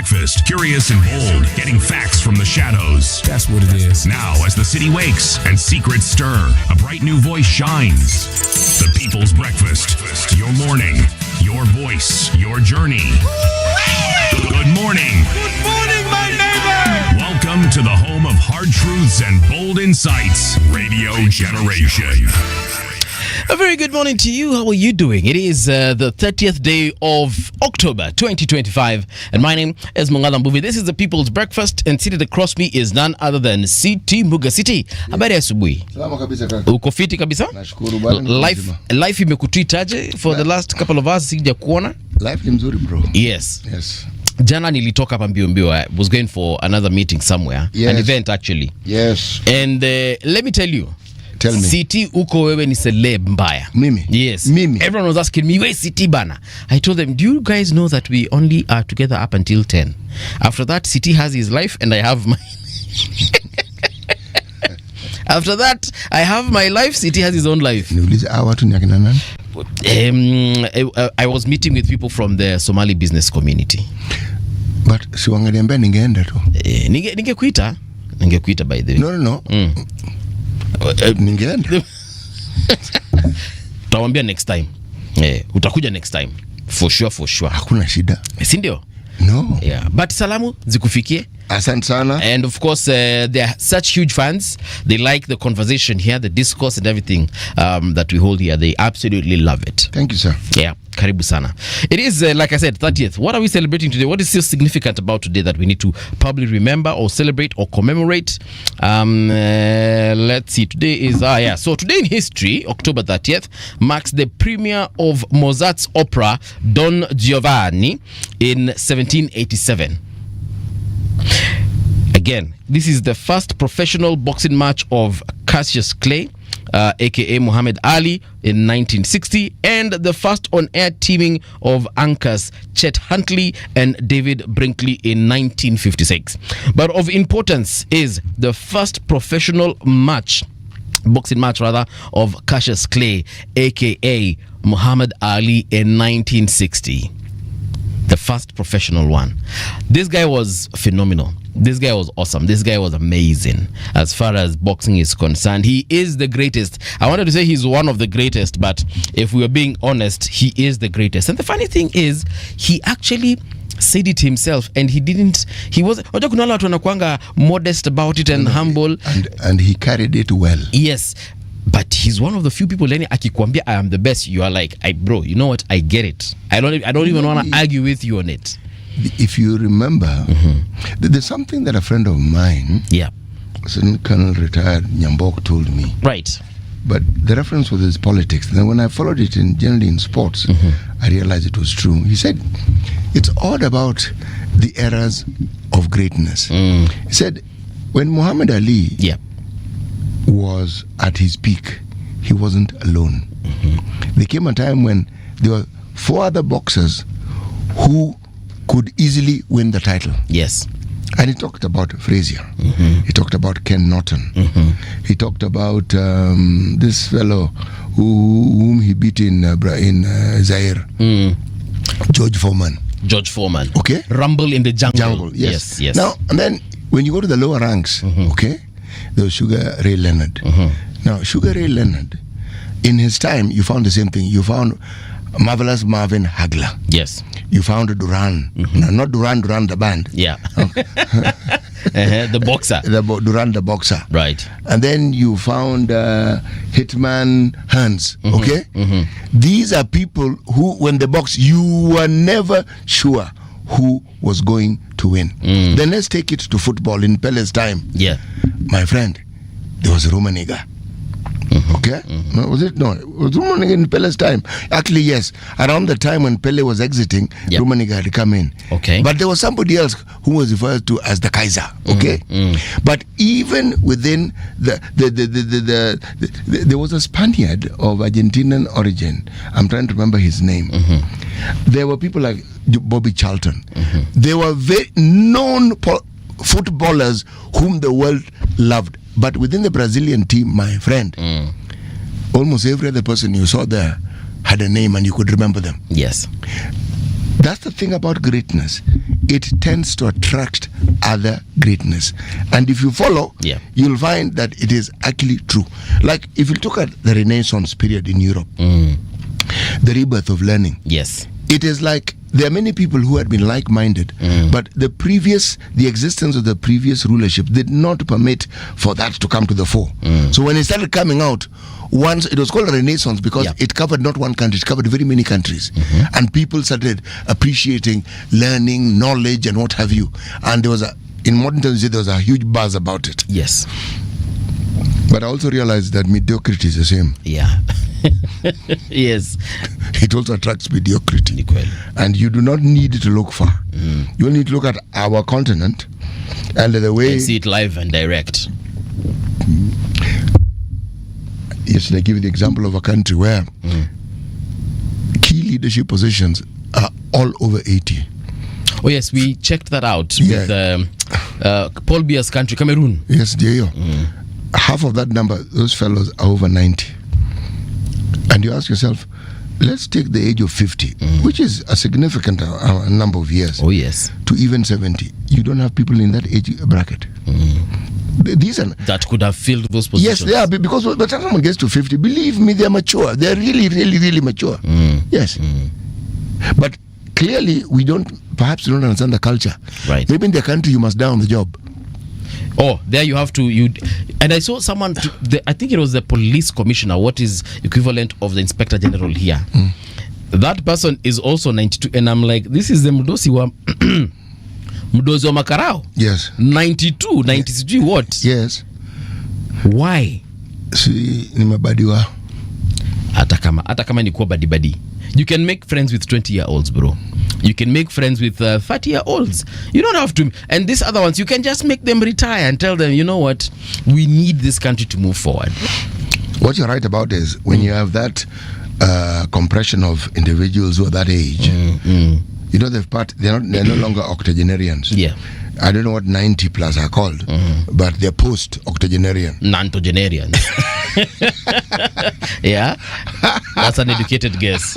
Breakfast. Curious and bold, getting facts from the shadows. That's what it is. Now, as the city wakes and secrets stir, a bright new voice shines. The People's Breakfast. Your morning, your voice, your journey. Good morning. Good morning, my neighbor. Welcome to the home of hard truths and bold insights, Radio Generation. A very good morning to you. How are you doing? It is the 30th day of October 2025, and my name is Mangala Mbuvi. This is the People's Breakfast, and seated across me is none other than CT Muga. City, habari ya asubuhi. Salama kabisa kaka. Uko fiti kabisa? Nashukuru bwana. Life imekutreataje for the last couple of hours? Sija kuona. Life ni mzuri bro. Yes. Jana nilitoka hapa mbio. I was going for another meeting somewhere, an event actually. Yes. And let me tell you. Tell me. CT uko wewe ni celeb mbaya. Mimi? Yes. Mimi? Everyone was asking me, where CT bana? I told them, do you guys know that we only are together up until 10? After that, CT has his life and I have mine. After that, I have my life, CT has his own life. I was meeting with people from the Somali business community. But siwangaliambia ningeenda tu. Ningekuita by the way. No. Ningeenda. Tutawambia next time. Utakuja next time. For sure. Hakuna shida. Si ndio? No. Yeah. But salamu zikufikie. Asante sana. And of course, they are such huge fans. They like the conversation here, the discourse and everything that we hold here. They absolutely love it. Thank you, sir. Yeah, karibu sana. It is, like I said, 30th. What are we celebrating today? What is so significant about today that we need to probably remember or celebrate or commemorate? Let's see. Today is, So today in history, October 30th, marks the premiere of Mozart's opera Don Giovanni in 1787. Again, this is the first professional boxing match of Cassius Clay, aka Muhammad Ali, in 1960, and the first on-air teaming of anchors Chet Huntley and David Brinkley in 1956. But of importance is the first professional boxing match of Cassius Clay, aka Muhammad Ali, in 1960. The first professional one. This guy was phenomenal. This guy was awesome. This guy was amazing as far as boxing is concerned. He is the greatest. I wanted to say he's one of the greatest, but if we are being honest, he is the greatest. And the funny thing is, he actually said it himself, and he was kuna watu wanakuanga modest about it and humble. And he carried it well. Yes. But he's one of the few people akikwambia I am the best, you are like, bro, you know what, I get it. I don't even want to argue with you on it. If you remember, there's something that a friend of mine, Colonel retired Nyambok, told me. Right. But the reference was his politics. Then when I followed it generally in sports, I realized it was true. He said, it's all about the eras of greatness. He said, when Muhammad Ali was at his peak, he wasn't alone. There came a time when there were 4 other boxers who could easily win the title. Yes. And he talked about Frazier. He talked about Ken Norton. He talked about this fellow whom he beat in Zaire. George Foreman. Okay. Rumble in the jungle. Yes. Now, and then when you go to the lower ranks, okay, there was Sugar Ray Leonard. Now, Sugar Ray Leonard, in his time, you found the same thing. You found Marvelous Marvin Hagler. Yes. You found Duran. No, not Duran the band. Yeah. The boxer. Duran the boxer. Right. And then you found Hitman Hans. Okay? These are people who, when they box, you were never sure who was going to win. Then let's take it to football in Pele's time. Yeah. My friend, there was Rummenigge. Okay? No, was it? No, it was Rummenigge in Pele's time. Actually, yes. Around the time when Pele was exiting, Rummenigge had come in. Okay. But there was somebody else who was referred to as the Kaiser. Okay? But even within there was a Spaniard of Argentinian origin. I'm trying to remember his name. There were people like Bobby Charlton. There were very known footballers whom the world loved. But within the Brazilian team, my friend, almost every other person you saw there had a name and you could remember them. Yes. That's the thing about greatness. It tends to attract other greatness. And if you follow, you'll find that it is actually true. Like if you look at the Renaissance period in Europe, the rebirth of learning. Yes. It is like there are many people who had been like-minded, but the existence of the previous rulership did not permit for that to come to the fore. So when it started coming out, once it was called a Renaissance because it covered not one country, it covered very many countries, and people started appreciating learning, knowledge, and what have you. And there was in modern terms, there was a huge buzz about it. Yes. But I also realized that mediocrity is the same. Yeah. Yes. It also attracts mediocrity. And you do not need to look far. You only need to look at our continent and the way... And see it live and direct. Yes, I give you the example of a country where key leadership positions are all over 80. Oh yes, we checked that out with Paul Biya's country, Cameroon. Yes, dear. Half of that number, those fellows are over 90. And you ask yourself, let's take the age of 50, which is a significant number of years. Oh yes. To even 70. You don't have people in that age bracket. These are that could have filled those positions. Yes, they are, because by the time someone gets to 50, believe me, they're mature. They're really, really, really mature. Yes. But clearly, perhaps we don't understand the culture. Right. Maybe in the country, you must die on the job. Oh, there you have to, and I saw someone, I think it was the police commissioner, what is equivalent of the inspector general here. That person is also 92, and I'm like, this is the Mdosi wa Makarao. Yes. 92, 93, what? Yes. Why? Si, ni mabadiwa. Hata kama ni kuwa badi. You can make friends with 20-year-olds, bro. You can make friends with 30-year-olds. You don't have to. And these other ones, you can just make them retire and tell them, you know what, we need this country to move forward. What you're right about is when you have that compression of individuals who are that age, you know, they're no longer octogenarians. Yeah. I don't know what 90 plus are called, but they're post-octogenarian. Nantogenarians. Yeah? That's an educated guess.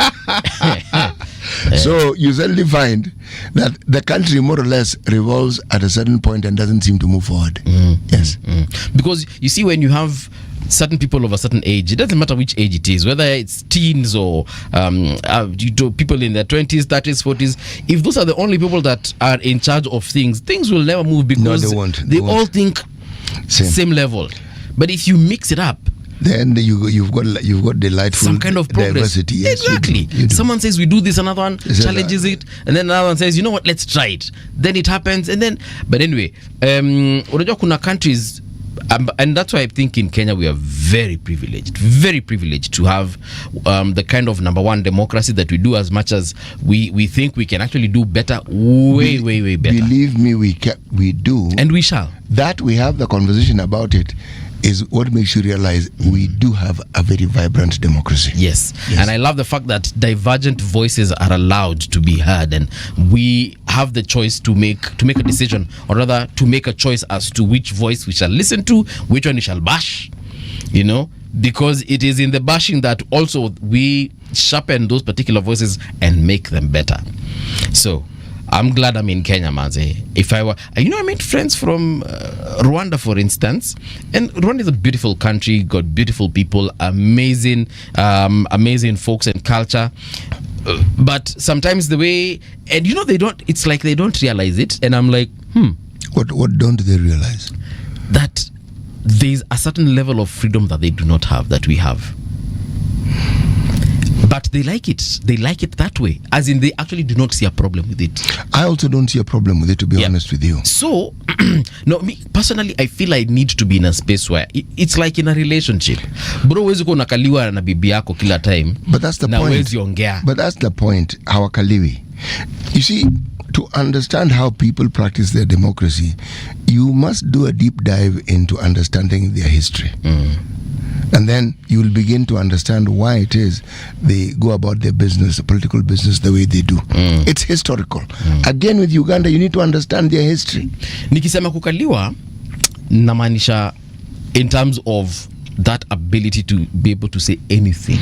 So you suddenly find that the country more or less revolves at a certain point and doesn't seem to move forward. Yes. Because you see, when you have certain people of a certain age, it doesn't matter which age it is, whether it's teens or people in their 20s, 30s, 40s. If those are the only people that are in charge of things will never move, because no, they won't. They all think same level. But if you mix it up, then you've got delightful some kind of progress. Diversity. Yes, exactly. You do. Someone says we do this, another one challenges it, and then another one says, you know what, let's try it. Then it happens, and then. But anyway, unajua kuna countries, and that's why I think in Kenya we are very privileged to have the kind of number one democracy that we do, as much as we think we can actually do better, way better. Believe me, we do, and we shall. That we have the conversation about it is what makes you realize we do have a very vibrant democracy. Yes. And I love the fact that divergent voices are allowed to be heard, and we have the choice to make a decision, or rather to make a choice as to which voice we shall listen to, which one we shall bash, you know, because it is in the bashing that also we sharpen those particular voices and make them better. So I'm glad I'm in Kenya, manze. If I were, I made friends from Rwanda, for instance, and Rwanda is a beautiful country, got beautiful people, amazing folks and culture. But sometimes the way, and it's like they don't realize it, and I'm like, What don't they realize? That there's a certain level of freedom that they do not have, that we have. But they like it. They like it that way. As in, they actually do not see a problem with it. I also don't see a problem with it, to be honest with you. So, me personally, I feel I need to be in a space where it's like in a relationship. Bro, wezi kuwa unakaliwa na bibi yako kila time. But that's the na point. Wezi ongea. But that's the point. Hawakaliwi. You see, to understand how people practice their democracy, you must do a deep dive into understanding their history. And then you will begin to understand why it is they go about their business, political business, the way they do. It's historical. Again, with Uganda, you need to understand their history. Nikisema kukaliwa, namaanisha in terms of that ability to be able to say anything.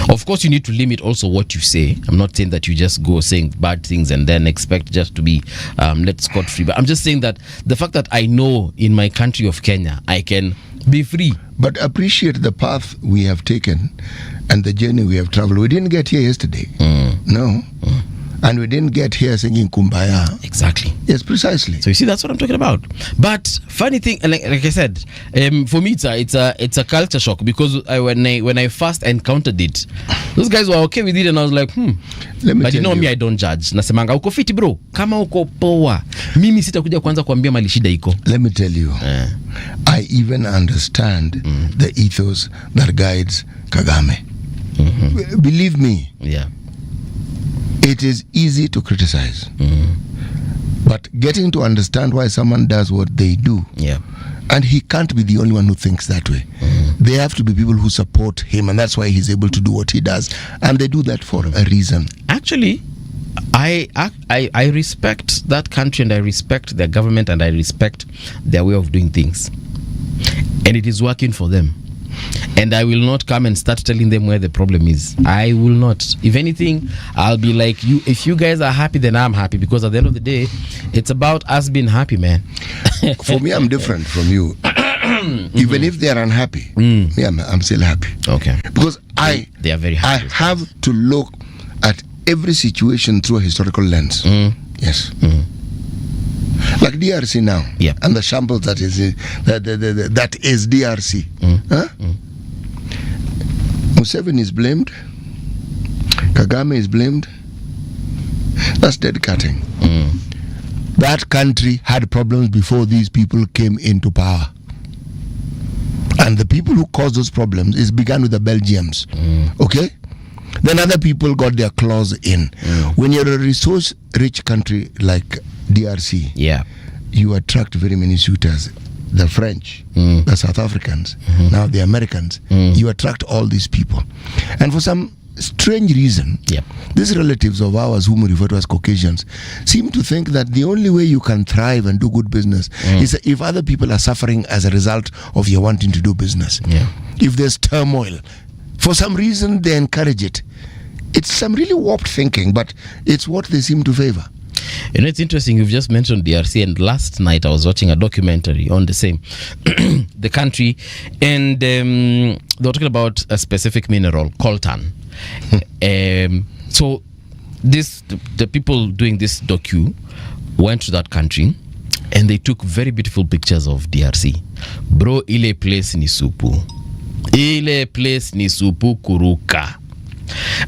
Of course, you need to limit also what you say. I'm not saying that you just go saying bad things and then expect just to be let scot-free. But I'm just saying that the fact that I know in my country of Kenya, I can be free. But appreciate the path we have taken and the journey we have traveled. We didn't get here yesterday. No. And we didn't get here singing Kumbaya. Exactly. Yes, precisely. So you see, that's what I'm talking about. But funny thing, like I said, for me it's a culture shock, because when I first encountered it, those guys were okay with it, and I was like, But you know me, I don't judge. Nasemanga uko fiti bro, kama uko poa, mimi sitakuja kwanza kuambia mali shida iko. Let me tell you, I even understand the ethos that guides Kagame. Believe me. Yeah. It is easy to criticize, but getting to understand why someone does what they do, and he can't be the only one who thinks that way. There have to be people who support him, and that's why he's able to do what he does, and they do that for a reason. Actually, I respect that country, and I respect their government, and I respect their way of doing things, and it is working for them. And I will not come and start telling them where the problem is. I will not. If anything, I'll be like, you. If you guys are happy, then I'm happy, because at the end of the day, it's about us being happy, man. For me, I'm different from you. Even if they are unhappy, me, I'm still happy. Okay. Because they are very happy. I have to look at every situation through a historical lens. Yes. Like DRC now, and the shambles that is that is DRC. Museveni is blamed. Kagame is blamed. That's dead cutting. That country had problems before these people came into power, and the people who caused those problems began with the Belgians. Okay. Then other people got their claws in. When you're a resource-rich country like DRC, you attract very many suitors. The French, the South Africans, now the Americans. You attract all these people. And for some strange reason, these relatives of ours whom we refer to as Caucasians seem to think that the only way you can thrive and do good business is if other people are suffering as a result of your wanting to do business. If there's turmoil, for some reason they encourage it. It's some really warped thinking, but it's what they seem to favor. You know, it's interesting, you've just mentioned DRC, and last night I was watching a documentary on the same the country, and they were talking about a specific mineral, coltan. So the people doing this docu went to that country, and they took very beautiful pictures of DRC. Bro, ile place ni supu. Ile place ni supu kuruka.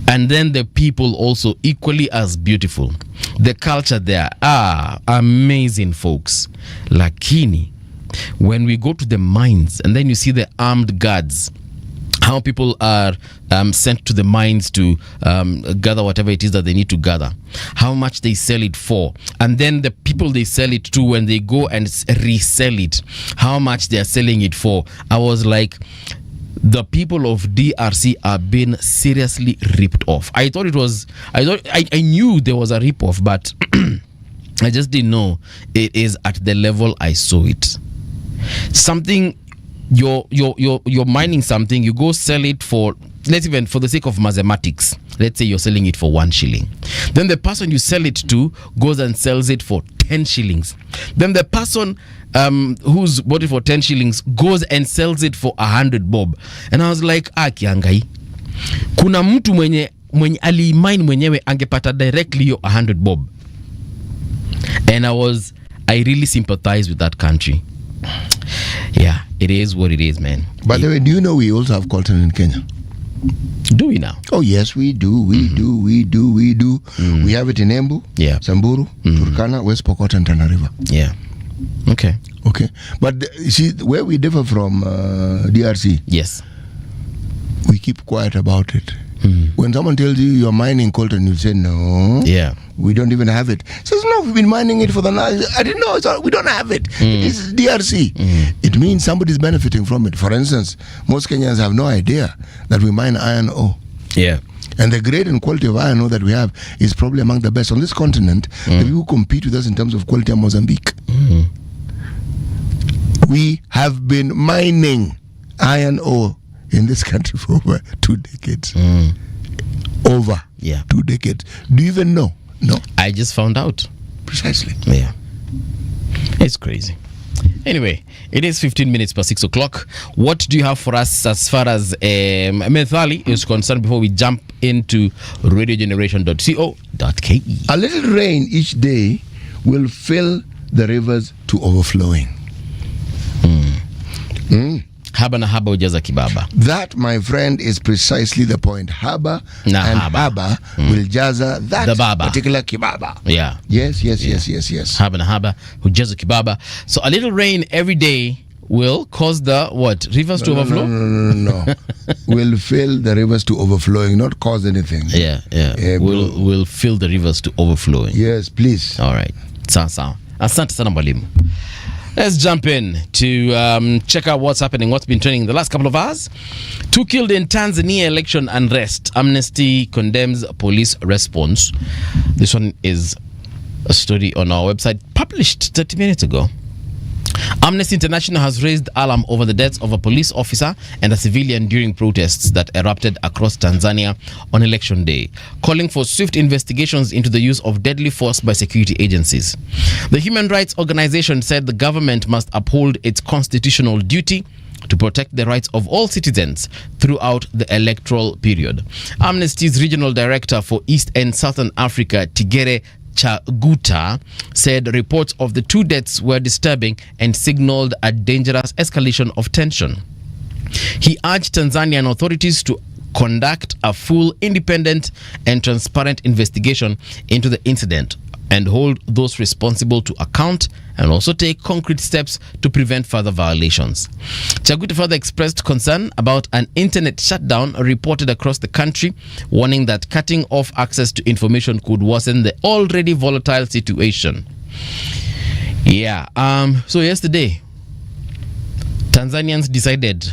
And then the people also equally as beautiful. The culture there, amazing folks. Lakini, when we go to the mines, and then you see the armed guards, how people are sent to the mines to gather whatever it is that they need to gather, how much they sell it for, and then the people they sell it to, when they go and resell it, how much they are selling it for. I was like, the people of DRC are being seriously ripped off. I knew there was a rip off, but I just didn't know it is at the level I saw it. Something, you're mining something, you go sell it for, let's even for the sake of mathematics, let's say you're selling it for 1 shilling. Then the person you sell it to goes and sells it for 10 shillings. Then the person who's bought it for 10 shillings goes and sells it for 100 bob. And I was like, kiangai, kuna mtu mwenye alimine mwenyewe angepata directly yo 100 bob. And I really sympathize with that country. Yeah, it is what it is, man. By the way, do you know we also have coltan in Kenya? Do we now? Oh yes, we do. We do. We have it in Embu, Samburu, Turkana, West Pokot, and Tana River. Yeah. Okay. But you see, where we differ from DRC, yes, we keep quiet about it. When someone tells you you're mining coltan, you say no. We don't even have it. Says no, we've been mining it for the night. I didn't know. We don't have it. This is DRC. It means somebody's benefiting from it. For instance, most Kenyans have no idea that we mine iron ore. And the grade and quality of iron ore that we have is probably among the best on this continent. The people who compete with us in terms of quality are Mozambique. We have been mining iron ore in this country for over 2 decades. Over 2 decades. Do you even know? No. I just found out. Precisely. Yeah. It's crazy. Anyway, it is 15 minutes past 6 o'clock. What do you have for us as far as Methali is concerned before we jump into radiogeneration.co.ke? A little rain each day will fill the rivers to overflowing. Haba na haba ujaza kibaba. That, my friend, is precisely the point. Haba na and haba, will jaza that particular kibaba. Yeah. Yes. Haba na haba ujaza kibaba. So a little rain every day will cause the rivers to overflow? No. Will fill the rivers to overflowing, not cause anything. Yeah. Will fill the rivers to overflowing. Yes, please. All right. Sawa. Asante sana mwalimu. Let's jump in to check out what's happening, what's been trending in the last couple of hours. 2 killed in Tanzania election unrest. Amnesty condemns police response. This one is a story on our website published 30 minutes ago. Amnesty International has raised alarm over the deaths of a police officer and a civilian during protests that erupted across Tanzania on election day, calling for swift investigations into the use of deadly force by security agencies. The human rights organization said the government must uphold its constitutional duty to protect the rights of all citizens throughout the electoral period. Amnesty's regional director for East and Southern Africa, Tigere Chaguta, said reports of the 2 deaths were disturbing and signaled a dangerous escalation of tension. He urged Tanzanian authorities to conduct a full, independent and transparent investigation into the incident and hold those responsible to account, and also take concrete steps to prevent further violations. Chaguta further expressed concern about an internet shutdown reported across the country, warning that cutting off access to information could worsen the already volatile situation. So yesterday, Tanzanians decided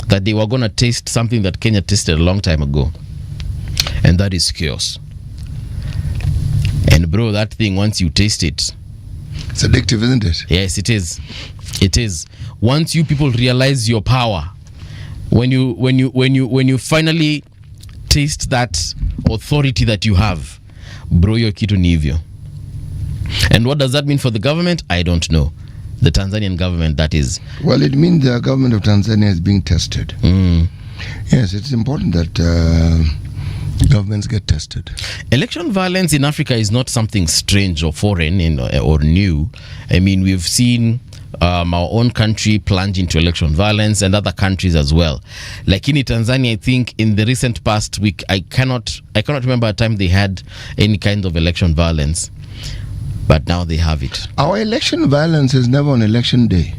that they were going to taste something that Kenya tasted a long time ago, and that is chaos. And bro, that thing, once you taste it, it's addictive, isn't it? Yes, it is. It is. Once you people realize your power, when you finally taste that authority that you have, bro, your kitu ni hivyo. And what does that mean for the government? I don't know. The Tanzanian government, that is. Well, it means the government of Tanzania is being tested. Yes, it's important that governments get tested. Election violence in Africa is not something strange or foreign or new. I mean, we've seen our own country plunge into election violence and other countries as well. Like in Tanzania, I think in the recent past week, I cannot remember a time they had any kind of election violence. But now they have it. Our election violence is never on election day.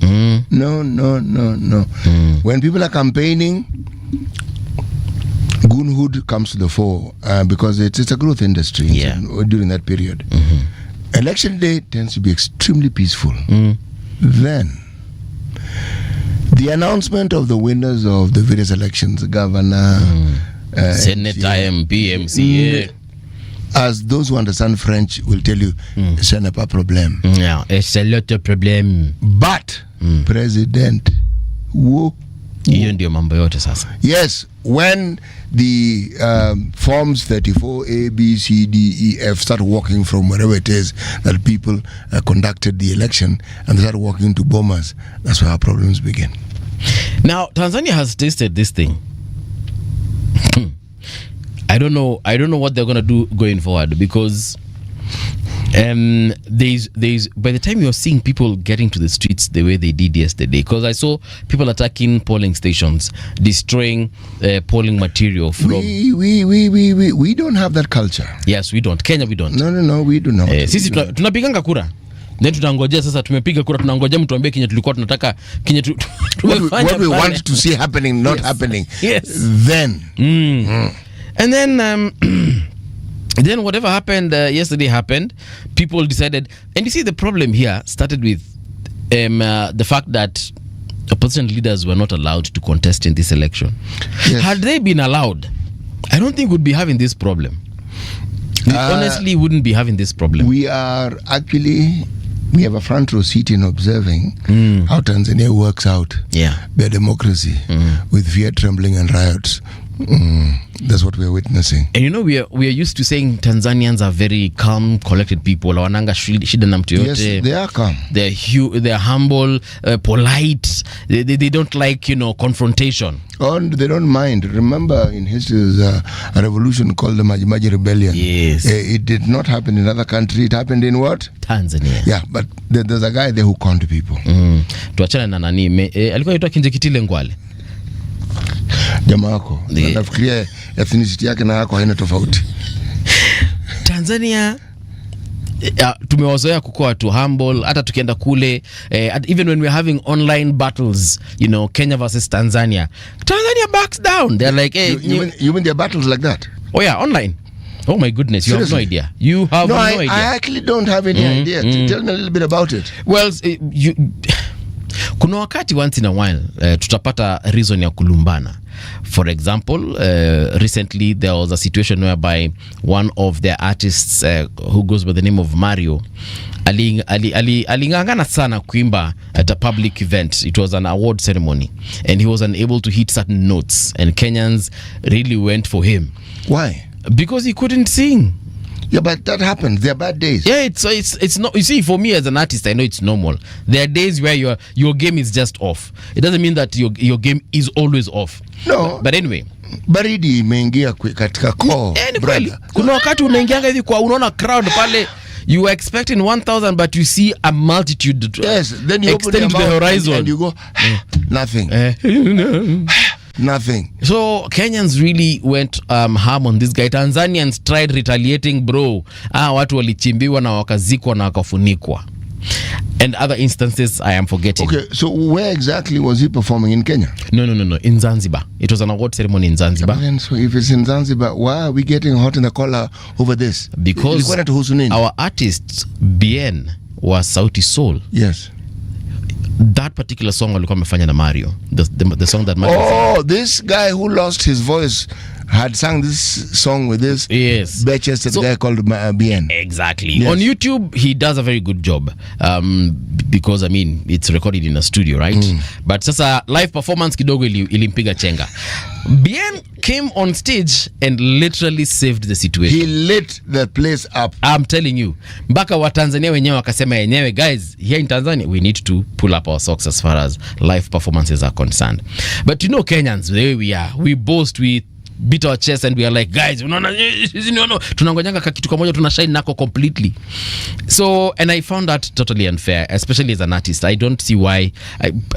No. When people are campaigning, goonhood comes to the fore because it's a growth industry during that period. Election day tends to be extremely peaceful. Then the announcement of the winners of the various elections, governor, Senate, MP, MCA, as those who understand French will tell you, ce n'est pas problème. Yeah, it's a lot of problem. But president, hiyo ndio mambo yote sasa. Yes, when the forms 34 A, B, C, D, E, F start walking from wherever it is that people conducted the election, and they start walking to bombers, that's where our problems begin. Now, Tanzania has tasted this thing. I don't know what they're going to do going forward, because there's by the time you're seeing people getting to the streets the way they did yesterday, because I saw people attacking polling stations, destroying polling material from we don't have that culture. Yes, we don't. Kenya, we don't. No, we do not. Sisi tunapiganga kura, then tunangojea sasa, tumepiga kura, tunangojea mtu ambie Kenya tulikuwa tunataka, Kenya tumefanya what we want to see happening, not happening. Yes. Then and then then whatever happened yesterday happened. People decided, and you see the problem here started with the fact that opposition leaders were not allowed to contest in this election. Yes. Had they been allowed, I don't think we'd be having this problem. We honestly wouldn't be having this problem. We are actually we have a front row seat in observing how Tanzania works out their democracy with fear, trembling, and riots. That's what we are witnessing. And you know, we are used to saying Tanzanians are very calm, collected people. Hawananga shida na mtu yote. Yes, they are calm. They're humble, polite. They don't like, confrontation. And they don't mind. Remember, in history, there's a revolution called the Maji Rebellion. Yes. It did not happen in another country. It happened in what? Tanzania. Yeah, but there's a guy there who conned people. Tuachana na nani. Alikuwa aitwa Kinjekitile Ngwale. Jamaa wako. Nafikiria ethnicity yake na yako haina tofauti. Tanzania tumewazoea kukuwa watu humble, hata tukienda kule even when we're having online battles, Kenya versus Tanzania backs down. They're like, hey, you mean there are battles like that? Oh yeah, online. Oh my goodness, you Seriously? have no idea. You have no idea. I actually don't have any idea. Tell me a little bit about it. Well, kuna wakati once in a while tutapata reason ya kulumbana. For example, recently there was a situation whereby one of their artists who goes by the name of Mario alingangana sana kuimba at a public event. It was an award ceremony and he was unable to hit certain notes, and Kenyans really went for him. Why? Because he couldn't sing. Yeah, but that happens. There are bad days. Yeah, it's not. You see, for me as an artist, I know it's normal. There are days where your game is just off. It doesn't mean that your game is always off. No. But anyway, baridi imeingia katika core. Kweli. Kuna wakati unaingianga hivi kwa unaona crowd pale, you were expecting 1,000 but you see a multitude. Yes, then you extend to the horizon and you go nothing. Nothing. So Kenyans really went ham on this guy. Tanzanians tried retaliating, bro. Watu walichimbiwa na wakazikwa na wakafunikwa. And other instances I am forgetting. Okay, so where exactly was he performing? In Kenya? No. In Zanzibar. It was an award ceremony in Zanzibar. Then, so if it's in Zanzibar, why are we getting hot in the collar over this? Because our artist Bien was Sauti Soul. Yes. That particular song walikuwa amefanya na Mario. The song that Mario sang. This guy who lost his voice had sung this song with this betches, the guy called Bien. Exactly. Yes. On YouTube, he does a very good job because, it's recorded in a studio, right? But sasa live performance kidogo ilimpiga chenga. Bien came on stage and literally saved the situation. He lit the place up. I'm telling you. Mpaka wa Tanzania wenyewe wakasema yenyewe, guys, here in Tanzania, we need to pull up our socks as far as live performances are concerned. But Kenyans, the way we are, we boast, we beat our chest and we are like, guys, tunangojanga kitu kamoja tunashine nako completely. So, and I found that totally unfair, especially as an artist. I don't see why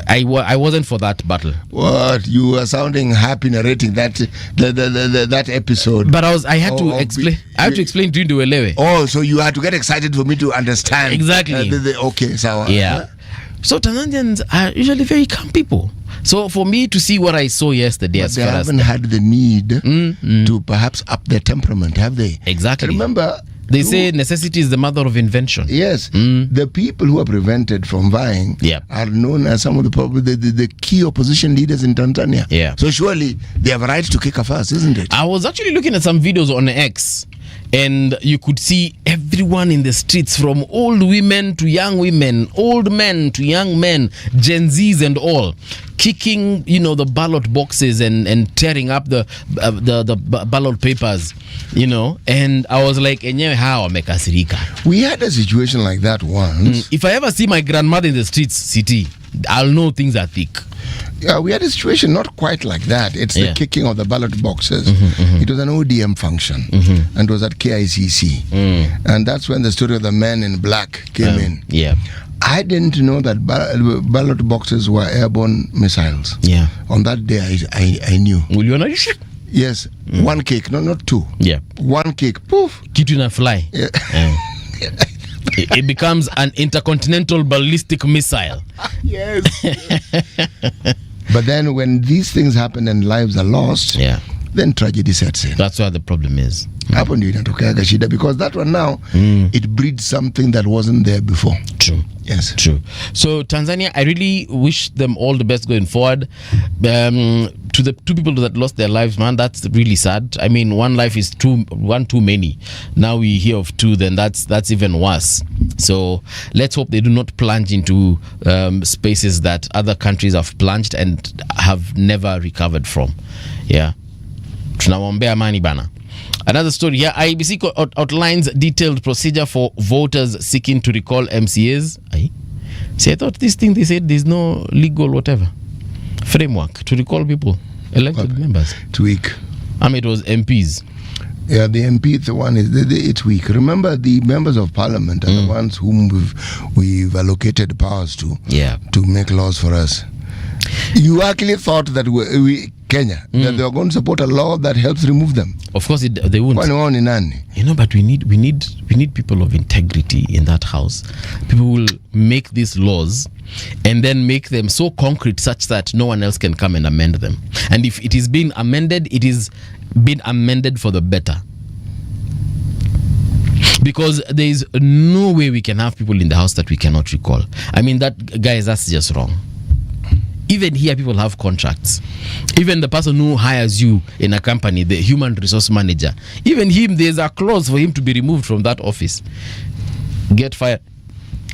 I wasn't for that battle. What? You were sounding happy narrating that that episode. But I had to explain. I had to explain to you Uelewe. Oh, so you had to get excited for me to understand. Exactly. Okay, so yeah. So Tanzanians are usually very calm people. So for me to see what I saw yesterday, but they haven't had the need to perhaps up their temperament, have they? Exactly. Remember, they say necessity is the mother of invention. Yes. The people who are prevented from vying are known as some of the key opposition leaders in Tanzania. Yeah. So surely they have a right to kick a fuss, isn't it? I was actually looking at some videos on X, and you could see everyone in the streets, from old women to young women, old men to young men, Gen Zs and all, kicking, the ballot boxes and tearing up the ballot papers, and I was like, enyewe hawa wamekasirika. We had a situation like that once. If I ever see my grandmother in the streets, city, I'll know things are thick. Yeah, we had a situation not quite like that. It's the kicking of the ballot boxes. It was an ODM function, and it was at KICC. And that's when the story of the man in black came in. Yeah. I didn't know that ballot boxes were airborne missiles. Yeah. On that day, I knew. Will you know? Yes. One kick, no, not two. Yeah. One kick, poof. Kitu na fly. Yeah. It becomes an intercontinental ballistic missile. Yes. But then when these things happen and lives are lost, then tragedy sets in. That's where the problem is. Hapo ndio inatokeaga shida, because that one now it breeds something that wasn't there before. True. Yes. True. So Tanzania, I really wish them all the best going forward. To the two people that lost their lives, man, that's really sad. I mean, one life is one too many. Now we hear of two, then that's even worse. So let's hope they do not plunge into spaces that other countries have plunged and have never recovered from. Yeah. Tunawaombea amani bana. Another story here. IEBC outlines detailed procedure for voters seeking to recall MCAs. See, I thought this thing they said there's no legal whatever framework to recall people, elected members. It's weak. I mean, it was MPs. Yeah, the MP, the one is it's weak. Remember, the members of parliament are the ones whom we've allocated powers to. Yeah. To make laws for us. You actually thought that we Kenya that they were going to support a law that helps remove them. Of course, they won't. You know, but we need people of integrity in that house. People who will make these laws and then make them so concrete such that no one else can come and amend them. And if it is being amended, it is being amended for the better. Because there is no way we can have people in the house that we cannot recall. I mean, that's just wrong. Even here, people have contracts. Even the person who hires you in a company, the human resource manager, even him, there's a clause for him to be removed from that office, get fired,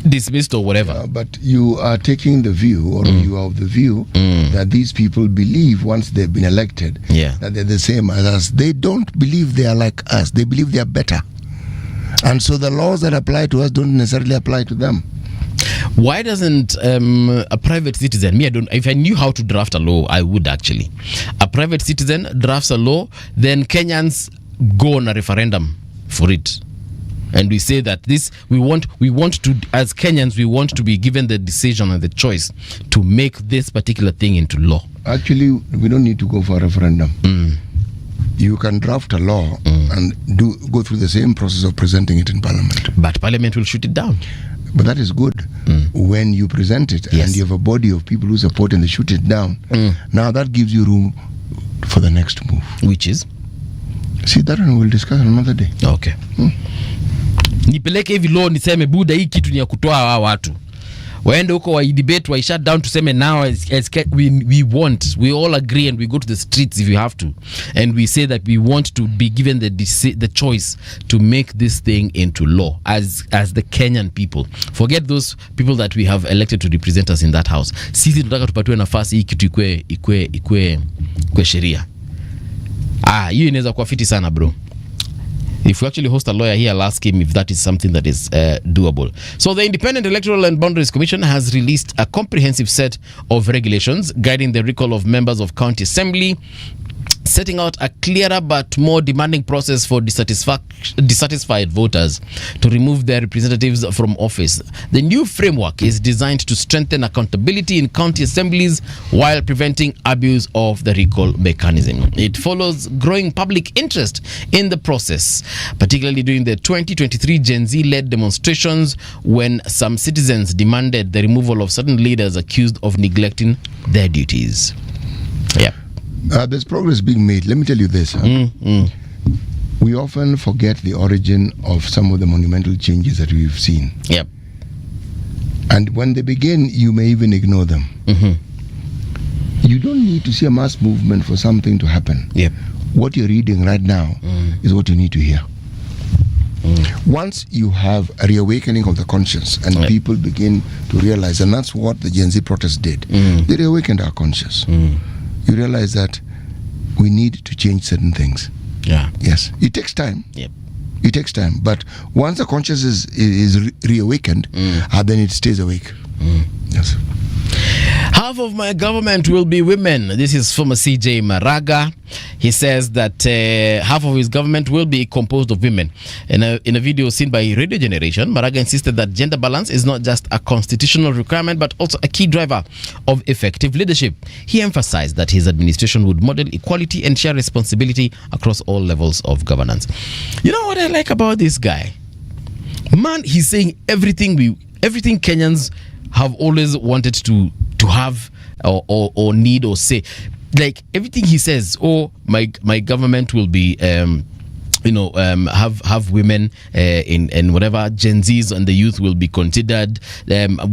dismissed or whatever. But you are taking the view, or you are of the view, that these people believe once they've been elected, that they're the same as us. They don't believe they are like us. They believe they are better. And so the laws that apply to us don't necessarily apply to them. Why doesn't a private citizen, if I knew how to draft a law, I would actually. A private citizen drafts a law, then Kenyans go on a referendum for it. And we say that we want to, as Kenyans, we want to be given the decision and the choice to make this particular thing into law. Actually, we don't need to go for a referendum. You can draft a law and go through the same process of presenting it in Parliament. But Parliament will shoot it down. But that is good when you present it and you have a body of people who support and they shoot it down. Now that gives you room for the next move. Which is? See, that one we'll discuss another day. Okay. Nipeleke hivi law niseme buda hii kitu ni ya kutoa hawa watu. Waende huko wa debate wa shut down tuseme now we all agree and we go to the streets if you have to, and we say that we want to be given the choice to make this thing into law as the Kenyan people. Forget those people that we have elected to represent us in that house. Sisi tunataka tupatiwe nafasi hii kitu ikue sheria. Hiyo inaweza kuwa fiti sana bro. If we actually host a lawyer here, I'll ask him if that is something that is doable. So the Independent Electoral and Boundaries Commission has released a comprehensive set of regulations guiding the recall of members of county assembly, setting out a clearer but more demanding process for dissatisfied voters to remove their representatives from office. The new framework is designed to strengthen accountability in county assemblies while preventing abuse of the recall mechanism. It follows growing public interest in the process, particularly during the 2023 Gen Z-led demonstrations when some citizens demanded the removal of certain leaders accused of neglecting their duties. Yeah. There's progress being made. Let me tell you this. We often forget the origin of some of the monumental changes that we've seen. Yep. And when they begin, you may even ignore them. You don't need to see a mass movement for something to happen. Yep. What you're reading right now is what you need to hear. Once you have a reawakening of the conscience and people begin to realize, and that's what the Gen Z protests did, they reawakened our conscience. You realize that we need to change certain things. Yeah. Yes. It takes time. Yep. It takes time. But once the conscience is reawakened, then it stays awake. Yes. Half of my government will be women. This is former CJ Maraga. He says that half of his government will be composed of women. In a video seen by Radio Generation, Maraga insisted that gender balance is not just a constitutional requirement, but also a key driver of effective leadership. He emphasized that his administration would model equality and share responsibility across all levels of governance. You know what I like about this guy? Man, he's saying everything Kenyans have always wanted to have or need or say. Like everything he says, my government will be have women in whatever Gen Zs and the youth will be considered.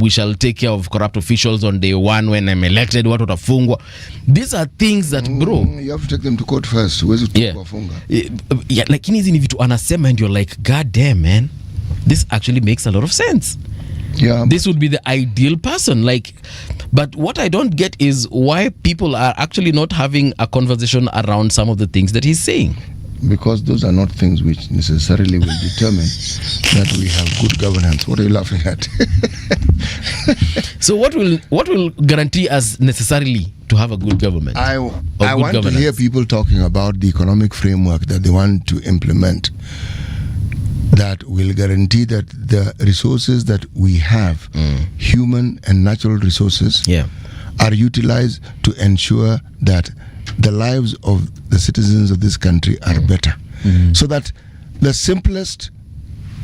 We shall take care of corrupt officials on day one when I'm elected. Watu watafungwa. These are things that bro, you have to take them to court first. Yeah, like hizi ni vitu anasema and you're like, god damn man, this actually makes a lot of sense. Yeah, this would be the ideal person. Like, but what I don't get is why people are actually not having a conversation around some of the things that he's saying. Because those are not things which necessarily will determine that we have good governance. What are you laughing at? So what will guarantee us necessarily to have a good government? I want to hear people talking about the economic framework that they want to implement that will guarantee that the resources that we have, human and natural resources, are utilized to ensure that the lives of the citizens of this country are better. So that the simplest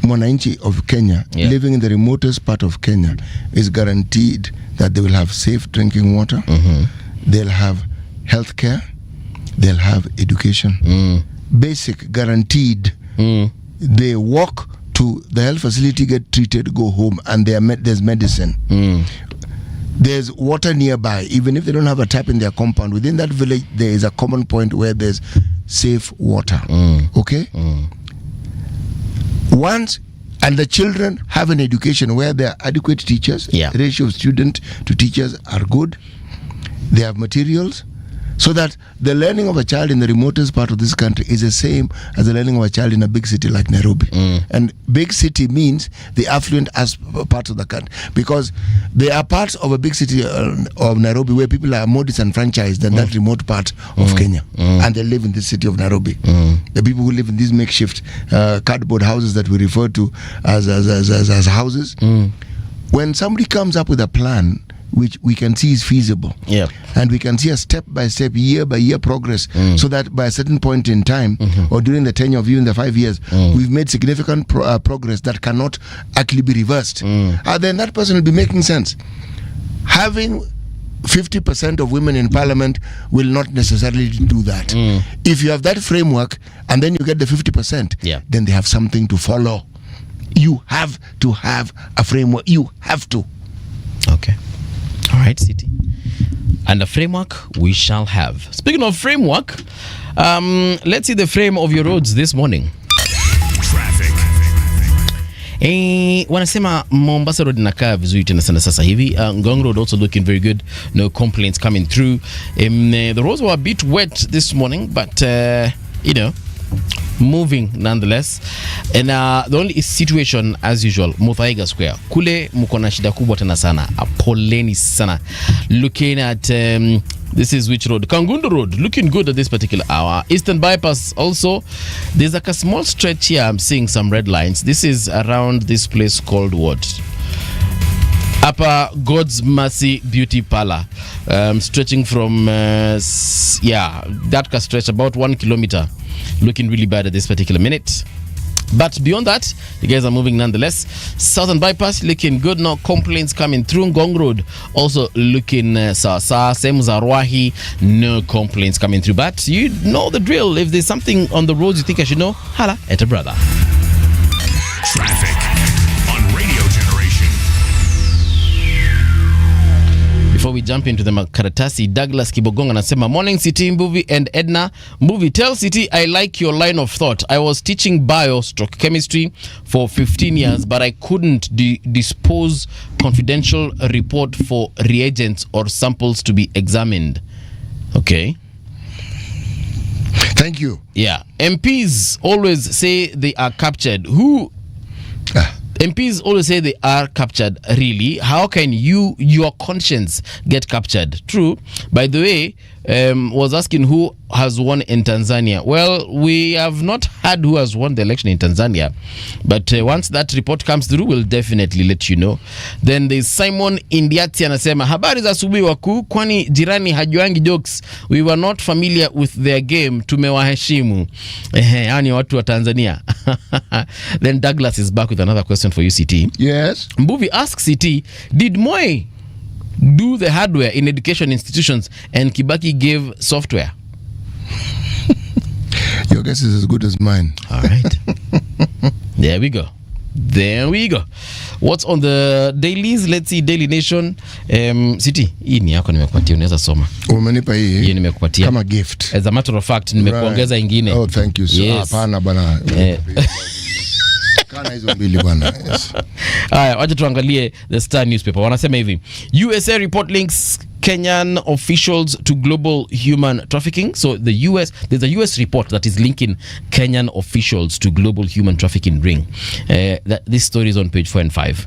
mwananchi of Kenya living in the remotest part of Kenya is guaranteed that they will have safe drinking water, they'll have health care, they'll have education. Basic, guaranteed. They walk to the health facility, get treated, go home, and there's medicine. There's water nearby. Even if they don't have a tap in their compound, within that village there is a common point where there's safe water. Okay? Once, and the children have an education where there are adequate teachers, ratio of student to teachers are good, they have materials, so that the learning of a child in the remotest part of this country is the same as the learning of a child in a big city like Nairobi. And big city means the affluent parts of the country, because there are parts of a big city of Nairobi where people are more disenfranchised than that remote part of Kenya, and they live in the city of Nairobi. The people who live in these makeshift cardboard houses that we refer to as houses. When somebody comes up with a plan which we can see is feasible, and we can see a step-by-step, year-by-year progress, so that by a certain point in time, or during the tenure of even the 5 years, we've made significant progress that cannot actually be reversed, then that person will be making sense. Having 50% of women in parliament will not necessarily do that. If you have that framework and then you get the 50%, then they have something to follow. You have to have a framework. You have to. Okay. All right, City. And the framework we shall have. Speaking of framework, let's see the frame of your roads this morning. Traffic. Wanasema Mombasa Road inakaa vizuri tena sana sasa hivi. Ngong Road also looking very good. No complaints coming through. The roads were a bit wet this morning, but moving nonetheless. And the only situation as usual, Muthaiga Square. Kule mko na shida kubwa tena sana. Poleni sana. Looking at this is which road? Kangundu Road, looking good at this particular hour. Eastern Bypass also. There's like a small stretch here. I'm seeing some red lines. This is around this place called what? Upper God's Mercy Beauty Parlor, stretching from that can stretch about 1 kilometer. Looking really bad at this particular minute. But beyond that, you guys are moving nonetheless. Southern Bypass looking good, no complaints coming through. Ngong Road also looking sa same as Arwahi, no complaints coming through. But you know the drill. If there's something on the roads you think I should know, holla at a brother. Traffic on Radio Generation. Before we jump into the makaratasi, Douglas Kibogonga anasema, morning City, Mbuvi and Edna. Mbuvi, tell City I like your line of thought. I was teaching bio/chemistry for 15 years, but I couldn't dispose confidential report for reagents or samples to be examined. Okay. Thank you. Yeah. MPs always say they are captured. Who... MPs always say they are captured. Really? How can your conscience get captured? True. By the way, was asking who has won in Tanzania. Well, we have not heard who has won the election in Tanzania, but once that report comes through, we'll definitely let you know. Then there's Simon Indiati anasema, habari za asubuhi wakuu, kwani jirani hajuangi jokes. We were not familiar with their game, tumewaheshimu. Yani watu wa Tanzania. Then Douglas is back with another question for you, CT. Yes. Mbuvi asks CT, did Moi do the hardware in education institutions and Kibaki gave software? Your guess is as good as mine. All right. There we go. What's on the dailies? Let's see. Daily Nation. City, hii ni yako nimekupatia, unaweza soma. Umenipa hii nimekupatia kama gift. As a matter of fact, nimekuongeza ingine. Oh, thank you sir. Hapana bana. Kana hizo mbili bwana. Yes. Haya, wacha tuangalie the Star newspaper. Wanasema hivi. USA report links Kenyan officials to global human trafficking. So there's a US report that is linking Kenyan officials to global human trafficking ring. This story is on page 4 and 5.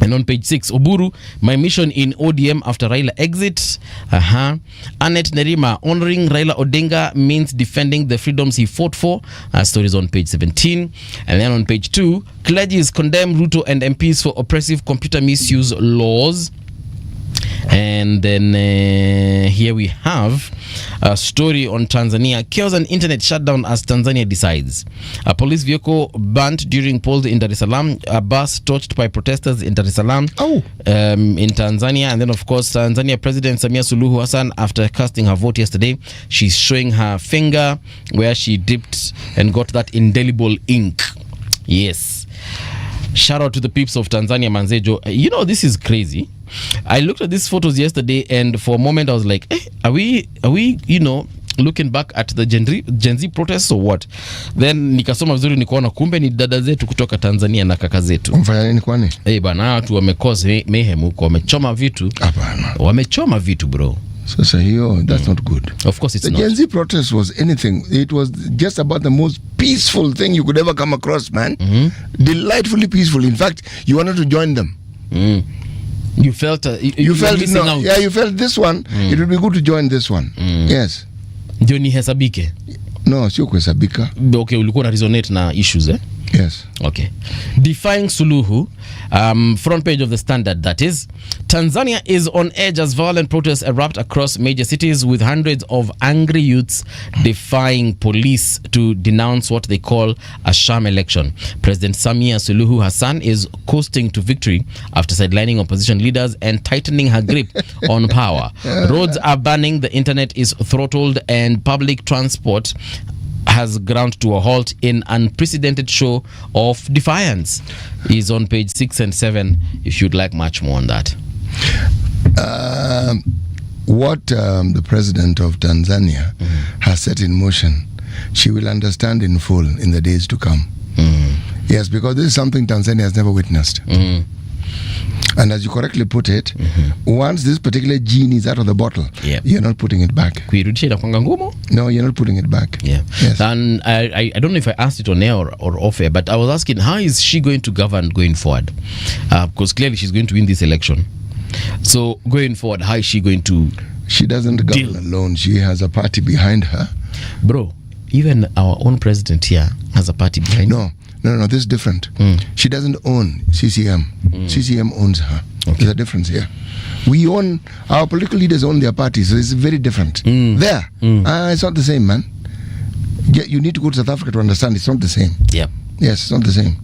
And on page 6, Oburu, my mission in ODM after Raila exit. Annette Nerima, honoring Raila Odinga means defending the freedoms he fought for. Stories on page 17. And then on page 2, clergies condemn Ruto and MPs for oppressive computer misuse laws. And then here we have a story on Tanzania. Chaos and internet shutdown as Tanzania decides. A police vehicle burnt during polls in Dar es Salaam. A bus torched by protesters in Dar es Salaam. In Tanzania. And then of course Tanzania President Samia Suluhu Hassan, after casting her vote yesterday, she's showing her finger where she dipped and got that indelible ink. Yes. Shout out to the peeps of Tanzania, Manzejo. You know, this is crazy. I looked at these photos yesterday and for a moment I was like, are we, you know, looking back at the Gen Z protests or what? Then nikasoma vizuri nikaona kumbe ni dada zetu kutoka Tanzania na kaka zetu. Mfanya nini kwani? Bana watu wamecause mayhem huko, wamechoma vitu. Hapana. Wamechoma vitu bro. Sasa hiyo, that's not good. Of course it's the not. The Gen Z protest was anything. It was just about the most peaceful thing you could ever come across, man. Delightfully peaceful. In fact, you wanted to join them. You felt you felt no, out. Yeah, you felt this one. It would be good to join this one. Yes. Ndio ni hesabike. No, sio kuhesabika. Okay, ulikuwa na resonate na issues Yes. Okay. Defying Suluhu, front page of the Standard, that is. Tanzania is on edge as violent protests erupt across major cities with hundreds of angry youths defying police to denounce what they call a sham election. President Samia Suluhu Hassan is coasting to victory after sidelining opposition leaders and tightening her grip on power. Roads are burning, the internet is throttled, and public transport has ground to a halt in unprecedented show of defiance. Is on page 6 and 7 if you'd like much more on that. What the president of Tanzania has set in motion, she will understand in full in the days to come. Yes, because this is something Tanzania has never witnessed. And as you correctly put it, once this particular genie is out of the bottle, you're not putting it back. No, you're not putting it back. Yeah. Yes. And I don't know if I asked it on air or off air, but I was asking, how is she going to govern going forward? Because clearly she's going to win this election. So going forward, how is she going to She doesn't govern alone. She has a party behind her. Bro, even our own president here has a party behind her. No, this is different. She doesn't own CCM. CCM owns her. Okay. There's a difference here. We own, our political leaders own their parties, so it's very different. There. It's not the same, man. You need to go to South Africa to understand it's not the same. Yeah. Yes, it's not the same.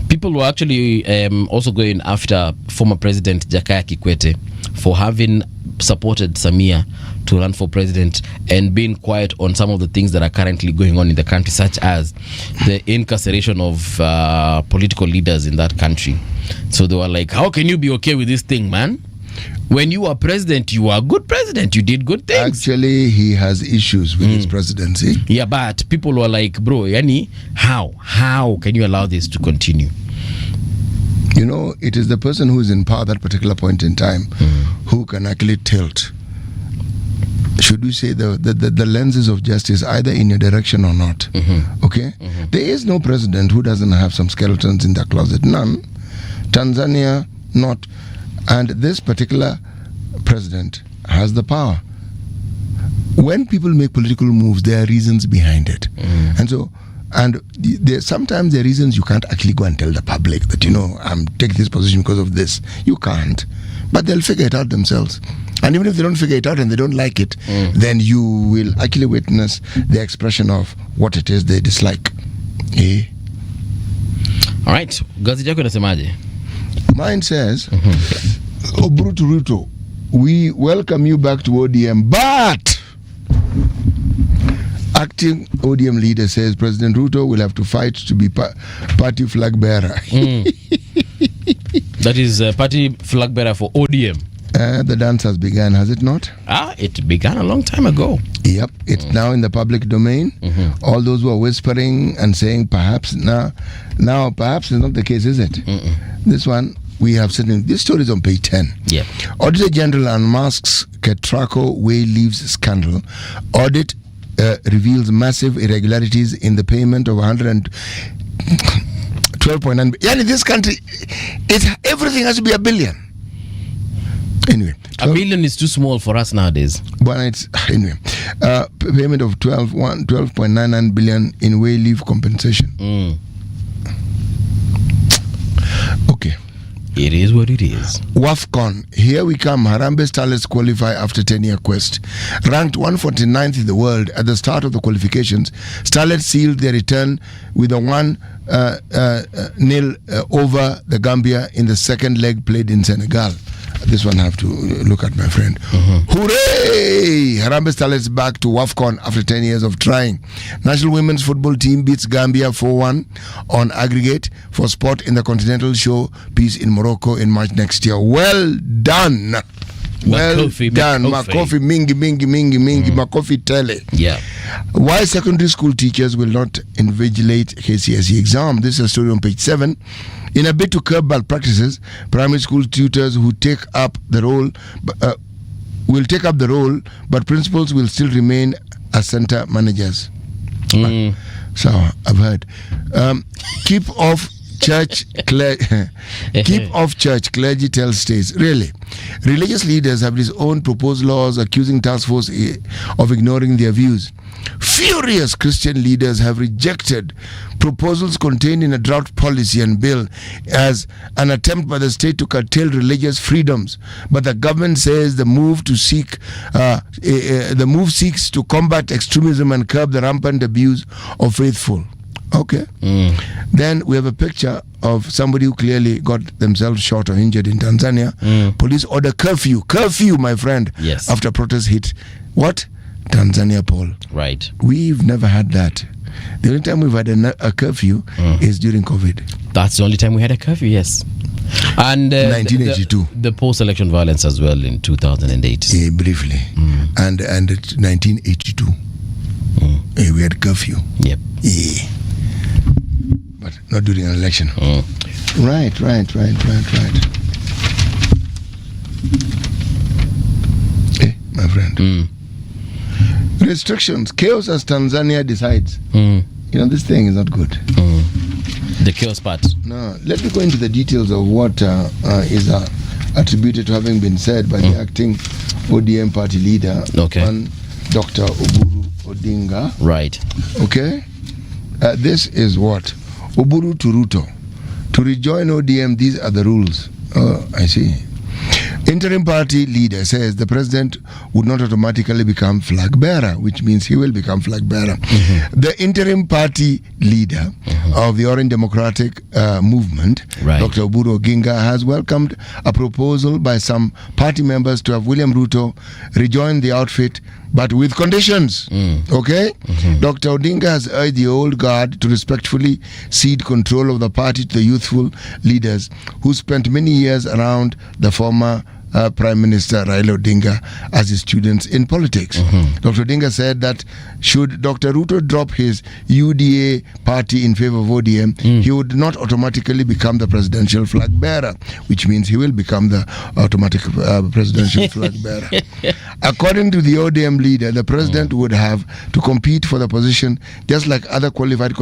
People were actually also going after former President Jakaya Kikwete for having supported Samia to run for president and being quiet on some of the things that are currently going on in the country, such as the incarceration of political leaders in that country. So they were like, how can you be okay with this thing, man? When you are president, you are a good president. You did good things. Actually, he has issues with his presidency. Yeah, but people were like, bro, yani, how can you allow this to continue? You know, it is the person who is in power at that particular point in time who can actually tilt, should we say, the lenses of justice either in your direction or not. Okay? There is no president who doesn't have some skeletons in their closet. None. Tanzania, not. And this particular president has the power. When people make political moves, there are reasons behind it. And sometimes there are reasons you can't actually go and tell the public that, you know, I'm taking this position because of this. You can't. But they'll figure it out themselves. And even if they don't figure it out and they don't like it, then you will actually witness the expression of what it is they dislike. All right. Gazeti yako inasemaje? Mine says, Oburu to Ruto, we welcome you back to ODM, but Acting ODM leader says President Ruto will have to fight to be party flag bearer. That is party flag bearer for ODM. The dance has begun, has it not? It began a long time ago. Yep, it's now in the public domain. All those who are whispering and saying perhaps now perhaps is not the case, is it? This one we have seen. This story is on page 10. Yeah. Auditor General unmasks Ketraco Way Leaves scandal. Audit reveals massive irregularities in the payment of 112.9. Yani this country, everything has to be a billion. Anyway, a billion is too small for us nowadays. But it's anyway. Payment of 12.99 billion in way leave compensation. Okay. It is what it is. WAFCON, here we come. Harambee Starlets qualify after 10-year quest. Ranked 149th in the world at the start of the qualifications, Starlets sealed their return with a 1-0 over the Gambia in the second leg played in Senegal. This one I have to look at, my friend. Hooray! Harambee Starlets back to WAFCON after 10 years of trying. National women's football team beats Gambia 4-1 on aggregate for spot in the Continental Show piece in Morocco in March next year. Well done. Well done. Makofi mingi, Makofi tele. Yeah. Why secondary school teachers will not invigilate KCSE exam. This is a story on page 7. In a bid to curb bad practices, primary school tutors who take up the role will take up the role, but principals will still remain as center managers. So I've heard. Keep off church clergy tells states. Really, religious leaders have his own proposed laws accusing task force of ignoring their views. Furious Christian leaders have rejected proposals contained in a drought policy and bill as an attempt by the state to curtail religious freedoms. But the government says the move seeks to combat extremism and curb the rampant abuse of faithful. Okay. Then we have a picture of somebody who clearly got themselves shot or injured in Tanzania. Police order curfew, my friend. Yes. After protest hit what? Tanzania poll. Right. We've never had that. The only time we've had a curfew is during COVID. That's the only time we had a curfew, yes. And 1982. The post-election violence as well in 2008. Briefly. And 1982. We had curfew. Yep. But not during an election. Right. My friend. Restrictions, chaos as Tanzania decides. This thing is not good. The chaos part. No, let me go into the details of what is attributed to having been said by the acting ODM party leader, one Dr. Oburu Odinga. Right. Okay. This is what Oburu to Ruto. To rejoin ODM, these are the rules. Oh, I see. Interim party leader says the president would not automatically become flag bearer, which means he will become flag bearer. The interim party leader of the Orange Democratic Movement, Dr. Oburu Oginga, has welcomed a proposal by some party members to have William Ruto rejoin the outfit, but with conditions. Okay? Dr. Odinga has urged the old guard to respectfully cede control of the party to the youthful leaders who spent many years around the former Prime Minister Raila Odinga as his students in politics. Dr. Odinga said that should Dr. Ruto drop his UDA party in favor of ODM, he would not automatically become the presidential flag bearer, which means he will become the automatic presidential flag bearer. According to the ODM leader, the president would have to compete for the position just like other qualified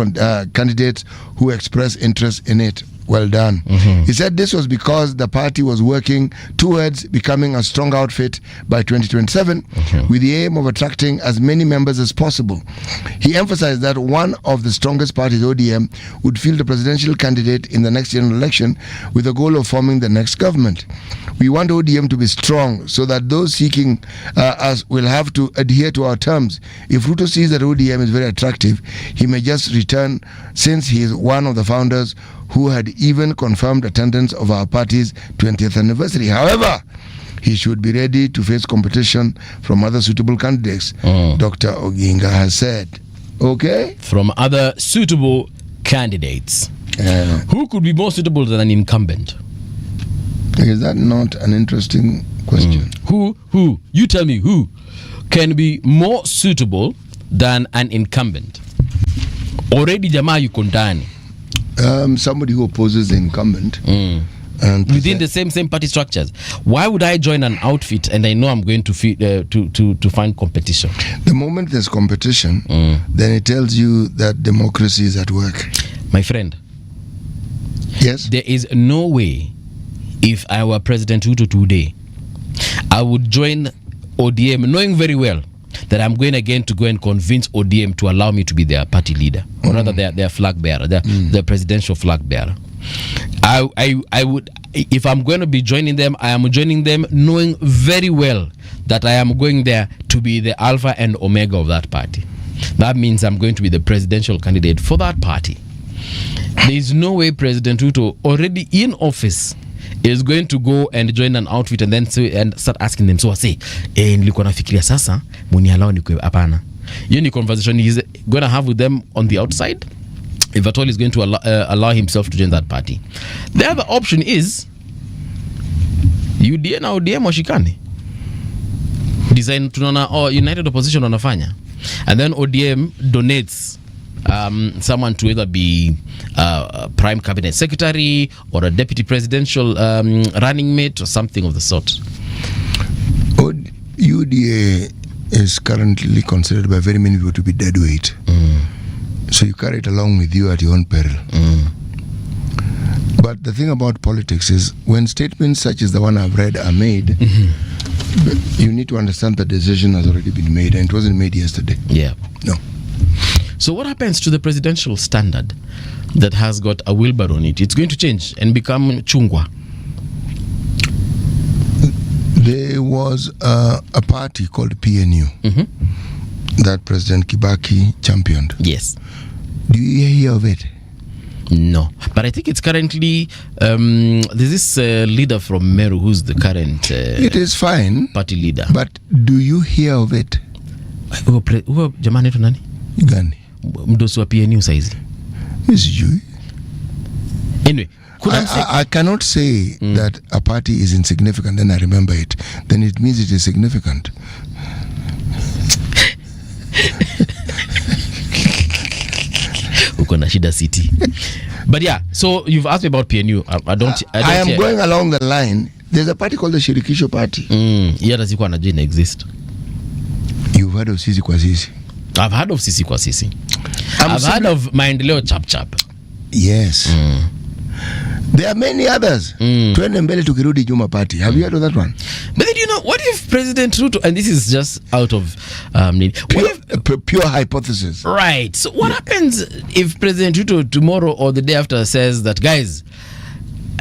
candidates who express interest in it. Well done. He said this was because the party was working towards becoming a strong outfit by 2027 with the aim of attracting as many members as possible. He emphasized that one of the strongest parties, ODM, would field a presidential candidate in the next general election with the goal of forming the next government. We want ODM to be strong so that those seeking us will have to adhere to our terms. If Ruto sees that ODM is very attractive, he may just return, since he is one of the founders who had even confirmed attendance of our party's 20th anniversary. However, he should be ready to face competition from other suitable candidates, Dr. Oginga has said. Okay. from other suitable candidates. Who could be more suitable than an incumbent? Is that not an interesting question? Who? You tell me who can be more suitable than an incumbent? Already jamaa yuko ndani. Somebody who opposes the incumbent. And within the same party structures. Why would I join an outfit and I know I'm going to find competition? The moment there's competition, then it tells you that democracy is at work. My friend. Yes. There is no way, if I were President Ruto today, I would join ODM knowing very well that I'm going again to go and convince ODM to allow me to be their party leader, or rather their flag bearer, their presidential flag bearer. I would, if I'm going to be joining them, I am joining them knowing very well that I am going there to be the alpha and omega of that party. That means I'm going to be the presidential candidate for that party. There is no way President Ruto, already in office, is going to go and join an outfit and then start asking them, so I say, nilikuwa nafikiria sasa munialao nikwe hapana. Hiyo ni conversation he's going to have with them on the outside, if at all he's going to allow himself to join that party. The other option is UDA na ODM washikane. Design tunaona United Opposition wanafanya. And then ODM donates someone to either be prime cabinet secretary or a deputy presidential running mate or something of the sort. UDA is currently considered by very many people to be dead weight. So you carry it along with you at your own peril. But the thing about politics is when statements such as the one I've read are made, you need to understand the decision has already been made, and it wasn't made yesterday. Yeah. No. So what happens to the presidential standard that has got a wheelbarrow on it? It's going to change and become chungwa. There was a party called PNU that President Kibaki championed. Yes. Do you hear of it? No. But I think it's currently, there's this leader from Meru who's the current it is fine party leader. But do you hear of it? Huyo jamani tu nani? Gani? Mdosi wa PNU saizi. Sijui. Anyway, I cannot say that a party is insignificant, then I remember it. Then it means it is significant. Uko na shida city. But yeah, so you've asked me about PNU. I am going along the line. There's a party called the Shirikisho Party. Yeah, does it exist? You've heard of Sisi kwa Sisi? I've heard of Sisi kwa Sisi. I've heard of Maendeleo Chap Chap. Yes. There are many others. Twende mbele tukirudi Juma Party. Have you heard of that one? But then, you know, what if President Ruto, and this is just out of pure hypothesis. Right. So what happens if President Ruto tomorrow or the day after says that, guys,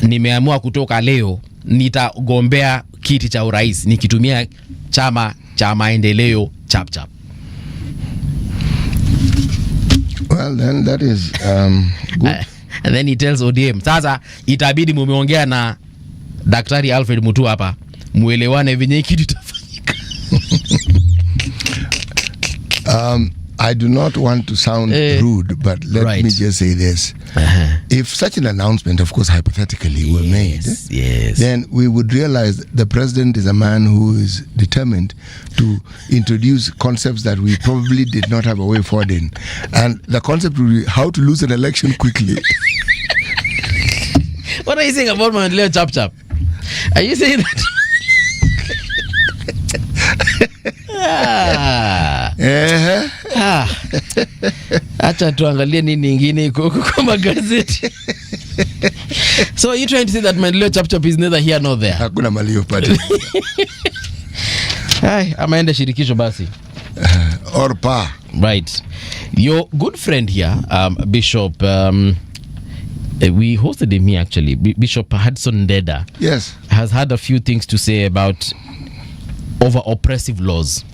nimeamua kutoka leo, nitagombea kiti cha urais nikitumia chama cha Maendeleo Chap Chap? Well, then that is good. And then he tells ODM, sasa itabidi mumeongea na Daktari Alfred Mutua hapa muelewane venye kitu itafanyika. I do not want to sound rude, but let me just say this. If such an announcement, of course, hypothetically, were made, then we would realize the president is a man who is determined to introduce concepts that we probably did not have a way forward in. And the concept would be how to lose an election quickly. What are you saying about Maendeleo Chap Chap? Are you saying that? Acha tuangalie nini ingine kwa magazeti. So are you trying to say that Maendeleo Chap Chap is neither here nor there? Hakuna malio party. Hai, amaenda shirikisho basi. Or pa. Right. Your good friend here, Bishop, we hosted him here actually, Bishop Hudson Deda. Yes. Has had a few things to say about over oppressive laws.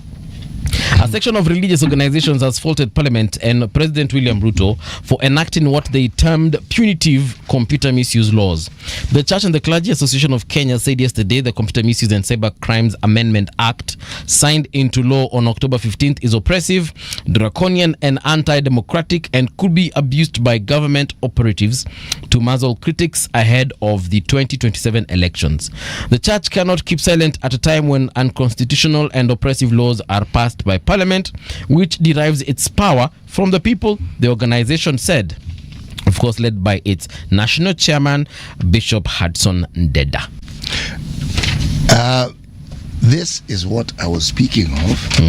A section of religious organizations has faulted Parliament and President William Ruto for enacting what they termed punitive computer misuse laws. The Church and the Clergy Association of Kenya said yesterday the Computer Misuse and Cyber Crimes Amendment Act, signed into law on October 15th, is oppressive, draconian and anti-democratic and could be abused by government operatives to muzzle critics ahead of the 2027 elections. The Church cannot keep silent at a time when unconstitutional and oppressive laws are passed by Parliament, which derives its power from the people, the organization said. Of course, led by its national chairman, Bishop Hudson Ndeda. This is what I was speaking of,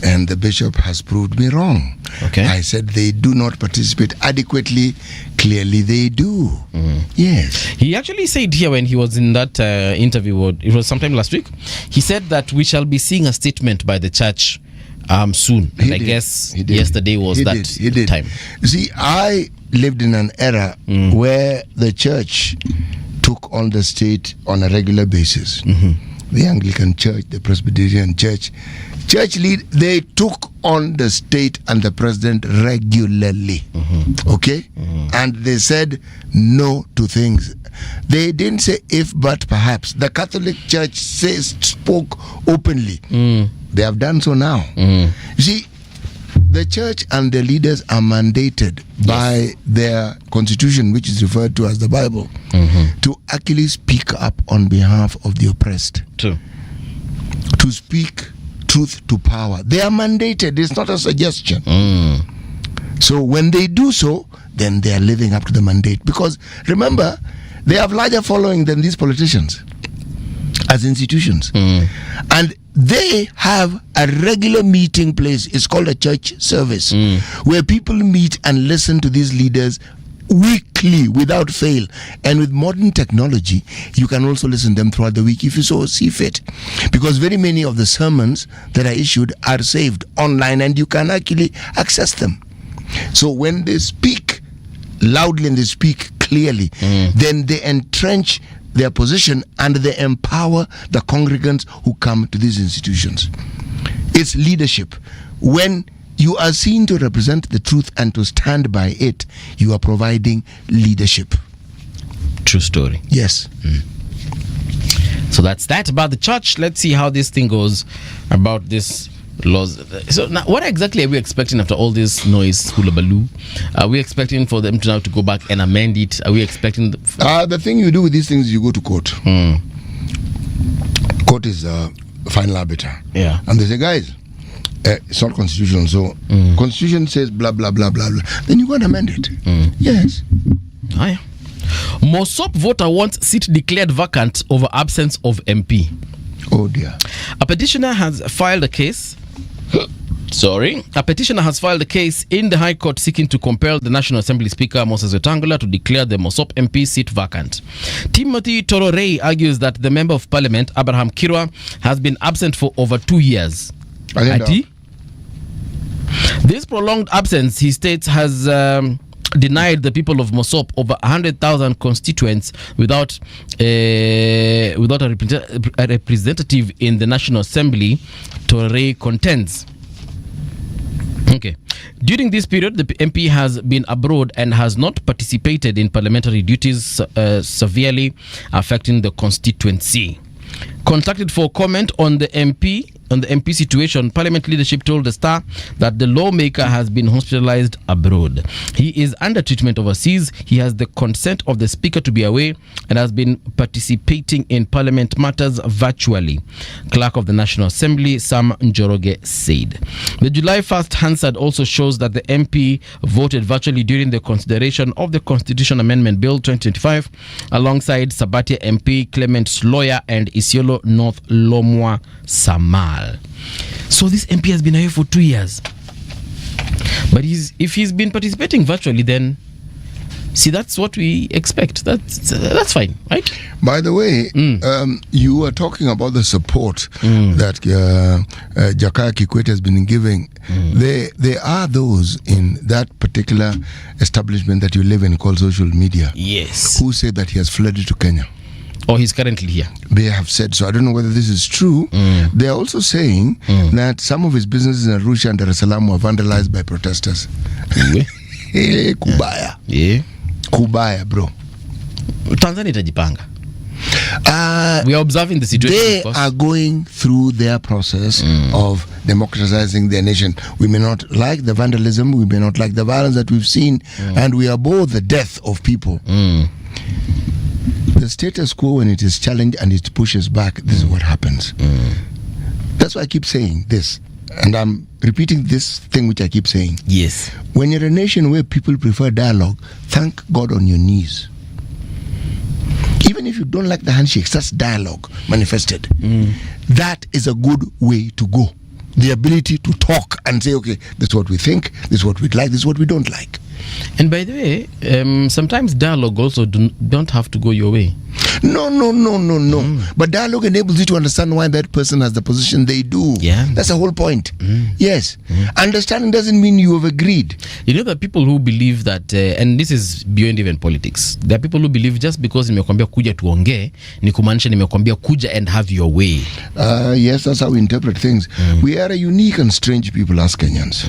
and the bishop has proved me wrong. Okay. I said they do not participate adequately. Clearly they do. Yes. He actually said here when he was in that interview, it was sometime last week, he said that we shall be seeing a statement by the church soon. And I guess yesterday was that time. You see, I lived in an era where the church took on the state on a regular basis. The Anglican Church, the Presbyterian Church, they took on the state and the president regularly. Okay? And they said no to things. They didn't say if, but perhaps. The Catholic Church spoke openly. They have done so now. You see, the church and the leaders are mandated by their constitution, which is referred to as the Bible, to actually speak up on behalf of the oppressed. True. To speak truth to power. They are mandated. It's not a suggestion. So when they do so, then they are living up to the mandate. Because remember, they have larger following than these politicians as institutions. And they have a regular meeting place. It's called a church service, where people meet and listen to these leaders weekly without fail. And with modern technology, you can also listen to them throughout the week if you so see fit, because very many of the sermons that are issued are saved online and you can actually access them. So when they speak loudly and they speak clearly, then they entrench their position and they empower the congregants who come to these institutions. It's leadership. When you are seen to represent the truth and to stand by it, you are providing leadership. True story. Yes. So that's that about the church. Let's see how this thing goes about this laws. So now, what exactly are we expecting after all this noise, hullabaloo? Are we expecting for them to now to go back and amend it? Are we expecting the thing you do with these things, you go to court. Court is a final arbiter. Yeah. And they say, guys, it's not constitutional, so constitution says blah blah blah blah blah. Then you go and amend it. Yes. Aye. Mosop voter wants seat declared vacant over absence of MP. Oh dear. A petitioner has filed a case. A petitioner has filed a case in the High Court seeking to compel the National Assembly Speaker Moses Wetangula to declare the Mosop MP seat vacant. Timothy Tororei argues that the Member of Parliament Abraham Kirwa has been absent for over 2 years. This prolonged absence, he states, has denied the people of Mosop over 100,000 constituents without a representative in the National Assembly, Tororei contends. Okay. During this period, the MP has been abroad and has not participated in parliamentary duties, severely affecting the constituency. Contacted for comment on the MP situation, Parliament leadership told the Star that the lawmaker has been hospitalized abroad. He is under treatment overseas. He has the consent of the Speaker to be away and has been participating in Parliament matters virtually, Clerk of the National Assembly Sam Njoroge said. The July 1st Hansard also shows that the MP voted virtually during the consideration of the Constitution Amendment Bill 2025 alongside Sabatia MP Clement Sloya and Isiolo North Lomwa Samal. So this MP has been away for 2 years. But if he's been participating virtually, then see, that's what we expect. That's fine, right? By the way, you were talking about the support that Jakaya Kikwete has been giving. There are those in that particular establishment that you live in called social media, yes, who say that he has fled to Kenya. Or he's currently here. They have said so. I don't know whether this is true. They are also saying that some of his businesses in Arusha and Dar es Salaam were vandalized by protesters. Hey, kubaya. Yeah. Kubaya, bro. Tanzania itajipanga. We are observing the situation. They are going through their process of democratizing their nation. We may not like the vandalism, we may not like the violence that we've seen, and we abhor the death of people. The status quo, when it is challenged and it pushes back, this is what happens. That's why I keep saying this, and I'm repeating this thing which I keep saying. Yes. When you're a nation where people prefer dialogue, thank God on your knees. Even if you don't like the handshakes, that's dialogue manifested. That is a good way to go. The ability to talk and say, okay, this is what we think, this is what we'd like, this is what we don't like. And by the way, sometimes dialogue also don't have to go your way. No. But dialogue enables you to understand why that person has the position they do. Yeah. That's the whole point. Yes. Understanding doesn't mean you have agreed. You know, there are people who believe that, and this is beyond even politics, there are people who believe just because nimekwambia kuja tuongee, ni kumaanisha nimekwambia kuja and have your way. Yes, that's how we interpret things. We are a unique and strange people as Kenyans.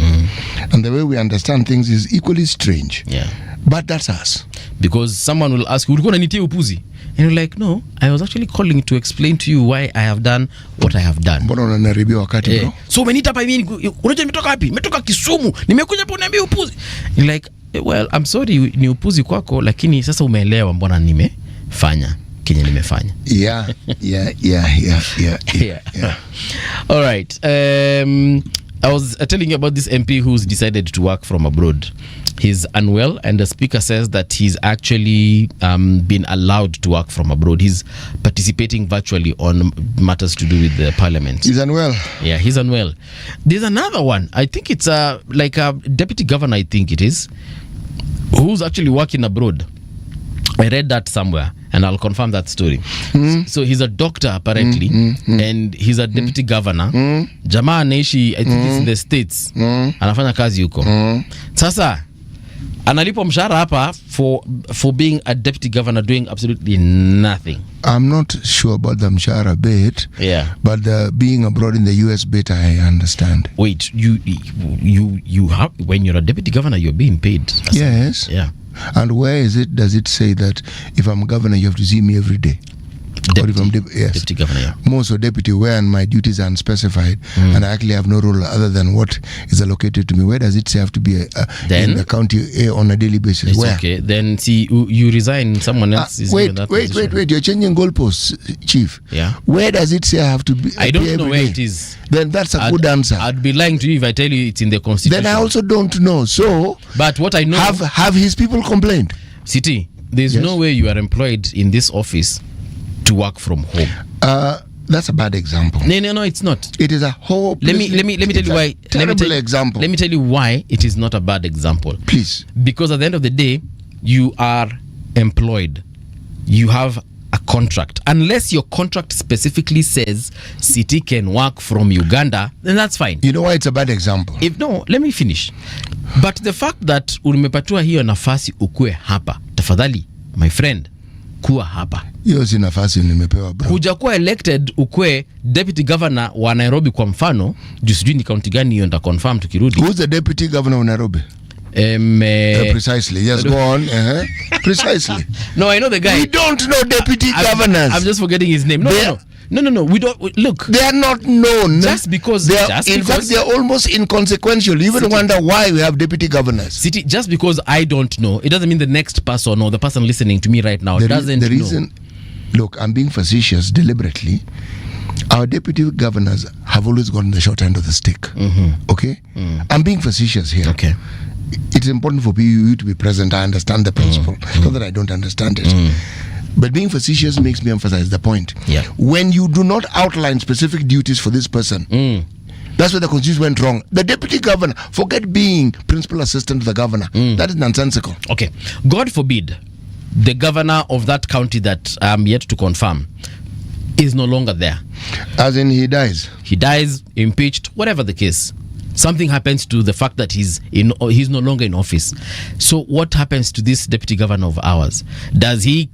And the way we understand things is equally strange. Yeah. But that's us. Because someone will ask you, ulikuwa unanitia upuzi? And you're like, no, I was actually calling to explain to you why I have done what I have done. Mbona unanaribia wakati bro? So umenita hapa hivi, unajua nimetoka wapi? Nimetoka Kisumu. Nimekuja hapo uniambia upuzi. You're like, well, I'm sorry ni upuzi kwako, lakini sasa umeelewa mbona nimefanya kenye nimefanya. Yeah. All right. I was telling you about this MP who's decided to work from abroad. He's unwell, and the speaker says that he's actually been allowed to work from abroad. He's participating virtually on matters to do with the parliament. He's unwell. Yeah, he's unwell. There's another one. I think it's like a deputy governor, I think it is, who's actually working abroad. I read that somewhere, and I'll confirm that story. So he's a doctor apparently, and he's a deputy governor. Jamaa anaishi, I think it's in the States. Anafanya kazi huko. Sasa analipwa mshahara hapa for being a deputy governor doing absolutely nothing. I'm not sure about the mshahara bit. Yeah. But the being abroad in the US bit, I understand. Wait, you have, when you're a deputy governor, you're being paid. Yes. Yeah. And where is it? Does it say that if I'm governor, you have to see me every day? Deputy, or if I'm yes. Deputy governor, yeah. Most of deputy, where my duties are unspecified, and I actually have no role other than what is allocated to me. Where does it say I have to be in the county on a daily basis? It's where? Okay. Then see, you resign. Someone else is given that position. Wait. You're changing goalposts, Chief. Yeah. Where does it say I have to be? I don't know where it is. Then that's a good answer. I'd be lying to you if I tell you it's in the constitution. Then I also don't know. So, but what I know, have his people complained? City, there's no way you are employed in this office to work from home. That's a bad example. No, it's not. It is a whole. Let me tell you why. Example. Let me tell you why it is not a bad example. Please. Because at the end of the day, you are employed. You have a contract. Unless your contract specifically says City can work from Uganda, then that's fine. You know why it's a bad example? Let me finish. But the fact that umepatiwa hiyo nafasi ukue hapa, tafadhali, my friend, kuwa hapa. Hiyo si nafasi nimepewa bro. Hujakuwa elected ukue deputy governor wa Nairobi kwa mfano, sijui ni county gani hiyo, nita confirm tukirudi. Who's the deputy governor of Nairobi? Precisely. Yes, go on. Precisely. No, I know the guy. We don't know deputy governors. I'm just forgetting his name. No. We don't. Look, they are not known. Just because in fact, they are almost inconsequential. You even wonder why we have deputy governors. City, just because I don't know, it doesn't mean the next person or the person listening to me right now doesn't know. The reason, look, I'm being facetious deliberately. Our deputy governors have always gotten the short end of the stick. Okay? I'm being facetious here. Okay. It's important for you to be present. I understand the principle. Not that I don't understand it. But being facetious makes me emphasize the point. Yeah. When you do not outline specific duties for this person, that's where the constitution went wrong. The deputy governor, forget being principal assistant to the governor. That is nonsensical. Okay. God forbid the governor of that county that I'm yet to confirm is no longer there. As in he dies. He dies, impeached, whatever the case. Something happens to the fact that he's no longer in office. So what happens to this deputy governor of ours? Does he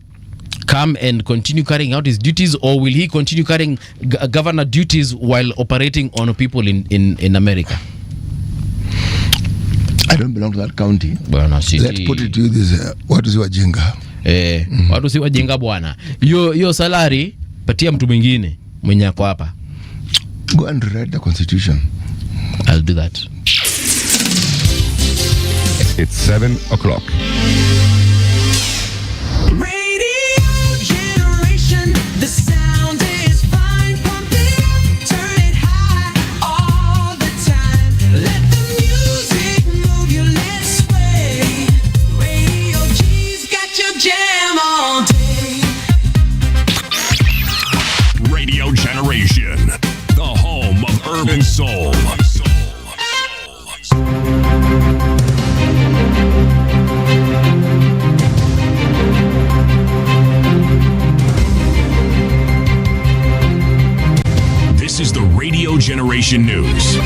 come and continue carrying out his duties, or will he continue carrying governor duties while operating on people in America? I don't belong to that county. Let's put it to you this, what is wajinga? Watu si wajinga bwana. Yo salary patia mtu mwingine mwenye ako hapa. Go and read the constitution. I'll do that. It's 7 o'clock. Radio generation, the sound is fine. Pump it up, turn it high all the time. Let the music move you, let's sway. Radio G's got your jam all day. Radio Generation, the home of urban soul. This is the Radio Generation News.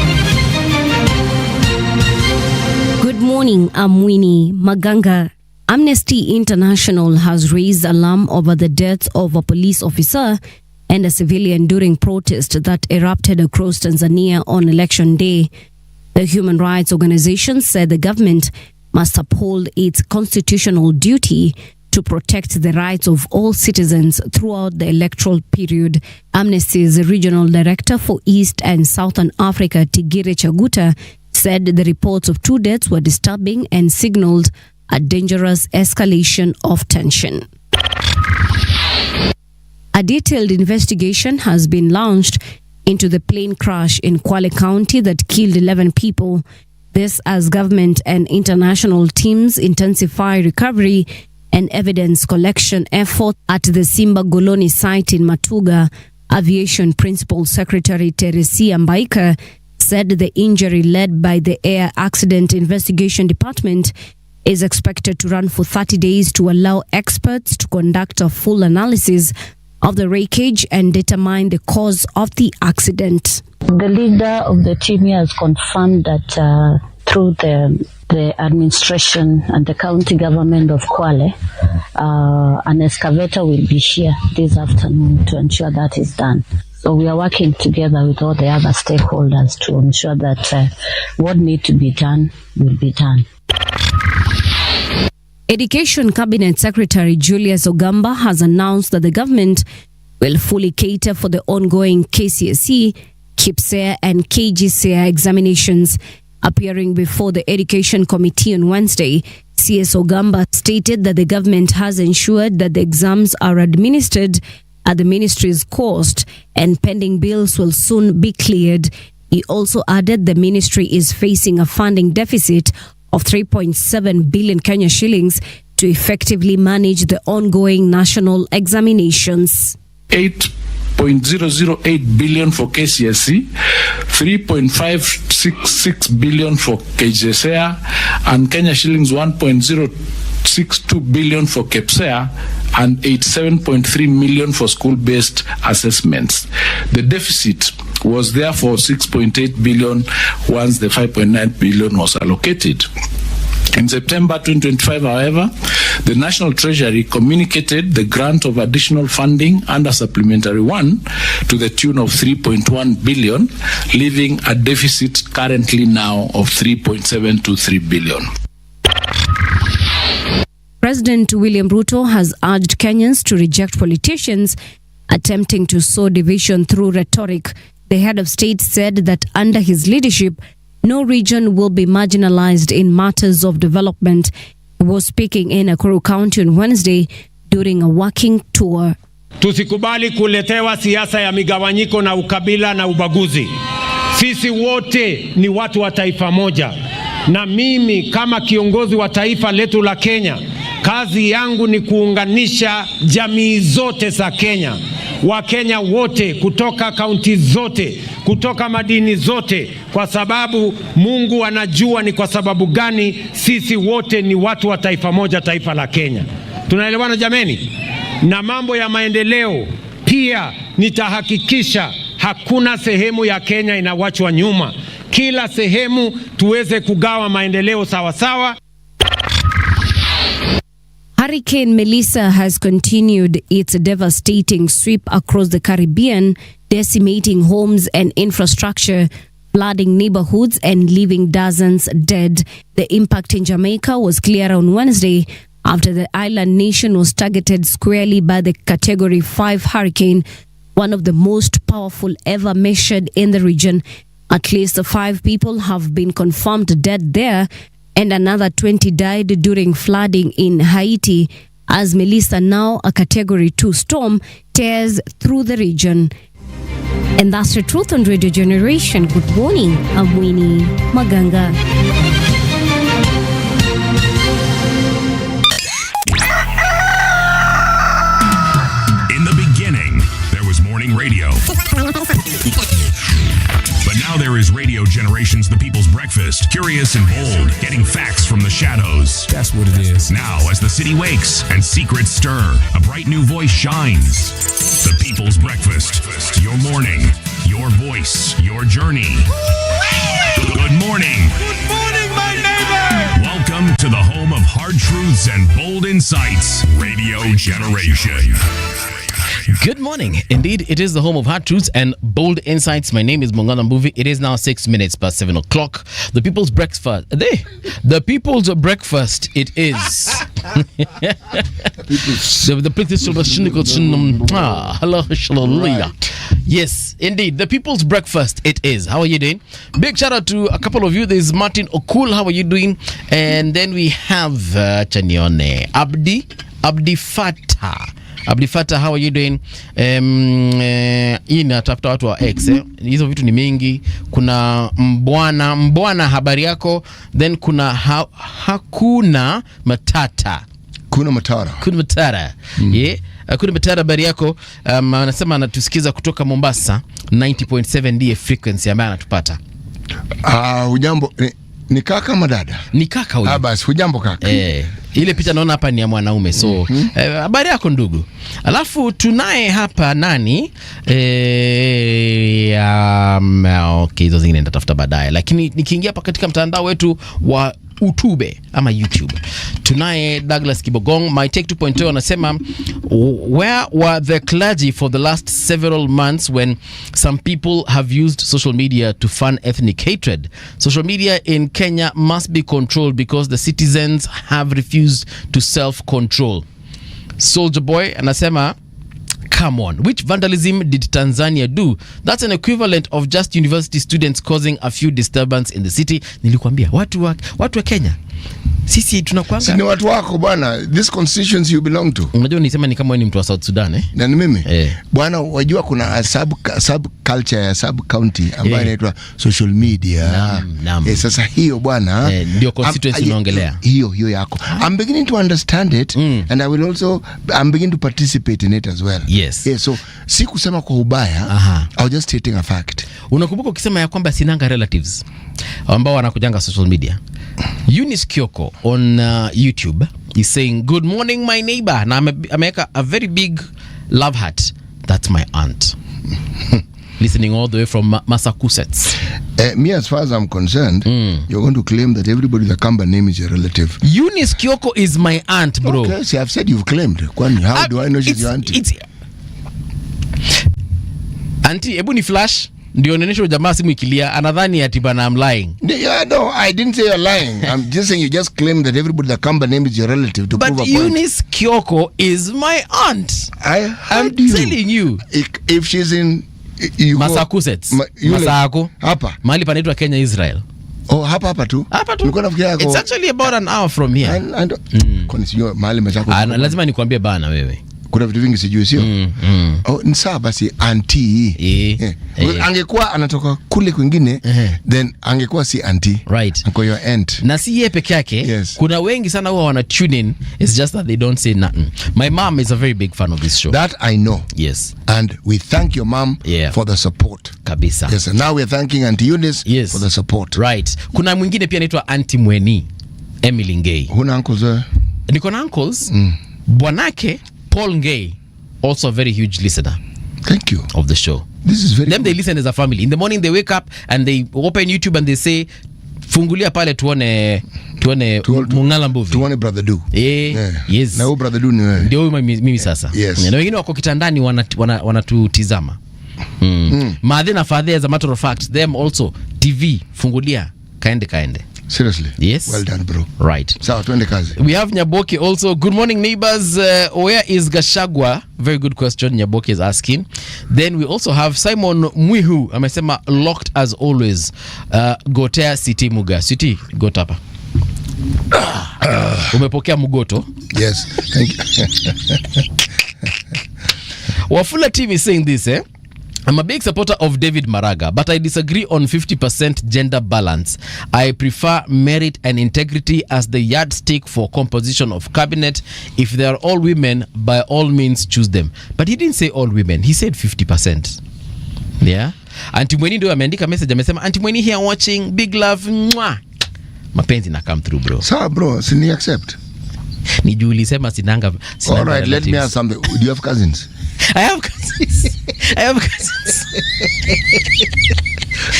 Good morning, I'm Winnie Maganga. Amnesty International has raised alarm over the deaths of a police officer and a civilian during protest that erupted across Tanzania on election day. The human rights organization said the government must uphold its constitutional duty to protect the rights of all citizens throughout the electoral period. Amnesty's regional director for East and Southern Africa, Tigire Chaguta, said the reports of 2 deaths were disturbing and signaled a dangerous escalation of tension. A detailed investigation has been launched into the plane crash in Kwale County that killed 11 people. This as government and international teams intensify recovery and evidence collection effort at the Simba Goloni site in Matuga. Aviation Principal Secretary Teresia Mbaika said the injury led by the Air Accident Investigation Department is expected to run for 30 days to allow experts to conduct a full analysis of the wreckage and determine the cause of the accident. The leader of the team has confirmed that through the administration and the county government of Kwale, an excavator will be here this afternoon to ensure that is done. So we are working together with all the other stakeholders to ensure that what needs to be done will be done. Education Cabinet Secretary Julius Ogamba has announced that the government will fully cater for the ongoing KCSE, KIPSEA and KGCSEA examinations. Appearing before the Education Committee on Wednesday, CS Ogamba stated that the government has ensured that the exams are administered at the ministry's cost and pending bills will soon be cleared. He also added the ministry is facing a funding deficit of 3.7 billion Kenya shillings to effectively manage the ongoing national examinations. 8.008 billion for KCSE, 3.566 billion for KGCSEA, and Kenya shillings 1.062 billion for KIPSEA, and 87.3 million for school-based assessments. The deficit was therefore 6.8 billion once the 5.9 billion was allocated. In September 2025, however, the National Treasury communicated the grant of additional funding under Supplementary 1 to the tune of 3.1 billion, leaving a deficit currently now of 3.723 billion. President William Ruto has urged Kenyans to reject politicians attempting to sow division through rhetoric. The head of state said that under his leadership, no region will be marginalized in matters of development. He was speaking in Nakuru County on Wednesday during a working tour. Tusikubali kuletewa siasa ya migawanyiko na ukabila na ubaguzi. Sisi wote ni watu wa taifa moja. Na mimi kama kiongozi wa taifa letu la Kenya, kazi yangu ni kuunganisha jamii zote za Kenya. Wakenya wote kutoka kaunti zote, kutoka madini zote, kwa sababu Mungu anajua ni kwa sababu gani sisi wote ni watu wa taifa moja, taifa la Kenya. Tunaelewana jameni? Na mambo ya maendeleo pia nitahakikisha hakuna sehemu ya Kenya inawachwa nyuma. Kila sehemu tuweze kugawa maendeleo sawa sawa. Hurricane Melissa has continued its devastating sweep across the Caribbean, decimating homes and infrastructure, flooding neighborhoods and leaving dozens dead. The impact in Jamaica was clear on Wednesday after the island nation was targeted squarely by the Category 5 hurricane, one of the most powerful ever measured in the region. At least 5 people have been confirmed dead there, and another 20 died during flooding in Haiti as Melissa, now a Category 2 storm, tears through the region. And that's the truth on Radio Generation. Good morning, I'm Winnie Maganga. In the beginning, there was morning radio. But now there is Radio Generation's The People's Breakfast. Curious and bold, getting facts from the shadows. That's what it is. Now, as the city wakes and secrets stir, a bright new voice shines. The People's Breakfast. Your morning, your voice, your journey. Good morning. Good morning, my neighbor. Welcome to the home of hard truths and bold insights. Radio Generation. Good morning. Indeed, it is the home of hard truths and bold insights. My name is Mongana Mbuvi. It is now 6 minutes past 7 o'clock. The People's Breakfast. The People's Breakfast. It is. Yes, indeed. The People's Breakfast. It is. How are you doing? Big shout out to a couple of you. There's Martin Okul. How are you doing? And then we have Chanione Abdi Fatah. Abdifata, how are you doing? Hii natafuta watu wa X. Hizo vitu ni mingi. Kuna mbwana habari yako. Then kuna hakuna matata. Kuna matara. Yeah. Kuna matara habari yako. Anasema anatusikiza kutoka Mombasa 90.7 ndiye frequency ambayo anatupata. Hujambo ni kaka madada? Ni kaka huyu. Basi hujambo kaka. Ile picha naona hapa ni ya mwanaume. So habari yako ndugu. Alafu tunaye hapa nani? Okay, hizo zingine nitatafuta baadaye. Lakini nikiingia hapa katika mtandao wetu wa YouTube, tunaye Douglas Kibogong. My Take 2.0 anasema, where were the clergy for the last several months when some people have used social media to fund ethnic hatred? Social media in Kenya must be controlled because the citizens have refused to self-control. Soldier Boy anasema, come on, which vandalism did Tanzania do? That's an equivalent of just university students causing a few disturbance in the city. Nilikwambia watu wa Kenya sisi tunakwanga. Si ni watu wako bwana. This constituency you belong to. Unajua nisema ni kama wewe ni mtu wa South Sudan Na ni mimi. Bwana wajua kuna sub culture ya sub county ambayo inaitwa social media. Sasa hiyo bwana ndio constituency unaongelea. Hiyo yako. I'm beginning to understand it and I'm beginning to participate in it as well. Yes. So si kusema kwa ubaya. I was just stating a fact. Unakumbuka ukisema ya kwamba sinanga relatives ambao wanakujanga social media. Eunice Kyoko on YouTube is saying, good morning my neighbor. Na ameweka a very big love heart. That's my aunt. Listening all the way from Massachusetts. Me, as far as I'm concerned, you're going to claim that everybody with a Kamba name is your relative. Eunice Kyoko is my aunt, bro. Okay, see, I've said you've claimed. Kwani, how do I know she's your auntie? Auntie, hebu ni flash. Ndio nenesho jamaa simu ikilia anadhani ati bana I'm lying. Yeah, no, I didn't say you're lying. I'm just saying you just claim that everybody that Kamba name is your relative to prove a point. But Eunice Kyoko is my aunt. I'm telling you. If she's in Massachusetts. Masako. Hapa. Mahali panaitwa Kenya Israel. Oh, hapa tu. It's actually about an hour from here. Kwani sio mahali Masako. Lazima nikwambie bana wewe. Kuna vitu vingi sijui sio? Oh, ni sawa basi auntie. Angekuwa anatoka kule kwingine then angekuwa si auntie. Right. Anko your aunt. Na si yeye peke yake. Kuna wengi sana huwa wana tune in. It's just that they don't say nothing. My mom is a very big fan of this show. That I know. Yes. And we thank your mom for the support. Kabisa. Yes, and now we're thanking Auntie Eunice for the support. Right. Kuna mwingine pia anaitwa Auntie Mweni, Emily Ngei. Huna uncles there? Niko na uncles. Bwanake Paul Ngei, also a very huge listener. Thank you. Of the show. This is very Them good. They listen as a family. In the morning they wake up and they open YouTube and they say, fungulia pale tuone Mungala Mbuvi. Tuone brother do. Yes. Na huyo brother do ni wewe. Ndio huyo mimi sasa. Yes. Na wengine wako kitandani wanatutizama. Maadhi na fadhi, as a matter of fact, them also TV fungulia kaende. Seriously? Yes. Well done, bro. Right. Sawa, tuende kazi. We have Nyaboke also. Good morning, neighbors. Where is Gashagwa? Very good question Nyaboke is asking. Then we also have Simon Mwihu. Amesema locked as always. Gotea City Muga. City, got hapa. Umepokea mugoto? Yes. Thank you. Wafula team is saying this, I'm a big supporter of David Maraga, but I disagree on 50% gender balance. I prefer merit and integrity as the yardstick for composition of cabinet. If they are all women, by all means choose them. But he didn't say all women. He said 50%. Yeah. Auntie Mweni ndio ameandika message, amesema Auntie Mweni here watching, big love. Mwah. Mapenzi na come through, bro. Sawa, bro, sini accept. Ni juu ulisema sinanga. All right, let me ask something. Do you have cousins? I have cousins.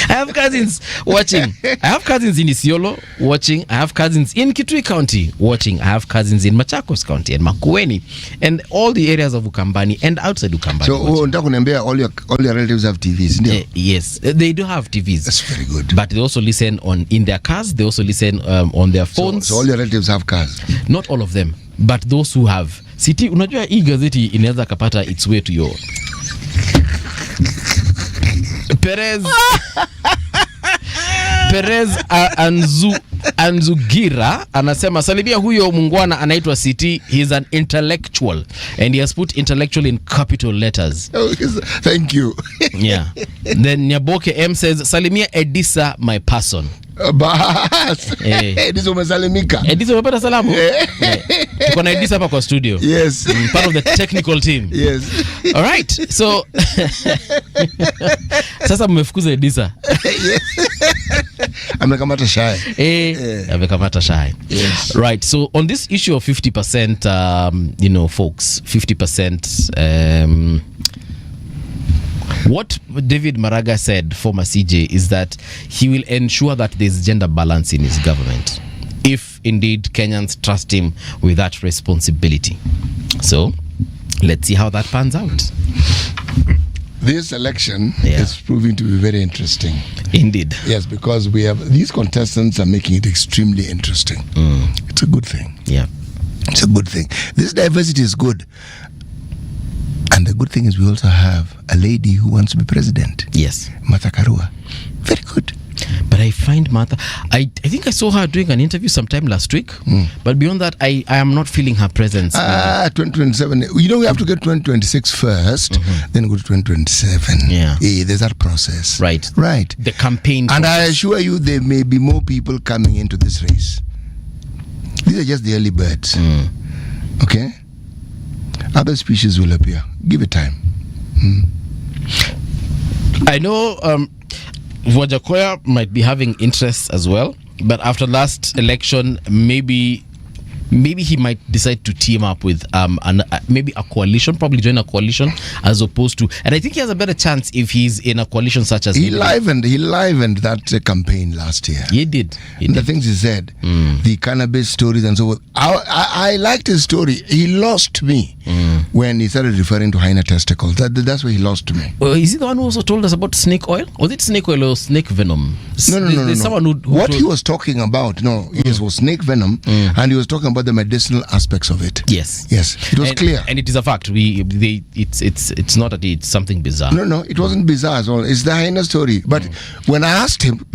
I have cousins watching. I have cousins in Isiolo watching. I have cousins in Kitui County watching. I have cousins in Machakos County and Makueni and all the areas of Ukambani and outside Ukambani. So, unataka kuniambia all your relatives have TVs, ndio? Yes, they do have TVs. That's very good. But they also listen in their cars. They also listen on their phones. So all your relatives have cars? Not all of them, but those who have. City, unajua hii gazeti inaweza kapata its way to your Perez Anzugira anasema salimia huyo mungwana anaitwa City. He's an intellectual and he has put intellectual in capital letters. Oh, thank you. Yeah. Then Nyaboke M says salimia Edisa my person. Bas. Edisa umesalimika. Edisa umepata salamu? Tuko na Edisa hapa kwa studio. Yes. Part of the technical team. Yes. All right. So sasa mmefukuza Edisa. Yes. Amekamata shy. Amekamata shy. Yes. Right. So on this issue of 50%, folks, 50%, what David Maraga said, former CJ, is that he will ensure that there's gender balance in his government, if indeed Kenyans trust him with that responsibility. So let's see how that pans out. This election is proving to be very interesting. Indeed. Yes, because we have these contestants are making it extremely interesting. It's a good thing. Yeah. It's a good thing. This diversity is good. And the good thing is we also have a lady who wants to be president. Yes. Martha Karua. Very good. But I find Martha, I think I saw her doing an interview sometime last week. But beyond that, I am not feeling her presence. 2027. We have to get 2026 first, then go to 2027. Yeah. There's that process. Right. Right. The campaign And process. I assure you there may be more people coming into this race. These are just the early birds. Okay? Other species will appear. Give it time. I know Wajakoya might be having interests as well, but after last election, maybe he might decide to team up with maybe a coalition, probably join a coalition as opposed to, and I think he has a better chance if he's in a coalition such as he livened that campaign last year. He did. The things he said, the cannabis stories and so forth. I liked his story. He lost me when he started referring to hyena testicles. That's where he lost me. Is he the one who also told us about snake oil? Was it snake oil or snake venom? No. Someone who what he was talking about, it was snake venom, and he was talking about the medicinal aspects of it. Yes. It was clear. And it is a fact. It's not that it's something bizarre. No, it wasn't bizarre at all. It's the hyena story. But when I asked him,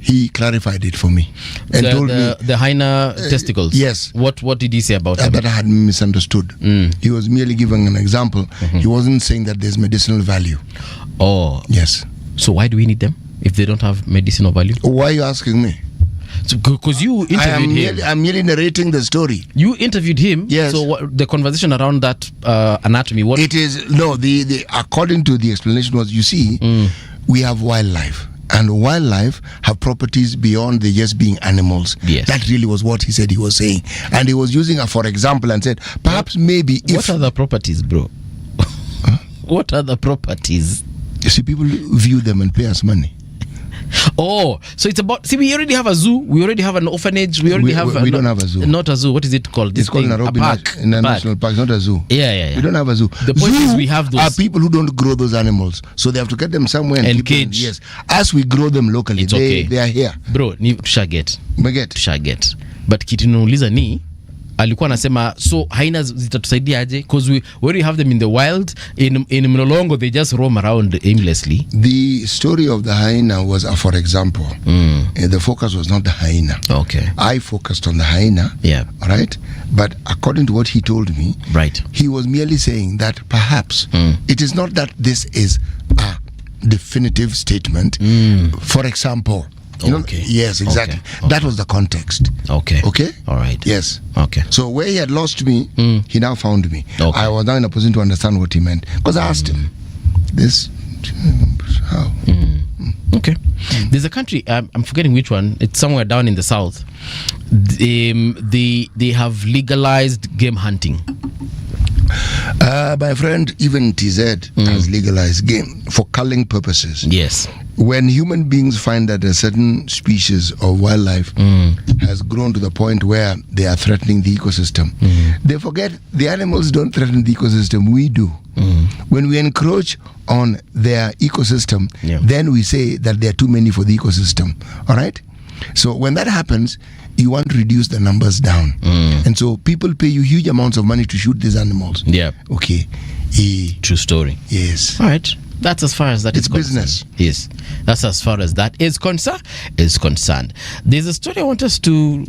he clarified it for me and told me the hyena testicles. Yes. What did he say about them? That I had misunderstood. He was merely giving an example. He wasn't saying that there's medicinal value. Oh. Yes. So why do we need them if they don't have medicinal value? Why are you asking me? Because you interviewed him. I'm merely narrating the story. You interviewed him. Yes. So the conversation around that anatomy, what? It is, the according to the explanation was, you see, we have wildlife. And wildlife have properties beyond the just being animals. Yes. That really was what he said he was saying. And he was using for example and said, perhaps maybe if... What are the properties, bro? What are the properties? You see, people view them and pay us money. Oh, so it's about. See, we already have a zoo. We already have an orphanage. We already have. We don't have a zoo. Not a zoo. What is it called? It's called Nairobi National Park, not a zoo. Yeah. We don't have a zoo. The point Zoo is we have those. are people who don't grow those animals, so they have to get them somewhere and keep them. cage. Yes, as we grow them locally, It's okay. they are here. Bro, ni tushaget. Umeget? But kitu nauliza ni alikuwa anasema so haina zitatusaidia aje, because we already have them in the wild. In Mlolongo they just roam around aimlessly. The story of the hyena was, for example, the focus was not the hyena. Okay. I focused on the hyena. Yeah. All right. But according to what he told me, Right. he was merely saying that perhaps it is not that this is a definitive statement. For example, you know, Okay. yes, exactly. Okay. That was the context. Okay. Okay. All right. Yes. Okay. So where he had lost me, he now found me. Okay. I was now in a position to understand what he meant, because I asked him, "This how?" Okay. There's a country, I'm forgetting which one. It's somewhere down in the south. They have legalized game hunting. My friend, even TZ has legalized game for culling purposes. Yes. When human beings find that a certain species of wildlife has grown to the point where they are threatening the ecosystem, they forget the animals don't threaten the ecosystem, we do. When we encroach on their ecosystem, then we say that there are too many for the ecosystem. All right? So when that happens, you want to reduce the numbers down. And so people pay you huge amounts of money to shoot these animals. Yeah. Okay. True story. Yes. All right. That's as far as that It's is concerned. business. Yes. That's as far as that is concerned. There's a story I want us to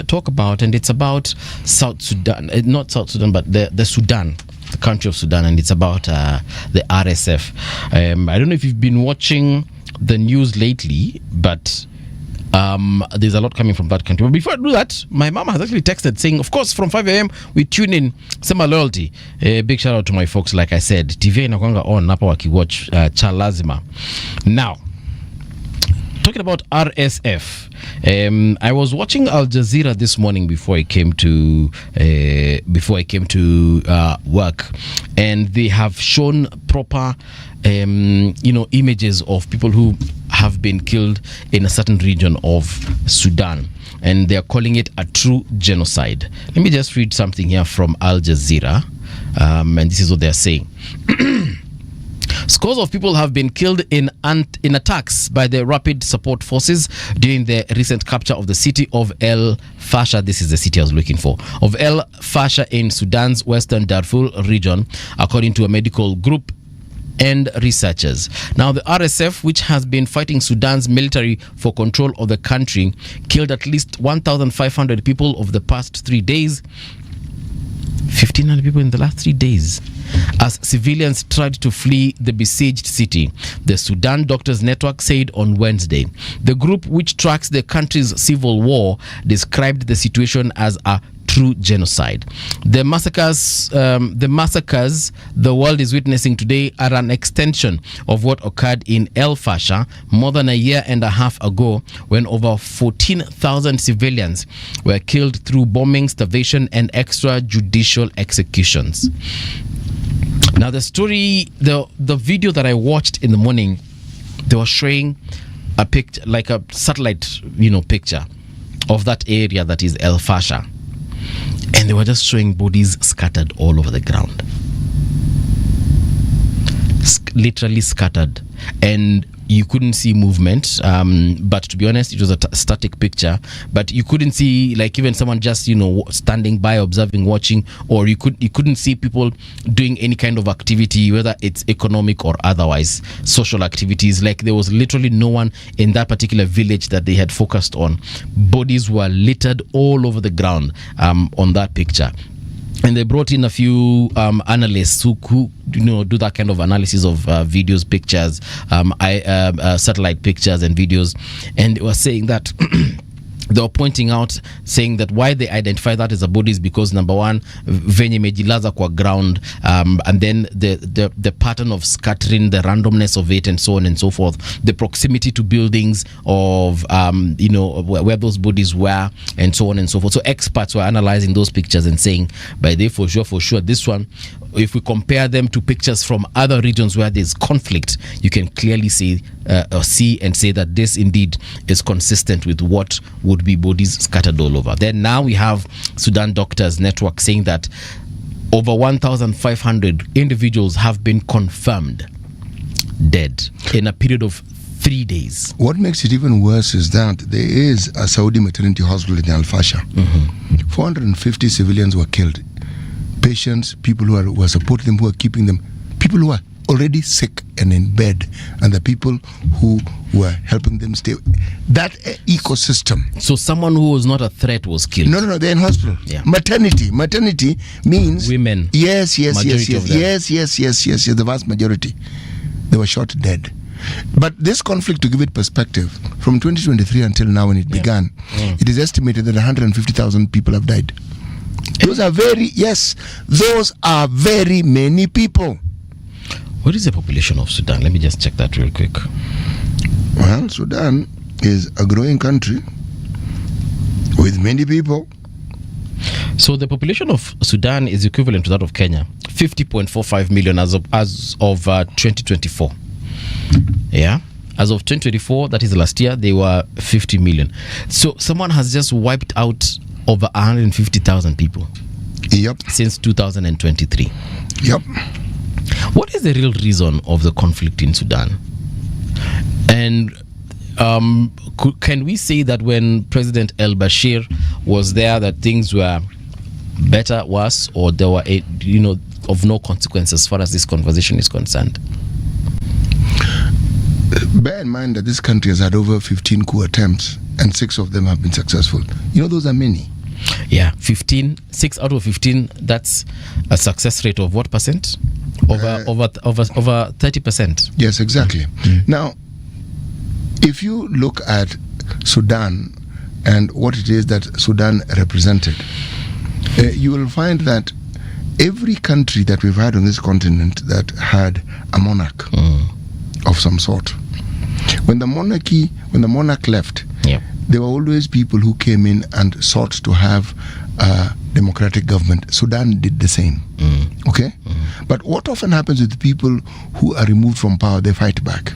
talk about, and it's about South Sudan. Not South Sudan, but the Sudan. The country of Sudan, and it's about the RSF. I don't know if you've been watching the news lately, but there's a lot coming from that country. But before I do that, my mom has actually texted saying, of course, from 5 a.m. we tune in. Sema loyalty. Big shout out to my folks. Like I said, TV inakwanga on hapa wakiwatch cha lazima. Now, talking about RSF, I was watching Al Jazeera this morning before I came to work, and they have shown proper images of people who have been killed in a certain region of Sudan, and they are calling it a true genocide. Let me just read something here from Al Jazeera, and this is what they are saying. Scores of people have been killed in attacks by the Rapid Support Forces during the recent capture of the city of El Fasher. This is the city I was looking for. Of El Fasher in Sudan's western Darfur region, according to a medical group and researchers. Now, the RSF, which has been fighting Sudan's military for control of the country, killed at least 1,500 people over the past 3 days. 1,500 people in the last 3 days, as civilians tried to flee the besieged city, the Sudan Doctors Network said on Wednesday. The group, which tracks the country's civil war, described the situation as a true genocide. The massacres the world is witnessing today are an extension of what occurred in El Fasher more than a year and a half ago, when over 14,000 civilians were killed through bombing, starvation, and extrajudicial executions. Now, the story, the video that I watched in the morning, they were showing a picture, like a satellite, picture of that area that is El Fasher. And they were just showing bodies scattered all over the ground. Literally scattered. And you couldn't see movement. But to be honest, it was a static picture. But you couldn't see, like, even someone just, standing by, observing, watching. Or you couldn't see people doing any kind of activity, whether it's economic or otherwise, social activities. Like, there was literally no one in that particular village that they had focused on. Bodies were littered all over the ground on that picture. And they brought in a few analysts who do that kind of analysis of videos, pictures, satellite pictures and videos. And they were saying that they were pointing out, saying that why they identify that as a body is because, number one, venye mejilaza kwa ground, and then the pattern of scattering, the randomness of it, and so on and so forth, the proximity to buildings of where those bodies were, and so on and so forth. So experts were analyzing those pictures and saying, by the for sure, this one, if we compare them to pictures from other regions where there's conflict, you can clearly see and say that this indeed is consistent with what would be bodies scattered all over. Then now we have Sudan Doctors Network saying that over 1,500 individuals have been confirmed dead in a period of 3 days. What makes it even worse is that there is a Saudi maternity hospital in Al Fasha. 450 civilians were killed. Patients, people who were supporting them, who are keeping them, people who are already sick and in bed, and the people who were helping them stay. That ecosystem. So someone who was not a threat was killed. No, they're in hospital. Yeah. Maternity means women. Yes. Majority of them. Yes. The vast majority. They were shot dead. But this conflict, to give it perspective, from 2023 until now when it began, it is estimated that 150,000 people have died. Those are very many people. What is the population of Sudan? Let me just check that real quick. Well, Sudan is a growing country with many people. So the population of Sudan is equivalent to that of Kenya, 50.45 million as of 2024. Yeah, as of 2024, that is last year, they were 50 million. So someone has just wiped out over 150,000 people. Yep. Since 2023. Yep. What is the real reason of the conflict in Sudan? And can we say that when President al-Bashir was there that things were better, worse, or there were of no consequence as far as this conversation is concerned? Bear in mind that this country has had over 15 coup attempts and 6 of them have been successful. Those are many. Yeah, 6 out of 15, that's a success rate of what percent? Over 30%. Yes, exactly. Now, if you look at Sudan and what it is that Sudan represented, you will find that every country that we've had on this continent that had a monarch of some sort, when the monarch left, there were always people who came in and sought to have a democratic government. Sudan did the same. Okay? But what often happens with people who are removed from power, they fight back.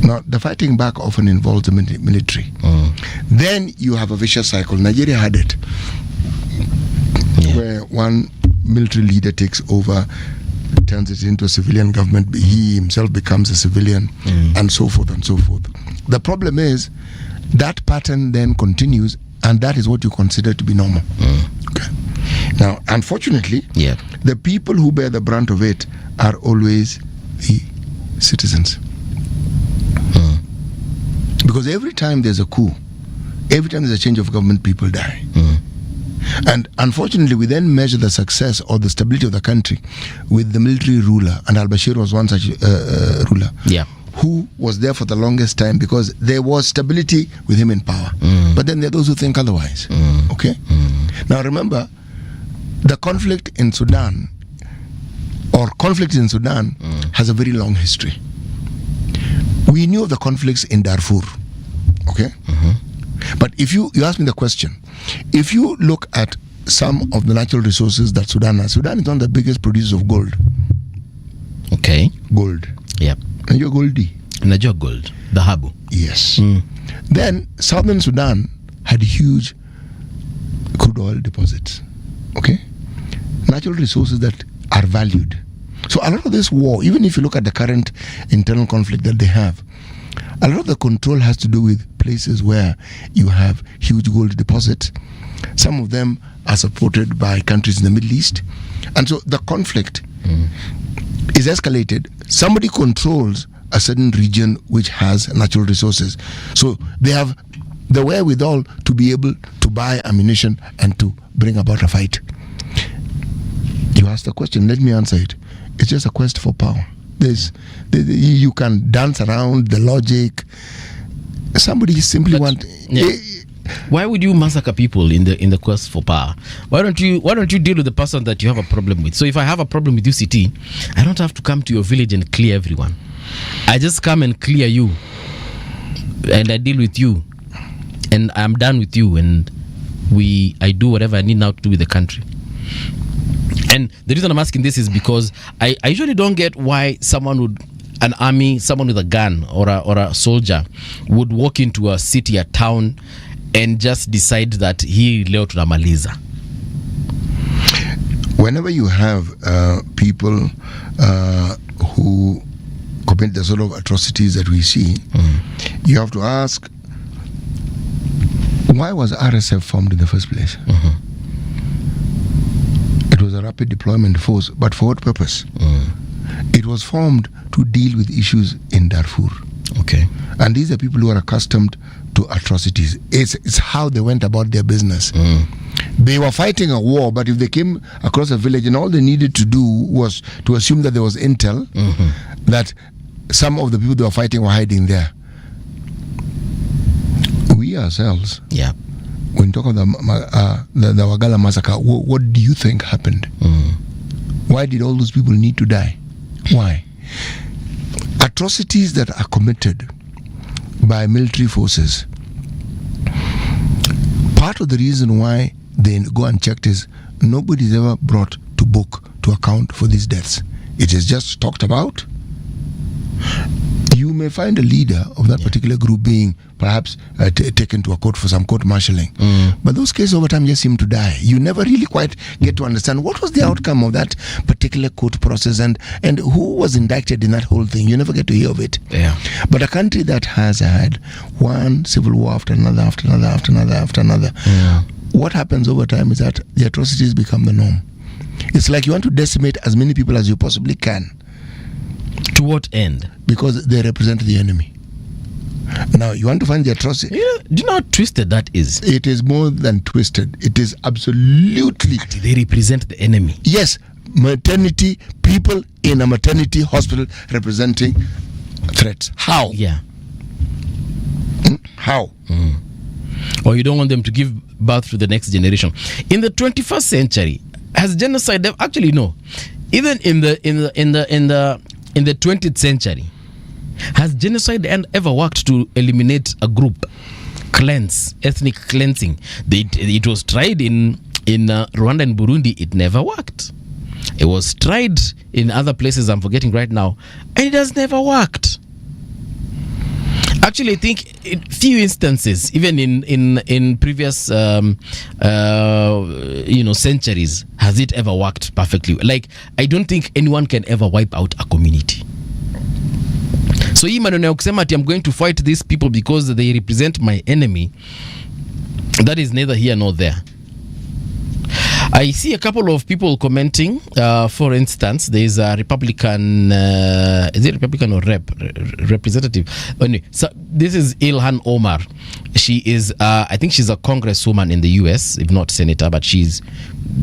Now, the fighting back often involves the military. Then you have a vicious cycle. Nigeria had it, where one military leader takes over, turns it into a civilian government, he himself becomes a civilian, and so forth and so forth. The problem is that pattern then continues, and that is what you consider to be normal. Okay. Now, unfortunately, the people who bear the brunt of it are always the citizens. Because every time there's a coup, every time there's a change of government, people die. And unfortunately, we then measure the success or the stability of the country with the military ruler, and al-Bashir was one such ruler, who was there for the longest time because there was stability with him in power. But then there are those who think otherwise. Okay? Now remember, the conflict in Sudan, or conflicts in Sudan, has a very long history. We knew of the conflicts in Darfur. Okay? But if you ask me the question, if you look at some of the natural resources that Sudan has, Sudan is one of the biggest producers of gold. Okay. Gold. Yep. And you're Goldie. Najua gold. Dhahabu. Yes. Then southern Sudan had huge crude oil deposits. Okay? Natural resources that are valued. So a lot of this war, even if you look at the current internal conflict that they have, a lot of the control has to do with places where you have huge gold deposits. Some of them are supported by countries in the Middle East. And so the conflict is escalated. Somebody controls a certain region which has natural resources. So they have the wherewithal to be able to buy ammunition and to bring about a fight. You asked the question, let me answer it. It's just a quest for power. You can dance around the logic. Somebody simply Why would you massacre people in the quest for power? Why don't you deal with the person that you have a problem with? So if I have a problem with UCT, I don't have to come to your village and clear everyone. I just come and clear you, and I deal with you, and I'm done with you, and I do whatever I need now to do with the country. And the reason I'm asking this is because I usually don't get why an army, someone with a gun or a soldier would walk into a city, a town, and just decide that hii leo tunamaliza. Whenever you have people who commit the sort of atrocities that we see, you have to ask, why was RSF formed in the first place? It was a rapid deployment force, but for what purpose? It was formed to deal with issues in Darfur. Okay. And these are people who are accustomed to atrocities. It's how they went about their business. They were fighting a war, but if they came across a village and all they needed to do was to assume that there was intel, that some of the people they were fighting were hiding there. We ourselves, when you talk of the Wagala massacre, what do you think happened? Why did all those people need to die? Why? Atrocities that are committed by military forces, part of the reason why they go unchecked is nobody's ever brought to book to account for these deaths. It is just talked about. You may find a leader of that particular group being perhaps taken to a court for some court marshalling. But those cases over time just seem to die. You never really quite get to understand what was the outcome of that particular court process and who was indicted in that whole thing. You never get to hear of it. But a country that has had one civil war after another, what happens over time is that the atrocities become the norm. It's like you want to decimate as many people as you possibly can. To what end? Because they represent the enemy. Now, you want to find the atrocity. Do you know how twisted that is? It is more than twisted. It is absolutely. They represent the enemy. Yes, maternity, people in a maternity hospital representing threats. How? Yeah. How? Or you don't want them to give birth to the next generation. In the 21st century, has genocide actually no? Even in the 20th century, has genocide ever worked to eliminate a group, cleanse, ethnic cleansing? It was tried in Rwanda and Burundi. It never worked. It was tried in other places I'm forgetting right now, and it has never worked. Actually, I think in few instances, even in previous centuries, has it ever worked perfectly. Like, I don't think anyone can ever wipe out a community. So hii maneno ya kusema ati I'm going to fight these people because they represent my enemy, that is neither here nor there. I see a couple of people commenting. For instance, there is a Republican, is it Republican or representative? Anyway, so this is Ilhan Omar. She is, I think she's a congresswoman in the US, if not senator, but she's,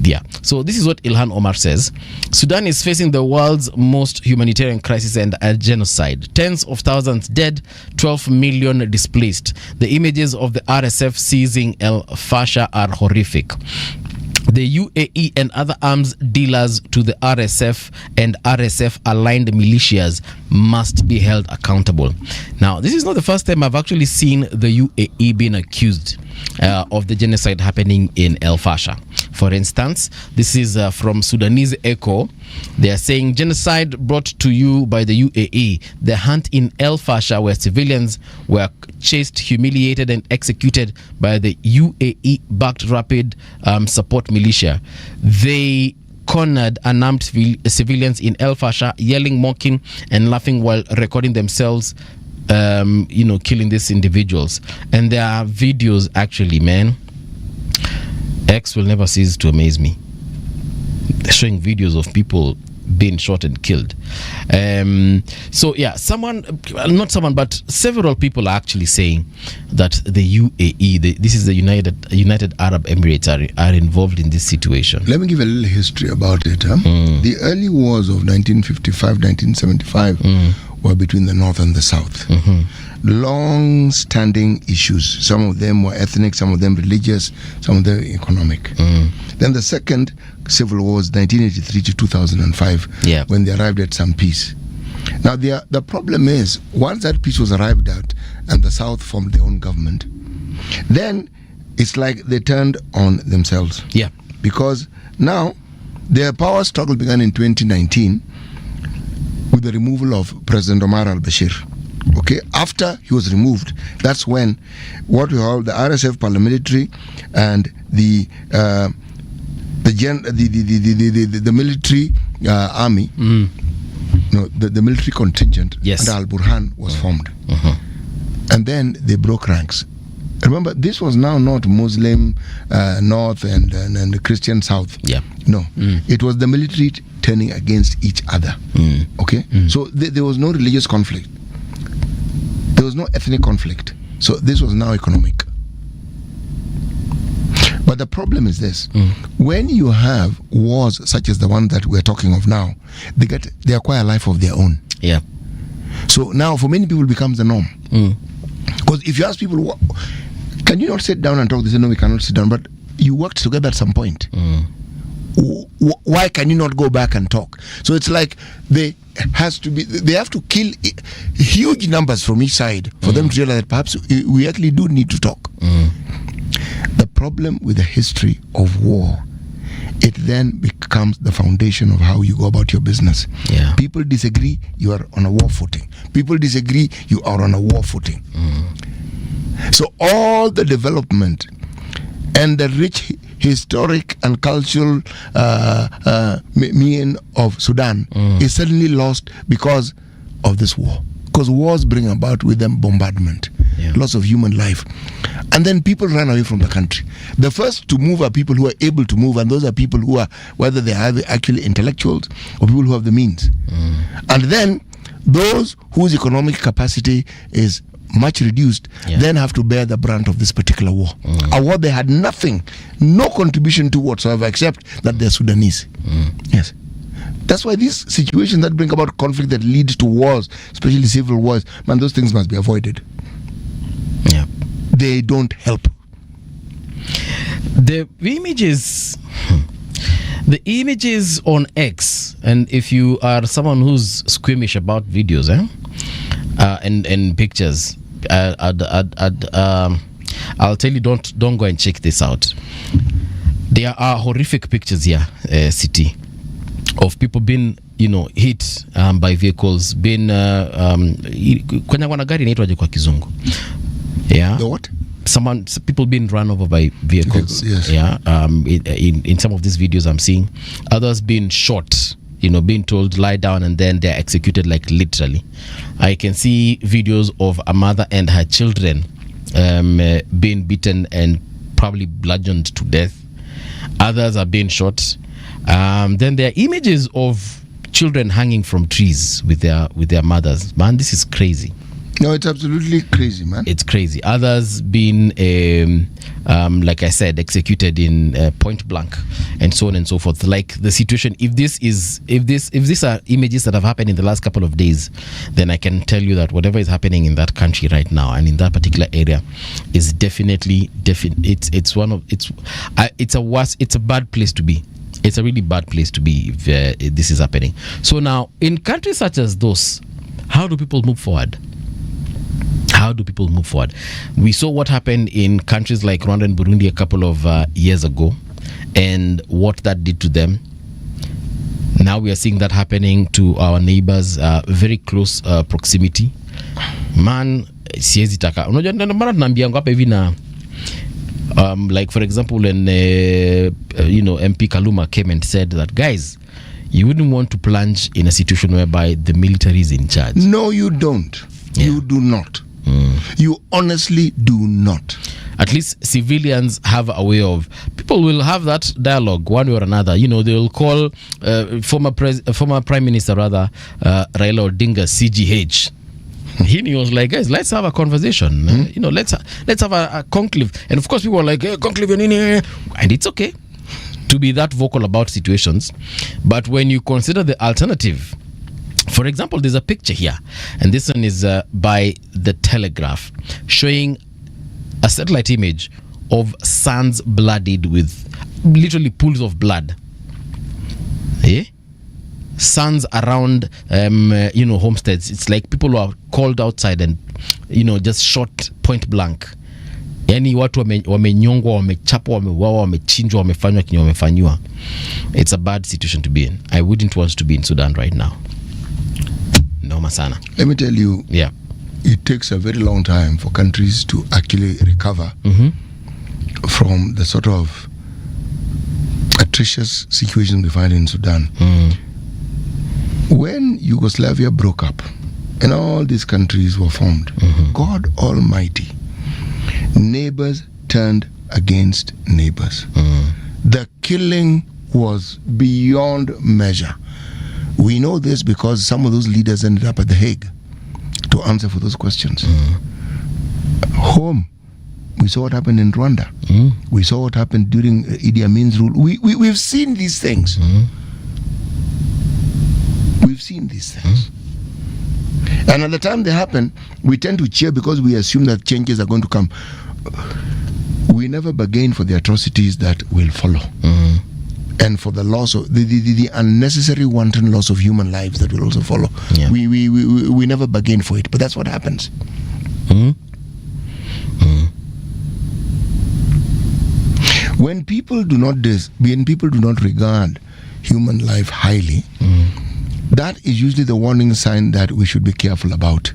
yeah. So this is what Ilhan Omar says. Sudan is facing the world's most humanitarian crisis and a genocide. Tens of thousands dead, 12 million displaced. The images of the RSF seizing El Fasher are horrific. The UAE and other arms dealers to the RSF and RSF-aligned militias must be held accountable. Now, this is not the first time I've actually seen the UAE being accused of the genocide happening in El Fasher. For instance, this is from Sudanese Echo. They are saying genocide brought to you by the UAE. The hunt in El Fasher, where civilians were chased, humiliated, and executed by the UAE-backed rapid support militia. They cornered unarmed civilians in El Fasher, yelling, mocking, and laughing while recording themselves, killing these individuals. And there are videos, actually, man. X will never cease to amaze me. Showing videos of people being shot and killed. So yeah, but several people are actually saying that the UAE, this is the United Arab Emirates, are involved in this situation. Let me give a little history about it. The early wars of 1955, 1975 were between the North and the South. long-standing issues. Some of them were ethnic, some of them religious, some of them economic. Then the second civil war was 1983 to 2005, Yeah. when they arrived at some peace. Now, the problem is, once that peace was arrived at and the South formed their own government, then it's like they turned on themselves. Yeah. Because now their power struggle began in 2019 with the removal of President Omar al-Bashir. Okay, after he was removed, that's when what we call the RSF paramilitary and the military army, no, the military contingent Yes. under Al-Burhan was formed. And then they broke ranks. Remember, this was now not Muslim North and the Christian South. Yeah. No, it was the military turning against each other. Okay, so there was no religious conflict. There was no ethnic conflict. So this was now economic. But the problem is this: when you have wars such as the one that we're talking of now, they acquire a life of their own. Yeah. So now, for many people, it becomes the norm. Because if you ask people, can you not sit down and talk? They say, no, we cannot sit down. But you worked together at some point. Why can you not go back and talk? So it's like they have to kill huge numbers from each side for them to realize that perhaps we actually do need to talk. The problem with the history of war, it then becomes the foundation of how you go about your business. Yeah. People disagree, you are on a war footing. People disagree, you are on a war footing. So all the development and the rich historic and cultural meaning of Sudan is suddenly lost because of this war. Because wars bring about with them bombardment, loss of human life. And then people run away from the country. The first to move are people who are able to move, and those are people who are, whether they are actually intellectuals or people who have the means. And then those whose economic capacity is much reduced then have to bear the brunt of this particular war. A war they had no contribution to whatsoever, except that they're Sudanese. Yes. That's why these situations that bring about conflict that lead to wars, especially civil wars, man, those things must be avoided. Yeah. They don't help. The images on X, and if you are someone who's squeamish about videos and pictures, I'll tell you, don't go and check this out. There are horrific pictures here, City, of people being hit by vehicles, being kwenye wana gari inaitwaje kwa kizungu? Yeah. The what? People being run over by vehicles. Yes. Yeah. In some of these videos I'm seeing, others being shot, being told lie down, and then they're executed, like literally. I can see videos of a mother and her children being beaten and probably bludgeoned to death. Others are being shot. Then there are images of children hanging from trees with their mothers. Man, this is crazy. No, it's absolutely crazy, man. It's crazy. Others being, like I said, executed in point blank, and so on and so forth. Like the situation, if these are images that have happened in the last couple of days, then I can tell you that whatever is happening in that country right now and in that particular area is definitely it's a bad place to be. It's a really bad place to be if this is happening. So now, in countries such as those, how do people move forward? We saw what happened in countries like Rwanda and Burundi a couple of years ago, and what that did to them. Now we are seeing that happening to our neighbors, very close proximity. Man, siezi taka. Unajua ndio maana tunaambianga hapa hivi na like for example when MP Kaluma came and said that, guys, you wouldn't want to plunge in a situation whereby the military is in charge. No, you don't. Yeah. You do not. You honestly do not. At least civilians have a way of, people will have that dialogue one way or another. They'll call former Prime Minister Raila Odinga CGH. He was like, guys, let's have a conversation. Let's have a conclave. And of course people were like, hey, conclave, and it's okay to be that vocal about situations. But when you consider the alternative For example, there's a picture here, and this one is by The Telegraph, showing a satellite image of sons bloodied with literally pools of blood. Eh? Sons around, homesteads. It's like people who are called outside and, just shot point blank. Yani watu wamenyongwa, wamechapwa, wameuawa, wamechinjwa, wamefanywa kinyo wamefanywa. It's a bad situation to be in. I wouldn't want to be in Sudan right now. Noma sana. Let me tell you, Yeah. it takes a very long time for countries to actually recover from the sort of atrocious situation we find in Sudan. When Yugoslavia broke up and all these countries were formed, God Almighty, neighbors turned against neighbors. The killing was beyond measure. We know this because some of those leaders ended up at The Hague to answer for those questions. Home, we saw what happened in Rwanda. We saw what happened during Idi Amin's rule. We've seen these things. We've seen these things. And at the time they happen, we tend to cheer because we assume that changes are going to come. We never bargain for the atrocities that will follow. And for the loss of the unnecessary wanton loss of human lives that will also follow. Yeah. We never bargain for it, but that's what happens. When people do not regard human life highly, that is usually the warning sign that we should be careful about.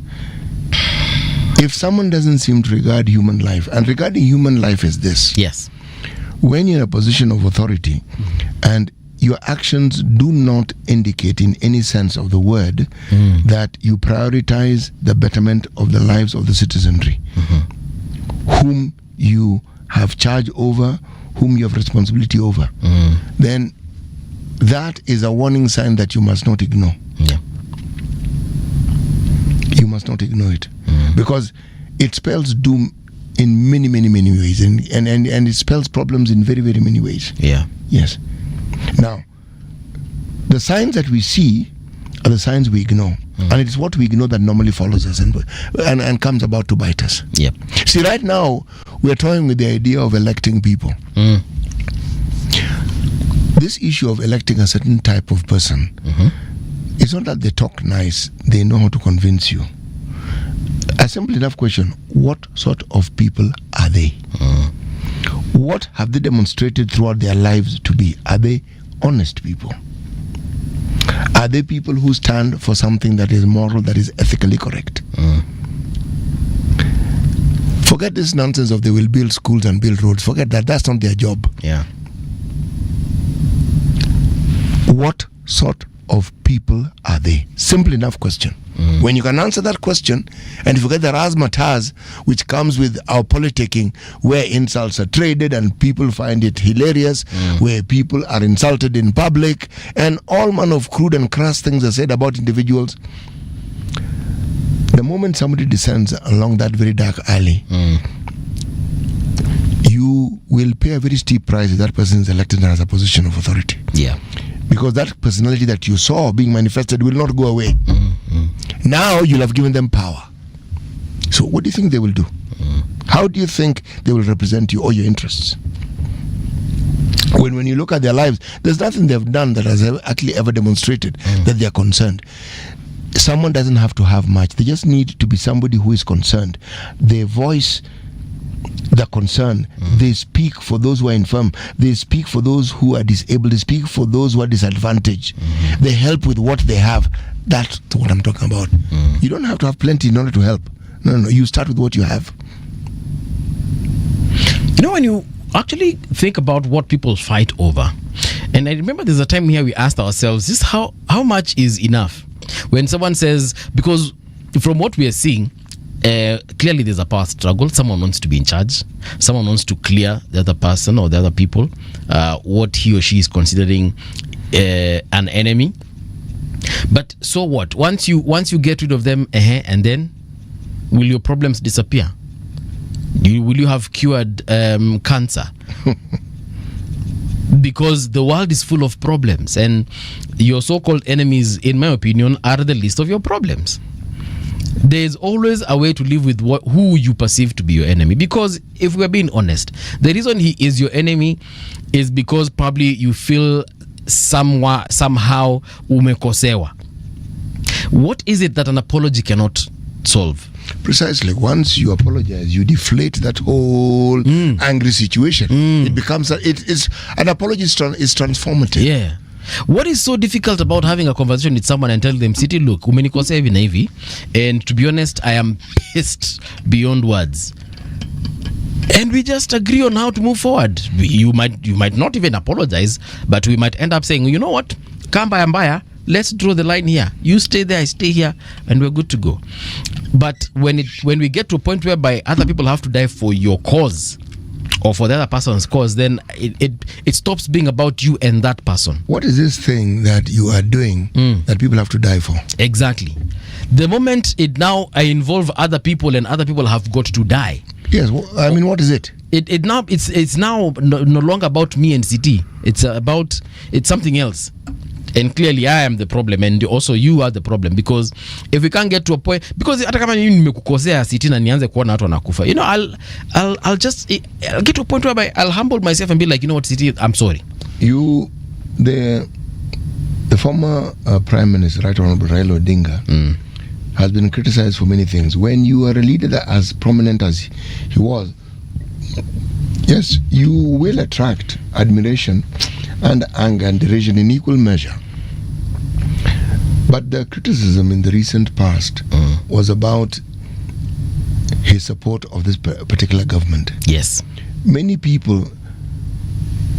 If someone doesn't seem to regard human life, and regarding human life is this: Yes. when you're in a position of authority and your actions do not indicate in any sense of the word that you prioritize the betterment of the lives of the citizenry whom you have charge over, whom you have responsibility over, then that is a warning sign that you must not ignore. Yeah. You must not ignore it, because it spells doom in many ways, and it spells problems in very many ways. Yeah. Yes. Now, the signs that we see are the signs we ignore, and it is what we ignore that normally follows us and comes about to bite us. Yep. See, right now we are toying with the idea of electing people. This issue of electing a certain type of person, it's not that they talk nice, they know how to convince you. A simple enough question: what sort of people are they? What have they demonstrated throughout their lives to be? Are they honest people? Are they people who stand for something that is moral, that is ethically correct? Forget this nonsense of they will build schools and build roads. Forget that. That's not their job. Yeah. What sort of people are they? Simple enough question. When you can answer that question, and if you get the razzmatazz which comes with our politicking, where insults are traded and people find it hilarious, where people are insulted in public, and all manner of crude and crass things are said about individuals, the moment somebody descends along that very dark alley, you will pay a very steep price if that person is elected and has a position of authority. Yeah. Because that personality that you saw being manifested will not go away. Now you'll have given them power. So what do you think they will do? How do you think they will represent you or your interests? When you look at their lives, there's nothing they've done that has actually ever demonstrated that they are concerned. Someone doesn't have to have much. They just need to be somebody who is concerned. They voice the concern. They speak for those who are infirm. They speak for those who are disabled. They speak for those who are disadvantaged. They help with what they have. That's what I'm talking about. You don't have to have plenty in order to help. No. You start with what you have. You know, when you actually think about what people fight over, and I remember there's a time here we asked ourselves, just how much is enough? When someone says, because from what we are seeing, clearly there's a power struggle. Someone wants to be in charge. Someone wants to clear the other person or the other people, what he or she is considering an enemy. But so what? Once you get rid of them, and then will your problems disappear? Will you have cured cancer? because the world is full of problems, and your so-called enemies, in my opinion, are the least of your problems. There is always a way to live with who you perceive to be your enemy, because if we're being honest, the reason he is your enemy is because probably you feel somehow umekosewa. What is it that an apology cannot solve? Precisely. Once you apologize, you deflate that whole angry situation. It becomes it's an apology is transformative. Yeah. What is so difficult about having a conversation with someone and tell them, City, look, umenikosea hivi na hivi, and to be honest, I am pissed beyond words, and we just agree on how to move forward. You might not even apologize, but we might end up saying, you know what, kamba mbaya, let's draw the line here. You stay there, I stay here, and we're good to go. But when we get to a point whereby other people have to die for your cause or for the other person's cause, then it stops being about you and that person. What is this thing that you are doing that people have to die for? Exactly. The moment it now involve other people and other people have got to die. Yes, I mean, what is it? It's now no longer about me and CT. It's something else. And clearly I am the problem, and also you are the problem, because if we can't get to a point, because hata kama mimi nimekukosea City na nianze kuona watu wanakufa, you know, I'll get to a point where I'll humble myself and be like, you know what, City, I'm sorry. The former Prime Minister, Right Honorable Raila Odinga, has been criticized for many things. When you are a leader that as prominent as he was, yes, you will attract admiration and anger and derision in equal measure. But the criticism in the recent past was about his support of this particular government. Yes. Many people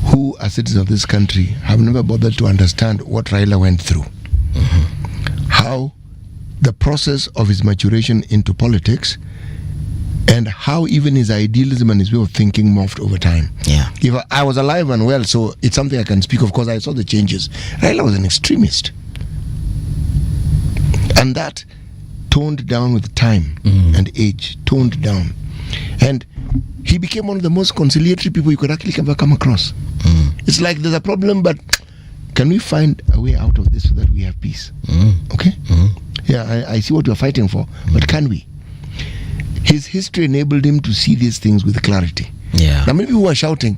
who are citizens of this country have never bothered to understand what Raila went through. How the process of his maturation into politics, and how even his idealism and his way of thinking morphed over time. Yeah. If I was alive and well, so it's something I can speak of because I saw the changes. Raila was an extremist. And that toned down with time and age, toned down. And he became one of the most conciliatory people you could actually ever come across. It's like there's a problem, but can we find a way out of this so that we have peace? Okay? Yeah, I see what you're fighting for, but can we? His history enabled him to see these things with clarity. Yeah. Now, many people who are shouting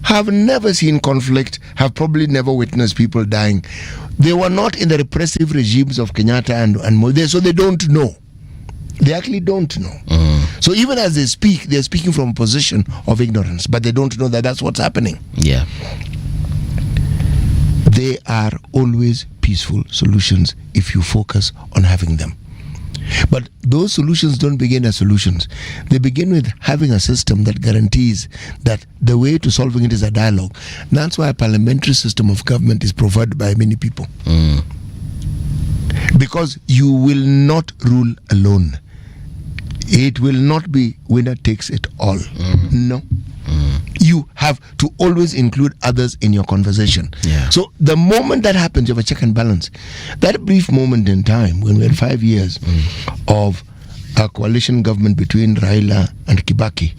have never seen conflict, have probably never witnessed people dying. They were not in the repressive regimes of Kenyatta and Moi, so they don't know. They actually don't know. So even as they speak, they're speaking from a position of ignorance, but they don't know that that's what's happening. Yeah. They are always peaceful solutions if you focus on having them. But those solutions don't begin as solutions. They begin with having a system that guarantees that the way to solving it is a dialogue. That's why a parliamentary system of government is preferred by many people. Because you will not rule alone. It will not be winner takes it all. No. You have to always include others in your conversation. Yeah. So the moment that happens, you have a check and balance. That brief moment in time when we had 5 years of a coalition government between Raila and Kibaki,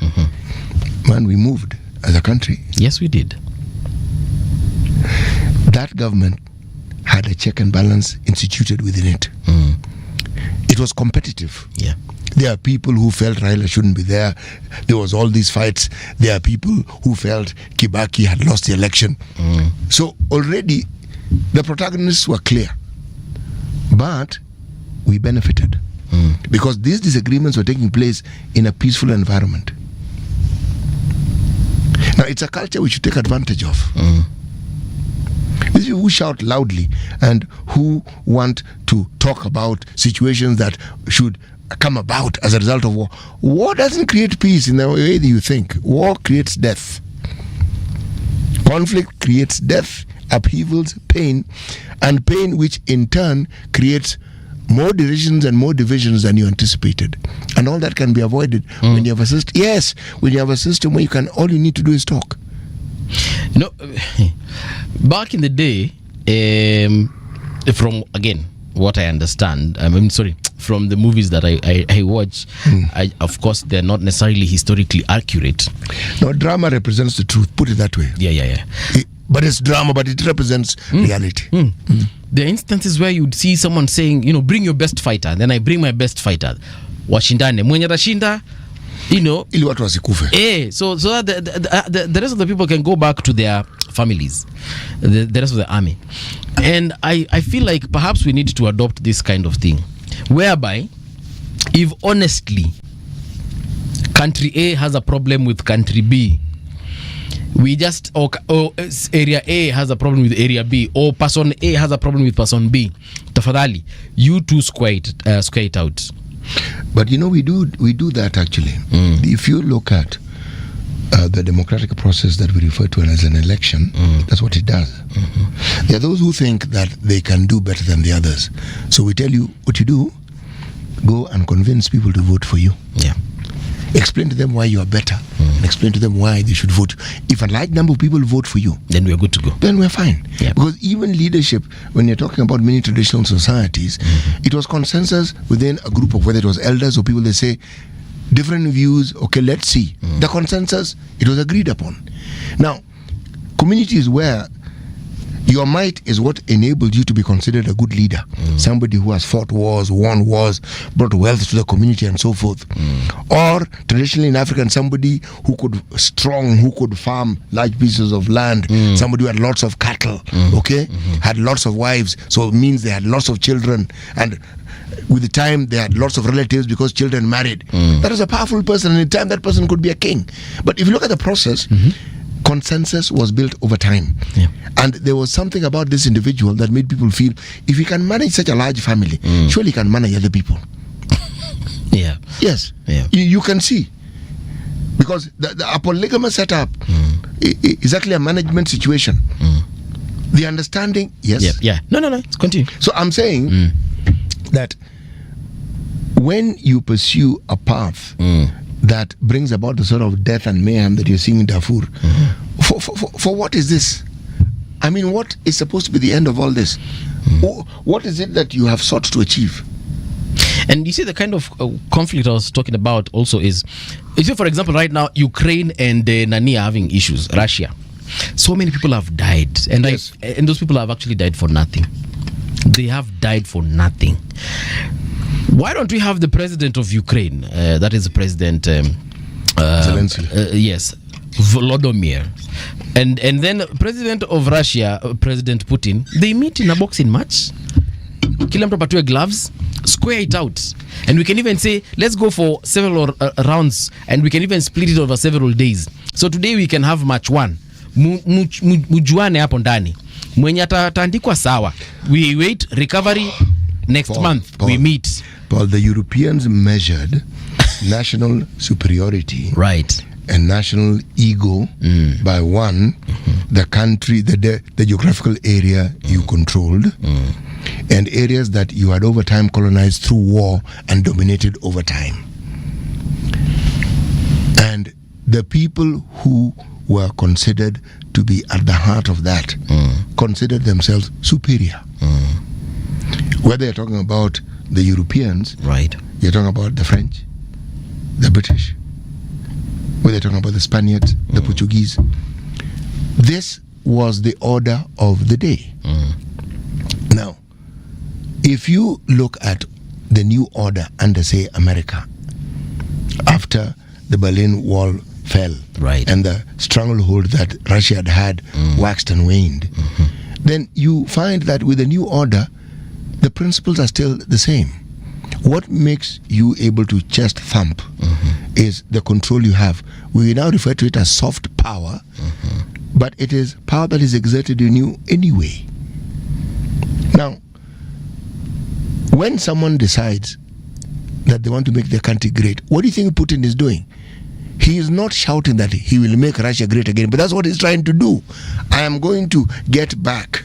man, we moved as a country. Yes, we did. That government had a check and balance instituted within it. It was competitive. Yeah. There are people who felt Raila shouldn't be there. There was all these fights. There are people who felt Kibaki had lost the election. So already the protagonists were clear. But we benefited because these disagreements were taking place in a peaceful environment. Now it's a culture we should take advantage of. These people who shout loudly and who want to talk about situations that should come about as a result of war. War doesn't create peace in the way that you think. War creates death. Conflict creates death, upheavals, pain, and pain which in turn creates more divisions and more divisions than you anticipated. And all that can be avoided when you have a system. Yes, when you have a system where all you need to do is talk. You know, back in the day, from again what I understand, from the movies that I watch, of course they're not necessarily historically accurate. No, drama represents the truth. Put it that way. Yeah. but it's drama, but it represents reality. There are instances where you'd see someone saying, bring your best fighter. Then I bring my best fighter. Washindane. Mwenye atashinda, Ili watu wasikufe. So that the rest of the people can go back to their families, the rest of the army. And I feel like perhaps we need to adopt this kind of thing, whereby if honestly country A has a problem with country B, we just or area A has a problem with area B, or person A has a problem with person B, tafadhali you two square it out. But we do that actually. If you look at the democratic process that we refer to as an election, that's what it does. There are those who think that they can do better than the others. So we tell you what you do: go and convince people to vote for you. Yeah. Explain to them why you are better, and explain to them why they should vote. If a large number of people vote for you, then we're good to go. Then we're fine. Yeah. Because even leadership, when you're talking about many traditional societies, it was consensus within a group of, whether it was elders or people, they say, different views, okay, let's see. The consensus, it was agreed upon. Now, communities where your might is what enabled you to be considered a good leader, somebody who has fought wars, won wars, brought wealth to the community and so forth. Or traditionally in Africa, somebody who could farm large pieces of land, somebody who had lots of cattle, had lots of wives, so it means they had lots of children, and with the time they had lots of relatives because children married. That is a powerful person, and in time that person could be a king. But if you look at the process, consensus was built over time. Yeah. And there was something about this individual that made people feel, if he can manage such a large family, surely he can manage other people. Yeah. Yes. Yeah. You can see. Because a polygamous setup is actually a management situation. The understanding, yes. Yeah. No. Continue. So I'm saying that when you pursue a path that brings about the sort of death and mayhem that you're seeing in Darfur, for what is this? I mean, what is supposed to be the end of all this? What is it that you have sought to achieve? And you see, the kind of conflict I was talking about also is, for example, right now, Ukraine and Nani are having issues, Russia. So many people have died, and Yes. and those people have actually died for nothing. They have died for nothing. Why don't we have the president of Ukraine, that is President Zelensky. Yes, Volodymyr, and then President of Russia, President Putin, they meet in a boxing match. Kila mtu apatiwe gloves, square it out, and we can even say, let's go for several rounds, and we can even split it over several days. So today we can have match 1, mujuane hapo ndani, mwenye ataandikwa sawa, we wait recovery. Next month we meet. Paul, the Europeans measured national superiority, Right. and national ego by one, the country, the geographical area you controlled, and areas that you had over time colonized through war and dominated over time. And the people who were considered to be at the heart of that considered themselves superior. Whether you're talking about the Europeans, Right. you're talking about the French, the British, whether you're talking about the Spaniards, the Portuguese. This was the order of the day. Now, if you look at the new order under, say, America, after the Berlin Wall fell, Right. and the stranglehold that Russia had waxed and waned, then you find that with the new order, the principles are still the same. What makes you able to chest thump is the control you have. We now refer to it as soft power, but it is power that is exerted in you anyway. Now, when someone decides that they want to make their country great, what do you think Putin is doing? He is not shouting that he will make Russia great again, but that's what he's trying to do. I am going to get back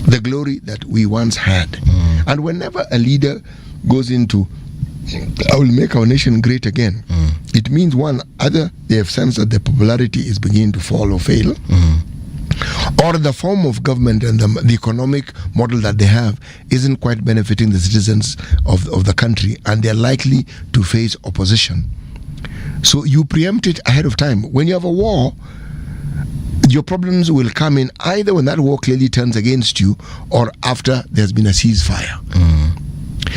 the glory that we once had. And whenever a leader goes into, I will make our nation great again, it means one, either they have sensed that their popularity is beginning to fall or fail, or the form of government and the economic model that they have isn't quite benefiting the citizens of the country, and they're likely to face opposition. So you preempt it ahead of time. When you have a war, your problems will come in either when that war clearly turns against you or after there's been a ceasefire.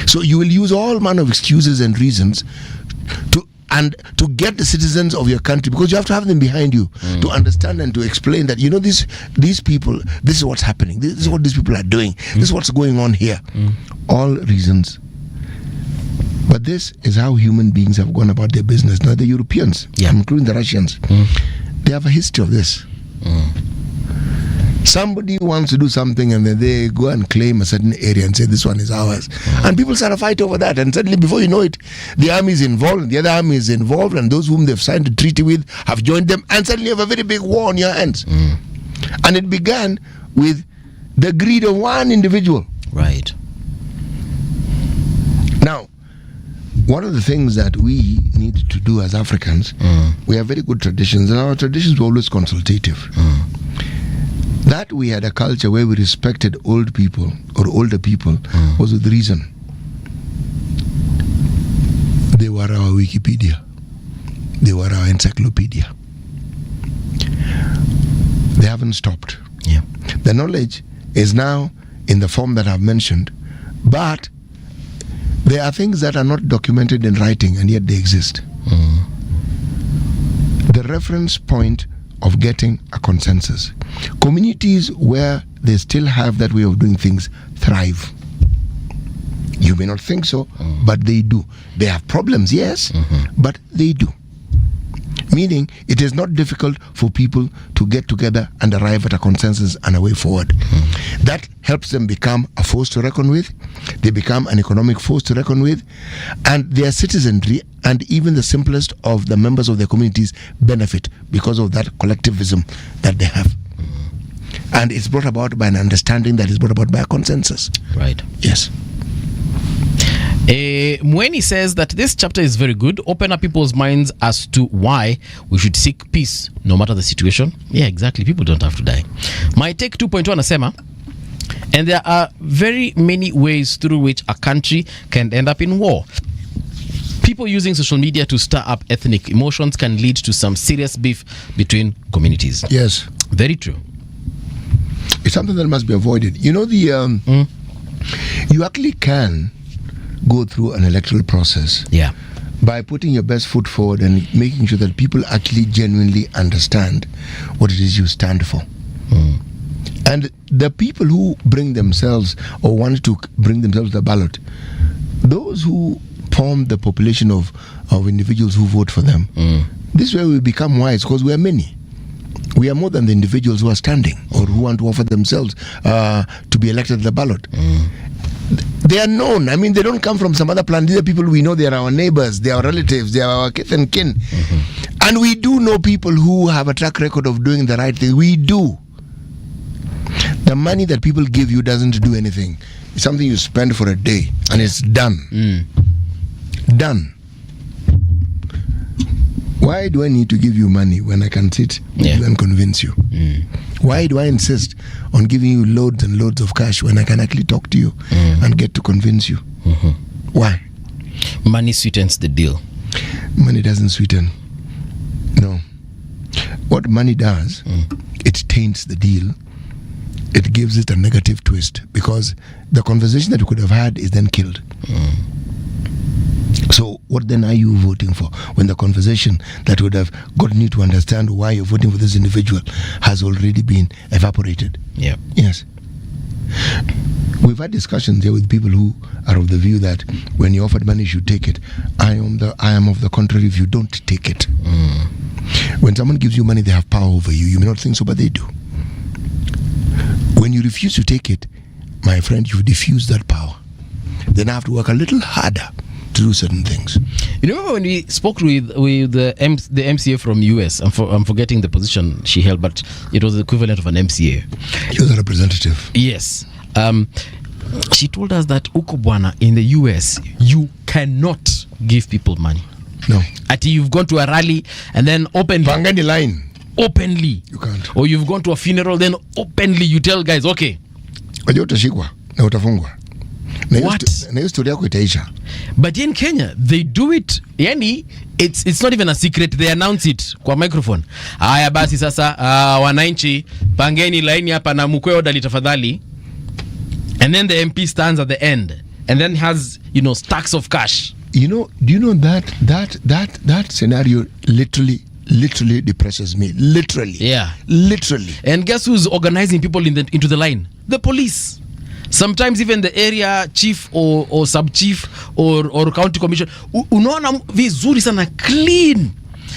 So you will use all manner of excuses and reasons to get the citizens of your country, because you have to have them behind you to understand and to explain that, you know, these people, this is what's happening, this is what these people are doing, this is what's going on here. All reasons. But this is how human beings have gone about their business. Now the Europeans, including the Russians, they have a history of this. Somebody wants to do something and then they go and claim a certain area and say this one is ours. And people start a fight over that, and suddenly before you know it, the army is involved and the other army is involved, and those whom they've signed a treaty with have joined them, and suddenly you have a very big war on your hands. And it began with the greed of one individual. Right. Now, one of the things that we need to do as Africans, we have very good traditions, and our traditions were always consultative. That we had a culture where we respected old people or older people was with reason. They were our Wikipedia. They were our encyclopedia. They haven't stopped. Yeah. The knowledge is now in the form that I've mentioned, but there are things that are not documented in writing and yet they exist. The reference point of getting a consensus. Communities where they still have that way of doing things thrive. You may not think so, but they do. They have problems, yes, but they do. Meaning, it is not difficult for people to get together and arrive at a consensus and a way forward. That helps them become a force to reckon with. They become an economic force to reckon with. And their citizenry and even the simplest of the members of their communities benefit because of that collectivism that they have. And it's brought about by an understanding that is brought about by a consensus. Right. Yes. Mweni says that this chapter is very good. Open up people's minds as to why we should seek peace no matter the situation. Yeah, exactly. People don't have to die. My take 2.1 asema, and there are very many ways through which a country can end up in war. People using social media to stir up ethnic emotions can lead to some serious beef between communities. Yes. Very true. It's something that must be avoided. You know, you actually can go through an electoral process by putting your best foot forward and making sure that people actually genuinely understand what it is you stand for. And the people who bring themselves or want to bring themselves to the ballot, those who form the population of individuals who vote for them, this way we become wise because we are many. We are more than the individuals who are standing or who want to offer themselves to be elected to the ballot. They are known. I mean, they don't come from some other planet. These are people we know. They are our neighbors. They are our relatives. They are our kith and kin. And we do know people who have a track record of doing the right thing. We do. The money that people give you doesn't do anything. It's something you spend for a day and it's done. Done. Why do I need to give you money when I can sit with you and convince you? Why do I insist on giving you loads and loads of cash when I can actually talk to you and get to convince you? Why? Money sweetens the deal. Money doesn't sweeten. No. What money does, it taints the deal. It gives it a negative twist because the conversation that we could have had is then killed. So what then are you voting for when the conversation that would have gotten you to understand why you're voting for this individual has already been evaporated? Yeah. Yes. We've had discussions here with people who are of the view that when you're offered money, you should take it. I am of the contrary view. Don't take it. When someone gives you money, they have power over you. You may not think so, but they do. When you refuse to take it, my friend, you diffuse that power. Then I have to work a little harder to do certain things. You remember when we spoke with the MCA from US? I'm forgetting the position she held, but it was the equivalent of an MCA. You're the representative. Yes. She told us that Ukubwana in the US, you cannot give people money. No. Until you've gone to a rally and then openly. Pangani line. Openly. You can't. Or you've gone to a funeral, then openly you tell guys, okay. Wajua utashikwa na utafungwa. What? Na hiyo story yako itaisha. But in Kenya, they do it. Yani, it's not even a secret. They announce it kwa microphone. Haya basi sasa, wananchi, pangeni laini hapa na mkwe orderly tafadhali. And then the MP stands at the end and then has, stacks of cash. Do you know that scenario literally depresses me. Literally. Yeah. Literally. And guess who's organizing people into the line? The police. Sometimes even the area chief or sub chief or county commission. Unaona vizuri sana clean.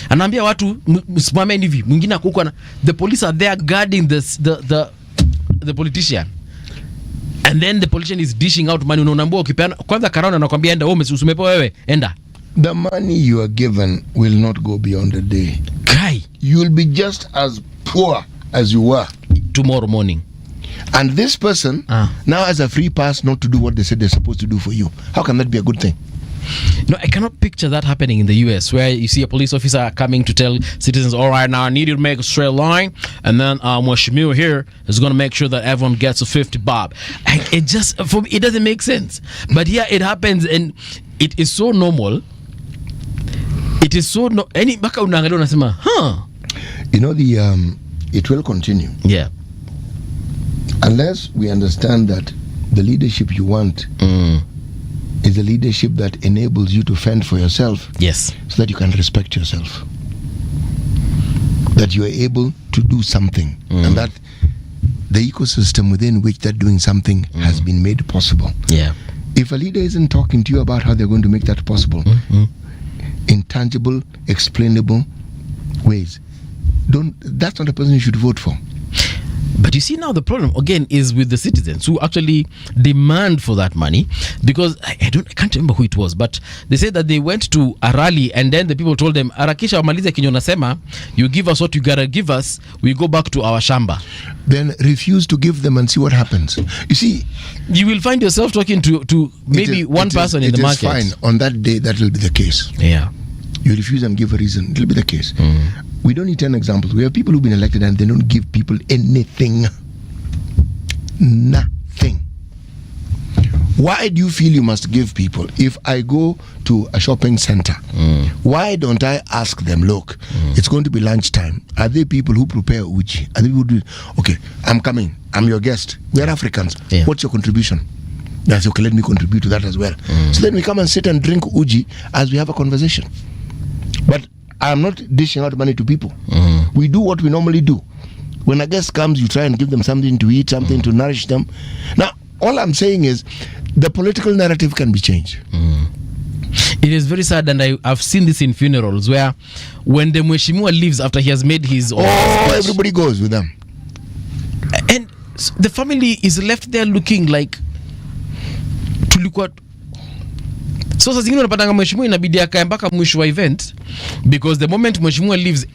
Anaambia watu msimameni hivi. Mwingine akuko na the police are there guarding the politician. And then the politician is dishing out money. Unaambia ukipeana kwanza karao anakuambia enda wewe usimepewa wewe enda. The money you are given will not go beyond a day. Guy, you'll be just as poor as you were tomorrow morning. And this person now has a free pass not to do what they said they're supposed to do for you. How can that be a good thing? No, I cannot picture that happening in the US, where you see a police officer coming to tell citizens, all right, now I need you to make a straight line, and then Mwashimiu here is going to make sure that everyone gets a 50 bob. It just, for me, it doesn't make sense. But here it happens, and it is so normal. It is so any baka unaangalia unasema, it will continue. Yeah. Unless we understand that the leadership you want is a leadership that enables you to fend for yourself. Yes. So that you can respect yourself. That you are able to do something. And that the ecosystem within which that doing something has been made possible. Yeah. If a leader isn't talking to you about how they're going to make that possible, in tangible, explainable ways, that's not a person you should vote for. But you see, now the problem again is with the citizens who actually demand for that money, because I can't remember who it was, but they said that they went to a rally and then the people told them, arakisha wamalize kinyo nasema, you give us what you gotta give us, we go back to our shamba. Then refuse to give them and see what happens. You see, you will find yourself talking to maybe one person in the market. It is fine. On that day, that will be the case. Yeah. You refuse and give a reason, it will be the case. We don't need 10 examples. We have people who've been elected and they don't give people anything. Nothing. Why do you feel you must give people? If I go to a shopping center, why don't I ask them, look, it's going to be lunchtime. Are there people who prepare uji? Are there people who do, okay, I'm coming. I'm your guest. We're Africans. Yeah. What's your contribution? That's okay, let me contribute to that as well. So then we come and sit and drink uji as we have a conversation. But I'm not dishing out money to people. We do what we normally do. When a guest comes, you try and give them something to eat, something to nourish them. Now, all I'm saying is the political narrative can be changed. It is very sad, and I've seen this in funerals where when the Mheshimiwa leaves after he has made his speech, everybody goes with them. And the family is left there looking like tulikuwa. So sasa zingine unapatanga mheshimiwa inabidi akae mpaka mwisho wa event, because the moment mheshimiwa leaves,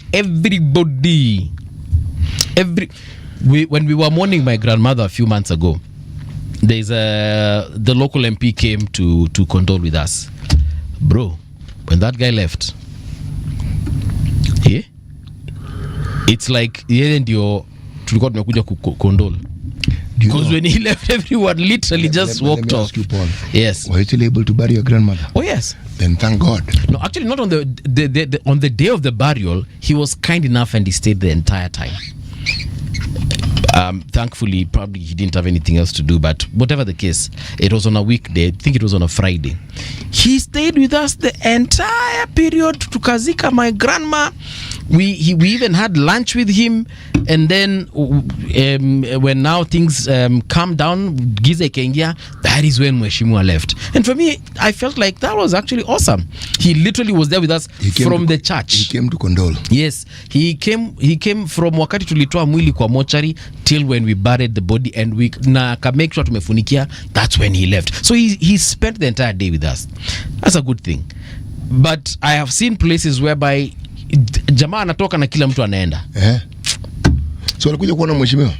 when we were mourning my grandmother a few months ago, the local MP came to condole with us. Bro, when that guy left, it's like yeye ndio tulikuwa tumekuja condole. Because when he left, everyone literally just walked off. Let me ask you, Paul. Yes. Were you still able to bury your grandmother? Oh yes. Then thank God. No, actually not on on the day of the burial. He was kind enough and he stayed the entire time. Thankfully, probably he didn't have anything else to do. But whatever the case, it was on a weekday. I think it was on a Friday. He stayed with us the entire period to kazika my grandma. We even had lunch with him, and then when now things calmed down, Giza Kengia, that is when Mheshimiwa left. And for me, I felt like that was actually awesome. He literally was there with us from the church. He came to condole. Yes, he came from wakati tulitoa mwili kwa mochari till when we buried the body, and we na make sure tumefunikia. That's when he left. So he spent the entire day with us. That's a good thing. But I have seen places whereby jamaa anatoka na kila mtu anaenda. So alikuja kuona mheshimiwa.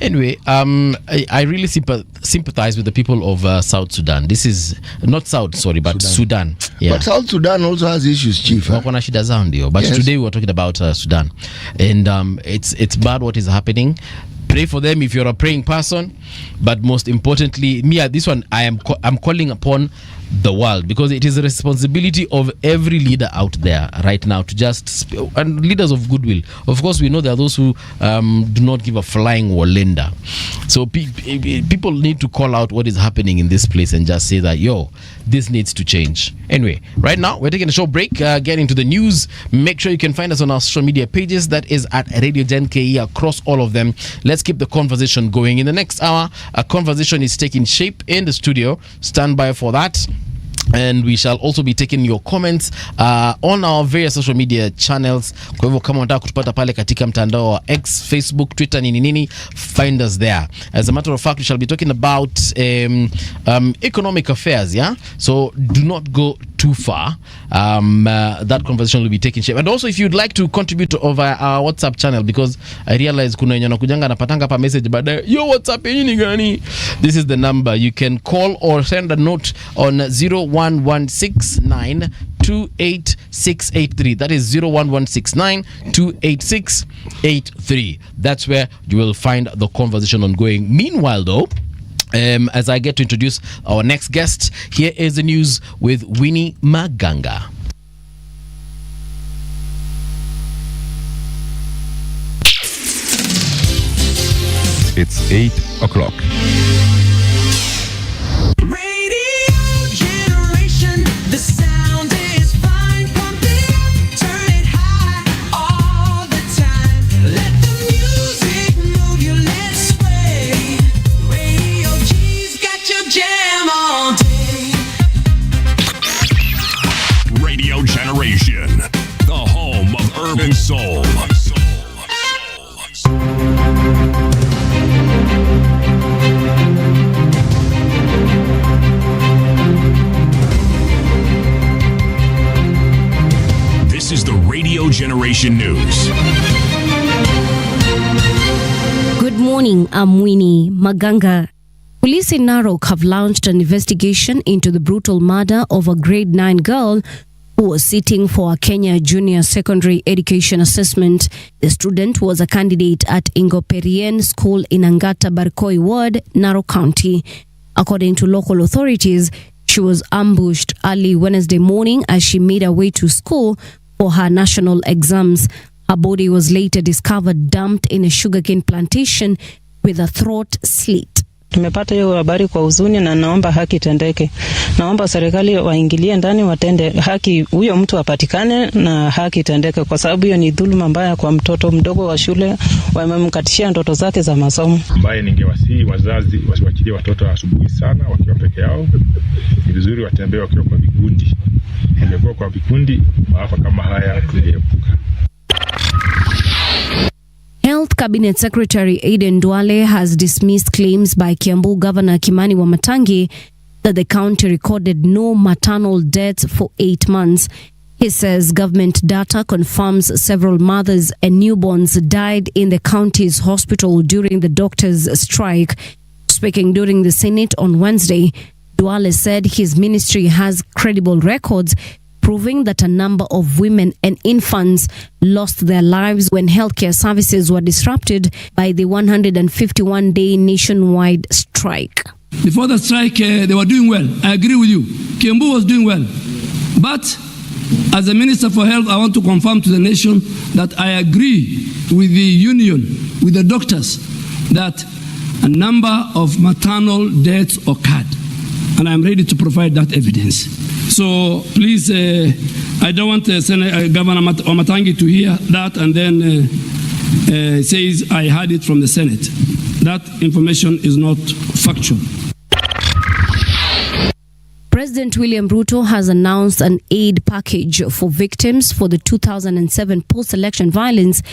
Anyway, I really sympathize with the people of South Sudan. This is not South, sorry, but Sudan. Yeah. But South Sudan also has issues, chief. Wako na shida zao ndio. But today we were talking about Sudan, and it's bad what is happening. Pray for them if you're a praying person, but most importantly, this one I'm calling upon the world, because it is the responsibility of every leader out there right now to just and leaders of goodwill. Of course, we know there are those who do not give a flying walenda. So people need to call out what is happening in this place and just say that, yo, this needs to change. Anyway, right now we're taking a short break, getting to the news. Make sure you can find us on our social media pages. That is at Radio Gen KE across all of them. Let's keep the conversation going. In the next hour, a conversation is taking shape in the studio. Stand by for that. And we shall also be taking your comments on our various social media channels. Kwa hivyo kama unataka kutupata pale katika mtandao wa X, Facebook, Twitter, nini, find us there. As a matter of fact, we shall be talking about economic affairs, yeah? So do not go too far. That conversation will be taking shape. And also, if you'd like to contribute over our WhatsApp channel, because I realize kuna wenye nakujanga napatanga hapa message baadaye, yo, WhatsApp yenyu ni gani? This is the number. You can call or send a note on 01169 28683. That is 01169 28683. That's where you will find the conversation ongoing. Meanwhile, though, as I get to introduce our next guest, here is the news with Winnie Maganga. It's 8 o'clock. Radio generation, the sound is fine. Pump it up, turn it high all the time. Let the music move you, let's sway. Radio G's got your jam all day. Radio Generation, the home of urban soul. This is the Radio Generation News. Good morning, I'm Winnie Maganga. Police in Narok have launched an investigation into the brutal murder of a grade 9 girl who was sitting for a Kenya Junior Secondary Education Assessment. The student was a candidate at Ingoperien School in Angata Barkoi Ward, Narok County. According to local authorities, she was ambushed early Wednesday morning as she made her way to school for her national exams. Her body was later discovered dumped in a sugarcane plantation with a throat slit. Tumepata hiyo habari kwa huzuni na naomba haki tendeke. Naomba serikali waingilie ndani watende haki, huyo mtu apatikane na haki tendeke, kwa sababu hiyo ni dhuluma mbaya kwa mtoto mdogo wa shule, wamemkatishia ndoto zake za masomo. Ambaye ningewasihi wazazi wasiwachilie watoto asubuhi sana wakiwa peke yao. Ni vizuri watembee wakiwa kwa vikundi. Ingekuwa kwa vikundi, maafa kama haya tungeepuka. Health Cabinet Secretary Aden Duale has dismissed claims by Kiambu Governor Kimani Wamatangi that the county recorded no maternal deaths for 8 months. He says government data confirms several mothers and newborns died in the county's hospital during the doctors' strike. Speaking during the Senate on Wednesday, Duale said his ministry has credible records proving that a number of women and infants lost their lives when healthcare services were disrupted by the 151-day nationwide strike. Before the strike, they were doing well. I agree with you. Kiambu was doing well. But as a Minister for Health, I want to confirm to the nation that I agree with the union, with the doctors, that a number of maternal deaths occurred. And I'm ready to provide that evidence. So please, I don't want Governor Wamatangi to hear that and then says I heard it from the Senate. That information is not factual. President William Ruto has announced an aid package for victims for the 2007 post-election violence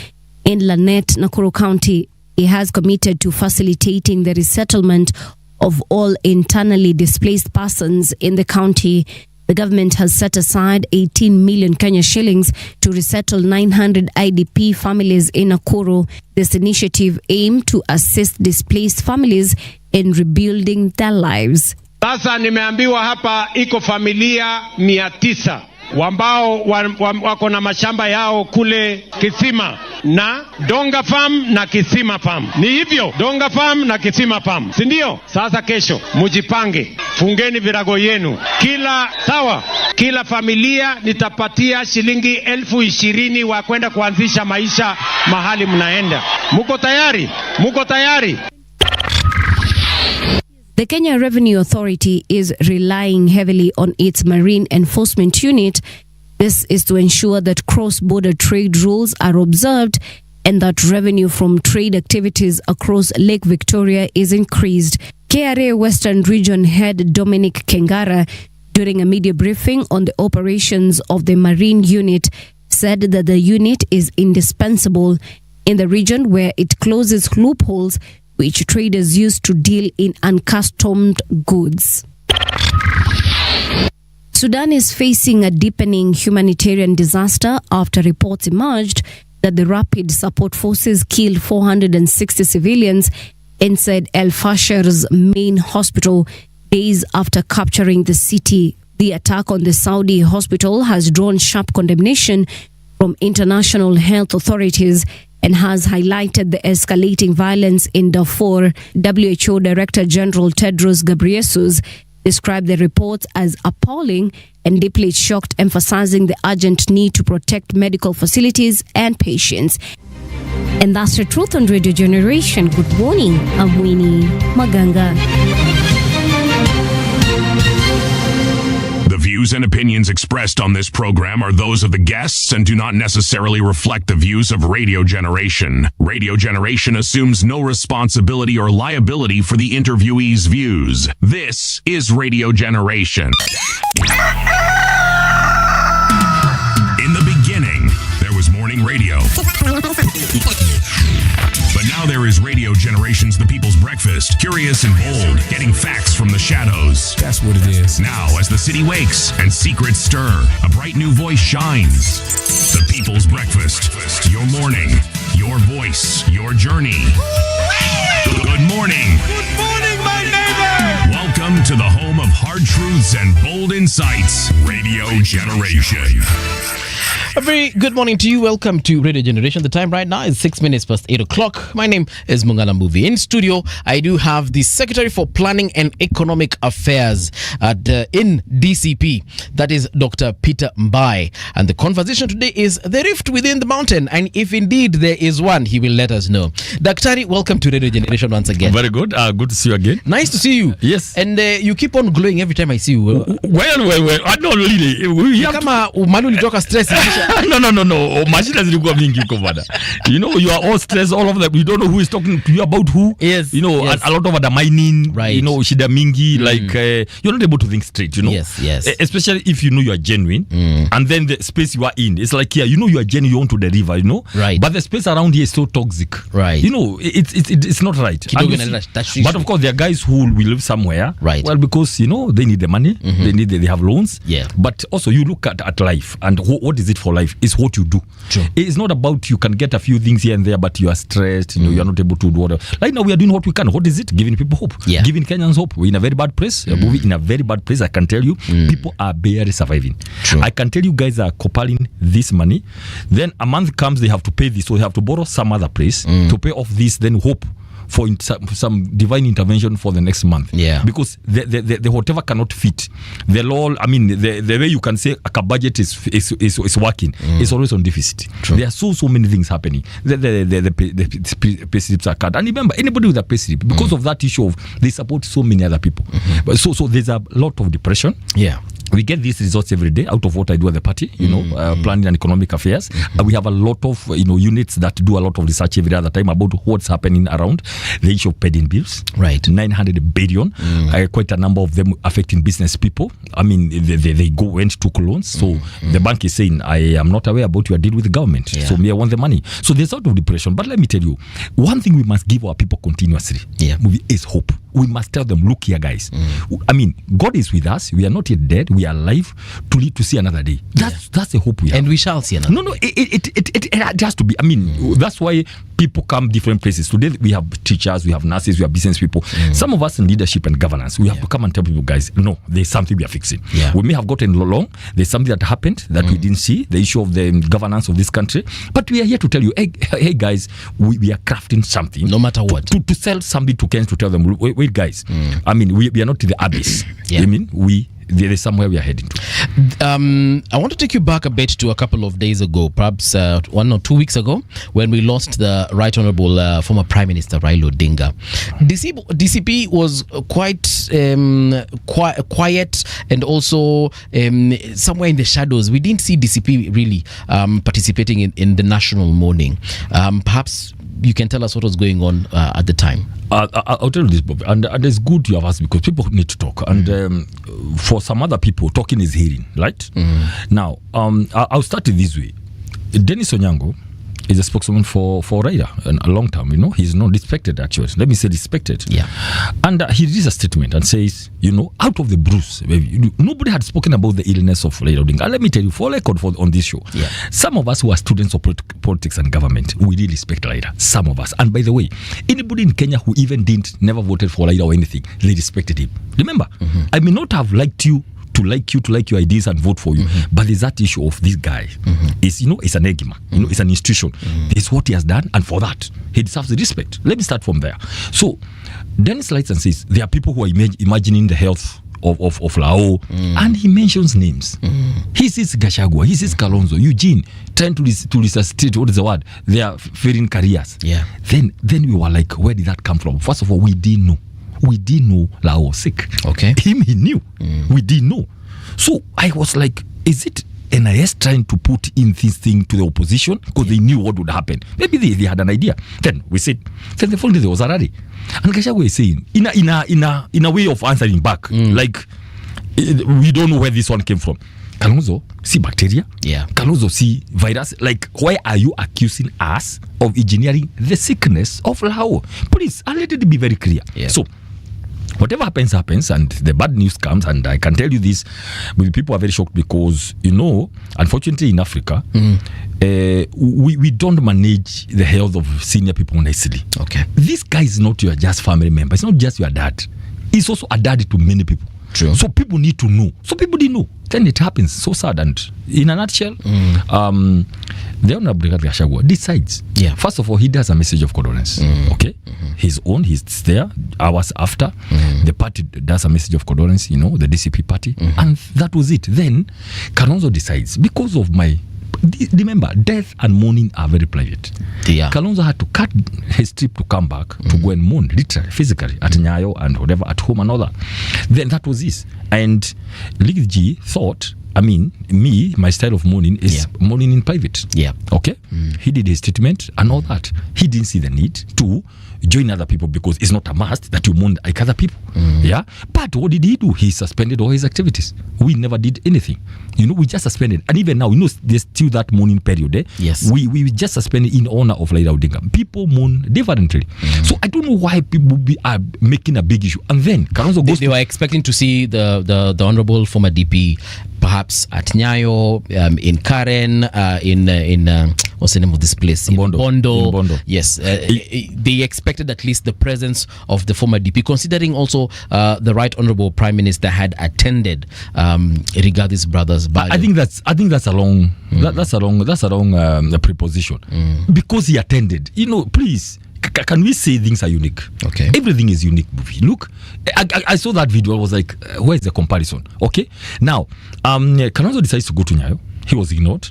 in Lanet, Nakuru County. He has committed to facilitating the resettlement of all internally displaced persons in the county. The government has set aside 18 million Kenya shillings to resettle 900 IDP families in Nakuru. This initiative aimed to assist displaced families in rebuilding their lives. Sasa nimeambiwa hapa iko familia 900 ambao wako na mashamba yao kule Kisima na Donga Farm na Kisima Farm. Ni hivyo, Donga Farm na Kisima Farm, si ndio? Sasa kesho mujipange, fungeni virago yenu. Kila familia nitapatia shilingi 20,000 wa kwenda kuanzisha maisha mahali mnaenda. Muko tayari? The Kenya Revenue Authority is relying heavily on its Marine Enforcement Unit. This is to ensure that cross-border trade rules are observed and that revenue from trade activities across Lake Victoria is increased. KRA Western Region Head Dominic Kengara, during a media briefing on the operations of the Marine Unit, said that the unit is indispensable in the region where it closes loopholes which traders use to deal in uncustomed goods. Sudan is facing a deepening humanitarian disaster after reports emerged that the Rapid Support Forces killed 460 civilians inside El Fasher's main hospital days after capturing the city. The attack on the Saudi hospital has drawn sharp condemnation from international health authorities and has highlighted the escalating violence in Darfur. WHO Director General Tedros Ghebreyesus described the reports as appalling and deeply shocked, emphasizing the urgent need to protect medical facilities and patients. And that's the truth on Radio Generation. Good morning, I'm Winnie Maganga. The views and opinions expressed on this program are those of the guests and do not necessarily reflect the views of Radio Generation. Radio Generation assumes no responsibility or liability for the interviewee's views. This is Radio Generation. In the beginning, there was morning radio. But now there is Radio Generation's The People's Breakfast, curious and bold, getting facts from the shadows. That's what it is. Now, as the city wakes and secrets stir, a bright new voice shines. The People's Breakfast, your morning, your voice, your journey. Good morning. Good morning, my neighbor. Welcome to the home of hard truths and bold insights, Radio Generation. A very good morning to you. Welcome to Radio Generation. The time right now is 6 minutes past 8 o'clock. My name is Mungala Mbuvi. In studio, I do have the Secretary for Planning and Economic Affairs in DCP. That is Dr. Peter Mbai. And the conversation today is the rift within the mountain. And if indeed there is one, he will let us know. Daktari, welcome to Radio Generation once again. Very good. Good to see you again. Nice to see you. Yes. And you keep on glowing every time I see you. Well. I don't really. Kama umanu ulitoka stress. No. Machine zilikuwa mingi huko bada. You know, you are all stressed, all of them. You don't know who is talking to you about who. Yes. You know, yes. a lot of undermining. Right. You know, shida mingi. Like, you're not able to think straight, you know. Yes. Especially if you know you are genuine. And then the space you are in. It's like, yeah, you know you are genuine, you want to deliver, you know. Right. But the space around here is so toxic. Right. You know, it's not right. But of course, there are guys who will live somewhere. Right. Well, because, you know, they need the money. They have loans. Yeah. But also, you look at life. And what is it for life? It's what you do. Sure. It's not about you can get a few things here and there, but you are stressed. You know, you are not able to do whatever. Right now, we are doing what we can. What is it? Giving people hope. Yeah. Giving Kenyans hope. We're in a very bad place. We're in a very bad place. I can tell you, people are barely surviving. True. I can tell you guys are coupling this money. Then a month comes, they have to pay this, so they have to borrow some other place to pay off this. Then hope for some divine intervention for the next month. Yeah. Because the whatever cannot fit. The law, I mean, the way you can say a budget is working, it's always on deficit. True. There are so many things happening. The pay slips are cut. And remember, anybody with a pay slip, because of that issue of they support so many other people. But so there's a lot of depression. Yeah. We get these results every day out of what I do at the party, you know, planning and economic affairs. We have a lot of, units that do a lot of research every other time about what's happening around the issue of pending bills. Right. 900 billion. Quite a number of them affecting business people. I mean, they go and took loans. So the bank is saying, I am not aware about your deal with the government. Yeah. So me, I want the money. So there's a lot of depression. But let me tell you, one thing we must give our people continuously is hope. We must tell them, look here, guys. I mean, God is with us. We are not yet dead. We are alive to see another day. That's the hope we have. And we shall see another. No, it has to be. I mean, that's why people come different places. Today we have teachers, we have nurses, we have business people. Some of us in leadership and governance, we have to come and tell people, guys, no, there's something we are fixing. We may have gotten along. There's something that happened that we didn't see, the issue of the governance of this country. But we are here to tell you, hey guys, we are crafting something. No matter what. To sell something to Kenyans, to tell them, wait guys, I mean, we are not to the abyss. I mean, there is somewhere we are heading to. I want to take you back a bit to a couple of days ago, perhaps 1 or 2 weeks ago, when we lost the Right Honorable former Prime Minister Raila Odinga. DCP was quite quiet and also somewhere in the shadows. We didn't see DCP really participating in the national mourning. Perhaps you can tell us what was going on at the time. I'll tell you this, Bob, and it's good you have asked because people need to talk, and for some other people, talking is hearing, right? Now, I'll start it this way. Dennis Onyango is a spokesman for Raila a long time. You know, he's not respected actually. Let me say respected. Yeah. And he released a statement and says, you know, out of the bruise, nobody had spoken about the illness of Raila Odinga. And let me tell you, for record on this show, some of us who are students of politics and government, we really respect Raila. Some of us. And by the way, anybody in Kenya who even never voted for Raila or anything, they respected him. Remember, I may not have liked you to like your ideas and vote for you, but there's that issue of this guy. It's it's an enigma. It's an institution. This is what he has done, and for that he deserves the respect. Let me start from there. So Dennis lights and says there are people who are imagining the health of Lao, and he mentions names. He says Gachagua, he says Kalonzo, Eugene, trying to resuscitate, what is the word? They are failing careers. Then we were like, where did that come from? First of all, we didn't know Lao was sick. Okay. He knew. We didn't know. So I was like, is it NIS trying to put in this thing to the opposition because they knew what would happen? Maybe they had an idea. Then we said, then the following day there was a rally. And Gachagua is saying, in a way of answering back, like, we don't know where this one came from. Kalonzo, see bacteria? Yeah. Kalonzo, see virus? Like, why are you accusing us of engineering the sickness of Lao? Please, and let it be very clear. Yeah. So, whatever happens, and the bad news comes, and I can tell you this, but people are very shocked because, unfortunately in Africa, we don't manage the health of senior people nicely. Okay. This guy is not your just family member. It's not just your dad. He's also a dad to many people. True. So people need to know. So people didn't know. Then it happens. So sad. And in a nutshell, the Honorable Gachagua decides. Yeah. First of all, he does a message of condolence. Okay? His own, he's there hours after. The party does a message of condolence, the DCP party. And that was it. Then Kalonzo decides, because of remember, death and mourning are very private. Yeah. Kalonzo had to cut his trip to come back to go and mourn, literally, physically, at Nyayo and whatever, at home and all that. Then that was this. And Ligi G thought, my style of mourning is mourning in private. Yeah. Okay? He did his statement and all that. He didn't see the need to join other people because it's not a must that you mourn like other people. Yeah. But what did he do? He suspended all his activities. We never did anything. We just suspended. And even now, there's still that mourning period. Yes. We just suspended in honor of Raila Odinga. People mourn differently. So I don't know why people are making a big issue. And then Kalonzo goes. They were expecting to see the honorable former DP perhaps at Nyayo, in Karen, in what's the name of this place? In Bondo. Yes. They expected at least the presence of the former DP, considering also the Right Honorable Prime Minister had attended Rigath's brother's burial. I think that's a wrong preposition because he attended. Please. Can we say things are unique? Okay. Everything is unique, movie. Look, I saw that video. I was like, where's the comparison? Okay. Now, Kalonzo decides to go to Nyayo. He was ignored.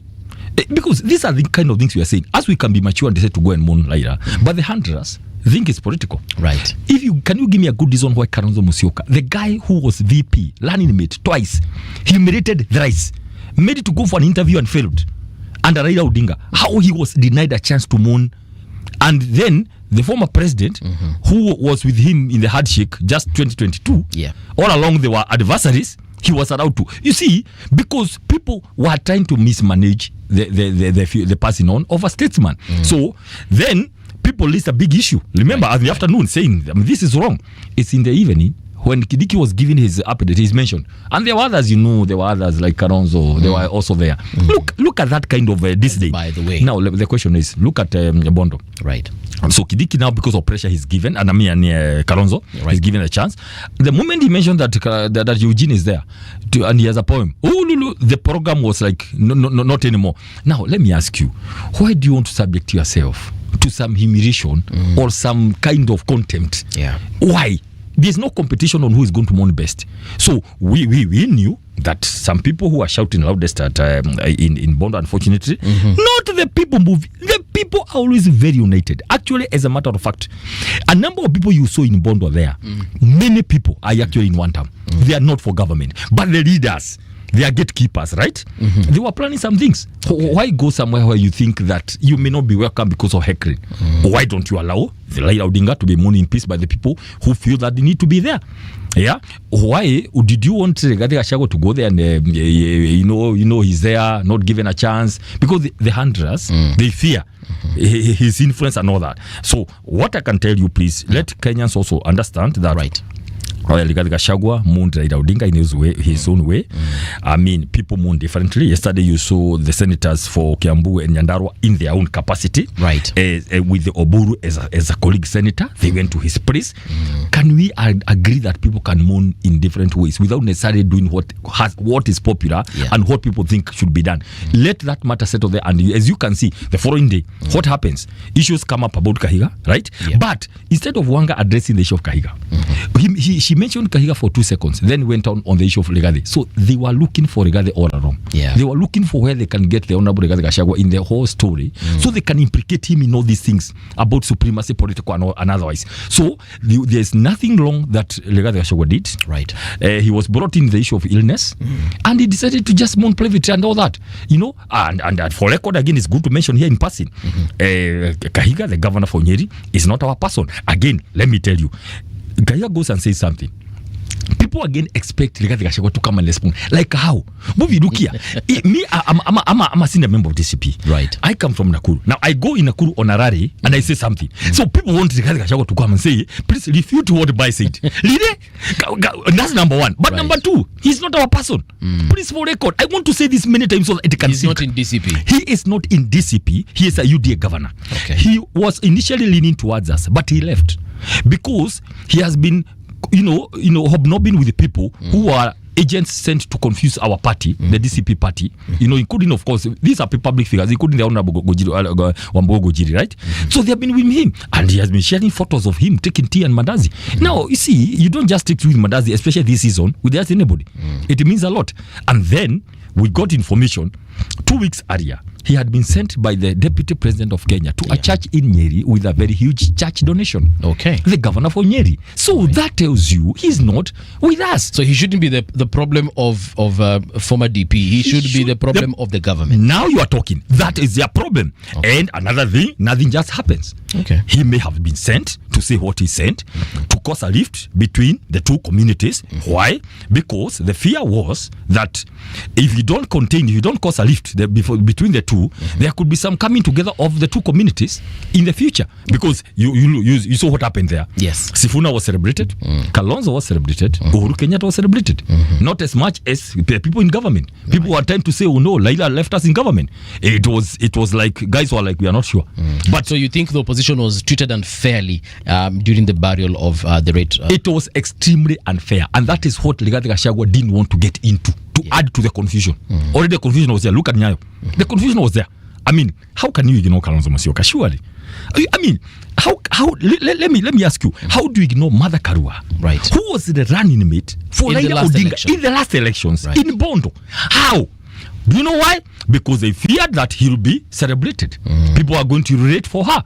Because these are the kind of things we are saying. As we can be mature and decide to go and mourn Raila, but the handlers think it's political. Right. Can you give me a good reason why Kalonzo Musyoka, the guy who was VP, running mate twice, humiliated thrice, made it to go for an interview and failed, and Raila Odinga, how he was denied a chance to mourn, and then the former president, who was with him in the handshake just 2022, all along they were adversaries, he was allowed to. You see, because people were trying to mismanage the passing on of a statesman. So then people raised a big issue. Remember, at the afternoon saying, this is wrong. It's in the evening when Kidiki was giving his update, he's mentioned, and there were others, there were others like Kalonzo, they were also there. Look at that kind of disdain. By the way, now the question is, look at Bondo. Right. So Kidiki now, because of pressure he's given, and Kalonzo, he's given a chance. The moment he mentioned that Eugene is there, and he has a poem, the program was like, no, not anymore. Now, let me ask you, why do you want to subject yourself to some humiliation or some kind of contempt? Yeah. Why? There's no competition on who is going to mourn best. So we knew that some people who are shouting loudest at in Bondo, unfortunately, not the people moving. The people are always very united. Actually, as a matter of fact, a number of people you saw in Bondo there, many people are actually in one term. They are not for government, but the leaders, they are gatekeepers, right? They were planning some things. Why go somewhere where you think that you may not be welcome because of heckling? Why don't you allow the Raila Odinga to be mourned in peace by the people who feel that they need to be there? Yeah. Why did you want Rigathi Gachagua to go there and he's there, not given a chance? Because the handlers, they fear his influence and all that. So what I can tell you, please, let Kenyans also understand that. Right. Rigathi Gachagua mourned Raila Odinga in his own way. I mean, people mourn differently. Yesterday you saw the senators for Kiambu and Nyandarua in their own capacity. Right. With the Oburu as a colleague senator, they went to his place. Can we agree that people can mourn in different ways without necessarily doing what is popular and what people think should be done? Let that matter settle there. And as you can see, the following day, what happens? Issues come up about Kahiga, right? Yeah. But instead of Wanga addressing the issue of Kahiga, she mentioned Kahiga for 2 seconds, then went on the issue of Rigathi. So they were looking for Rigathi all around. Yeah. They were looking for where they can get the Honorable Rigathi Gachagua in the whole story, so they can implicate him in all these things about supremacy, political and otherwise. So there's nothing wrong that Rigathi Gachagua did. Right. He was brought in the issue of illness, and he decided to just mourn privately and all that. And for record, again, it's good to mention here in passing, Kahiga, the governor for Nyeri, is not our person. Again, let me tell you, Kahiga goes and says something. People again expect Rigathi Gachagua to come and respond. Like how? Movie look here. I'm a senior member of DCP. Right. I come from Nakuru. Now I go in Nakuru on a rally and I say something. So people want Rigathi Gachagua to come and say, please refute what Bai said. That's number one. But number two, he's not our person. Please, for record, I want to say this many times so that it can He's not in DCP. He is not in DCP. He is a UDA governor. Okay. He was initially leaning towards us, but he left because he has been hobnobbing with the people who are agents sent to confuse our party, the DCP party, including, of course, these are public figures, including the Honorable Gojiri, right? So they have been with him, and he has been sharing photos of him taking tea and mandazi. Now, you see, you don't just take tea with mandazi, especially this season, with just anybody. It means a lot. And then we got information 2 weeks earlier. He had been sent by the Deputy President of Kenya to a church in Nyeri with a very huge church donation. Okay. The governor for Nyeri. So that tells you he's not with us. So he shouldn't be the problem of former DP. He should be the problem of the government. Now you are talking. That is their problem. Okay. And another thing, nothing just happens. Okay. He may have been sent to say what he sent to cause a rift between the two communities. Why? Because the fear was that if you don't cause a rift between the two, there could be some coming together of the two communities in the future. Because you saw what happened there. Yes. Sifuna was celebrated, Kalonzo was celebrated, Uhuru Kenyatta was celebrated. Not as much as the people in government. People were trying to say, oh no, Laila left us in government. It was like, guys were like, we are not sure. But so you think the opposition was treated unfairly during the burial of the late? It was extremely unfair, and that is what Rigathi Gachagua didn't want to get into, to add to the confusion. Already the confusion was there. Look at Nyayo. The confusion was there. I mean, how can you ignore Kalonzo Musyoka? Surely. I mean, how let me ask you, how do you ignore Mother Karua? Right. Who was the running mate for Raila Odinga in the last elections in Bondo? How? Do you know why? Because they feared that he'll be celebrated. People are going to relate for her.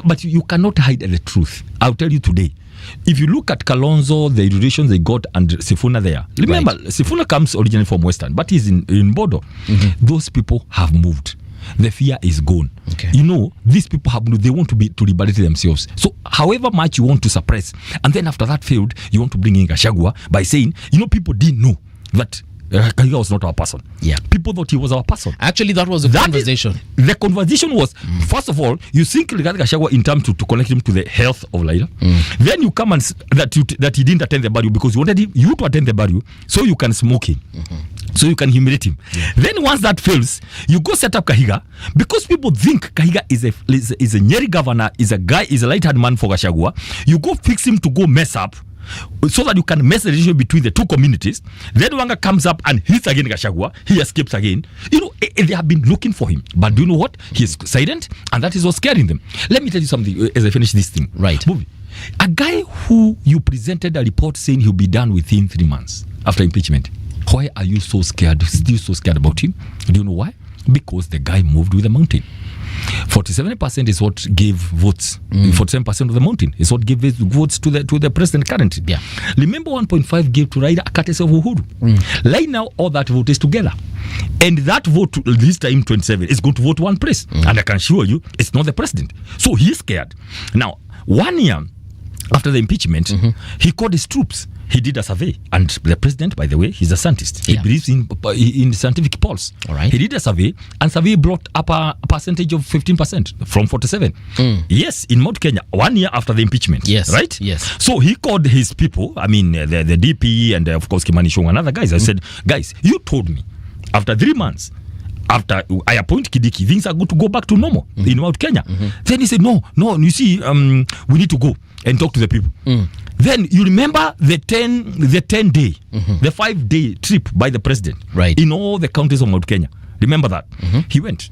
But you cannot hide the truth. I'll tell you today. If you look at Kalonzo, the relations they got, and Sifuna there. Remember, Sifuna comes originally from Western, but he's in Bodo. Those people have moved. The fear is gone. Okay. These people have moved. They want to liberate themselves. So however much you want to suppress, and then after that failed, you want to bring in Gachagua by saying, people didn't know that Kahiga was not our person. Yeah. People thought he was our person. Actually, that was the conversation. The conversation was, first of all, you think Rigathi Gachagua in terms to connect him to the health of Laila. Then you come and that he didn't attend the burial because you wanted you to attend the burial so you can smoke him. So you can humiliate him. Then once that fails, you go set up Kahiga because people think Kahiga is a Nyeri governor, is a light-haired man for Gachagua. You go fix him to go mess up so that you can mess the relationship between the two communities. Then Wanga comes up and hits again Gachagua. He escapes again. You know, they have been looking for him. But do you know what? He is silent, and that is what's scaring them. Let me tell you something as I finish this thing. Right. Movie. A guy who you presented a report saying he'll be done within 3 months after impeachment. Why are you so scared, still so scared about him? Do you know why? Because the guy moved with the mountain. 47% is what gave votes. 47% of the mountain is what gave votes to the president currently. Yeah. Remember 1.5 gave to Raila a courtesy of Uhuru. Right now, all that vote is together. And that vote, this time 27, is going to vote one place. And I can assure you, it's not the president. So he's scared. Now, 1 year after the impeachment, he called his troops. He did a survey, and the president, by the way, he's a scientist. He believes in scientific polls. All right. He did a survey, and survey brought up a percentage of 15% from 47. Yes, in Mount Kenya, 1 year after the impeachment. Yes, right. yes. So he called his people. I mean, the DP and of course Kimani Ichung'wah and other guys. I said, guys, you told me after 3 months. After I appoint Kidiki, things are going to go back to normal in Mount Kenya. Then he said, no, you see, we need to go and talk to the people. Then you remember the 10-day, the 5-day trip by the president in all the counties of Mount Kenya. Remember that? He went.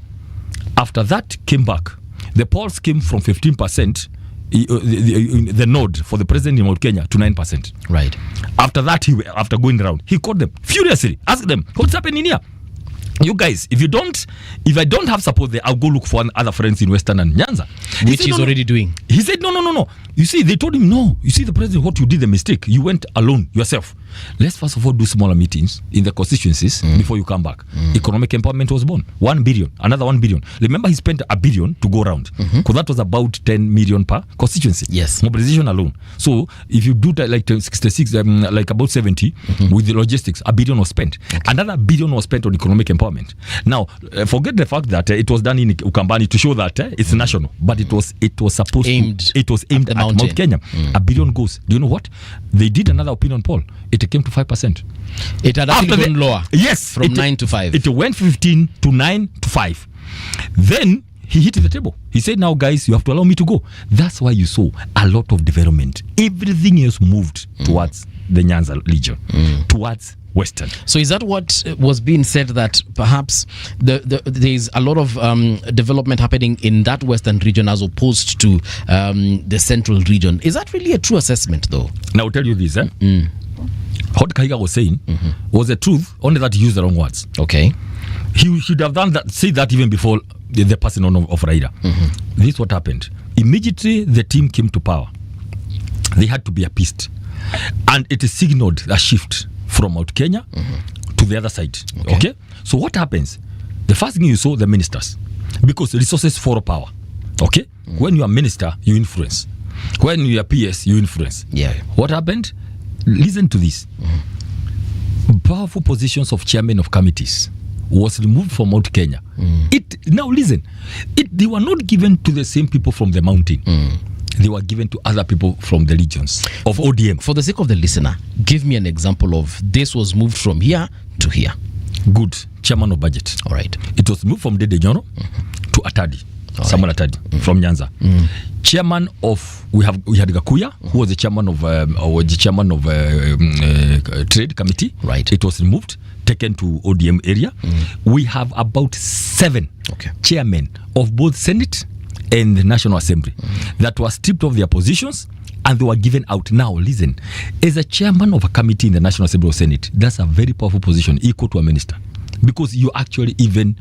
After that, came back. The polls came from 15%, the nod for the president in Mount Kenya, to 9%. Right. After that, after going around, he called them furiously, asked them, what's happening here? You guys, if I don't have support there, I'll go look for other friends in Western and Nyanza. Which he's already doing. He said, no. You see, they told him, no. You see, the president, what you did, the mistake. You went alone, yourself. Let's first of all do smaller meetings in the constituencies before you come back. Economic empowerment was born. 1 billion, another 1 billion. Remember, he spent $1 billion to go around. Because that was about 10 million per constituency. Yes. Mobilization alone. So, if you do that like 66, like about 70, with the logistics, $1 billion was spent. Another $1 billion was spent on economic empowerment. Now, forget the fact that it was done in Ukambani to show that it's national, but it was supposed it was aimed at Mount Kenya. $1 billion goes. Do you know what? They did another opinion poll. It came to 5%. It had actually gone lower. Yes, from 9 to 5. It went 15 to 9 to 5. Then he hit the table. He said, now guys, you have to allow me to go. That's why you saw a lot of development. Everything else moved towards the Nyanza region, towards Western. So is that what was being said, that perhaps there is a lot of development happening in that Western region as opposed to the Central region? Is that really a true assessment, though? Now I'll tell you this. What Kahiga was saying was the truth, only that he used the wrong words. Okay. He should have done that, said that even before the passing on of Raila. This is what happened. Immediately the team came to power, they had to be appeased. And it signaled a shift from Mount Kenya to the other side. Okay? So what happens? The first thing you saw, the ministers. Because resources follow power. Okay? When you are minister, you influence. When you are PS, you influence. Yeah. What happened? Listen to this. Powerful positions of chairman of committees was removed from Mount Kenya. Now listen, they were not given to the same people from the mountain. They were given to other people from the regions of ODM. For the sake of the listener, give me an example of this was moved from here to here. Good. Chairman of budget. All right. It was moved from Dede Nyoro to Atadi. Samuel Atadi from Nyanza. Chairman of we had Gakuya, who was the chairman of trade committee. Right. It was removed, taken to ODM area. We have about 7 chairmen of both Senate and the National Assembly that were stripped of their positions and they were given out. Now listen, as a chairman of a committee in the National Assembly or Senate, that's a very powerful position, equal to a minister, because you actually even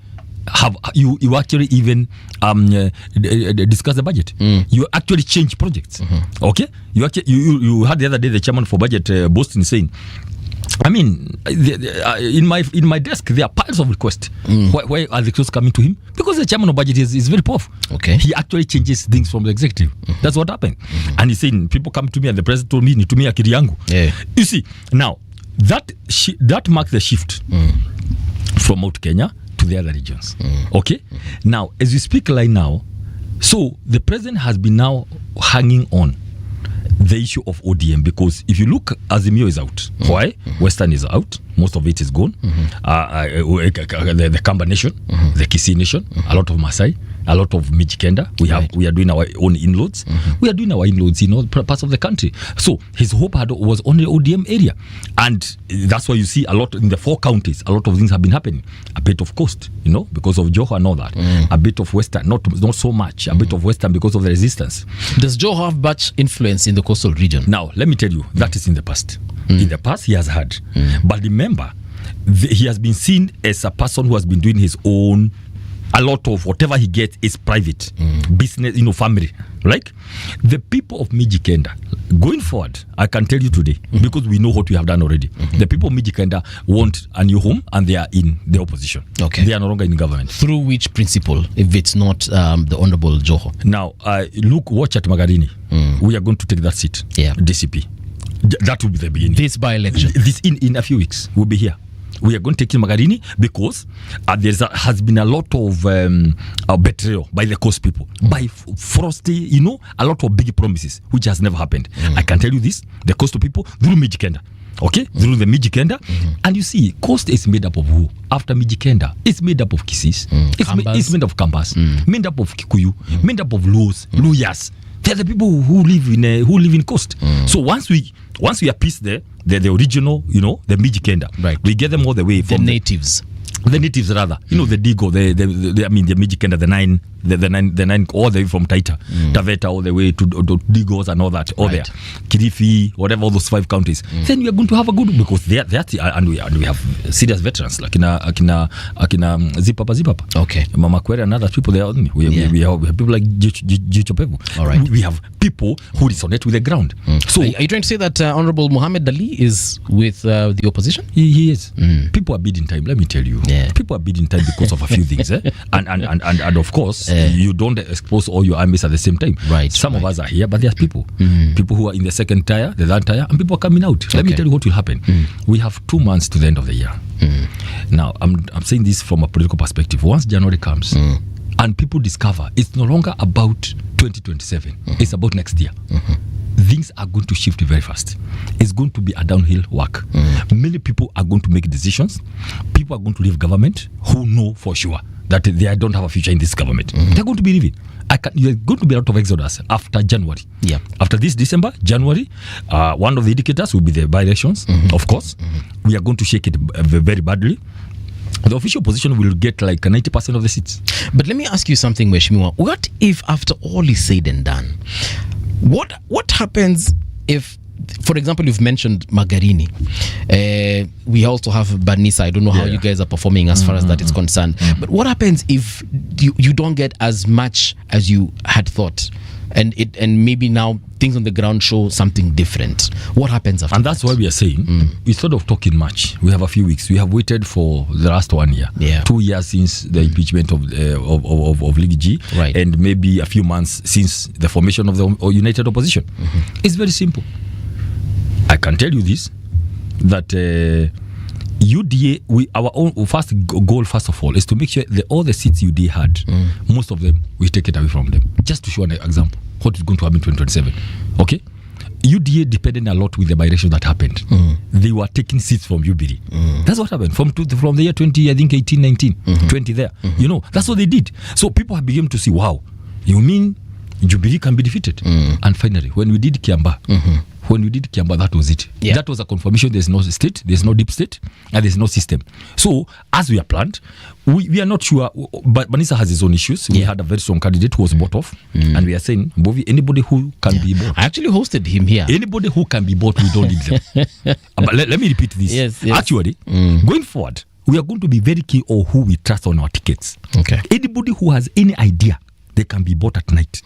have you actually even discuss the budget. You actually change projects. Okay, you actually you had the other day the chairman for budget Boston saying, I mean, in my desk there are piles of requests. Why are the requests coming to him? Because the chairman of budget is very powerful. Okay, he actually changes things from the executive. That's what happened. And he's saying people come to me and the president told me to me akili yangu. Yeah. You see, now that marks the shift from Mount Kenya to the other regions. Okay? Now, as we speak right now, so the president has been now hanging on the issue of ODM, because if you look, Azimio is out. Why? Western is out. Most of it is gone. The Kamba Nation, the Kisii Nation, a lot of Maasai, a lot of Mijikenda. We are doing our own inroads. We are doing our inroads in all parts of the country. So his hope was on the ODM area, and that's why you see a lot in the 4 counties. A lot of things have been happening. A bit of coast, because of Joho and all that. A bit of Western, not so much. A bit of Western because of the resistance. Does Joho have much influence in the coastal region? Now, let me tell you, that is in the past. In the past, he has had. But remember, he has been seen as a person who has been doing his own. A lot of whatever he gets is private business, family. Like the people of Mijikenda, going forward, I can tell you today, because we know what we have done already. The people of Mijikenda want a new home, and they are in the opposition. Okay, they are no longer in government. Through which principle, if it's not the Honorable Joho? Now, watch at Magarini. We are going to take that seat. Yeah, DCP. That will be the beginning. This by-election. This in a few weeks we'll be here. We are going to take in Magarini because has been a lot of betrayal by the coast people, by Frosty, a lot of big promises, which has never happened. I can tell you this, the coastal people, through Mijikenda. Okay? Through the Mijikenda. And you see, coast is made up of who? After Mijikenda, it's made up of Kisis. It's made of Kambas. Made up of Kikuyu. Made up of Luyas. They're the people who live in coast. So once we appease the original, the Mijikenda, right, we get them all the way from the natives. The natives rather, the Digo, the Mijikenda, the nine, all the way from Taita, Taveta, all the way to Digos and all that, all there, Kilifi, whatever, all those 5 counties. Then we are going to have a good, because and we have serious veterans like Akina Zipapa. Okay, Mama Kwere and other people there. We have people like Jichopevu. All right, we have people who resonate with the ground. So, are you trying to say that Honorable Mohammed Ali is with the opposition? He is. People are bidding time. Let me tell you. Yeah. People are bidding time because of a few things, and of course you don't expose all your armies at the same time. Right. Some of us are here, but there's people who are in the second tier, the third tier, and people are coming out. Let me tell you what will happen. We have 2 months to the end of the year. Now, I'm saying this from a political perspective. Once January comes and people discover it's no longer about 2027, it's about next year. Things are going to shift very fast. It's going to be a downhill work. Many people are going to make decisions. People are going to leave government who know for sure that they don't have a future in this government. They're going to be leaving. There's going to be a lot of exodus after January. Yeah. After this December, January, one of the indicators will be the by-elections, of course. We are going to shake it very badly. The official position will get like 90% of the seats. But let me ask you something, Mheshimiwa. What if after all is said and done, what happens if, for example, you've mentioned Magarini. We also have Banisa. I don't know how you guys are performing as far as that is concerned. But what happens if you don't get as much as you had thought? And maybe now things on the ground show something different. What happens after? And that's why we are saying instead of talking much, we have a few weeks. We have waited for the last 1 year, 2 years since the impeachment of League G, right, and maybe a few months since the formation of the United Opposition. It's very simple. I can tell you this, that UDA, our own first goal, first of all, is to make sure that all the seats UDA had, most of them, we take it away from them. Just to show an example, what is going to happen in 2027. Okay? UDA depended a lot with the by-election that happened. They were taking seats from Jubilee. That's what happened from the year 20, I think 18, 19, 20 there. That's what they did. So people have begun to see, wow, you mean Jubilee can be defeated? And finally, when we did Kiamba, that was it. Yeah. That was a confirmation. There's no state, there's no deep state, and there's no system. So, as we are planned, we are not sure. But Banisa has his own issues. We had a very strong candidate who was bought off, and we are saying, Bovi, anybody who can be bought. I actually hosted him here. Anybody who can be bought, we don't need them. But let me repeat this. Yes. Actually, going forward, we are going to be very key on who we trust on our tickets. Okay. Anybody who has any idea they can be bought at night,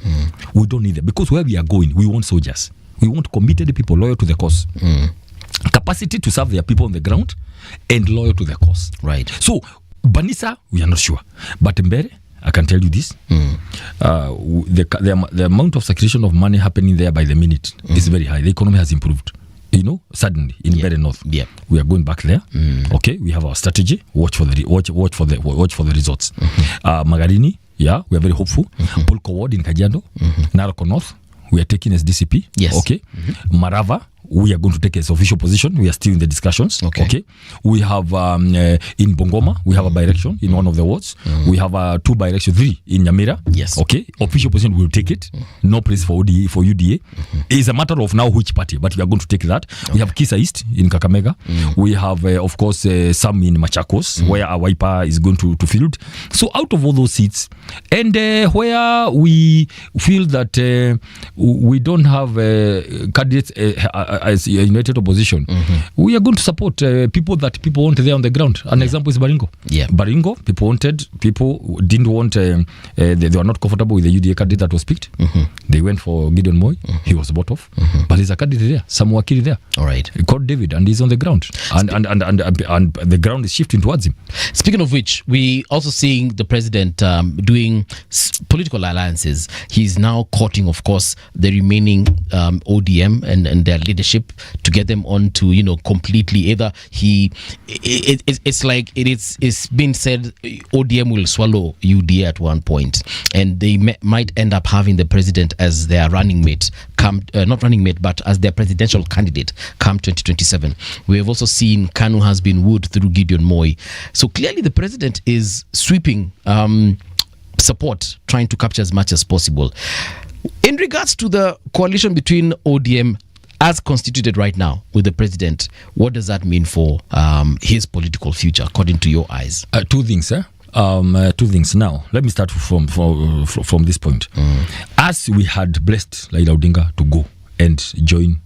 we don't need them, because where we are going, we want soldiers. We want committed people loyal to the cause. Capacity to serve their people on the ground and loyal to the cause. Right. So, Banisa, we are not sure. But Mbere, I can tell you this. The amount of circulation of money happening there by the minute is very high. The economy has improved. suddenly in very north. Yeah. We are going back there. Okay, we have our strategy. Watch for the results. Magarini, yeah, we are very hopeful. Pulko Ward in Kajiado, Naroko North, we are taking as DCP. Yes. Okay. Marava, we are going to take as official position. We are still in the discussions. Okay. We have in Bongoma, we have a by-election in one of the wards. We have 2 by-election, 3 in Nyamira. Yes. Okay. Official position, we will take it. No place for UDA. It's a matter of now which party, but we are going to take that. We have Kisa East in Kakamega. We have, of course, some in Machakos, where our Wiper is going to field. So out of all those seats, and where we feel that we don't have candidates as a united opposition, we are going to support people that people want there on the ground. An example is Baringo. Yeah. Baringo, people didn't want, they were not comfortable with the UDA candidate that was picked. They went for Gideon Moi. He was bought off. But there's a candidate there, Sam Wakili there. All right. Called David, and he's on the ground. And the ground is shifting towards him. Speaking of which, we also seeing the president doing political alliances. He's now courting, of course, the remaining ODM and their leadership to get them on to completely either it's like it's been said ODM will swallow UDA at one point, and they might end up having the president as their running mate not running mate but as their presidential candidate come 2027. We have also seen Kanu has been wooed through Gideon Moi, so clearly the president is sweeping support, trying to capture as much as possible. In regards to the coalition between ODM as constituted right now with the president, what does that mean for his political future, according to your eyes? 2 things, 2 things. Now, let me start from this point. As we had blessed Raila Odinga to go and join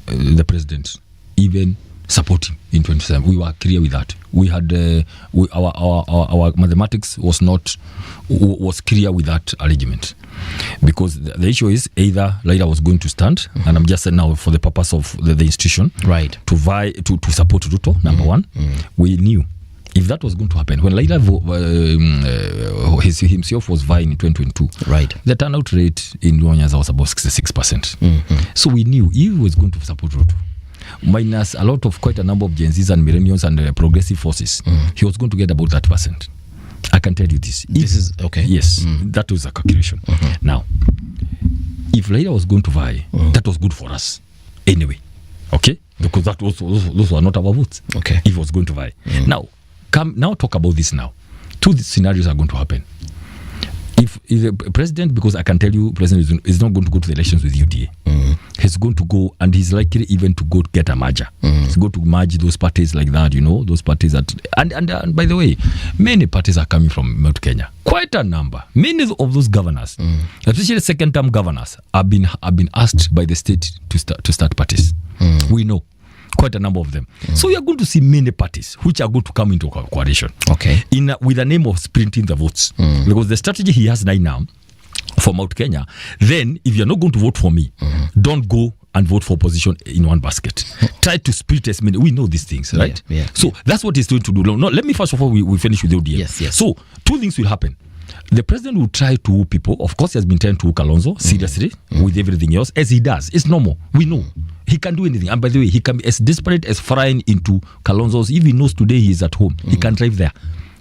the president, even support him in 2027, we were clear with that. We had our mathematics was clear with that arrangement, because the issue is either Raila was going to stand, and I'm just saying now for the purpose of the institution, right, to support Ruto, number one. We knew if that was going to happen when Raila himself was vying in 2022, right, the turnout rate in Luanyaza was about 66%. So we knew he was going to support Ruto, minus a lot of quite a number of Gen Zs and millennials and progressive forces. He was going to get about that percent. I can tell you this. This is okay. Yes, that was a calculation. Now, if Raila was going to vie, that was good for us anyway. Okay, because those were not our votes. Okay, if he was going to vie. Now talk about this now. 2 scenarios are going to happen. If the president, because I can tell you, president is not going to go to the elections with UDA. He's going to go, and he's likely even to go get a merger. He's going to merge those parties like that, those parties that, and by the way, many parties are coming from Mount Kenya. Quite a number. Many of those governors, especially second-term governors, have been asked by the state to start parties. We know quite a number of them. So we are going to see many parties which are going to come into a coalition. Okay. With the name of sprinting the votes. Because the strategy he has right now for Mount Kenya, then if you're not going to vote for me, don't go and vote for opposition in one basket. Try to split as many. We know these things, right? Yeah. So that's what he's going to do. No, let me first of all, we finish with the ODM. Yes. So 2 things will happen. The president will try to woo people. Of course, he has been trying to woo Kalonzo seriously with everything else, as he does. It's normal. We know. He can do anything. And by the way, he can be as desperate as flying into Kalonzo's. If he knows today he is at home, he can drive there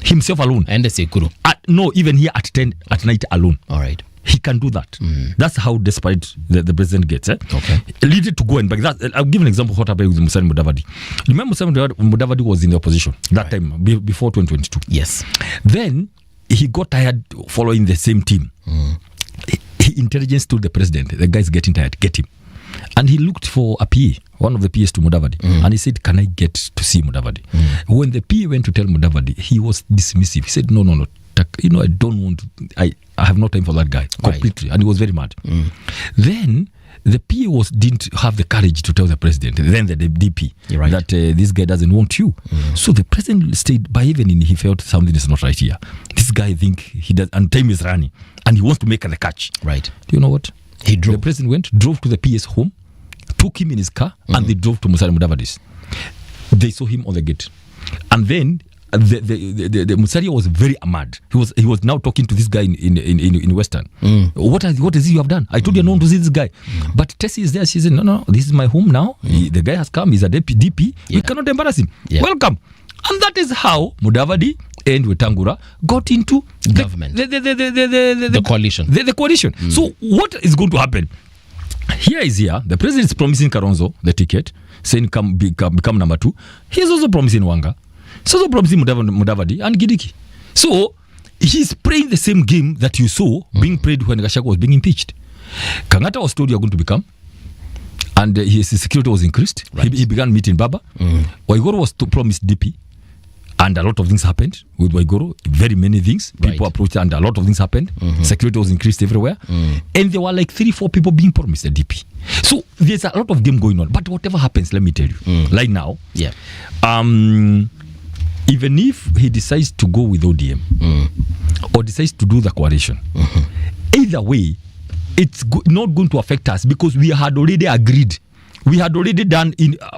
himself alone. And the Sekuru. No, even here at 10 at night alone. All right. He can do that. That's how desperate the president gets. Okay. Lead it to go and back. I'll give an example of what happened with Musalia Mudavadi. Remember, Musalia Mudavadi was in the opposition that time, before 2022. Yes. Then he got tired following the same team. Intelligence told the president, the guy's getting tired, get him. And he looked for a PA, one of the PAs to Mudavadi, and he said, can I get to see Mudavadi? When the PA went to tell Mudavadi, he was dismissive. He said, no, I don't want to, I have no time for that guy, completely. And he was very mad. Then the PA didn't have the courage to tell the president, then the DP, that this guy doesn't want you. So the president stayed. By evening, he felt something is not right here. This guy think he does, and time is running, and he wants to make the catch. Right. Do you know what? He drove. The president drove to the PA's home, took him in his car, and they drove to Musalia Mudavadi's. They saw him on the gate. And then the Musalia was very mad. He was now talking to this guy in Western. What is it you have done? I told you not to see this guy. But Tessie is there. She said, no, this is my home now. The guy has come. He's a DP. We cannot embarrass him. Welcome. And that is how Mudavadi and Wetangula got into government. The coalition. The coalition. So what is going to happen? Here. The president is promising Kalonzo the ticket, saying become number 2. He is also promising Wanga. He's also promising Mudavadi and Gidiki. So he's playing the same game that you saw being played when Gachagua was being impeached. Kangata was told you are going to become, and his security was increased. Right. He began meeting Baba. Waigoro was promised DP. And a lot of things happened with Waigoro. Very many things. People approached and a lot of things happened. Security was increased everywhere. And there were like 3-4 people being promised a DP. So there's a lot of game going on. But whatever happens, let me tell you. Right now, even if he decides to go with ODM or decides to do the coalition, either way, it's not going to affect us because we had already agreed. We had already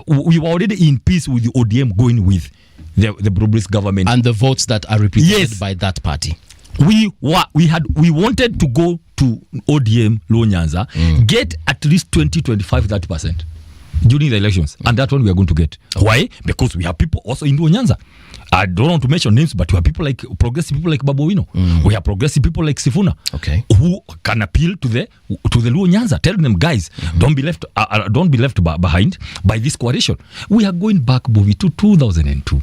we were already in peace with the ODM going with the Broad-based government and the votes that are represented by that party. We wanted to go to ODM Luo Nyanza, get at least 20-25-30% during the elections, and that one we are going to get. Why? Because we have people also in Luo Nyanza. I don't want to mention names, but we have people like progressive people like Babu Owino. We have progressive people like Sifuna, who can appeal to the Luo Nyanza, telling them, guys, don't be left behind by this coalition. We are going back, Bovi, to 2002,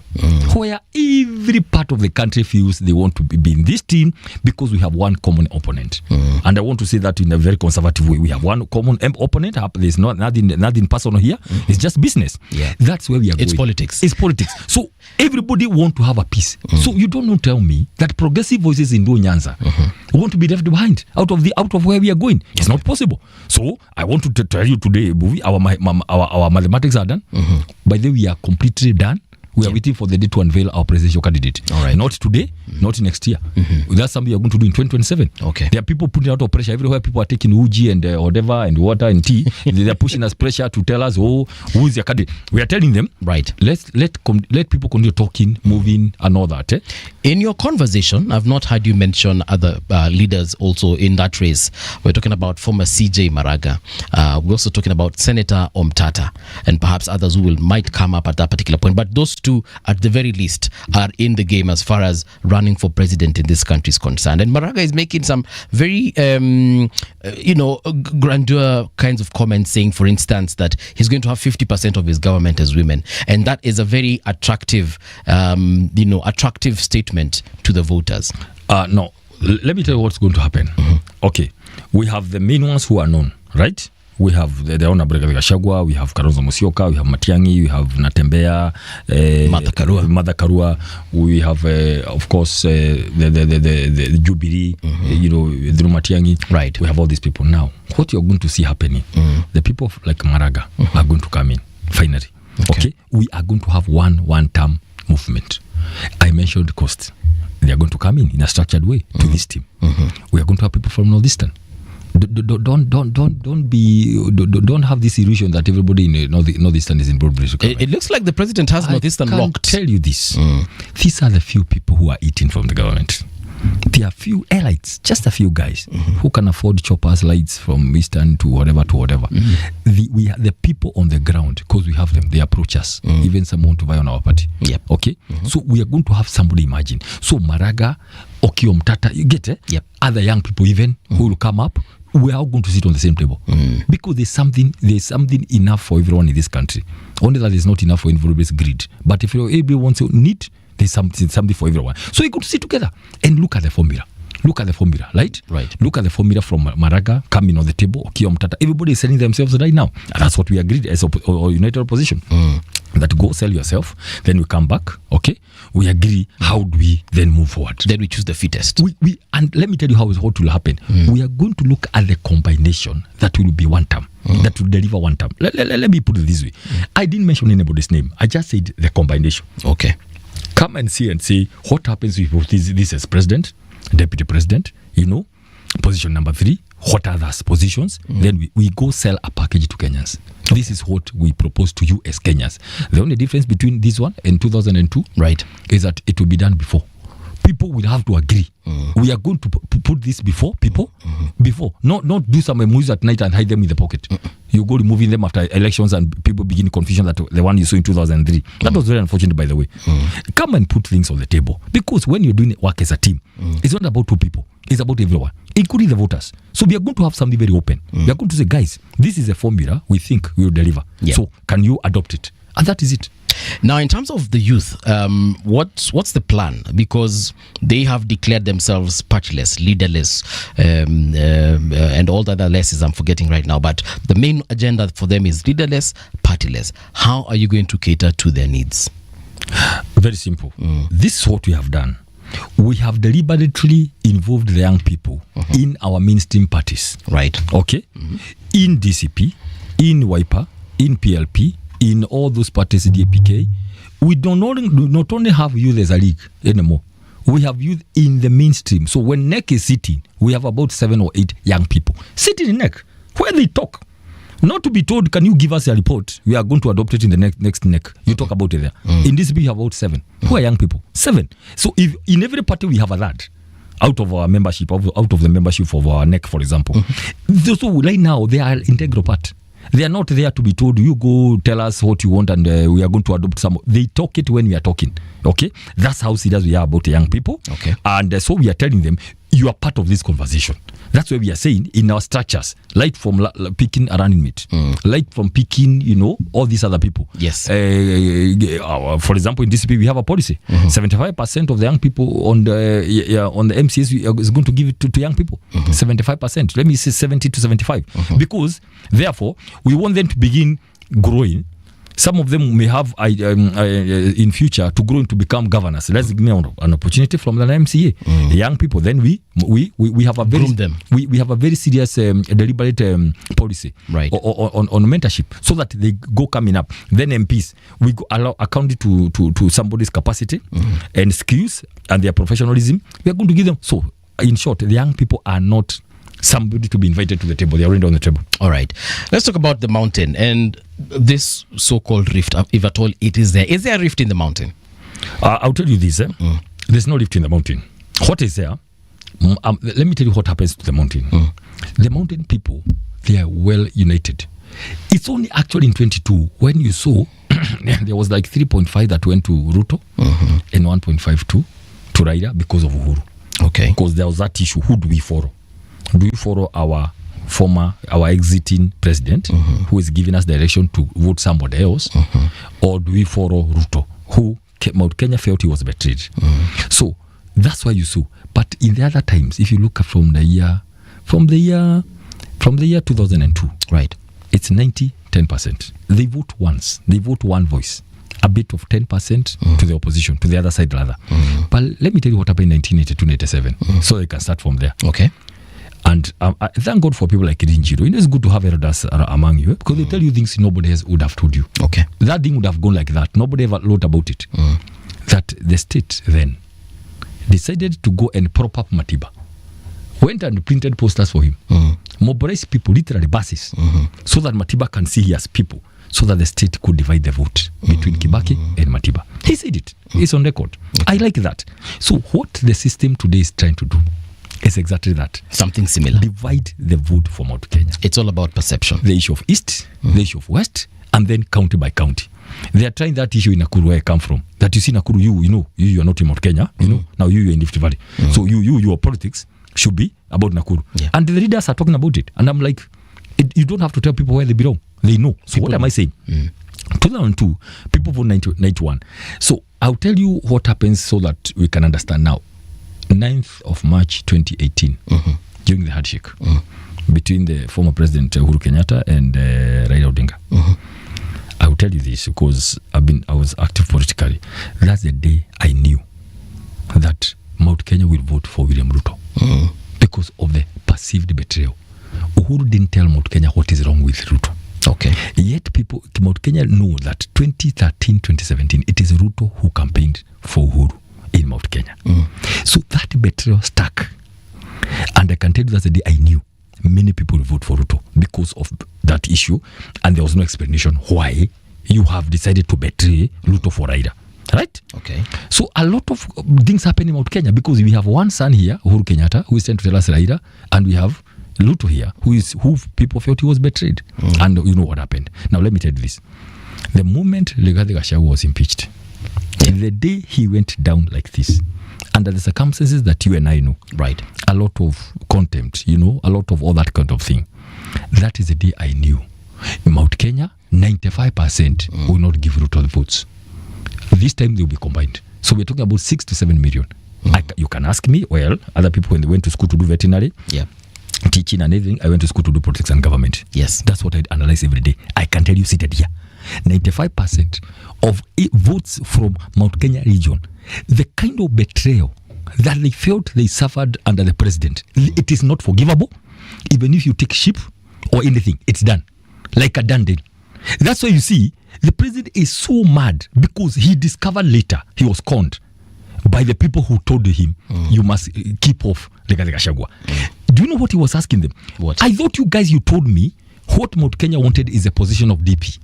where every part of the country feels they want to be in this team because we have one common opponent. And I want to say that in a very conservative way. We have one common opponent. There's nothing personal here. It's just business. That's where we are going. It's politics. It's politics. So everybody want to have a peace. So you don't tell me that progressive voices in Luo Nyanza want to be left behind out of where we are going. It's not possible. So I want to tell you today, our mathematics are done. By the way, we are completely done. We are waiting for the day to unveil our presidential candidate. All right. Not today, not next year. That's something we are going to do in 2027. Okay. There are people putting out of pressure everywhere. People are taking uji and whatever and water and tea. They are pushing us pressure to tell us, who is your candidate. We are telling them, right. Let people continue talking, moving, and all that. In your conversation, I've not heard you mention other leaders also in that race. We're talking about former CJ Maraga. We're also talking about Senator Omtata and perhaps others who might come up at that particular point. But those two, at the very least, are in the game as far as running for president in this country is concerned. And Maraga is making some very, grandeur kinds of comments, saying, for instance, that he's going to have 50% of his government as women. And that is a very attractive, attractive statement to the voters. No, let me tell you what's going to happen. Okay, we have the main ones who are known, right? We have the Honorable Gachagua, we have Kalonzo Musyoka, we have Matiang'i, we have Natembeya, Martha Karua, we have, of course, the Jubilee, Drew Matiang'i. Right. We have all these people. Now, what you're going to see happening, the people like Maraga are going to come in, finally. Okay? We are going to have one-term movement. I mentioned cost. They are going to come in a structured way to this team. We are going to have people from Northeastern. Don't have this illusion that everybody in Northeastern is in Broad-based. It looks like the president has Northeastern locked. Tell you this. These are the few people who are eating from the government. There are few elites, just a few guys who can afford choppers, lights from Eastern to whatever. We are the people on the ground, because we have them. They approach us. Even some want to buy on our party. Yep. Okay. So we are going to have somebody, imagine. So Maraga, Okio Mtata, you get it? Yep. Other young people even who will come up. We are all going to sit on the same table because there's something enough for everyone in this country. Only that there's not enough for everybody's greed. But if everybody wants to need, there's something for everyone. So you're going to sit together and look at the formula. Right? Look at the formula from Maraga coming on the table. Okio Mtata. Everybody is selling themselves right now. And that's what we agreed as United Opposition. That go sell yourself, then we come back. Okay, we agree. How do we then move forward? Then we choose the fittest. And let me tell you what will happen. We are going to look at the combination that will be one term, that will deliver one term. Let me put it this way. I didn't mention anybody's name. I just said the combination. Okay, come and see what happens if this as president, deputy president. Position number 3. what are those positions, then we go sell a package to Kenyans. This is what we propose to you as Kenyans. The only difference between this one and 2002 is that it will be done before. People will have to agree. We are going to put this before people. Before. Not do some movies at night and hide them in the pocket. You go removing them after elections and people begin confusion that the one you saw in 2003. That was very unfortunate, by the way. Come and put things on the table. Because when you're doing work as a team, it's not about two people. It's about everyone, including the voters. So we are going to have something very open. We are going to say, guys, this is a formula we think we will deliver. So can you adopt it? And that is it. Now, in terms of the youth, what's the plan? Because they have declared themselves partyless, leaderless, and all the other lesses I'm forgetting right now. But the main agenda for them is leaderless, partyless. How are you going to cater to their needs? Very simple. This is what we have done. We have deliberately involved the young people in our mainstream parties. Right. Okay? In DCP, in WIPA, in PLP, in all those parties, DAPK, we do not only have youth as a league anymore. We have youth in the mainstream. So when NEC is sitting, we have about 7 or 8 young people sitting in NEC, where they talk. Not to be told, can you give us a report? We are going to adopt it in the next NEC. You talk about it there. In this, we have about 7. Who are young people? 7. So if in every party we have a lad out of our membership, out of the membership of our NEC, for example. So right now, they are integral part. They are not there to be told, you go tell us what you want and we are going to adopt some. They talk it when we are talking. Okay? That's how serious we are about the young people. Okay. And so we are telling them, you are part of this conversation. That's why we are saying in our structures, right from picking a running mate, right from picking, all these other people. Yes. For example, in DCP, we have a policy. 75% of the young people on the MCS is going to give it to young people. 75%. Let me say 70 to 75. Because, therefore, we want them to begin growing. Some of them may have in future to grow and to become governors. Let's give them an opportunity from the MCA. The young people, then we have a very we have a very serious deliberate policy on mentorship, so that they go coming up. Then MPs, we go allow account to somebody's capacity and skills and their professionalism. We are going to give them. So in short, the young people are not somebody to be invited to the table. They are already on the table. All right. Let's talk about the mountain and this so-called rift, if at all it is there. Is there a rift in the mountain? I'll tell you this. There's no rift in the mountain. What is there? Let me tell you what happens to the mountain. The mountain people, they are well united. It's only actually in 22 when you saw there was like 3.5 that went to Ruto and 1.52 to Raila because of Uhuru. Okay. Because there was that issue. Who do we follow? Do we follow our exiting president who is giving us the election to vote somebody else, or do we follow Ruto, who Mount Kenya felt he was betrayed? So that's why you saw. But in the other times, if you look from the year 2002, right, it's 90-10%. They vote once. They vote one voice. A bit of 10% to the opposition, to the other side rather. But let me tell you what happened in 1982-87, so they can start from there. Okay. And I thank God for people like Rinjiro. It's good to have elders among you, because they tell you things nobody else would have told you. Okay. That thing would have gone like that. Nobody ever wrote about it. That the state then decided to go and prop up Matiba. Went and printed posters for him. Mobilized people, literally buses, so that Matiba can see he has people, so that the state could divide the vote between Kibaki and Matiba. He said it. It's on record. I like that. So what the system today is trying to do is exactly that. Something similar. Divide the vote for Mount Kenya. It's all about perception. The issue of East, the issue of West, and then county by county. They are trying that issue in Nakuru, where I come from. That you see Nakuru, you are not in Mount Kenya. Now you are in Rift Valley. So your politics should be about Nakuru. Yeah. And the leaders are talking about it. And I'm like, you don't have to tell people where they belong. They know. So what am I saying? 2002, people vote 91. So I'll tell you what happens so that we can understand now. 9th of March 2018, during the handshake between the former President Uhuru Kenyatta and Raila Odinga. I will tell you this because I was active politically. That's the day I knew that Mount Kenya will vote for William Ruto because of the perceived betrayal. Uhuru didn't tell Mount Kenya what is wrong with Ruto. Okay. Yet people, Mount Kenya know that 2013, 2017, it is Ruto who campaigned for Uhuru in Mount Kenya. So that betrayal stuck. And I can tell you that's the day I knew many people will vote for Ruto because of that issue, and there was no explanation why you have decided to betray Ruto for Raila. Right? Okay. So a lot of things happen in Mount Kenya because we have one son here, Uhuru Kenyatta, who is sent to tell us Raila, and we have Ruto here, who people felt he was betrayed. And you know what happened. Now let me tell you this. The moment Rigathi Gachagua was impeached, the day he went down like this, under the circumstances that you and I know, right, a lot of contempt, a lot of all that kind of thing, that is the day I knew in Mount Kenya, 95% will not give Ruto the votes. This time they will be combined. So we're talking about 6 to 7 million. You can ask me, well, other people when they went to school to do veterinary, teaching and everything, I went to school to do politics and government. Yes. That's what I analyze every day. I can tell you seated here, 95% of votes from Mount Kenya region, the kind of betrayal that they felt they suffered under the president, it is not forgivable. Even if you take sheep or anything, it's done. Like a done deal. That's why you see, the president is so mad because he discovered later he was conned by the people who told him, you must keep off Rigathi Gachagua. Do you know what he was asking them? What? I thought you told me what Mount Kenya wanted is a position of DP.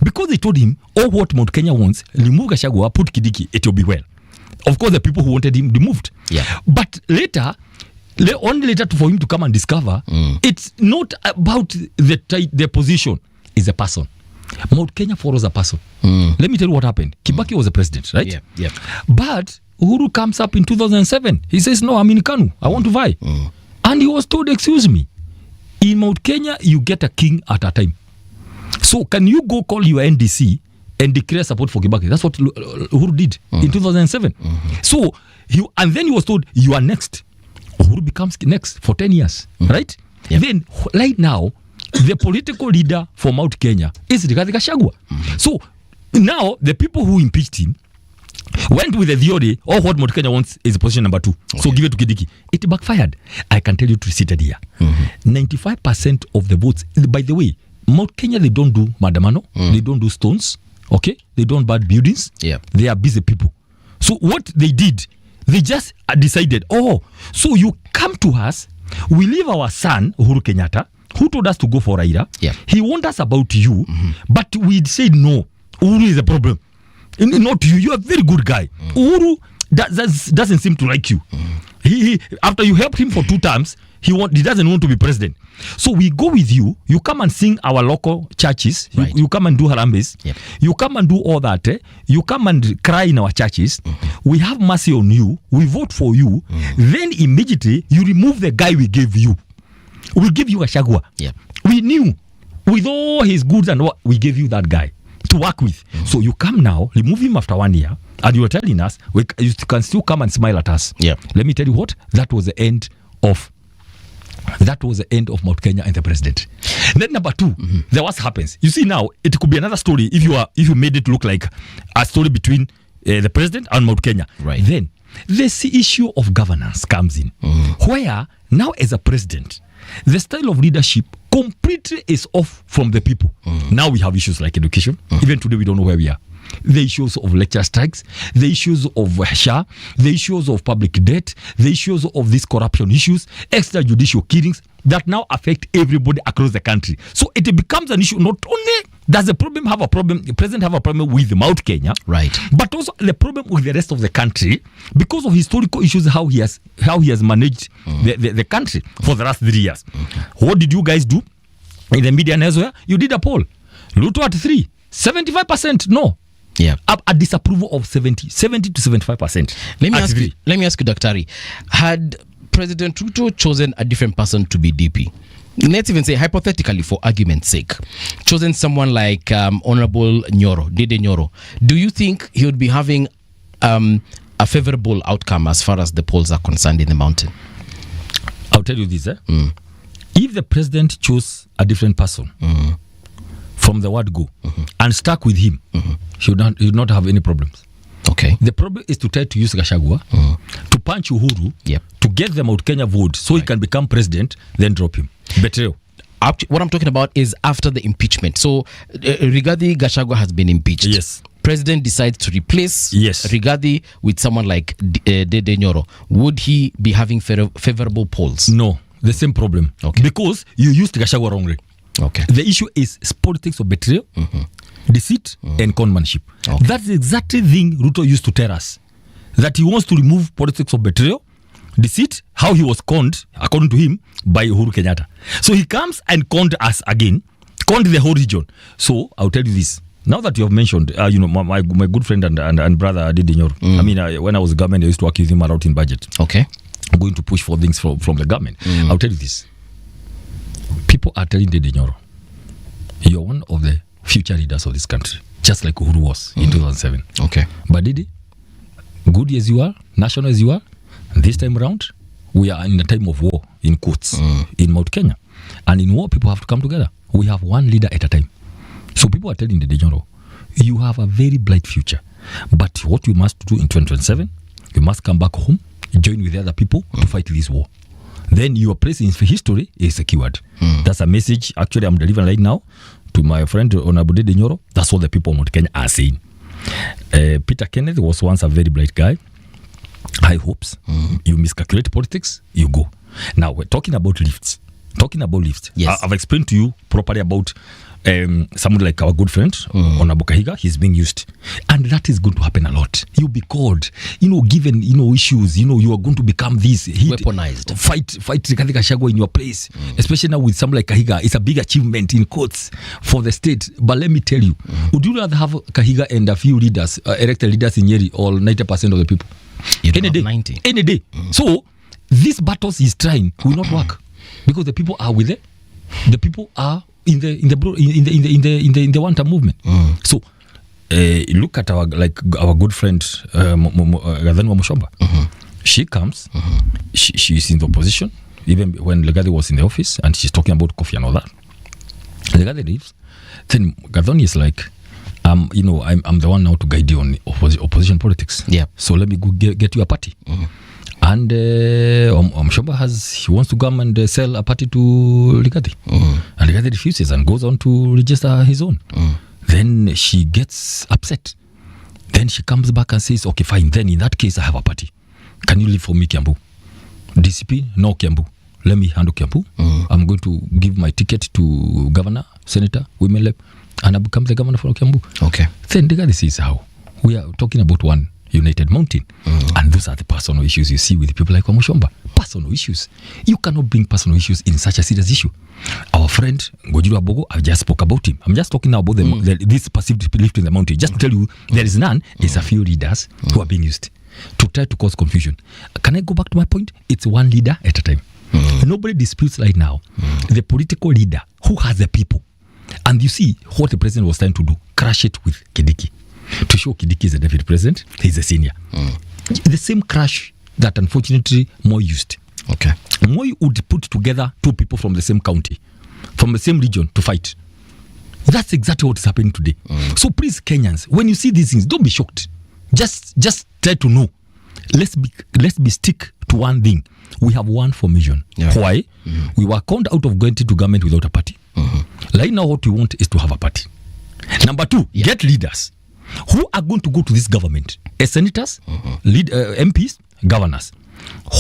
Because they told him, what Mount Kenya wants, remove Gachagua, put Kidiki, it will be well. Of course, the people who wanted him removed. Yeah. But later, only later for him to come and discover, it's not about the position, it's a person. Mount Kenya follows a person. Let me tell you what happened. Kibaki was the president, right? Yeah. But Uhuru comes up in 2007. He says, no, I'm in Kanu. I want to vie. And he was told, excuse me, in Mount Kenya, you get a king at a time. So can you go call your NDC and declare support for Kibaki? That's what Uhuru did in 2007. So, and then he was told, you are next. Uhuru becomes next for 10 years, right? Yep. Then, right now, the political leader for Mount Kenya is Rigathi Gachagua. So, now, the people who impeached him went with the theory, what Mount Kenya wants is position number 2. Okay. So give it to Kidiki. It backfired. I can tell you to sit here. 95% of the votes, by the way, Mount Kenya, they don't do madamano, they don't do stones, okay? They don't burn buildings. Yeah. They are busy people. So what they did, they just decided, so you come to us, we leave our son, Uhuru Kenyatta, who told us to go for Raila. Yeah. He warned us about you, but we said no. Uhuru is a problem. Not you. You are a very good guy. Uhuru doesn't seem to like you. He after you helped him for 2 terms, he doesn't want to be president. So we go with you. You come and sing our local churches. Right. You come and do harambes. Yep. You come and do all that. You come and cry in our churches. We have mercy on you. We vote for you. Then immediately you remove the guy we gave you. We give you a Gachagua. Yep. We knew with all his goods and what we gave you that guy to work with. So you come now, remove him after 1 year, and you are telling us you can still come and smile at us. Yeah. Let me tell you what, that was the end of Mount Kenya and the president. Then number 2, then what happens? You see now, it could be another story if you made it look like a story between the president and Mount Kenya. Right. Then this issue of governance comes in, where now as a president, the style of leadership completely is off from the people. Now we have issues like education. Even today we don't know where we are. The issues of lecture strikes, the issues of SHA, the issues of public debt, the issues of these corruption issues, extrajudicial killings that now affect everybody across the country. So it becomes an issue. Not only does the president have a problem with Mount Kenya, right, but also the problem with the rest of the country because of historical issues, how he has managed the country for the last 3 years. What did you guys do in the media and elsewhere? You did a poll. Ruto at 3, 75% no. Yeah. A disapproval of 70 to 75%. Let me ask you, Daktari, had President Ruto chosen a different person to be DP, let's even say hypothetically for argument's sake, chosen someone like Honorable Dede Nyoro, do you think he would be having a favorable outcome as far as the polls are concerned in the mountain? I'll tell you this. If the president chose a different person from the word go and stuck with him, he would not have any problems. Okay. The problem is to try to use Gachagua to punch Uhuru, to get the Mount Kenya vote so he can become president, then drop him. Betrayal. What I'm talking about is after the impeachment. So Rigathi Gachagua has been impeached. Yes. President decides to replace Rigathi with someone like Dede Nyoro. Would he be having favorable polls? No. the same problem. Okay. Because you used Gachagua wrongly. Okay. The issue is politics of betrayal, deceit, and conmanship. Okay. That's the exact thing Ruto used to tell us. That he wants to remove politics of betrayal, deceit, how he was conned, according to him, by Uhuru Kenyatta. So he comes and conned us again, conned the whole region. So I'll tell you this. Now that you have mentioned, my good friend and brother Adidi Nyoro. I mean, when I was government, I used to work with him around in budget. Okay. I'm going to push for things from the government. I'll tell you this. People are telling Adidi Nyoro, you're one of the future leaders of this country, just like Uhuru was in 2007. Okay. But Didi, good as you are, national as you are, this time around, we are in a time of war, in quotes, in Mount Kenya. And in war, people have to come together. We have one leader at a time. So people are telling the general, you have a very bright future. But what you must do in 2027, you must come back home, join with the other people to fight this war. Then your place in history is secured. That's a message, actually, I'm delivering right now to my friend Honorable Dede Nyoro. That's what the people of Mount Kenya are saying. Peter Kenneth was once a very bright guy. High hopes. You miscalculate politics, you go. Now, we're talking about lifts. Yes. I've explained to you properly about someone like our good friend Honorable Kahiga. He's being used, and that is going to happen a lot. You'll be called, given issues, you are going to become this weaponized. Fight Rigathi Gachagua in your place, especially now with someone like Kahiga. It's a big achievement in quotes for the state. But let me tell you, would you rather have Kahiga and a few leaders, elected leaders in Nyeri, or 90% of the people? Any day. So these battles he's trying will not work because the people are with it. The people are in the one-term movement. So look at our good friend Gathani Mushomba. She comes. She's in the opposition even when Legathi was in the office, and she's talking about coffee and all that. Legathi leaves. Then Gathani is like, I'm the one now to guide you on opposition politics. Yeah. So let me go get you a party. And Mushomba he wants to come and sell a party to Rigathi. And Rigathi refuses and goes on to register his own. Then she gets upset. Then she comes back and says, okay, fine. Then in that case, I have a party. Can you leave for me Kiambu? DCP, no Kiambu. Let me handle Kiambu. I'm going to give my ticket to governor, senator, women rep, and I become the governor for Kiambu. Okay. Then Rigathi says how? We are talking about one united mountain. And those are the personal issues you see with people like Mushomba. Personal issues. You cannot bring personal issues in such a serious issue. Our friend Ngojuru Abogo, I just spoke about him. I'm just talking now about this perceived lift in the mountain. Just to tell you, there is none. There's a few leaders who are being used to try to cause confusion. Can I go back to my point? It's one leader at a time. Nobody disputes right now the political leader who has the people. And you see what the president was trying to do, crash it with Kidiki. To show Kidiki is a deputy president, he's a senior. The same crash that unfortunately Moi used. Okay. Moi would put together two people from the same county, from the same region to fight. That's exactly what is happening today. So please, Kenyans, when you see these things, don't be shocked. Just try to know. Let's be stick to one thing. We have one formation. Yeah. Why? We were conned out of going to government without a party. Right now, what we want is to have a party. Number two, get leaders who are going to go to this government as senators, MPs, governors.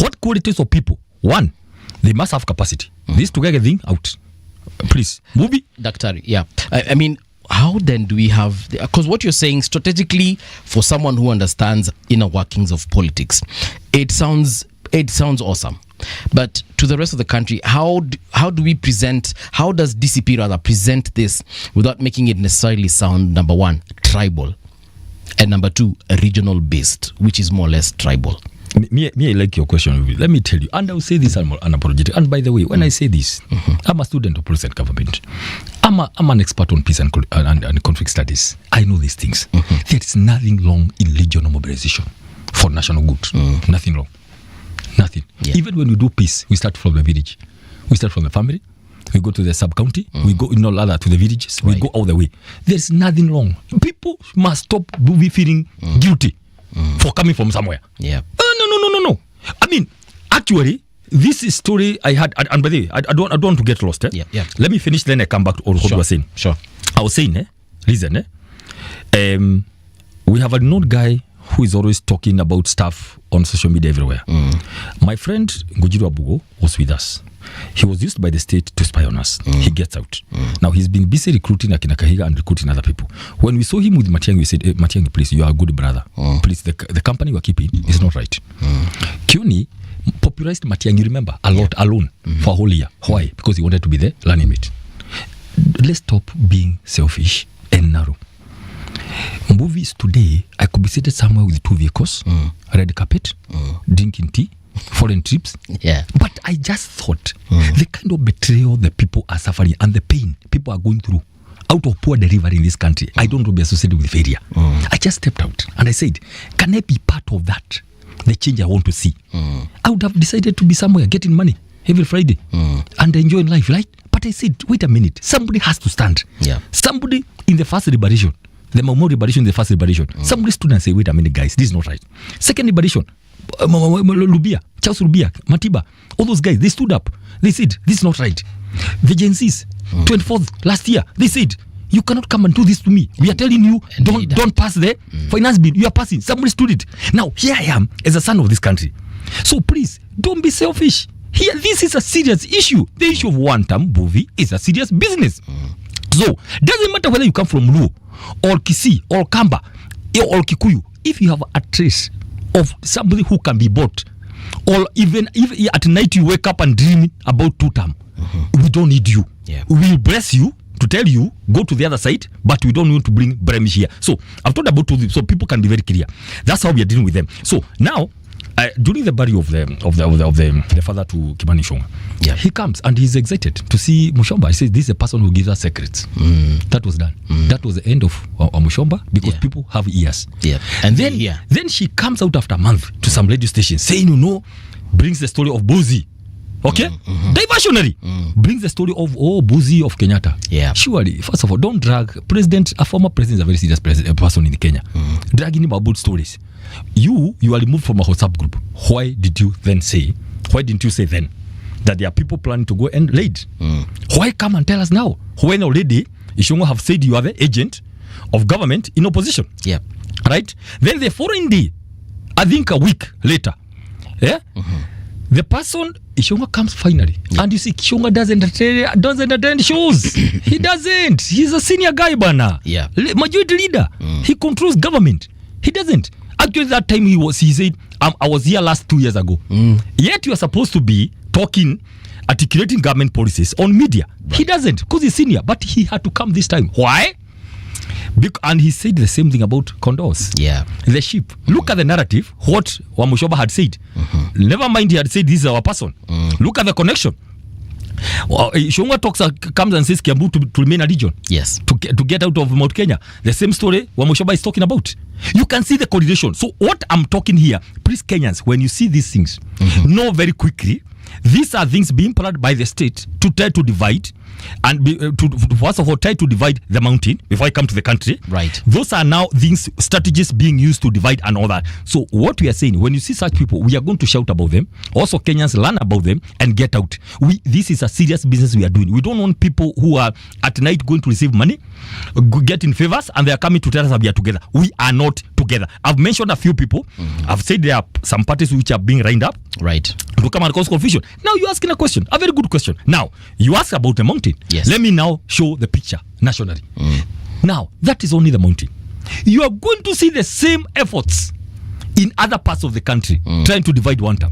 What qualities of people? One, they must have capacity. This to get a thing out. Please, movie. Daktari, yeah. I mean, how then do we have, because what you're saying strategically for someone who understands inner workings of politics, it sounds awesome. But to the rest of the country, how do we present, how does DCP rather present this without making it necessarily sound, number one, tribal, and number two, regional based, which is more or less tribal? Me, I like your question. Let me tell you, and I will say this unapologetic. And by the way, when I say this, I'm a student of present government. I'm an expert on peace and conflict studies. I know these things. There is nothing wrong in regional mobilization for national good. Nothing wrong. Nothing. Yeah. Even when we do peace, we start from the village. We start from the family. We go to the sub-county. We go to the villages. We go all the way. There's nothing wrong. People must stop feeling guilty for coming from somewhere. Yeah. No. I mean, actually, this is story I had, and by the way, I don't want to get lost. Yeah. Let me finish, then I come back to what you were saying. Sure. I was saying, listen, we have a known guy who is always talking about stuff on social media everywhere. My friend Ngujiru Abugo was with us. He was used by the state to spy on us. He gets out. Now he's been busy recruiting Akina Kahiga and recruiting other people. When we saw him with Matiang'i, we said, Matiang'i, please, you are a good brother. Please, the company we're keeping is not right. Kioni popularized Matiang'i, remember, a lot alone for a whole year. Why? Because he wanted to be the running mate. Let's stop being selfish and narrow. Movies today, I could be seated somewhere with 2 vehicles, red carpet, drinking tea, foreign trips. Yeah. But I just thought the kind of betrayal the people are suffering and the pain people are going through out of poor delivery in this country, I don't want to be associated with failure. I just stepped out and I said, can I be part of that? The change I want to see. I would have decided to be somewhere getting money every Friday and enjoying life, right? But I said, wait a minute, somebody has to stand. Yeah. Somebody in the first liberation, the Memorial Liberation, the first liberation, somebody stood and said, wait a minute, guys, this is not right. Second liberation, Lubia, Charles Lubia, Matiba, all those guys, they stood up. They said, this is not right. The Gen Zs, 24th last year, they said, you cannot come and do this to me. We are telling you, don't pass the finance bill. You are passing. Somebody stood it. Now, here I am as a son of this country. So please, don't be selfish. Here, this is a serious issue. The issue of one-term movie is a serious business. So, doesn't matter whether you come from Luo, or Kisii, or Kamba, or Kikuyu. If you have a trace of somebody who can be bought, or even if at night you wake up and dream about 2-term, we don't need you. Yeah. We will bless you to tell you go to the other side, but we don't want to bring blemish here. So I've talked about 2, so people can be very clear. That's how we are dealing with them. So now, during the burial of the father to Kimani Ichung'wah, he comes and he's excited to see Mushomba. He says, this is a person who gives us secrets. That was done. That was the end of Mushomba, because people have ears. And then she comes out after a month to some radio station saying, brings the story of Buzi. Okay? Diversionary. Brings the story of Buzi of Kenyatta. Yeah. Surely, first of all, don't drag a former president is a very serious person in Kenya. Dragging him about stories. You are removed from a WhatsApp group. Why didn't you say then that there are people planning to go and raid? Why come and tell us now when already Ichung'wah have said you are the agent of government in opposition? Yeah. Right? Then the following day, I think a week later, the person Ichung'wah comes finally, and you see Ichung'wah doesn't attend shows. He doesn't. He's a senior guy, bana. Yeah. Majority leader. He controls government. He doesn't. Actually, that time he said, I was here last 2 years ago. Yet you are supposed to be talking, articulating government policies on media. Right. He doesn't, because he's senior, but he had to come this time. Why? And he said the same thing about condos. Yeah. The sheep. Look at the narrative, what Wamushoba had said. Never mind he had said this is our person. Look at the connection. Ichung'wah comes and says Kiambu to remain a region. Yes. To get out of Mount Kenya. The same story Wamushoba is talking about. You can see the correlation. So what I'm talking here, please Kenyans, when you see these things, know very quickly, these are things being planned by the state to try to divide and first of all try to divide the mountain before I come to the country. Right. Those are now things, strategies being used to divide and all that. So what we are saying, when you see such people, we are going to shout about them. Also Kenyans learn about them and get out. This is a serious business we are doing. We don't want people who are at night going to receive money, getting favors, and they are coming to tell us that we are together. We are not together. I've mentioned a few people. I've said there are some parties which are being lined up. Right. To come and cause confusion. Now you're asking a question, a very good question. Now, you ask about the mountain. Yes. Let me now show the picture nationally. Now, that is only the mountain. You are going to see the same efforts in other parts of the country trying to divide one term.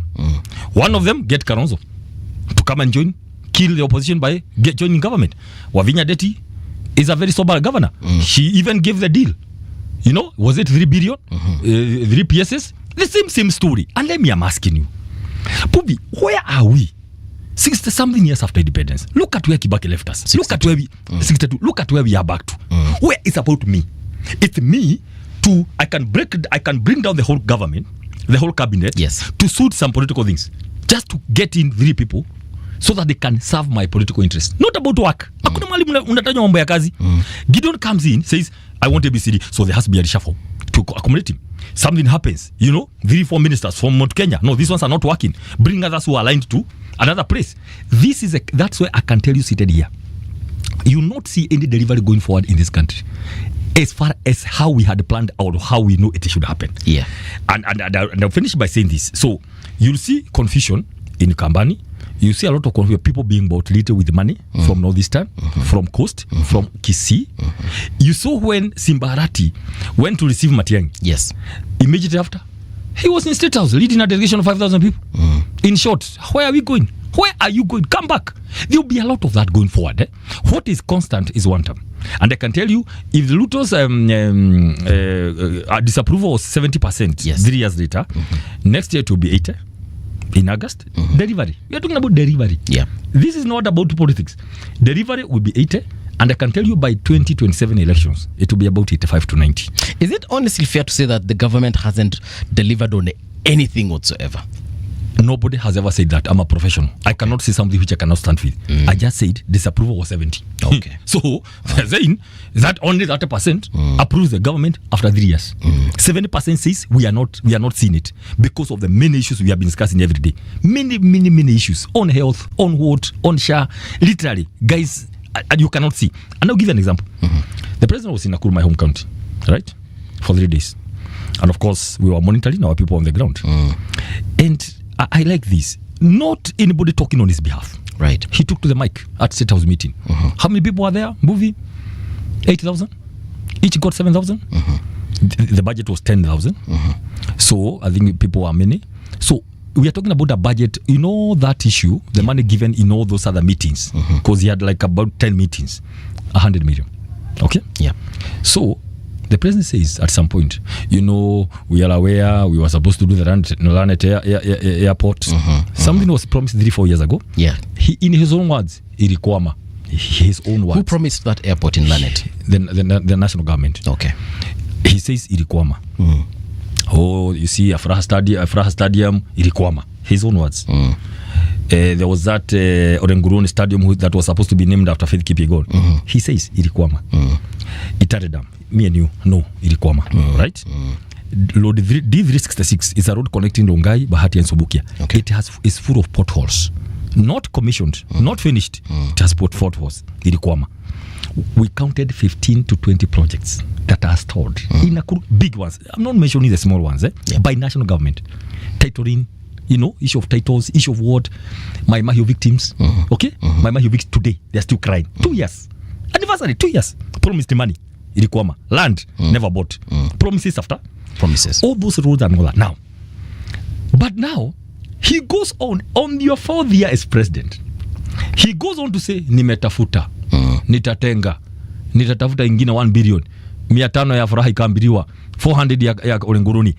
One of them, get Kalonzo to come and kill the opposition by joining government. Wavinya Deti is a very sober governor. She even gave the deal. Was it 3 billion? 3 PSS? The same story. And I'm asking you, Pubi, where are we 60-something years after independence? Look at where Kibaki left us. 62. Look at where we 62. Look at where we are back to. Where it's about me. It's me I can bring down the whole government, the whole cabinet, to suit some political things. Just to get in 3 people so that they can serve my political interests. Not about work. Gideon comes in, says, I want ABCD. So there has to be a reshuffle to accommodate him. Something happens, 3-4 ministers from Mount Kenya. No, these ones are not working. Bring others who are aligned to another place. That's why I can tell you seated here. You will not see any delivery going forward in this country. as far as how we had planned out, how we know it should happen. Yeah. And I'll finish by saying this. So you'll see confusion in Kambani. You see a lot of confusion, people being bought little with money from Northeastern, from Coast, from Kisii. You saw when Simbarati went to receive Matiang'i. Yes. Immediately after, he was in State House leading a delegation of 5,000 people. In short, where are we going? Where are you going? Come back. There will be a lot of that going forward. What is constant is one term. And I can tell you, if the Ruto's disapproval was 70%, 3 years later, next year it will be 80%. In August, delivery. We are talking about delivery. Yeah. This is not about politics. Delivery will be 80%. And I can tell you by 2027 elections, it will be about 85 to 90. Is it honestly fair to say that the government hasn't delivered on anything whatsoever? Nobody has ever said that. I'm a professional. I cannot say something which I cannot stand with. I just said disapproval was 70. Okay. So, saying that only 30% approves the government after 3 years. 70% says we are not seeing it because of the many issues we have been discussing every day. Many issues on health, on what, on SHA. Literally, guys, you cannot see. And I'll give you an example. The president was in Nakuru, my home county, right, for 3 days. And of course, we were monitoring our people on the ground. And I like this. Not anybody talking on his behalf. Right. He took to the mic at State House meeting. How many people were there? Movie? 8,000. Each got 7,000. The budget was 10,000. So I think people were many. So we are talking about a budget. You know that issue, the money given in all those other meetings, because he had like about 10 meetings, 100 million. Okay? Yeah. So the president says at some point, you know, we are aware we were supposed to do the Lanet airport. Something was promised 3-4 years ago. Yeah. He, in his own words, ilikwama. His own words. Who promised that airport in Lanet? The national government. Okay. He says ilikwama. Oh, you see, Afraha Stadium, ilikwama. His own words. There was that Orenguruni Stadium that was supposed to be named after Faith Kipyegon. He says ilikwama. Itare Dam, me and you, no, ilikwama, right? Road D366 is a road connecting Rongai, Bahati and Subukia. Okay. It's full of potholes, not commissioned, not finished. It has potholes. Ilikwama. We counted 15 to 20 projects that are stalled in Nakuru, big ones. I'm not mentioning the small ones, by national government. Titling, you know, issue of titles, issue of what, my Mahio victims, okay? My Mahio victims today, they're still crying. 2 years. Anniversary, 2 years. Promised money. Ilikwama. Land, never bought. Promises after? Promises. All those roads and all that. Now, but now, he goes on your 4th year as president. He goes on to say, nimetafuta, nitatenga, nitatafuta ingine 1 billion, 500 ya Furaha ikaambiliwa, 400 ya Orenguruni,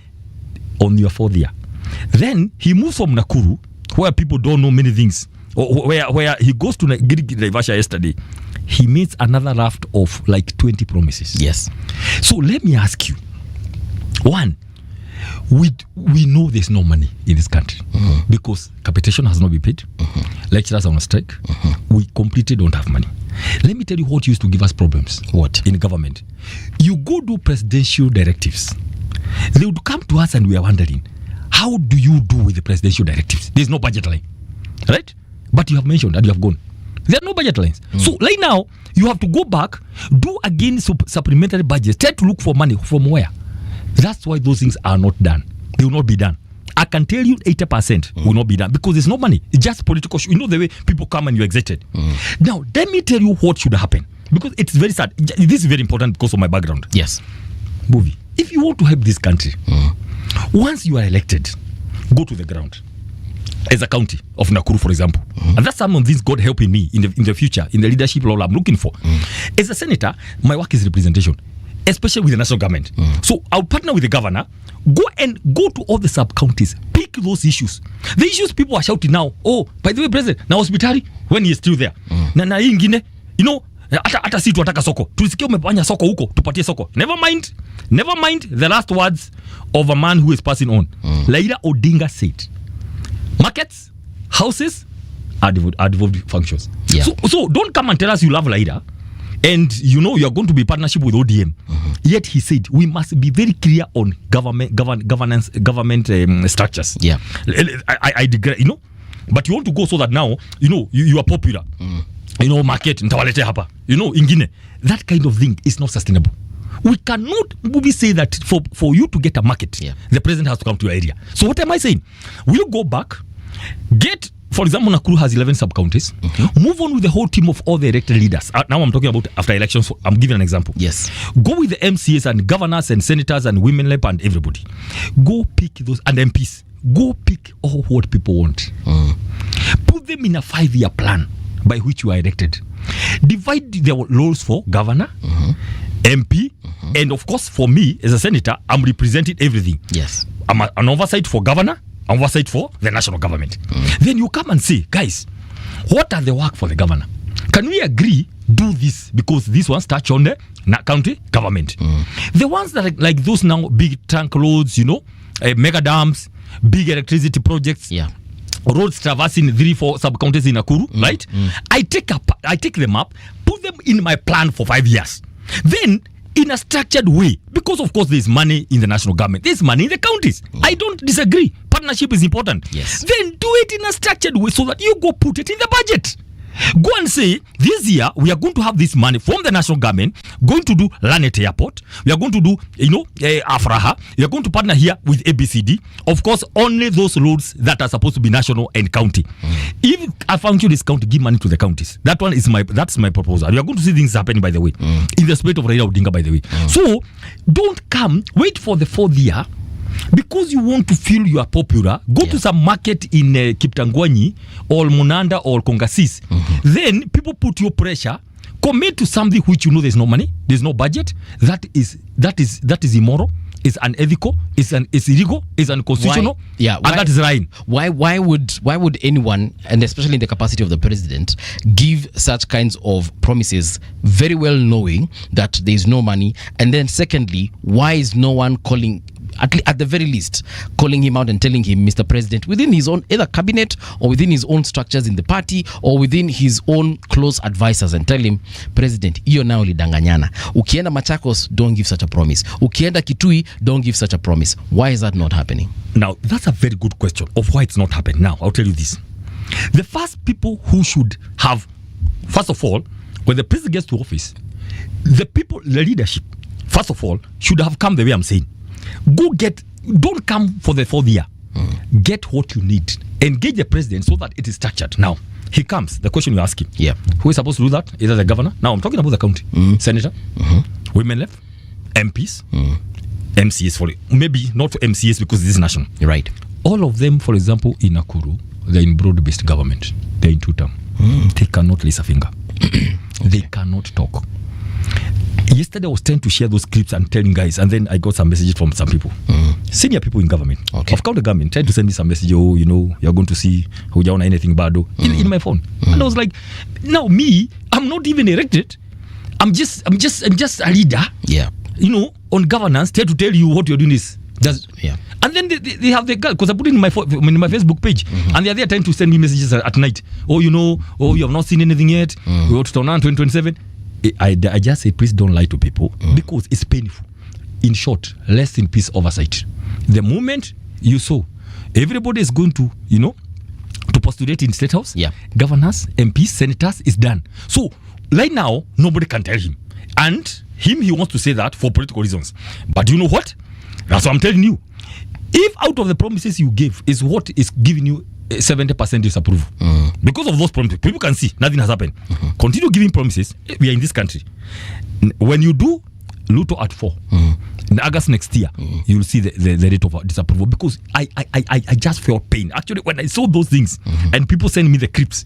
on your 4th year. Then, he moves from Nakuru, where people don't know many things, where he goes to Naivasha yesterday. He meets another raft of like 20 promises. Yes. So let me ask you, one, we know there's no money in this country because capitation has not been paid. Lecturers are on strike. We completely don't have money. Let me tell you what used to give us problems. What? In government. You go do presidential directives. They would come to us and we are wondering, how do you do with the presidential directives? There's no budget line. Right? But you have mentioned and you have gone. There are no budget lines. So right now, you have to go back, do again supplementary budgets, try to look for money from where. That's why those things are not done. They will not be done. I can tell you 80% will not be done because there's no money. It's just political. You know the way people come and you're excited. Now, let me tell you what should happen because it's very sad. This is very important because of my background. Yes. Bovi, if you want to help this country, once you are elected, go to the ground. As a county of Nakuru, for example. And that's some of things God helping me in the future, in the leadership role I'm looking for. As a senator, my work is representation, especially with the national government. So I'll partner with the governor, go to all the sub-counties, pick those issues. The issues people are shouting now, oh, by the way, President, na hospitali, when he is still there. Na hii ingine, you know, hata si tuataka soko. Tulisikia umefanya soko huko, tupatie soko. Never mind the last words of a man who is passing on. Laila Odinga said, markets, houses are devolved functions. Yeah. So don't come and tell us you love Laida and you know you are going to be partnership with ODM. Yet he said we must be very clear on government structures. Yeah. I digress, you know. But you want to go so that now, you know, you are popular. You know, market, ntawalete hapa. You know, ingine. That kind of thing is not sustainable. We cannot say that for you to get a market, the president has to come to your area. So what am I saying? We'll go back, get, for example, Nakuru has 11 sub-counties. Move on with the whole team of all the elected leaders. Now I'm talking about after elections. I'm giving an example. Yes. Go with the MCAs and governors and senators and women rep and everybody. Go pick those, and MPs. Go pick all what people want. Put them in a 5-year plan by which you are elected. Divide the roles for governor, MP, and of course for me as a senator, I'm representing everything. Yes. I'm an oversight for governor, oversight for the national government. Then you come and say, guys, what are the work for the governor? Can we agree do this, because these ones touch on the county government. The ones that are like those now big trunk roads, mega dams, big electricity projects, roads traversing 3-4 sub-counties in Nakuru, right? I take them up, put them in my plan for 5 years. Then, in a structured way, because of course there's money in the national government, there's money in the counties. I don't disagree. Partnership is important. Yes. Then do it in a structured way so that you go put it in the budget. Go and say, this year we are going to have this money from the national government, going to do Lanet Airport, we are going to do, Afraha, we are going to partner here with ABCD. Of course, only those roads that are supposed to be national and county. If a function is county, give money to the counties. That's my proposal. You are going to see things happening, by the way, in the spirit of Raila Odinga, by the way. So, don't wait for the 4th year. Because you want to feel you are popular, go to some market in Kiptangwanyi or Munanda or Kongasis. Then people put your pressure, commit to something which there's no money, there's no budget. That is immoral, is unethical, is illegal, is unconstitutional. And that is right. Why would anyone, and especially in the capacity of the president, give such kinds of promises, very well knowing that there is no money? And then secondly, why is no one calling, at the very least, calling him out and telling him, Mr. President, within his own either cabinet or within his own structures in the party or within his own close advisors, and tell him, President, iyo nao lidanganyana. Ukienda Machakos, don't give such a promise. Ukienda Kitui, don't give such a promise. Why is that not happening? Now, that's a very good question of why it's not happening. Now, I'll tell you this. The first people who should have, first of all, when the president gets to office, the leadership, first of all, should have come the way I'm saying. Don't come for the 4th year. Get what you need. Engage the president so that it is structured. Now, he comes. The question you ask him. Who is supposed to do that? Either the governor. Now, I'm talking about the county. Senator. Women left. MPs. MCAs for it. Maybe not for MCAs because this is national. Right. All of them, for example, in Nakuru, they're in broad-based government. They're in 2-term. They cannot raise a finger. They cannot talk. Yesterday I was trying to share those clips and telling guys, and then I got some messages from some people, senior people in government, of county government, trying to send me some message. Oh, you're going to see hujaona anything bad in my phone. And I was like, now me, I'm not even elected. I'm just a leader. On governance, try to tell you what you're doing is. And then they have the guy, because I put it in my Facebook page, and they are there trying to send me messages at night. Oh, you have not seen anything yet. We want to turn on 2027. I just say, please don't lie to people because it's painful. In short, rest in peace oversight. The moment you saw everybody is going to, to postulate in State House, governors, MPs, senators, is done. So right now, nobody can tell him. And he wants to say that for political reasons. But you know what? That's what I'm telling you. If out of the promises you gave is what is giving you 70% disapproval, because of those promises, people can see nothing has happened. Continue giving promises. We are in this country. When you do Luto at 4, in August next year, you will see the rate of disapproval. Because I just felt pain. Actually, when I saw those things and people send me the clips,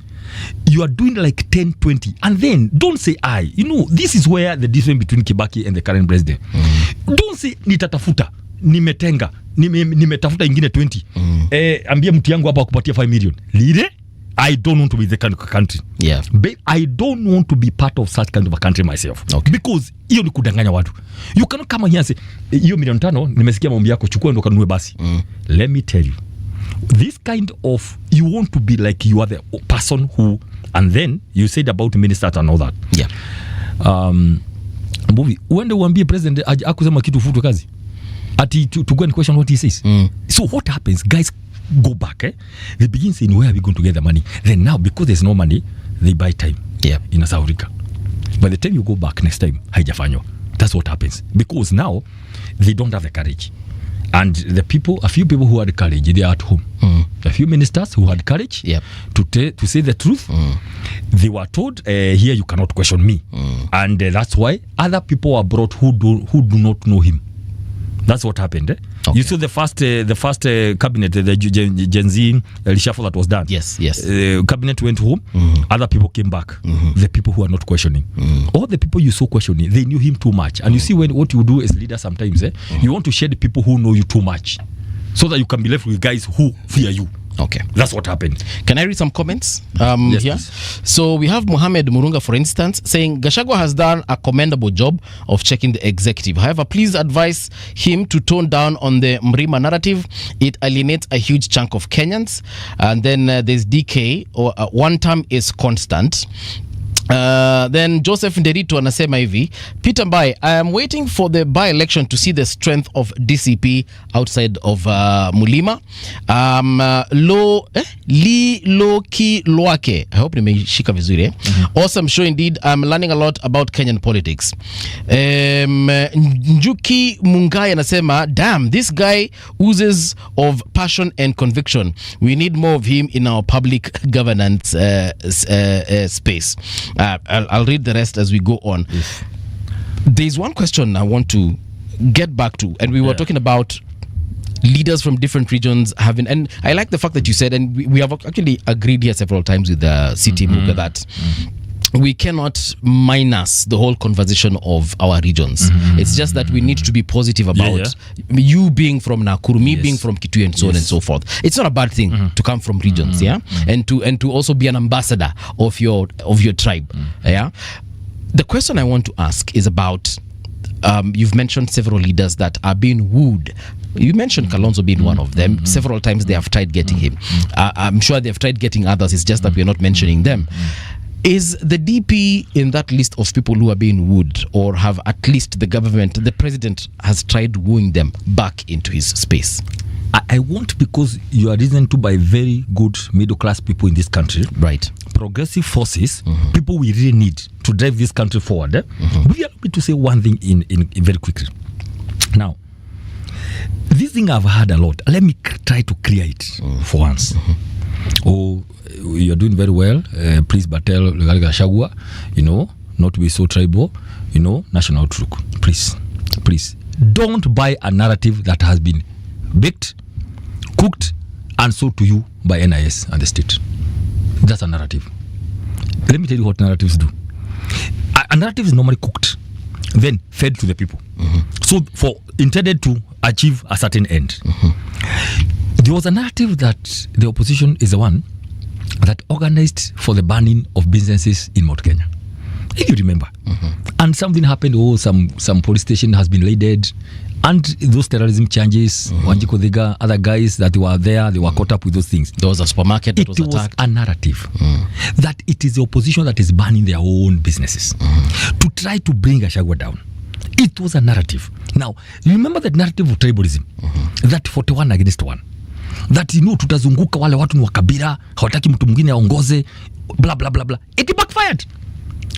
you are doing like 10, 20, and then don't say I. This is where the difference between Kibaki and the current president. Don't say nitatafuta, nimetenga, nimetafuta ingine 20. Ambia mtu yangu hapa akupatia 5 million. Lide, I don't want to be the kind of country. But I don't want to be part of such kind of a country myself. Because hiyo ni kudanganya watu. You cannot come here and say, hiyo 5 million, nimesikia maombi yako, chukua ndo kanunue basi. Let me tell you, this kind of, you want to be like you are the person who, and then you said about ministers and all that. Mbuvi, uende uambie president akusema kitu futu kazi. To go and question what he says. So what happens? Guys go back. They begin saying, where are we going to get the money? Then now, because there's no money, they buy time in South Africa. By the time you go back next time, haijafanywa. That's what happens. Because now, they don't have the courage. And a few people who had courage, they are at home. A few ministers who had courage to say the truth, they were told, here you cannot question me. And that's why other people were brought who do not know him. That's what happened. Okay. You saw the first cabinet, the Gen Z reshuffle that was done. Yes. Cabinet went home. Other people came back. The people who are not questioning. All the people you saw questioning, they knew him too much. And you see, what you do as leader sometimes, you want to share the people who know you too much, so that you can be left with guys who fear you. Okay, that's what happened. Can I read some comments yes, here? please. So we have Mohamed Murunga, for instance, saying Gachagua has done a commendable job of checking the executive. However, please advise him to tone down on the Mrima narrative. It alienates a huge chunk of Kenyans. And then there's DK, or one term is constant. Then Joseph Nderito anasema hivi, Peter Mbai, I am waiting for the by-election to see the strength of DCP outside of Mulima. Loki Loake, I hope nimeshika vizuri. Awesome show indeed. I'm learning a lot about Kenyan politics. Njuki Mungai anasema, damn, this guy oozes of passion and conviction. We need more of him in our public governance space. I'll read the rest as we go on. Yes. There's one question I want to get back to, and we were talking about leaders from different regions having, and I like the fact that you said, and we have actually agreed here several times with the city Muga that we cannot minus the whole conversation of our regions. It's just that we need to be positive about you being from Nakuru, me being from Kitui, and so on and so forth. It's not a bad thing to come from regions, and to also be an ambassador of your tribe. The question I want to ask is about you've mentioned several leaders that are being wooed. You mentioned Kalonzo being one of them. Several times they have tried getting him. I'm sure they've tried getting others. It's just that we're not mentioning them. Is the DP in that list of people who are being wooed, or have at least the president has tried wooing them back into his space? I want, because you are reasoned to by very good middle class people in this country, right? Progressive forces, people we really need to drive this country forward. We allow me to say one thing in very quickly. Now, this thing I've heard a lot. Let me try to clear it for once. Oh, you're doing very well. Please, but tell Gachagua, not to be so tribal. National outlook. Please, don't buy a narrative that has been baked, cooked, and sold to you by NIS and the state. That's a narrative. Let me tell you what narratives do. A narrative is normally cooked, then fed to the people. So intended to achieve a certain end. There was a narrative that the opposition is the one that organized for the banning of businesses in Mount Kenya, if you remember. And something happened. Some police station has been raided, and those terrorism charges, Wanjiko Thiga, other guys that were there, they were caught up with those things. There was a supermarket that was attacked. It was a narrative that it is the opposition that is banning their own businesses to try to bring Gachagua down. It was a narrative. Now, you remember that narrative of tribalism, that 41 against 1. That tutazunguka wale watu ni wakabila, hawataki mtu mwingine aongoze, blah blah blah blah. It backfired.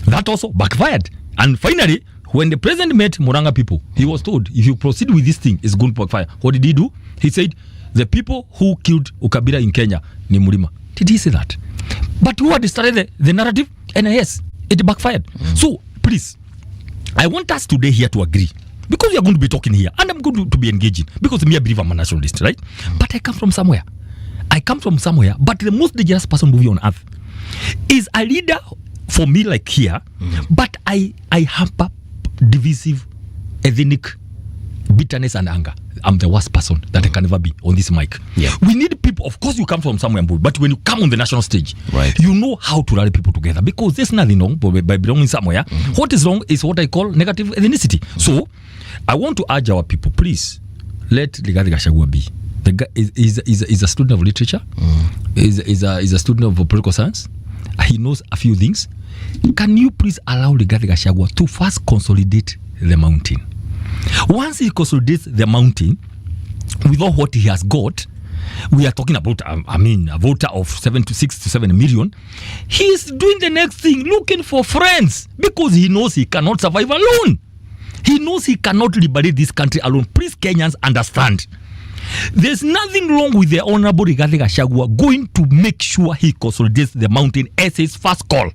That also backfired. And finally, when the president met Muranga people, he was told, if you proceed with this thing, it's going to backfire. What did he do? He said, the people who killed ukabila in Kenya ni Murima. Did he say that? But who had started the narrative? NIS. It backfired. So, please, I want us today here to agree. Because we are going to be talking here, and I'm going to be engaging, because me, I believe I'm a nationalist, right? But I come from somewhere. But the most dangerous person moving on earth is a leader for me, like here, but I hamper divisive, ethnic bitterness and anger. I'm the worst person that I can ever be on this mic. We need people. Of course, you come from somewhere, but when you come on the national stage, you know how to rally people together, because there's nothing wrong by belonging somewhere. What is wrong is what I call negative ethnicity. So, I want to urge our people, please, let Rigathi Gachagua be. The guy is a student of literature, is a student of political science. He knows a few things. Can you please allow Rigathi Gachagua to first consolidate the mountain? Once he consolidates the mountain with all what he has got, we are talking about, a voter of 6 to 7 million. He's doing the next thing, looking for friends, because he knows he cannot survive alone. He knows he cannot liberate this country alone. Please, Kenyans, understand. There's nothing wrong with the Honorable Rigathi Gachagua going to make sure he consolidates the mountain as his first call.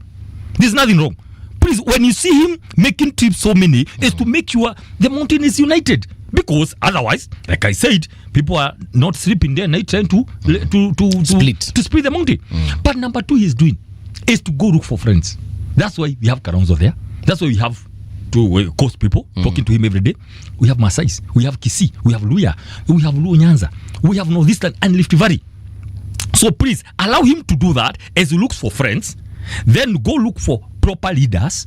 There's nothing wrong. Please, when you see him making trips so many, is to make sure the mountain is united. Because otherwise, like I said, people are not sleeping there night trying to split the mountain. But number two he's doing is to go look for friends. That's why we have Karonzo there. That's why we have to coast people talking to him every day. We have Masais, we have Kisii, we have Luya, we have Luo Nyanza, we have Northeastern and Rift Valley. So please allow him to do that as he looks for friends. Then go look for proper leaders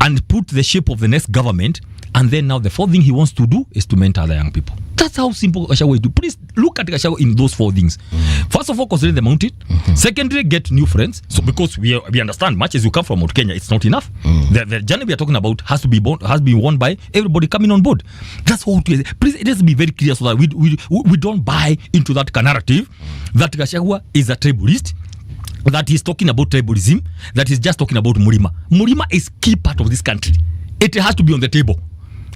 and put the shape of the next government. And then now the fourth thing he wants to do is to mentor the young people. That's how simple Gachagua is do. Please look at Gachagua in those four things. First of all, consider the mountain. Secondly, get new friends. So because we understand, much as you come from Mount Kenya, it's not enough. The journey we are talking about has to be won by everybody coming on board. That's all. Please, it has to be very clear so that we don't buy into that narrative that Gachagua is a tribalist, that he's talking about tribalism, that he's just talking about Murima. Murima is key part of this country. It has to be on the table.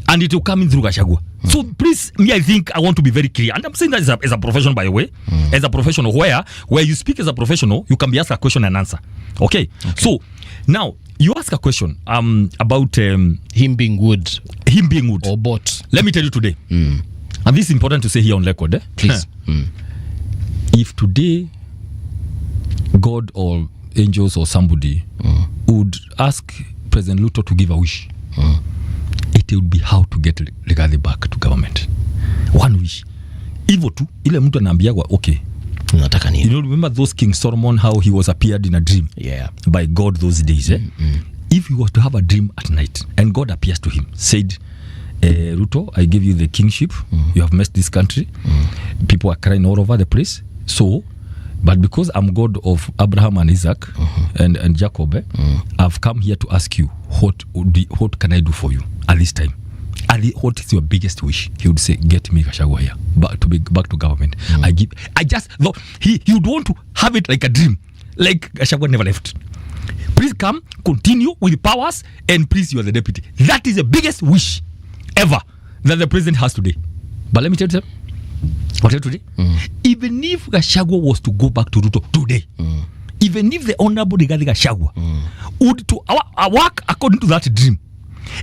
And it will come in through Gachagua. So please, I think I want to be very clear. And I'm saying that as a professional, by the way. As a professional, where you speak as a professional, you can be asked a question and answer. Okay. So now you ask a question about him being good. Him being good. Or bought. Let me tell you today. And this is important to say here on record. Please. If today God or angels or somebody would ask President Ruto to give a wish, it would be how to get Rigathi back to government. One wish. Hivyo tu, ile mtu anaambiagwa, okay, unataka nini? You know, remember those King Solomon, how he was appeared in a dream by God those days. If he was to have a dream at night and God appears to him, said, Ruto, I give you the kingship, you have messed this country, people are crying all over the place, so, but because I'm God of Abraham and Isaac and Jacob, I've come here to ask you, what can I do for you at this time? What is your biggest wish? He would say, get me Gachagua here, back to government. I just thought he would want to have it like a dream, like Gachagua never left. Please come, continue with powers, and please, you are the deputy. That is the biggest wish ever that the president has today. But let me tell you, today, even if Gachagua was to go back to Ruto today, even if the Honorable Rigathi Gachagua would to work according to that dream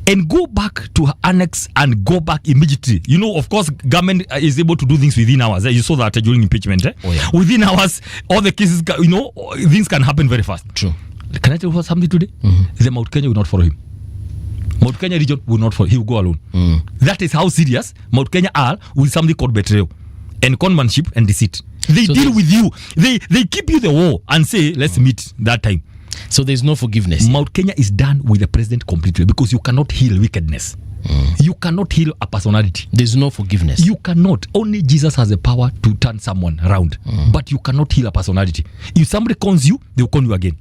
and go back to her annex and go back immediately, you know, of course, government is able to do things within hours. You saw that during impeachment. Within hours, all the cases, you know, things can happen very fast. True. Can I tell you something today? The Mount Kenya will not follow him. Mount Kenya region will not follow. He will go alone. That is how serious Mount Kenya are with something called betrayal and conmanship and deceit. They deal with you. They keep you the war and say, let's meet that time. So there's no forgiveness. Mount Kenya is done with the president completely because you cannot heal wickedness. You cannot heal a personality. There's no forgiveness. You cannot. Only Jesus has the power to turn someone around. But you cannot heal a personality. If somebody cons you, they will con you again.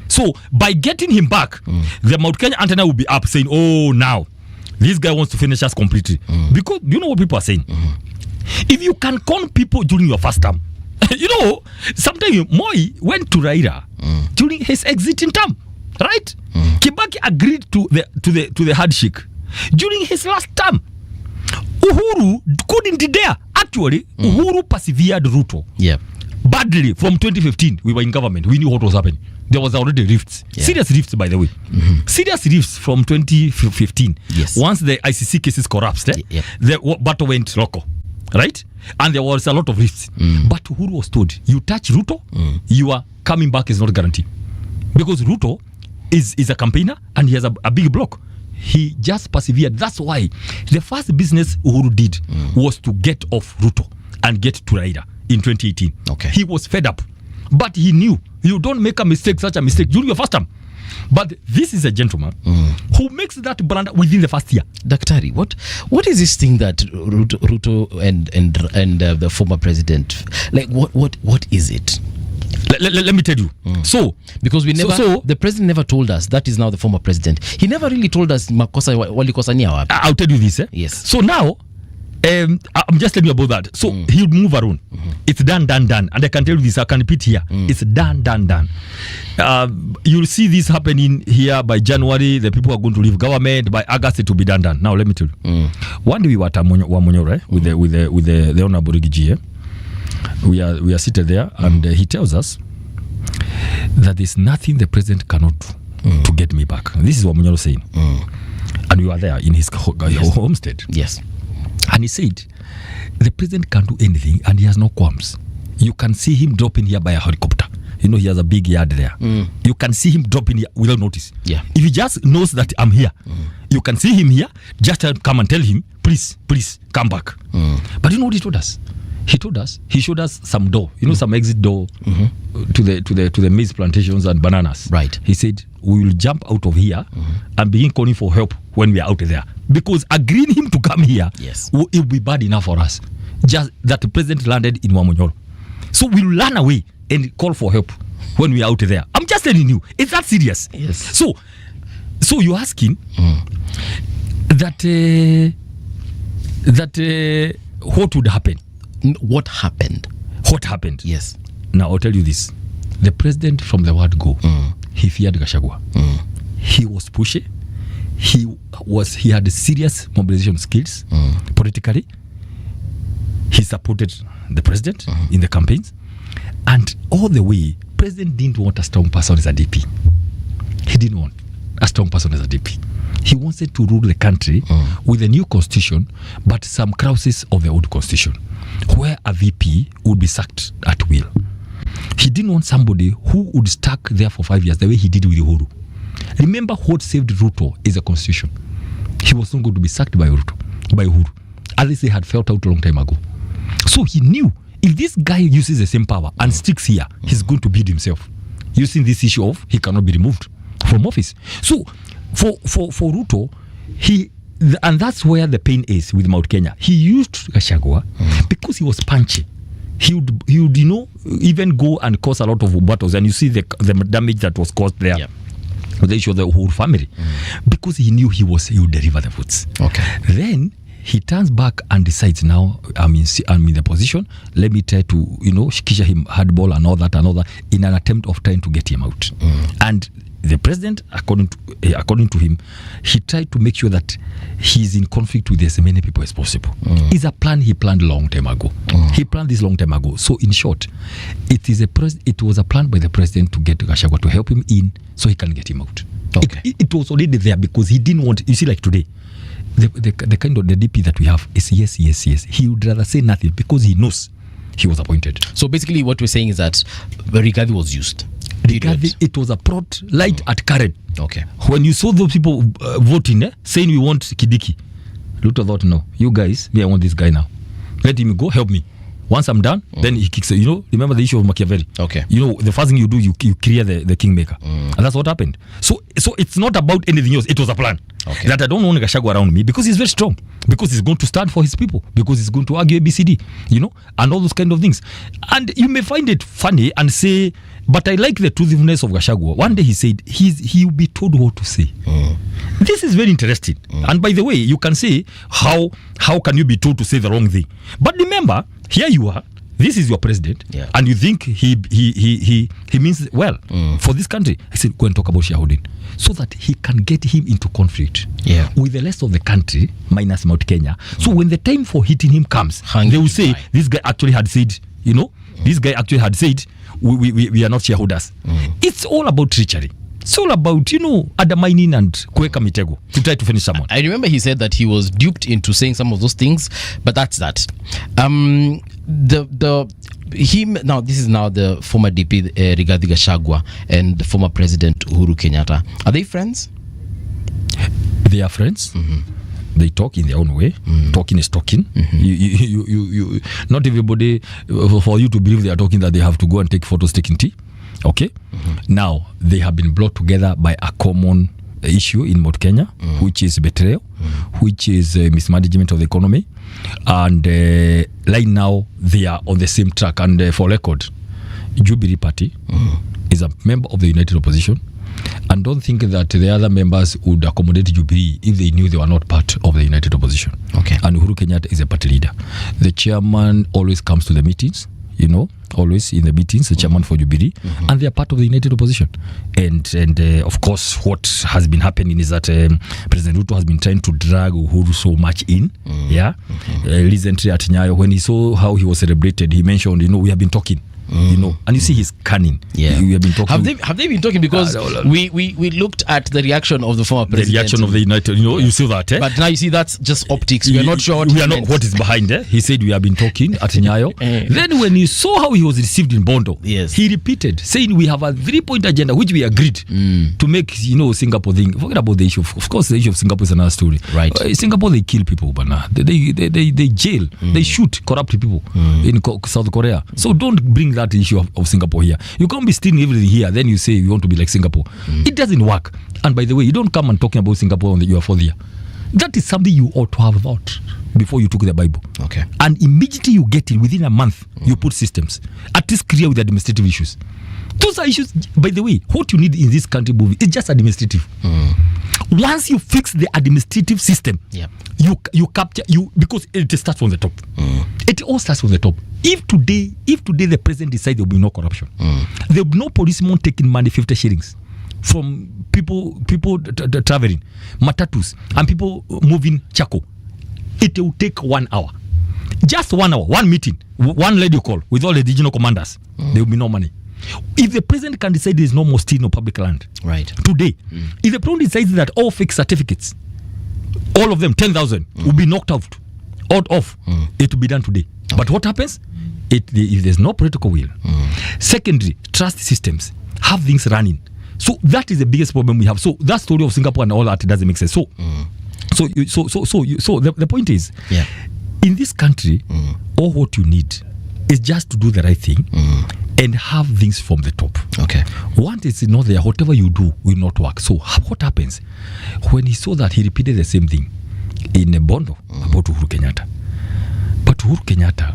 So by getting him back, the Mount Kenya antenna will be up saying, oh, now this guy wants to finish us completely. Because you know what people are saying? If you can con people during your first term, you know, sometimes Moi went to Raila during his exiting term, right? Kibaki agreed to the handshake during his last term. Uhuru couldn't dare. Actually, Uhuru persevered Ruto. Badly from 2015. We were in government. We knew what was happening. There was already rifts. Serious rifts, by the way. Serious rifts from 2015. Once the ICC cases collapsed, the battle went local. Right? And there was a lot of rifts. But Uhuru was told, you touch Ruto, your coming back is not guaranteed. Because Ruto is a campaigner and he has a big block. He just persevered. That's why the first business Uhuru did was to get off Ruto and get to Raila in 2018. He was fed up. But he knew, you don't make such a mistake during your first term. But this is a gentleman who makes that brand within the first year. Daktari, what is this thing that Ruto and the former president, like what is it? Let me tell you. So because the president never told us that is now the former president. He never really told us makosa walikosania wapi. I'll tell you this. Yes. So now I'm just telling you about that. So he'll move around. It's done. And I can tell you this, I can repeat here. It's done. You'll see this happening here by January. The people are going to leave government. By August, it will be done. Now, let me tell you. One day we were at Wamonyore with the Honorable Rigiji. We are seated there, and he tells us that there's nothing the president cannot do to get me back. This is what Wamonyore saying. And we were there in his homestead. Yes. And he said, the president can do anything and he has no qualms. You can see him dropping here by a helicopter. You know, he has a big yard there. You can see him dropping here without notice. Yeah. If he just knows that I'm here, you can see him here, just come and tell him, please, come back. But you know what he told us? He showed us some door, some exit door to the maize plantations and bananas. Right. He said, we will jump out of here and begin calling for help when we are out there. Because agreeing him to come here, yes, it will be bad enough for us. Just that the president landed in Wamonyoro. So we'll run away and call for help when we are out there. I'm just telling you, it's that serious. Yes. So you're asking that what would happen? What happened? What happened? Yes. Now I'll tell you this. The president from the word go, he feared Gachagua. He was pushy. He had serious mobilization skills politically. He supported the president in the campaigns, and all the way, president didn't want a strong person as a DP. He didn't want a strong person as a DP. He wanted to rule the country with a new constitution, but some clauses of the old constitution, where a VP would be sacked at will. He didn't want somebody who would stuck there for 5 years the way he did with Uhuru. Remember what saved Ruto is the constitution. He was not going to be sacked by Uhuru. At least they had felt out a long time ago. So he knew if this guy uses the same power and sticks here, he's going to beat himself. Using this issue of he cannot be removed from office. So for Ruto, and that's where the pain is with Mount Kenya. He used Gachagua because he was punchy. He would even go and cause a lot of battles, and you see the damage that was caused there. Yep. The issue of the whole family, because he knew he would deliver the votes. Okay. Then he turns back and decides, now I'm in the position. Let me try to shikisha him hardball and all that in an attempt of trying to get him out. And the president, according to him, he tried to make sure that he's in conflict with as many people as possible. It's a plan he planned a long time ago. He planned this long time ago. So in short, it was a plan by the president to get Gachagua to help him in so he can get him out. Okay. It was already there because he didn't want, you see, like today, the kind of the DP that we have is yes. He would rather say nothing because he knows he was appointed. So basically what we're saying is that Rigathi was used. It was a plot light at current. Okay. When you saw those people voting, saying we want Kidiki, Ruto thought, no, you guys, I want this guy now. Let him go, help me. Once I'm done, then he kicks it. Remember the issue of Machiavelli? Okay. The first thing you do, you clear the kingmaker. And that's what happened. So it's not about anything else. It was a plan. Okay. That I don't want Gachagua around me because he's very strong. Because he's going to stand for his people. Because he's going to argue ABCD. And all those kind of things. And you may find it funny and say, but I like the truthfulness of Gachagua. One day he said, he'll be told what to say. This is very interesting. And by the way, you can say, how can you be told to say the wrong thing? But remember, here you are. This is your president, and you think he means well for this country. I said, go and talk about shareholding, so that he can get him into conflict with the rest of the country, minus Mount Kenya. So when the time for hitting him comes, they will say, this guy actually had said, we are not shareholders. It's all about treachery. It's all about, undermining and kuweka mitego to try to finish someone. I remember he said that he was duped into saying some of those things, but that's that. Now this is now the former DP Rigathi Gachagua and the former President Uhuru Kenyatta. Are they friends? They are friends. They talk in their own way. Talking is talking. You not everybody, for you to believe they are talking, that they have to go and take photos taking tea. Okay. Now they have been brought together by a common issue in Mount Kenya, which is betrayal, which is mismanagement of the economy, and right now they are on the same track. And for record, Jubilee Party is a member of the United Opposition, and don't think that the other members would accommodate Jubilee if they knew they were not part of the united opposition. Okay. And Uhuru Kenyatta is a party leader. The chairman always comes to the meetings, always in the meetings, the chairman for Jubilee, and they are part of the united opposition. And of course, what has been happening is that President Ruto has been trying to drag Uhuru so much in. Recently at Nyayo, when he saw how he was celebrated, he mentioned, we have been talking. And you see he's cunning. We have been talking. Have they been talking? Because we looked at the reaction of the former president. The reaction of the United, you see that. But now you see that's just optics. We are not sure what is behind. He said we have been talking at Nyayo. Then when he saw how he was received in Bondo, he repeated, saying we have a 3-point agenda which we agreed to make Singapore thing. Forget about the issue. Of course, the issue of Singapore is another story. Right. Singapore, they kill people, but they jail, they shoot corrupt people in South Korea. So don't bring that issue of Singapore here. You can't be stealing everything here, then you say you want to be like Singapore. It doesn't work. And by the way, you don't come and talking about Singapore on your 4th year. That is something you ought to have thought before you took the Bible. Okay. And immediately you get it, within a month, you put systems. At least clear with administrative issues. Those are issues, by the way, what you need in this country movie is just administrative. Once you fix the administrative system, you capture, because it starts from the top. It all starts from the top. If today the president decides there will be no corruption, there will be no policeman taking money 50 shillings from people traveling, matatus, and people moving charcoal, it will take 1 hour. Just 1 hour, one meeting, one lady call with all the regional commanders, there will be no money. If the president can decide there is no more stealing of public land, right, today, if the president decides that all fake certificates, all of them, 10,000, will be knocked off, it will be done today. Okay. But what happens? If there's no political will. Secondly, trust systems, have things running. So that is the biggest problem we have. So that story of Singapore and all that doesn't make sense. So the point is, in this country, all what you need is just to do the right thing and have things from the top. Okay. Once it's not there, whatever you do will not work. So what happens? When he saw that, he repeated the same thing in Bondo about Uhuru Kenyatta. But Uhuru Kenyatta,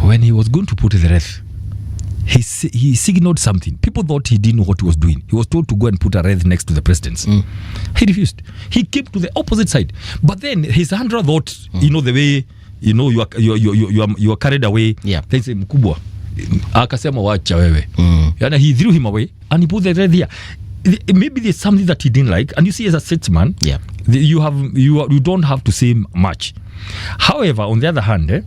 when he was going to put the wreath, he signaled something. People thought he didn't know what he was doing. He was told to go and put a wreath next to the president's. He refused. He came to the opposite side. But then his handler thought, the way, you are carried away. They say, mkubwa, akasema wacha wewe. And he threw him away and he put the wreath here. Maybe there's something that he didn't like, and you see, as a statesman, you don't have to say much. However, on the other hand,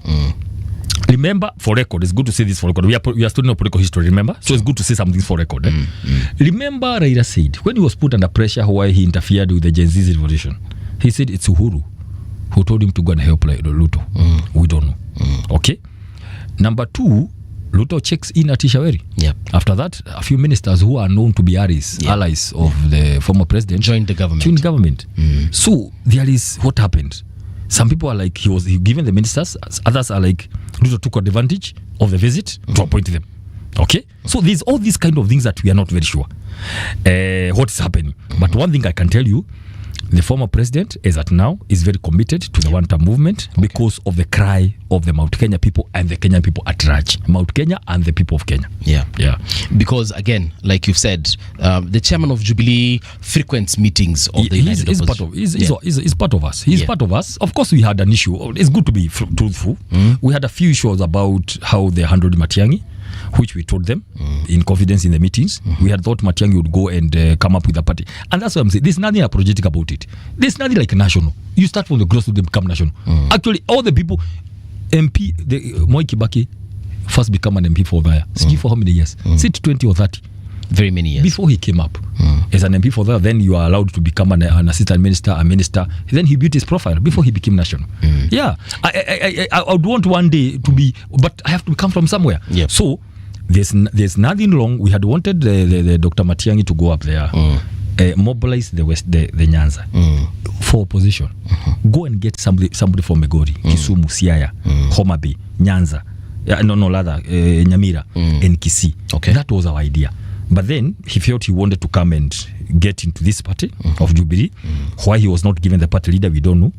remember, for record, it's good to say this for record. We are studying political history, remember? So it's good to say some things for record. Remember, Raila said, when he was put under pressure why he interfered with the Gen Z revolution, he said it's Uhuru who told him to go and help Ruto. We don't know. Okay? Number 2, Ruto checks in at Ishaweri. After that, a few ministers who are known to be allies of the former president joined the government. So there is what happened. Some people are like, he was given the ministers. Others are like, Ruto took advantage of the visit to appoint them. Okay? So there's all these kind of things that we are not very sure what is happening. But one thing I can tell you, the former president, as at now, is very committed to the one-term movement because of the cry of the Mount Kenya people and the Kenyan people at large. Mount Kenya and the people of Kenya. Because again, like you've said, the chairman of Jubilee frequents meetings of the United Opposition. He's part of us. He's part of us. Of course, we had an issue. It's good to be truthful. We had a few issues about how they handled Matiang'i, which we told them in confidence in the meetings. We had thought Matiang'i would go and come up with a party. And that's what I'm saying. There's nothing apologetic about it. There's nothing like national. You start from the grassroots to become national. Actually, all the people, MP, Moi Kibaki first become an MP for there. For how many years? Say 20 or 30. Very many years. Before he came up as an MP for there, then you are allowed to become an assistant minister, a minister. Then he built his profile before he became national. I would want one day to be, but I have to come from somewhere. So there's nothing wrong. We had wanted the Dr. Matiang'i to go up there, mobilize the Nyanza for opposition. Go and get somebody from Migori, Kisumu, Siaya, Homa Bay, Nyanza, Nyamira, and Kisii. Okay. That was our idea. But then he felt he wanted to come and get into this party of Jubilee. Why he was not given the party leader, we don't know.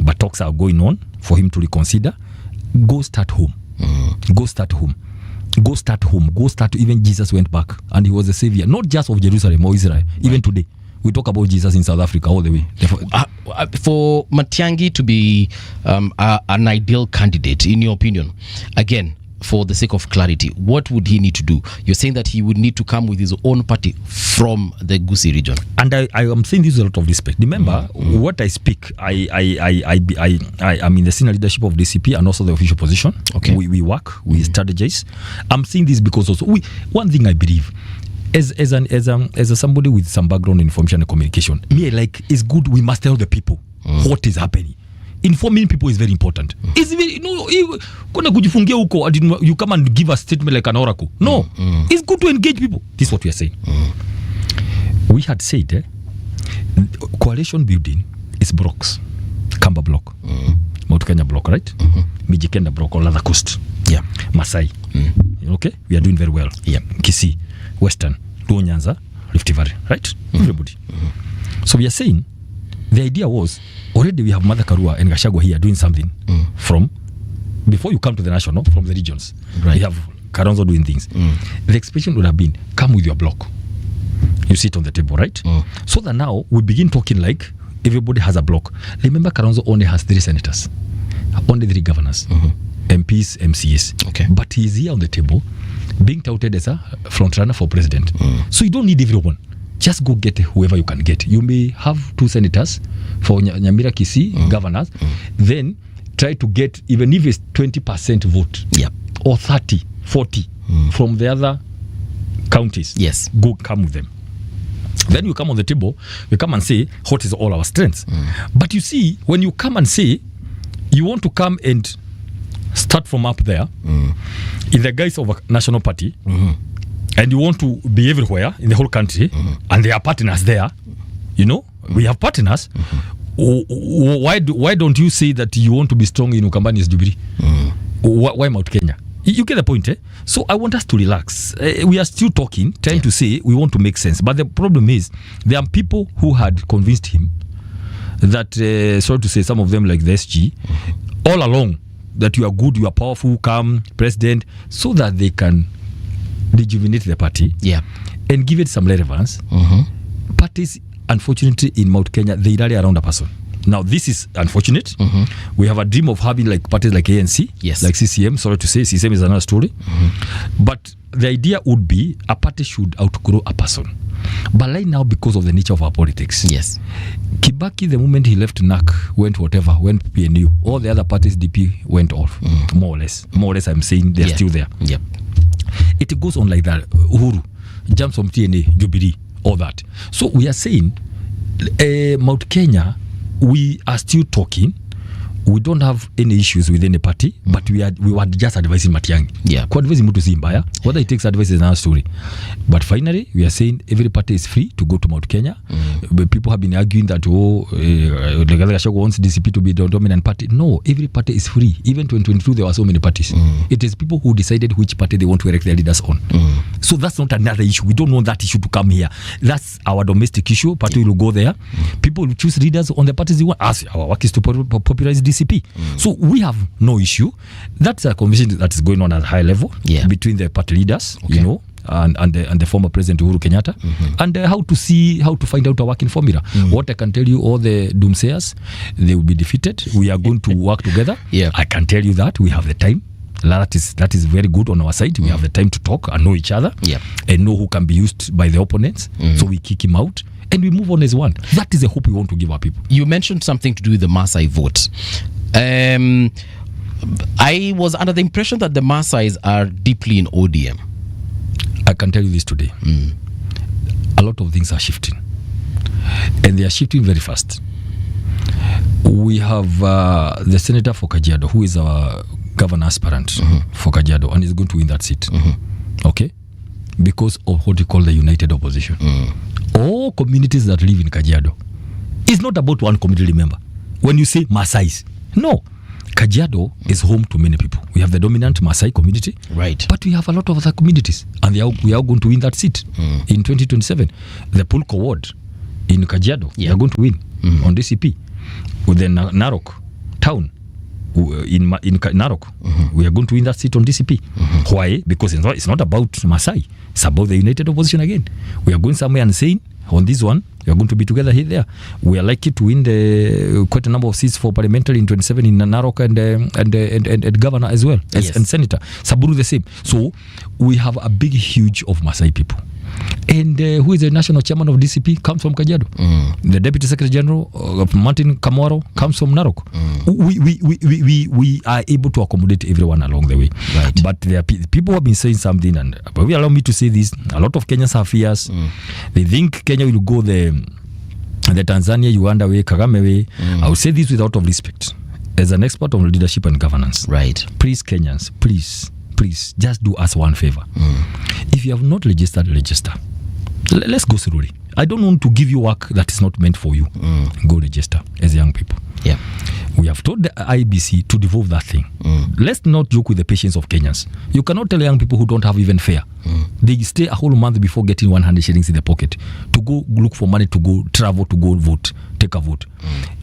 But talks are going on for him to reconsider. Go start home. Go start home. Go start. Even Jesus went back, and he was the savior, not just of Jerusalem or Israel. Even today, we talk about Jesus in South Africa all the way. For Matiang'i to be an ideal candidate, in your opinion, again, for the sake of clarity, what would he need to do? You're saying that he would need to come with his own party from the Gusii region. And I am saying this with a lot of respect. Remember, what I speak, I am in the senior leadership of DCP and also the official position. Okay. We work, we strategize. I'm saying this because also, one thing I believe, as somebody with some background in information and communication, me, like, it's good, we must tell the people what is happening. Informing people is very important. It's very, kuna kujifungia huko, you come and give a statement like an oracle. No, it's good to engage people. This is what we are saying. We had said coalition building is blocks. Kamba block, Mount Kenya block, right? Mijikenda block or Lather Coast. Yeah. Masai. Okay, we are doing very well. Yeah. Kisii, Western, Luo Nyanza, Rift Valley, right? Everybody. So we are saying the idea was, already we have Mother Karua and Gachagua here doing something from before you come to the national, from the regions. Right. We have Kalonzo doing things. The expectation would have been, come with your block. You sit on the table, right? So that now we begin talking like everybody has a block. Remember, Kalonzo only has 3 senators, only 3 governors, MPs, MCs. Okay. But he is here on the table, being touted as a front runner for president. So you don't need everyone. Just go get whoever you can get. You may have 2 senators for Nyamira, Kisii, governors. Then try to get, even if it's 20% vote, or 30, 40 from the other counties. Yes. Go come with them. Then you come on the table, we come and say, what is all our strengths? But you see, when you come and say, you want to come and start from up there, in the guise of a national party, and you want to be everywhere in the whole country, and there are partners there, we have partners. Why don't you say that you want to be strong in Ukambani's Jubilee? Why Mount Kenya? You get the point, eh? So I want us to relax. We are still talking, trying to say we want to make sense. But the problem is, there are people who had convinced him that, sorry to say, some of them like the SG, all along, that you are good, you are powerful, calm, president, so that they can rejuvenate the party and give it some relevance. Parties, unfortunately, in Mount Kenya, they rally around a person. Now, this is unfortunate. We have a dream of having like parties like ANC, like CCM. Sorry to say, CCM is another story. But the idea would be a party should outgrow a person. But right now, because of the nature of our politics, Kibaki, the moment he left NAC, went PNU. All the other parties, DP, went off, more or less. More or less, I'm saying they're still there. It goes on like that. Uhuru jumps from TNA, Jubilee, all that. So we are saying, Mount Kenya, we are still talking. We don't have any issues within the party, but we were just advising Matiang'i. Kwa advising mtu si mbaya. Whether he takes advice is another story. But finally, we are saying every party is free to go to Mount Kenya. But people have been arguing that Gachagua wants DCP to be the dominant party. No, every party is free. Even 2022, there were so many parties. It is people who decided which party they want to elect their leaders on. So that's not another issue. We don't want that issue to come here. That's our domestic issue. Party will go there. People will choose leaders on the parties they want. Our work is to popularize DCP. So we have no issue. That's a conversation that is going on at a high level between the party leaders, and the former President Uhuru Kenyatta, and how to find out a working formula. What I can tell you, all the doomsayers, they will be defeated. We are going to work together. I can tell you that we have the time. That is very good on our side. We have the time to talk and know each other, and know who can be used by the opponents. So we kick him out. And we move on as one. That is the hope we want to give our people. You mentioned something to do with the Maasai vote. I was under the impression that the Maasais are deeply in ODM. I can tell you this today. A lot of things are shifting. And they are shifting very fast. We have the senator for Kajiado, who is our governor aspirant for Kajiado, and is going to win that seat. Okay? Because of what we call the united opposition. All communities that live in Kajiado. It's not about one community, remember. When you say Maasais, no. Kajiado is home to many people. We have the dominant Maasai community. Right. But we have a lot of other communities. And we are going to win that seat in 2027. The Pulko ward in Kajiado, we are going to win on DCP. With the Narok town, in Narok. We are going to win that seat on DCP. Why? Because it's not about Masai. It's about the united opposition again. We are going somewhere and saying on this one, we are going to be together here there. We are likely to win quite a number of seats for parliamentary in 27 in Narok and governor as well, and senator. Saburu the same. So we have a big huge of Masai people. And who is the national chairman of DCP comes from Kajiado. The deputy secretary general of Martin Kamwaro comes from Narok. We are able to accommodate everyone along the way. Right. But there are people who have been saying something, and we allow me to say this. A lot of Kenyans have fears. They think Kenya will go the Tanzania, Uganda way, Kagame way. I will say this without of respect. As an expert on leadership and governance, right? Please, Kenyans, please, just do us one favor. If you have not registered, register. Let's go slowly. I don't want to give you work that is not meant for you. Go register as young people. Yeah. We have told the IBC to devolve that thing. Let's not joke with the patience of Kenyans. You cannot tell young people who don't have even fare. They stay a whole month before getting 100 shillings in their pocket to go look for money to go travel to go vote, take a vote.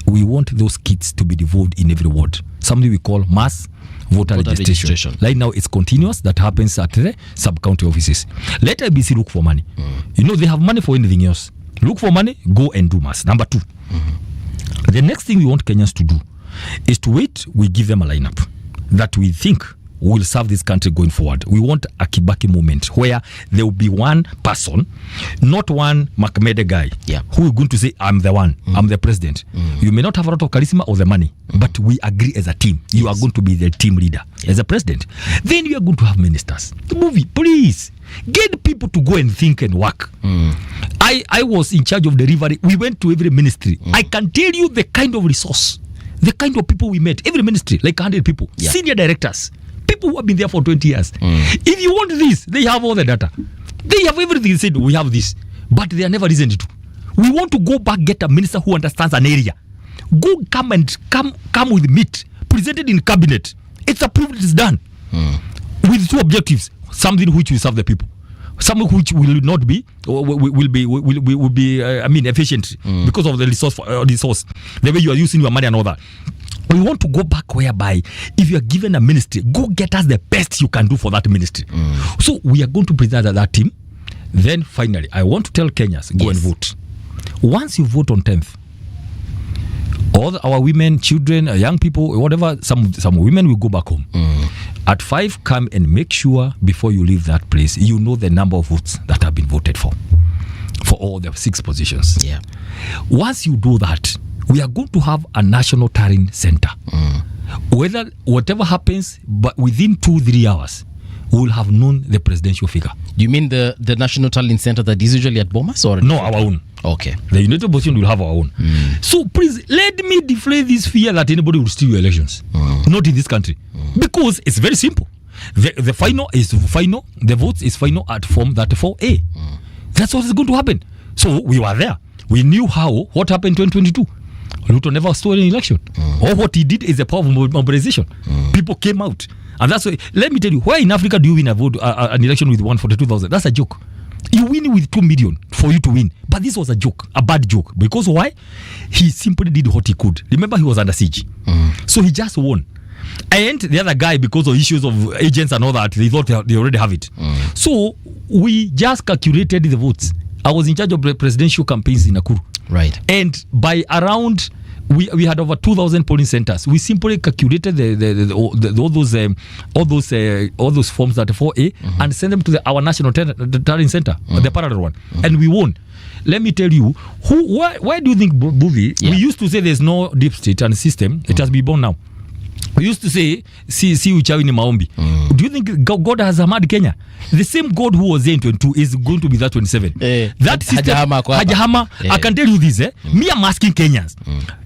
We want those kids to be devolved in every ward. Something we call mass voter registration. Right now it's continuous. That happens at the sub-county offices. Let IBC look for money. You know, they have money for anything else. Look for money, go and do mass. Number 2. The next thing we want Kenyans to do is to wait. We give them a lineup that we think will serve this country going forward. We want a Kibaki moment where there will be one person, not one Makmede guy, who is going to say, I'm the one, I'm the president. You may not have a lot of charisma or the money, but we agree as a team. You are going to be the team leader as a president. Then you are going to have ministers. The movie, please. Get people to go and think and work. I was in charge of delivery. We went to every ministry. I can tell you the kind of resource, the kind of people we met. Every ministry, like 100 people, senior directors, people who have been there for 20 years. If you want this, they have all the data. They have everything. They said, we have this. But they are never listened to. We want to go back, get a minister who understands an area. Come with meat, presented in cabinet. It's approved, it's done. With 2 objectives. Something which will serve the people. Something which will not be, will be efficient because of the resource, the way you are using your money and all that. We want to go back whereby if you are given a ministry, go get us the best you can do for that ministry. So we are going to present that team. Then finally, I want to tell Kenyans, go and vote. Once you vote on 10th, all our women, children, young people, whatever, some women will go back home. At 5, come and make sure before you leave that place, you know the number of votes that have been voted for all the 6 positions. Once you do that, we are going to have a national tallying center. Whatever happens, but within 2-3 hours, we will have known the presidential figure. You mean the National Talent Center that is usually at Bomas, or no, our own? Okay. The United Opposition will have our own. So please let me deflay this fear that anybody will steal your elections. Not in this country. Because it's very simple. The final is final. The votes is final at form 34A. That's what is going to happen. So we were there. We knew what happened in 2022. Ruto never stole an election. All what he did is a power of mobilization. People came out. And that's why, let me tell you, where in Africa do you win an election with 142,000? That's a joke. You win with 2 million for you to win. But this was a joke, a bad joke. Because why? He simply did what he could. Remember, he was under siege. So he just won. And the other guy, because of issues of agents and all that, they thought they already have it. So we just calculated the votes. I was in charge of presidential campaigns in Nakuru. Right. And by around, we had over 2,000 polling centers. We simply calculated all those forms that are 4A and sent them to our national tallying center, the parallel one, and we won. Let me tell you, why do you think, Buvi? We used to say there's no deep state and system. It has been born now. We used to say, see uchawi ni maombi. Do you think God has hamad Kenya? The same God who was there in 22 is going to be that 27. That system, Hajahama. I can tell you this. Me, I'm asking Kenyans.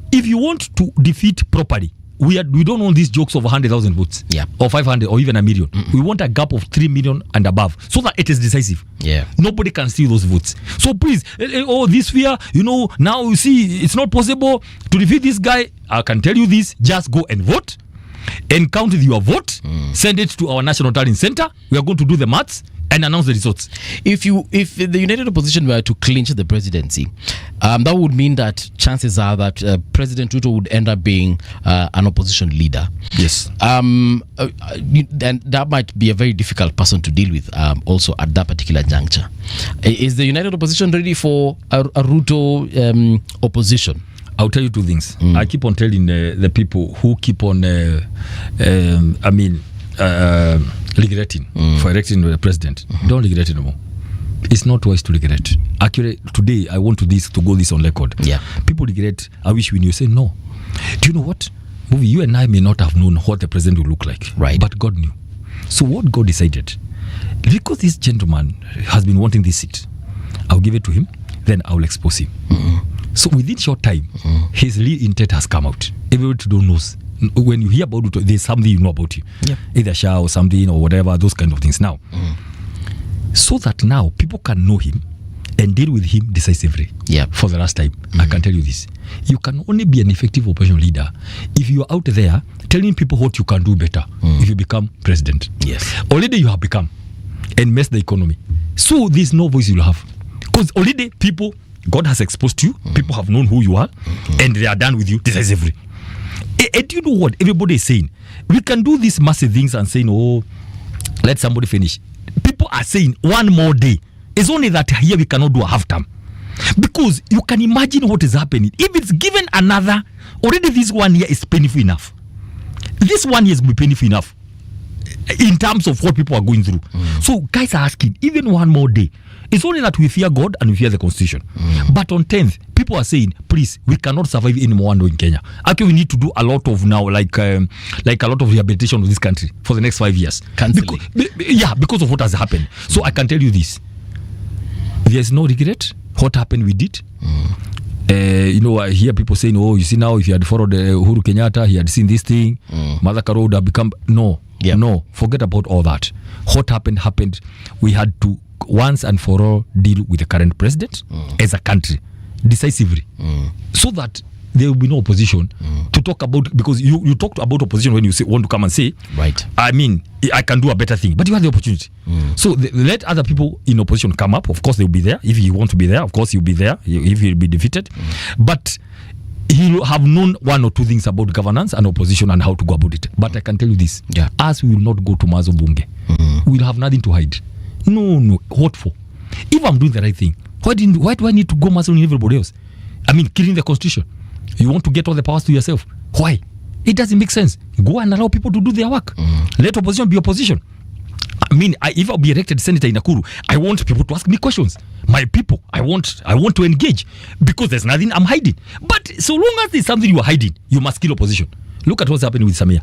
If you want to defeat properly, we don't want these jokes of 100,000 votes, or 500, or even a million. We want a gap of 3 million and above, so that it is decisive. Nobody can steal those votes. So please, this fear, now you see, it's not possible to defeat this guy. I can tell you this: just go and vote, and count your vote. Send it to our national tallying center. We are going to do the maths. and announce the results. If the United Opposition were to clinch the presidency, that would mean that chances are that President Ruto would end up being an opposition leader. Yes. And that might be a very difficult person to deal with also at that particular juncture. Is the United Opposition ready for a Ruto opposition? I'll tell you two things. I keep on telling the people who keep on, regretting for electing the president. Don't regret it anymore. It's not wise to regret. Actually, today I want to go this on record. Yeah. People regret. I wish we knew. Say no. Do you know what? You and I may not have known what the president will look like. Right. But God knew. So what God decided, because this gentleman has been wanting this seat, I'll give it to him. Then I'll expose him. So within short time, his real intent has come out. Everybody don't knows. When you hear about it, there's something you know about you. Yep. Either Shah or something or whatever, those kind of things now. So that now people can know him and deal with him decisively. For the last time. I can tell you this. You can only be an effective opposition leader if you are out there telling people what you can do better if you become president. Yes. Already you have become and mess the economy. So there's no voice you'll have. Because already people, God has exposed you, people have known who you are, and they are done with you decisively. And you know what everybody is saying? We can do these massive things and saying, oh, let somebody finish. People are saying one more day. It's only that here we cannot do a half term. Because you can imagine what is happening. If it's given another, already this 1 year is painful enough. This 1 year is painful enough in terms of what people are going through. So guys are asking, even one more day. It's only that we fear God and we fear the Constitution. But on 10th, people are saying, please, we cannot survive anymore in Kenya. Actually, we need to do a lot of now, like a lot of rehabilitation of this country for the next 5 years. Because of what has happened. So I can tell you this. There's no regret. What happened, we did. I hear people saying, oh, you see now, if he had followed Uhuru Kenyatta, he had seen this thing, Madhaka would have become... No, forget about all that. What happened. We had to once and for all deal with the current president as a country decisively, so that there will be no opposition to talk about, because you talked about opposition when you want to come and say, right, I mean, I can do a better thing, but you have the opportunity. So let other people in opposition come up. Of course they will be there. If you want to be there, of course you'll be there if you'll be defeated. But he'll have known one or two things about governance and opposition and how to go about it. But I can tell you this, as we will not go to Mazo Bunge, we'll have nothing to hide. No, what for? If I'm doing the right thing, why do I need to go muzzling everybody else? I mean, killing the Constitution. You want to get all the powers to yourself. Why? It doesn't make sense. Go and allow people to do their work. Let opposition be opposition. I mean, if I'll be elected senator in Nakuru, I want people to ask me questions. My people, I want to engage, because there's nothing I'm hiding. But so long as there's something you are hiding, you must kill opposition. Look at what's happening with Samia.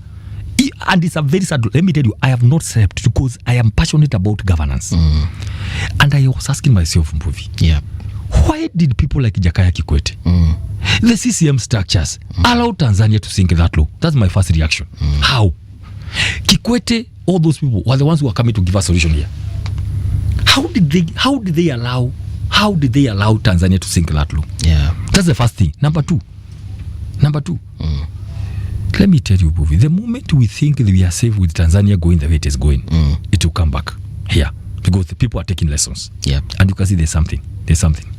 And it's a very sad. Let me tell you, I have not slept because I am passionate about governance. And I was asking myself, Mpuvi, why did people like Jakaya Kikwete, the CCM structures, allow Tanzania to sink that low? That's my first reaction. How? Kikwete, all those people were the ones who are coming to give us a solution here. How did they allow Tanzania to sink that low? That's the first thing. Number two. Let me tell you, Buvi, the moment we think that we are safe with Tanzania going the way it is going, it will come back here, because the people are taking lessons. And you can see there's something.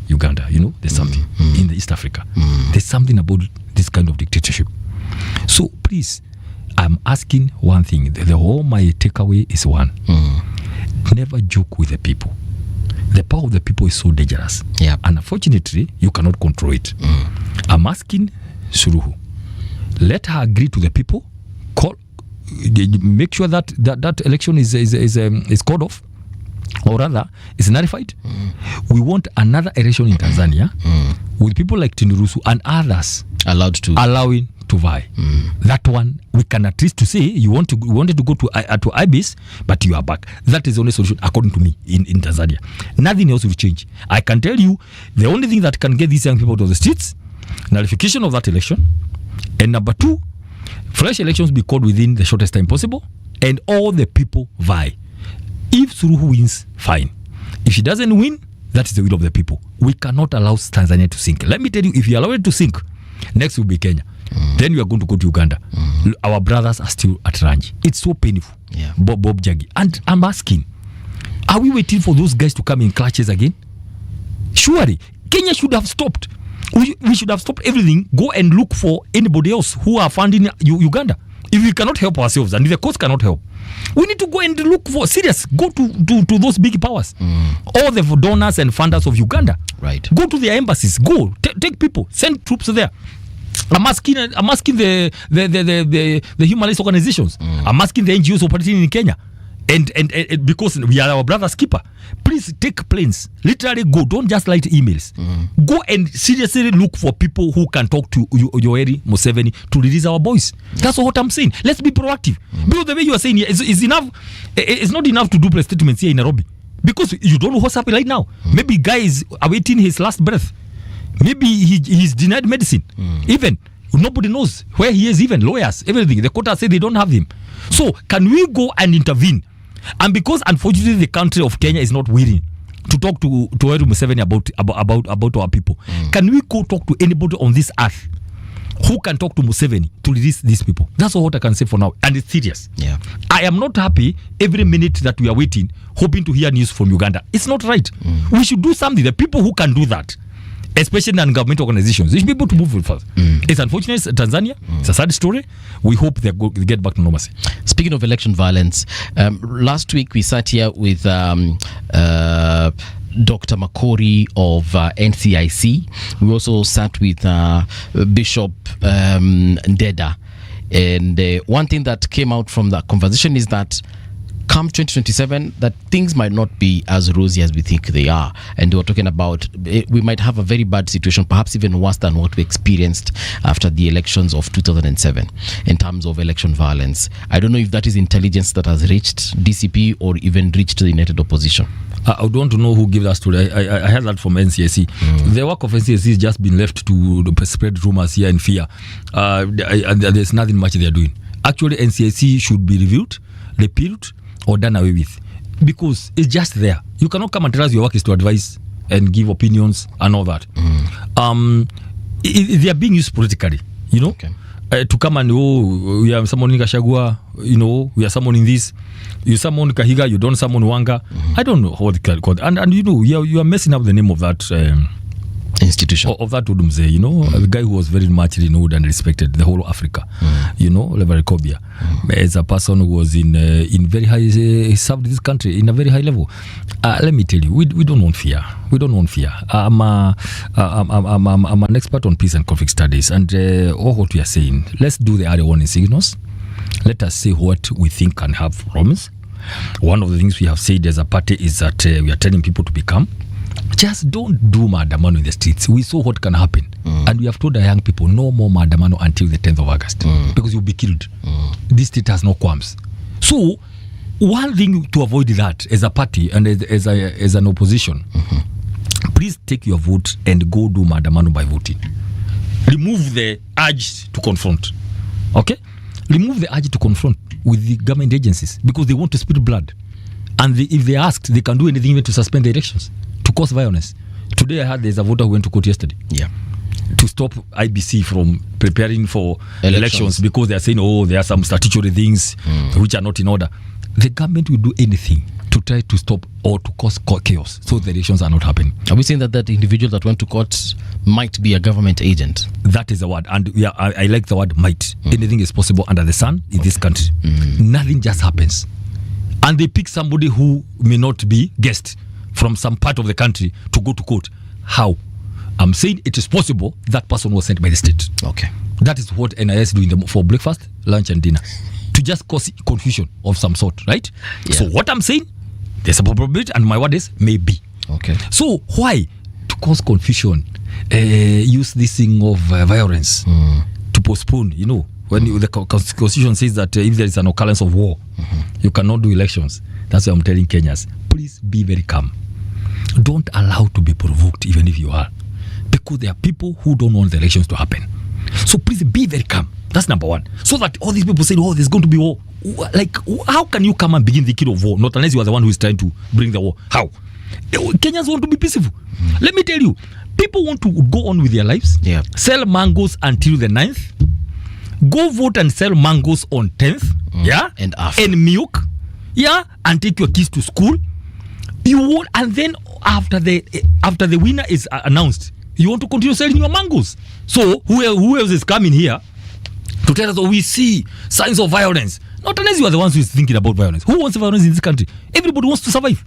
Uganda, there's something in the East Africa. There's something about this kind of dictatorship. So please, I'm asking one thing. The whole my takeaway is one. Never joke with the people. The power of the people is so dangerous. And unfortunately, you cannot control it. I'm asking Suruhu, let her agree to the people. Make sure that election is called off, or rather is nullified. We want another election in Tanzania with people like Tindurusu and others allowing to vie. That one we can at least to say you wanted to go to IBIS, but you are back. That is the only solution according to me in Tanzania. Nothing else will change. I can tell you the only thing that can get these young people to the streets, nullification of that election. And number two, fresh elections be called within the shortest time possible, and all the people vie. If Suruhu wins, fine. If she doesn't win, that is the will of the people. We cannot allow Tanzania to sink. Let me tell you, if you allow it to sink, next will be Kenya. Then we are going to go to Uganda. Our brothers are still at range. It's so painful. Bob Jagi. And I'm asking, Are we waiting for those guys to come in clutches again? Surely, Kenya should have stopped. We should have stopped everything. Go and look for anybody else who are funding Uganda. If we cannot help ourselves and if the courts cannot help, we need to go and look for serious. Go to those big powers, all the donors and funders of Uganda. Right. Go to their embassies. Go take people. Send troops there. I'm asking the human rights organizations. I'm asking the NGOs operating in Kenya. And because we are our brother's keeper, please take planes. Literally go. Don't just write emails. Go and seriously look for people who can talk to Yoweri Museveni to release our boys. That's what I'm saying. Let's be proactive. Because the way you are saying here is enough. It's not enough to do press statements here in Nairobi. Because you don't know what's happening right now. Maybe guy is awaiting his last breath. Maybe he's denied medicine. Even nobody knows where he is. Even lawyers, everything. The court has said they don't have him. So can we go and intervene? And because unfortunately the country of Kenya is not willing to talk to Yoweri Museveni about our people, can we go talk to anybody on this earth who can talk to Museveni to release these people? That's what I can say for now, and it's serious. Yeah. I am not happy every minute that we are waiting, hoping to hear news from Uganda. It's not right. We should do something. The people who can do that, especially non-government organizations, they should be able to move fast. It's unfortunate, Tanzania. It's a sad story. We hope they get back to normalcy. Speaking of election violence, last week we sat here with Dr. Makori of NCIC. We also sat with Bishop Ndeda. And one thing that came out from that conversation is that come 2027, that things might not be as rosy as we think they are. And they were talking about we might have a very bad situation, perhaps even worse than what we experienced after the elections of 2007 in terms of election violence. I don't know if that is intelligence that has reached DCP or even reached the United Opposition. I would want to know who gave that story. I heard that from NCSC. The work of NCSC has just been left to spread rumors here and fear. And there's nothing much they are doing. Actually, NCSC should be reviewed, repealed, or done away with, because it's just there. You cannot come and tell us your work is to advise and give opinions and all that. They are being used politically, you know. Okay. To come and we are summoning Gachagua, you know, we are summoning this. You summon Kahiga, you don't summon Wanga. I don't know what it's called. And you know, you are messing up the name of that institution of that Udumze, you know, the guy who was very much renowned and respected the whole of Africa, you know, Level Kobia, as a person who was in very high, he served this country in a very high level. Let me tell you, we don't want fear. We don't want fear. I'm an expert on peace and conflict studies, and all what we are saying, let's do the early warning signals. Let us say what we think can have problems. One of the things we have said as a party is that we are telling people to be calm. Just don't do maandamano in the streets. We saw what can happen. And we have told our young people no more maandamano until the 10th of August. Because you'll be killed. This state has no qualms. So, one thing to avoid that as a party and as an opposition, please take your vote and go do maandamano by voting. Remove the urge to confront. Okay? Remove the urge to confront with the government agencies because they want to spill blood. And if they asked, they can do anything even to suspend the elections, to cause violence. Today I heard there's a voter who went to court yesterday. Yeah. To stop IBC from preparing for elections because they are saying, oh, there are some statutory things which are not in order. The government will do anything to try to stop or to cause chaos so the elections are not happening. Are we saying that that individual that went to court might be a government agent? That is the word. And yeah, I like the word might. Anything is possible under the sun in this country. Nothing just happens. And they pick somebody who may not be guest from some part of the country to go to court. How? I'm saying it is possible that person was sent by the state. Okay. That is what NIS do for breakfast, lunch and dinner. To just cause confusion of some sort, right? Yeah. So what I'm saying, there's a probability, and my word is maybe. Okay. So why? To cause confusion. Use this thing of violence to postpone, you know. When the Constitution says that if there is an occurrence of war, you cannot do elections. That's why I'm telling Kenyans, please be very calm. Don't allow to be provoked, even if you are. Because there are people who don't want the elections to happen. So please be very calm. That's number one. So that all these people say, oh, there's going to be war. Like, how can you come and begin the kid of war? Not unless you are the one who is trying to bring the war. How? Kenyans want to be peaceful. Let me tell you, people want to go on with their lives. Yeah. Sell mangoes until the 9th. Go vote and sell mangoes on 10th. Yeah. And milk. Yeah. And take your kids to school. You want, and then after the winner is announced, you want to continue selling your mangoes. So who else is coming here to tell us, we see signs of violence? Not unless you are the ones who is thinking about violence. Who wants violence in this country? Everybody wants to survive.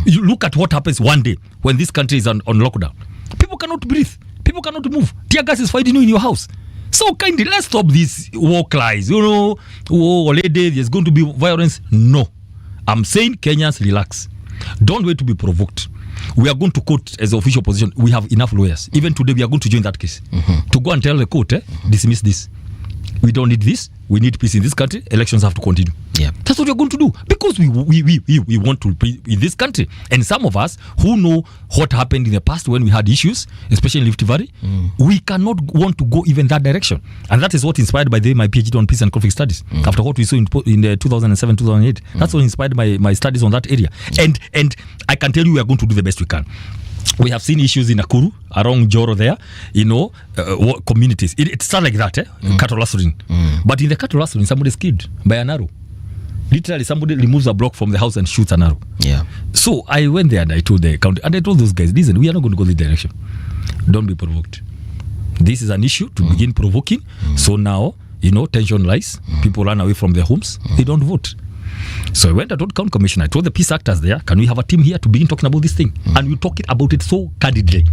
You look at what happens one day when this country is on lockdown. People cannot breathe. People cannot move. Tear gas is fighting you in your house. So kindly, let's stop these war cries. Lady, there's going to be violence. No. I'm saying Kenyans, relax. Don't wait to be provoked. We are going to court as the official position. We have enough lawyers. Even today, we are going to join that case. To go and tell the court, dismiss this. We don't need this. We need peace in this country. Elections have to continue. Yeah, that's what we're going to do, because we want to be in this country. And some of us who know what happened in the past when we had issues, especially in Rift Valley, we cannot want to go even that direction. And that is what inspired my PhD on peace and conflict studies. After what we saw in 2007-2008, that's what inspired my studies on that area. And I can tell you, we are going to do the best we can. We have seen issues in Nakuru, around Joro there, communities. It started like that, cattle rustling. But in the cattle rustling, somebody is killed by an arrow. Literally, somebody removes a block from the house and shoots an arrow. Yeah. So I went there and I told the county, and I told those guys, listen, we are not going to go this direction. Don't be provoked. This is an issue to begin provoking. So now, tension rise. People run away from their homes. They don't vote. So I went, I told county commissioner, I told the peace actors there, can we have a team here to begin talking about this thing? And we talk about it so candidly.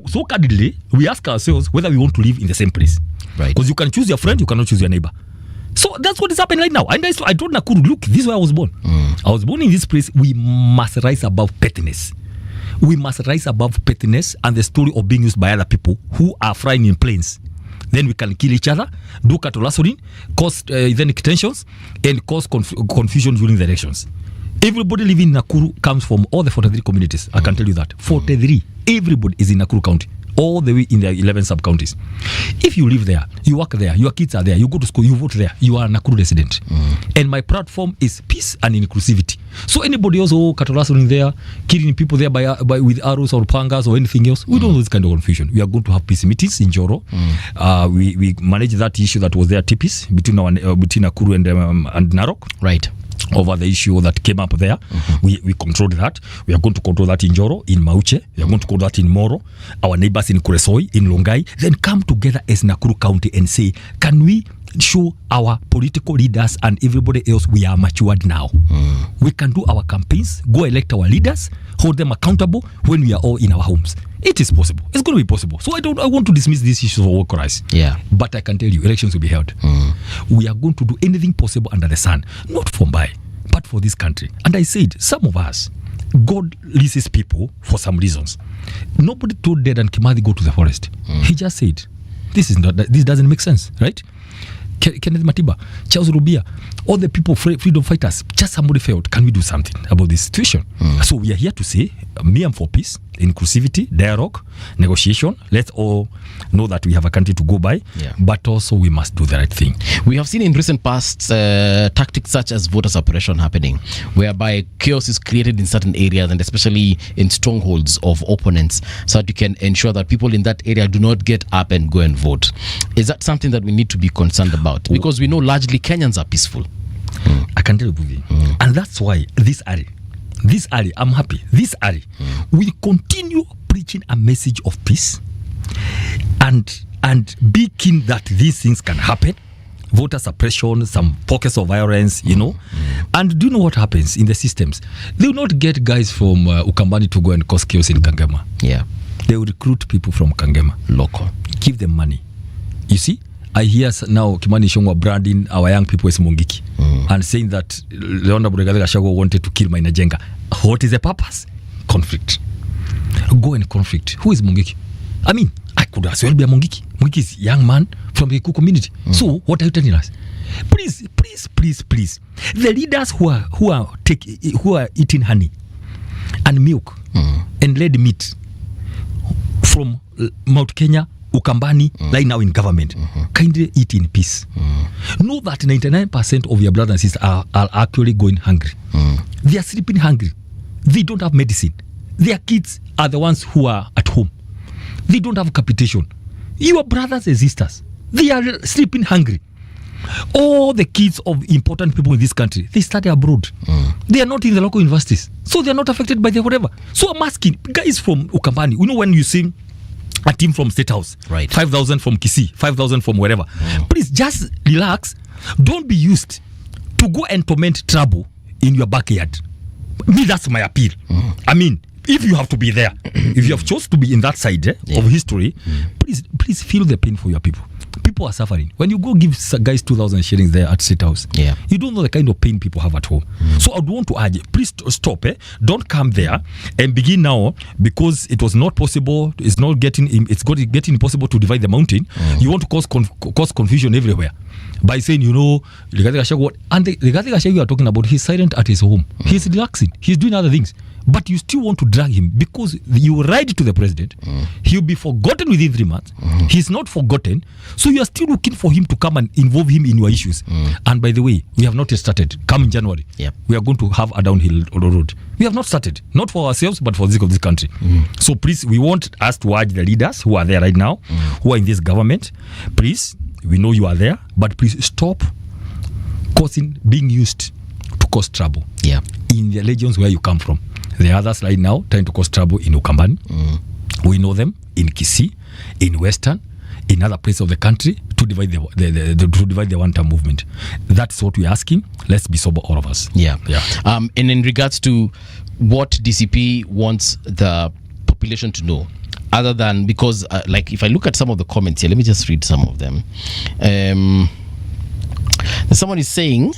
So candidly, we ask ourselves whether we want to live in the same place. Right. Because you can choose your friend, you cannot choose your neighbor. So that's what is happening right now. And I told Nakuru, look, this is where I was born. I was born in this place. We must rise above pettiness. We must rise above pettiness and the story of being used by other people who are flying in planes. Then we can kill each other, do cattle rustling, cause ethnic tensions, and cause confusion during the elections. Everybody living in Nakuru comes from all the 43 communities. I can tell you that. 43. Everybody is in Nakuru County, all the way in the 11 sub-counties. If you live there, you work there, your kids are there, you go to school, you vote there, you are a Nakuru resident. And my platform is peace and inclusivity. So anybody else cattle rustling there, killing people there by with arrows or pangas or anything else, we don't know this kind of confusion. We are going to have peace meetings in Joro. We manage that issue that was there, TPs, between Nakuru and Narok. Right. Over the issue that came up there. We controlled that. We are going to control that in Joro, in Mauche. We are going to control that in Moro, our neighbors in Kuresoi, in Longai. Then come together as Nakuru County and say, can we show our political leaders and everybody else we are matured now? We can do our campaigns, go elect our leaders, hold them accountable when we are all in our homes. It is possible. It's going to be possible. So I want to dismiss these issues of war cries. Yeah. But I can tell you, elections will be held. We are going to do anything possible under the sun, not for Mbai, but for this country. And I said, some of us, God releases people for some reasons. Nobody told Dedan Kimathi go to the forest. He just said, this doesn't make sense, right? Kenneth Matiba, Charles Rubia, all the people, freedom fighters, just somebody felt, can we do something about this situation? So we are here to say, me, I'm for peace, inclusivity, dialogue, negotiation. Let's all know that we have a country to go by, but also we must do the right thing. We have seen in recent past tactics such as voter suppression happening, whereby chaos is created in certain areas and especially in strongholds of opponents, so that you can ensure that people in that area do not get up and go and vote. Is that something that we need to be concerned about? Because we know largely Kenyans are peaceful. I can tell you, Buvi. And that's why this area, I'm happy, this area will continue preaching a message of peace and be keen that these things can happen. Voter suppression, some pockets of violence, And do you know what happens in the systems? They will not get guys from Ukambani to go and cause chaos in Kangema. Yeah. They will recruit people from Kangema. Local. Give them money. You see? I hear now Kimani Ichung'wah branding our young people as Mungiki and saying that Leonard Rigathi Gachagua wanted to kill Maina. What is the purpose? Conflict. Go and conflict. Who is Mungiki? I mean, I could as well be a Mungiki. Mungiki is a young man from the Kikuyu community. So what are you telling us? Please. The leaders who are eating honey and milk and red meat from Mount Kenya, Ukambani, right now in government, kindly eat in peace. Know that 99% of your brothers and sisters are actually going hungry. They are sleeping hungry. They don't have medicine. Their kids are the ones who are at home. They don't have capitation. Your brothers and sisters, they are sleeping hungry. All the kids of important people in this country, they study abroad. They are not in the local universities, so they are not affected by the whatever. So I'm asking guys from Ukambani, you know, when you see a team from State House, Right. 5,000 from Kisii, 5,000 from wherever, please just relax. Don't be used to go and torment trouble in your backyard. Me, that's my appeal. I mean, if you have to be there, if you have chosen to be in that side of history, please feel the pain for your people. People are suffering. When you go give guys 2,000 shillings there at State House, you don't know the kind of pain people have at home. So I would want to urge, please stop. Don't come there and begin now, because it was not possible. It's not getting impossible to divide the mountain. You want to cause confusion everywhere by saying, you know, Rigathi Gachagua, and the Rigathi Gachagua you are talking about, he's silent at his home. He's relaxing. He's doing other things. But you still want to drag him because you write to the president. He'll be forgotten within 3 months. He's not forgotten. So you are still looking for him to come and involve him in your issues. And by the way, we have not yet started. Come in January, we are going to have a downhill road. We have not started. Not for ourselves, but for the sake of this country. So please, we want us to urge the leaders who are there right now, who are in this government. Please, we know you are there, but please stop being used to cause trouble in the regions where you come from. There are others right now trying to cause trouble in Ukambani. We know them in Kisii, in Western, in other places of the country to divide the one-term movement. That's what we're asking. Let's be sober, all of us. And in regards to what DCP wants the population to know, other than, because like if I look at some of the comments here, let me just read some of them. Someone is saying,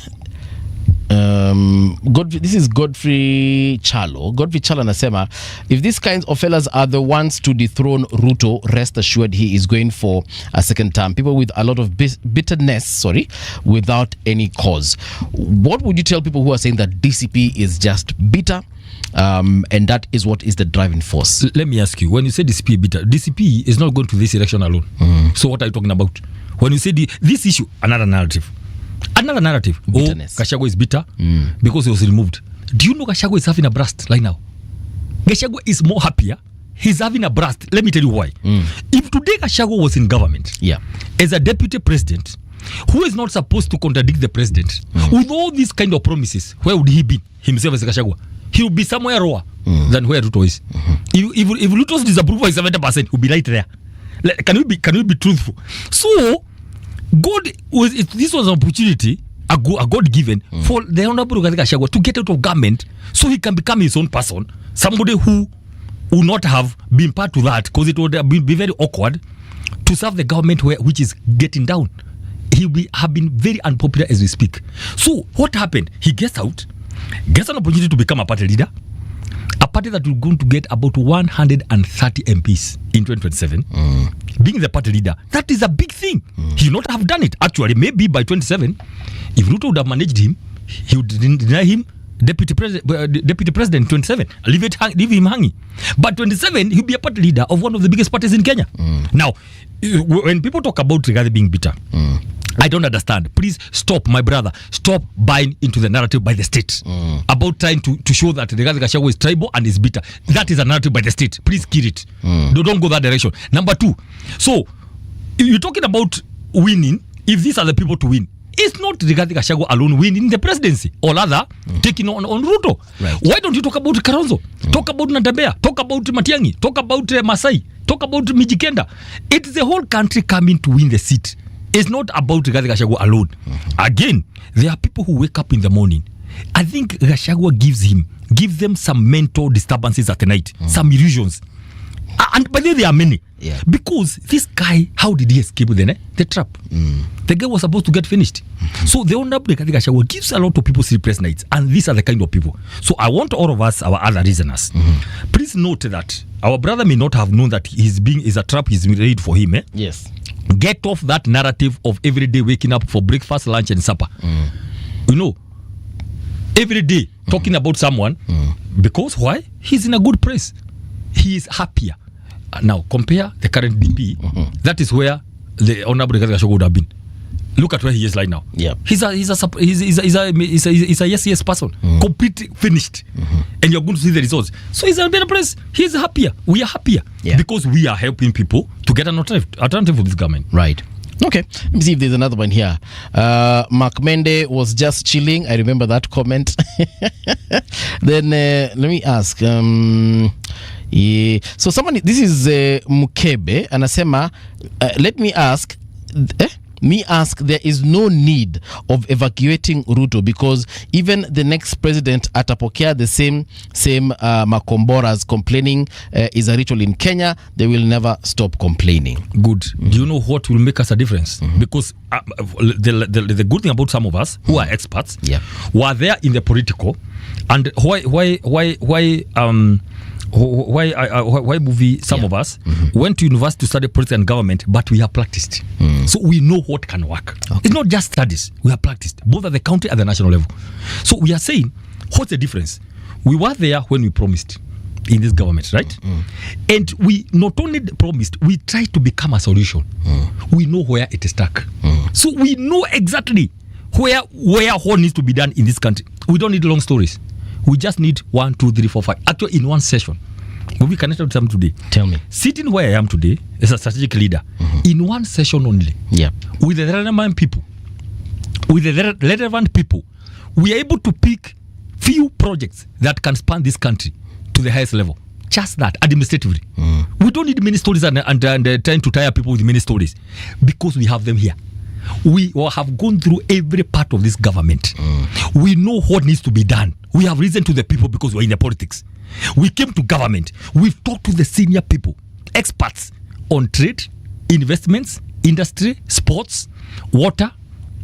this is Godfrey Chalo. Godfrey Chalo anasema, if these kinds of fellas are the ones to dethrone Ruto, rest assured he is going for a second term. People with a lot of bitterness, without any cause. What would you tell people who are saying that DCP is just bitter, and that is what is the driving force? Let me ask you, when you say DCP bitter, DCP is not going to this election alone. So what are you talking about? When you say this issue, another narrative. Bitterness. Gachagua is bitter because he was removed. Do you know Gachagua is having a blast right now? Gachagua is more happier. He's having a blast. Let me tell you why. If today Gachagua was in government as a deputy president, who is not supposed to contradict the president, with all these kind of promises, where would he be himself as Gachagua? He would be somewhere lower than where Ruto is. If Ruto's disapproval is 70%, he'll be right there. Can we be truthful? So this was an opportunity, a God given for the Honorable Rigathi Gachagua to get out of government so he can become his own person, somebody who would not have been part of that, because it would have be very awkward to serve the government which is getting down. He will have been very unpopular as we speak. So what happened? He gets out, gets an opportunity to become a party leader, a party that will going to get about 130 MPs in 2027. Being the party leader, that is a big thing. He would not have done it. Actually, maybe by 27, if Ruto would have managed him, he would deny him deputy president in 27. Leave him hanging. But 27, he'll be a party leader of one of the biggest parties in Kenya. Now, when people talk about Rigathi being bitter, I don't understand. Please stop, my brother. Stop buying into the narrative by the state about trying to show that Rigathi Gachagua is tribal and is bitter. That is a narrative by the state. Please kill it. Don't go that direction. Number two, so you're talking about winning. If these are the people to win, it's not Rigathi Gachagua alone winning the presidency, or rather taking on Ruto. Why don't you talk about Kalonzo? Talk about Natembeya. Talk about Matiang'i. Talk about Masai. Talk about Mijikenda. It's the whole country coming to win the seat. It's not about Rigathi Gachagua alone. Again, there are people who wake up in the morning. I think Gachagua gives them some mental disturbances at night, some illusions. And by the way, there are many. Because this guy, how did he escape the trap? The guy was supposed to get finished. So the Honorable Rigathi Gachagua gives a lot of people sleepless nights. And these are the kind of people. So I want all of us, our other reasoners, please note that our brother may not have known that is a trap he's laid for him. Yes. Get off that narrative of every day waking up for breakfast, lunch, and supper. You know, every day talking about someone, because why? He's in a good place. He is happier. Now compare the current DP. That is where the Honorable Rigathi Gachagua would have been. Look at where he is right now. He's a yes person, completely finished, and you're going to see the results. So he's in a better place. He's happier. We are happier because we are helping people to get an alternative for this government. Right. Okay, let me see if there's another one here. Mark Mende was just chilling. I remember that comment. Then let me ask. Yeah. So someone, this is Mukebe, anasema, let me ask. Me ask, there is no need of evacuating Ruto because even the next president atapokea the same makomboras complaining is a ritual in Kenya. They will never stop complaining. Good. Do you know what will make us a difference? Because the good thing about some of us who are experts, were there in the political, and why movie some of us went to university to study politics and government, but we have practiced. So we know what can work. It's not just studies, we have practiced both at the county and the national level. So we are saying, what's the difference? We were there when we promised in this government, right? And we not only promised, we tried to become a solution. We know where it is stuck. So we know exactly where what needs to be done in this country. We don't need long stories. We just need 1, 2, 3, 4, 5. Actually, in one session, we connected with them today. Tell me. Sitting where I am today as a strategic leader, in one session only, with the relevant people, we are able to pick few projects that can span this country to the highest level. Just that, administratively. We don't need many stories and trying to tire people with many stories because we have them here. We have gone through every part of this government. We know what needs to be done. We have listened to the people because we're in the politics. We came to government. We've talked to the senior people, experts on trade, investments, industry, sports, water,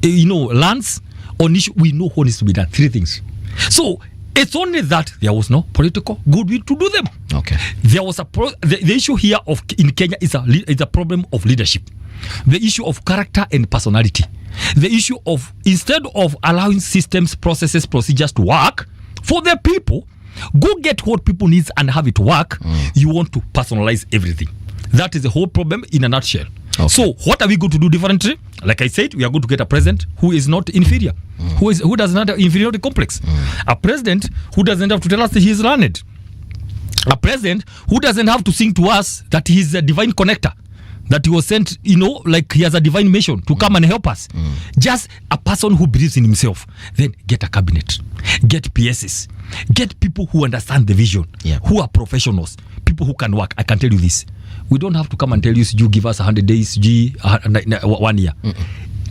lands. On issue, we know what needs to be done. 3 things. So it's only that there was no political goodwill to do them. Okay. There was the issue here in Kenya is a problem of leadership. The issue of character and personality. The issue of, instead of allowing systems, processes, procedures to work for the people, go get what people need and have it work. You want to personalize everything. That is the whole problem in a nutshell. Okay. So what are we going to do differently? Like I said, we are going to get a president who is not inferior, who does not have inferiority complex. A president who doesn't have to tell us that he is learned. A president who doesn't have to sing to us that he is a divine connector, that he was sent, like he has a divine mission to come and help us. Just a person who believes in himself. Then get a cabinet, get PSs, get people who understand the vision, who are professionals, people who can work. I can tell you this. We don't have to come and tell you give us 100 days, 1 year.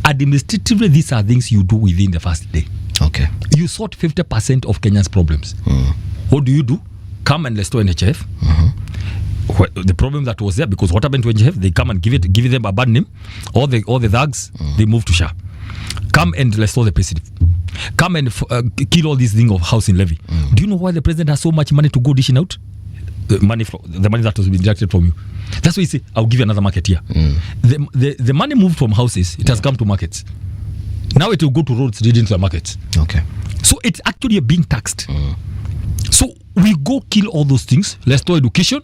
Administratively, these are things you do within the first day. Okay. You sort 50% of Kenya's problems. What do? Come and restore NHF. The problem that was there, because what happened to NHF, they come and give them a bad name. All the thugs, they move to SHA. Come and restore the president. Come and kill all these things of housing levy. Do you know why the president has so much money to go dishing out? The money that has been deducted from you. That's why you say, I'll give you another market here. The money moved from houses, it has come to markets. Now it will go to roads leading to the markets. Okay. So it's actually being taxed. So we go kill all those things. Let's do education.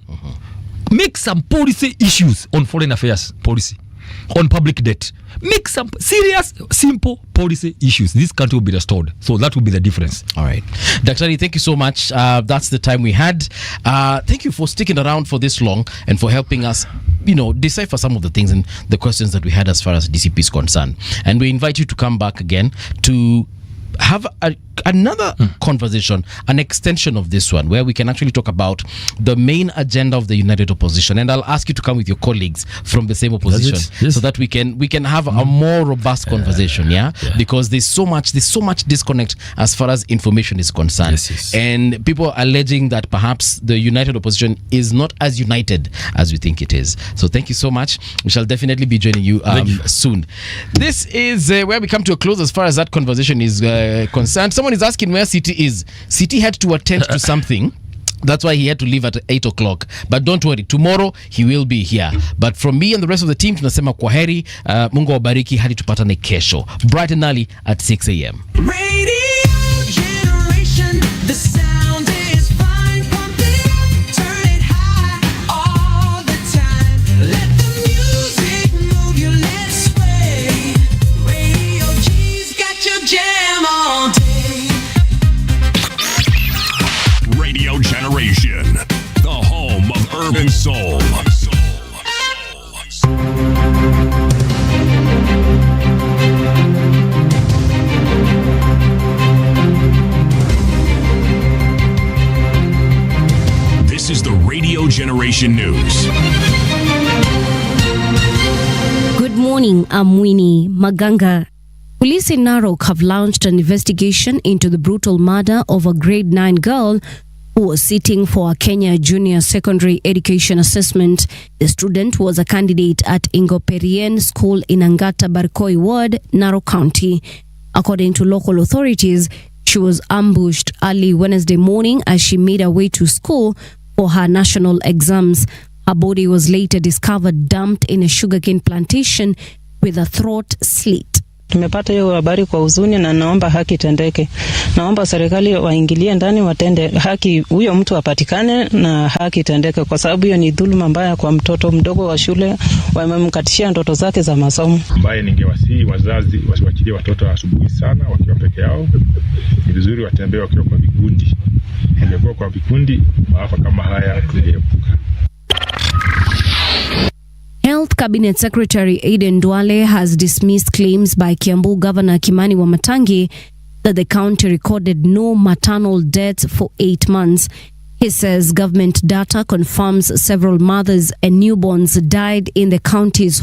Make some policy issues on foreign affairs policy, on public debt. Make some serious, simple policy issues. This country will be restored. So that will be the difference. All right. Daktari, thank you so much. That's the time we had. Thank you for sticking around for this long and for helping us, decipher some of the things and the questions that we had as far as DCP is concerned. And we invite you to come back again to have another conversation, an extension of this one, where we can actually talk about the main agenda of the United Opposition. And I'll ask you to come with your colleagues from the same opposition, so that we can have a more robust conversation. Because there's so much disconnect as far as information is concerned. And people are alleging that perhaps the United Opposition is not as united as we think it is. So thank you so much. We shall definitely be joining you soon. This is where we come to a close as far as that conversation is concerned. Someone is asking where City is. City had to attend to something. That's why he had to leave at 8 o'clock. But don't worry, tomorrow he will be here. But from me and the rest of the team, tunasema kwaheri. Mungu wabariki hadi tupatane kesho. Bright and early at 6 a.m. Radio generation, the sound is fine. Pump it up, turn it high all the time. Let the music move you, let it sway. Radio G's got your jam all day. Radio Generation, the home of urban soul. Generation News. Good morning, I'm Winnie Maganga. Police in Narok have launched an investigation into the brutal murder of a grade 9 girl who was sitting for a Kenya Junior Secondary Education Assessment. The student was a candidate at Ingoperien School in Angata Barkoi Ward, Narok County. According to local authorities, she was ambushed early Wednesday morning as she made her way to school for her national exams. Her body was later discovered dumped in a sugarcane plantation with a throat slit. Tumepata hiyo habari kwa huzuni na naomba haki tendeke. Naomba serikali waingilie ndani watende haki, huyo mtu apatikane na haki tendeke, kwa sababu hiyo ni dhuluma mbaya kwa mtoto mdogo wa shule, wamemkatishia ndoto zake za masomo. Ambaye ningewasihi wazazi wasiwachilie watoto asubuhi sana wakiwa peke yao. Ni vizuri watembee wakiwa kwa vikundi. Ingekuwa kwa vikundi, maafa kama haya tungeepuka. Health Cabinet Secretary Aden Duale has dismissed claims by Kiambu Governor Kimani Wamatangi that the county recorded no maternal deaths for 8 months. He says government data confirms several mothers and newborns died in the county's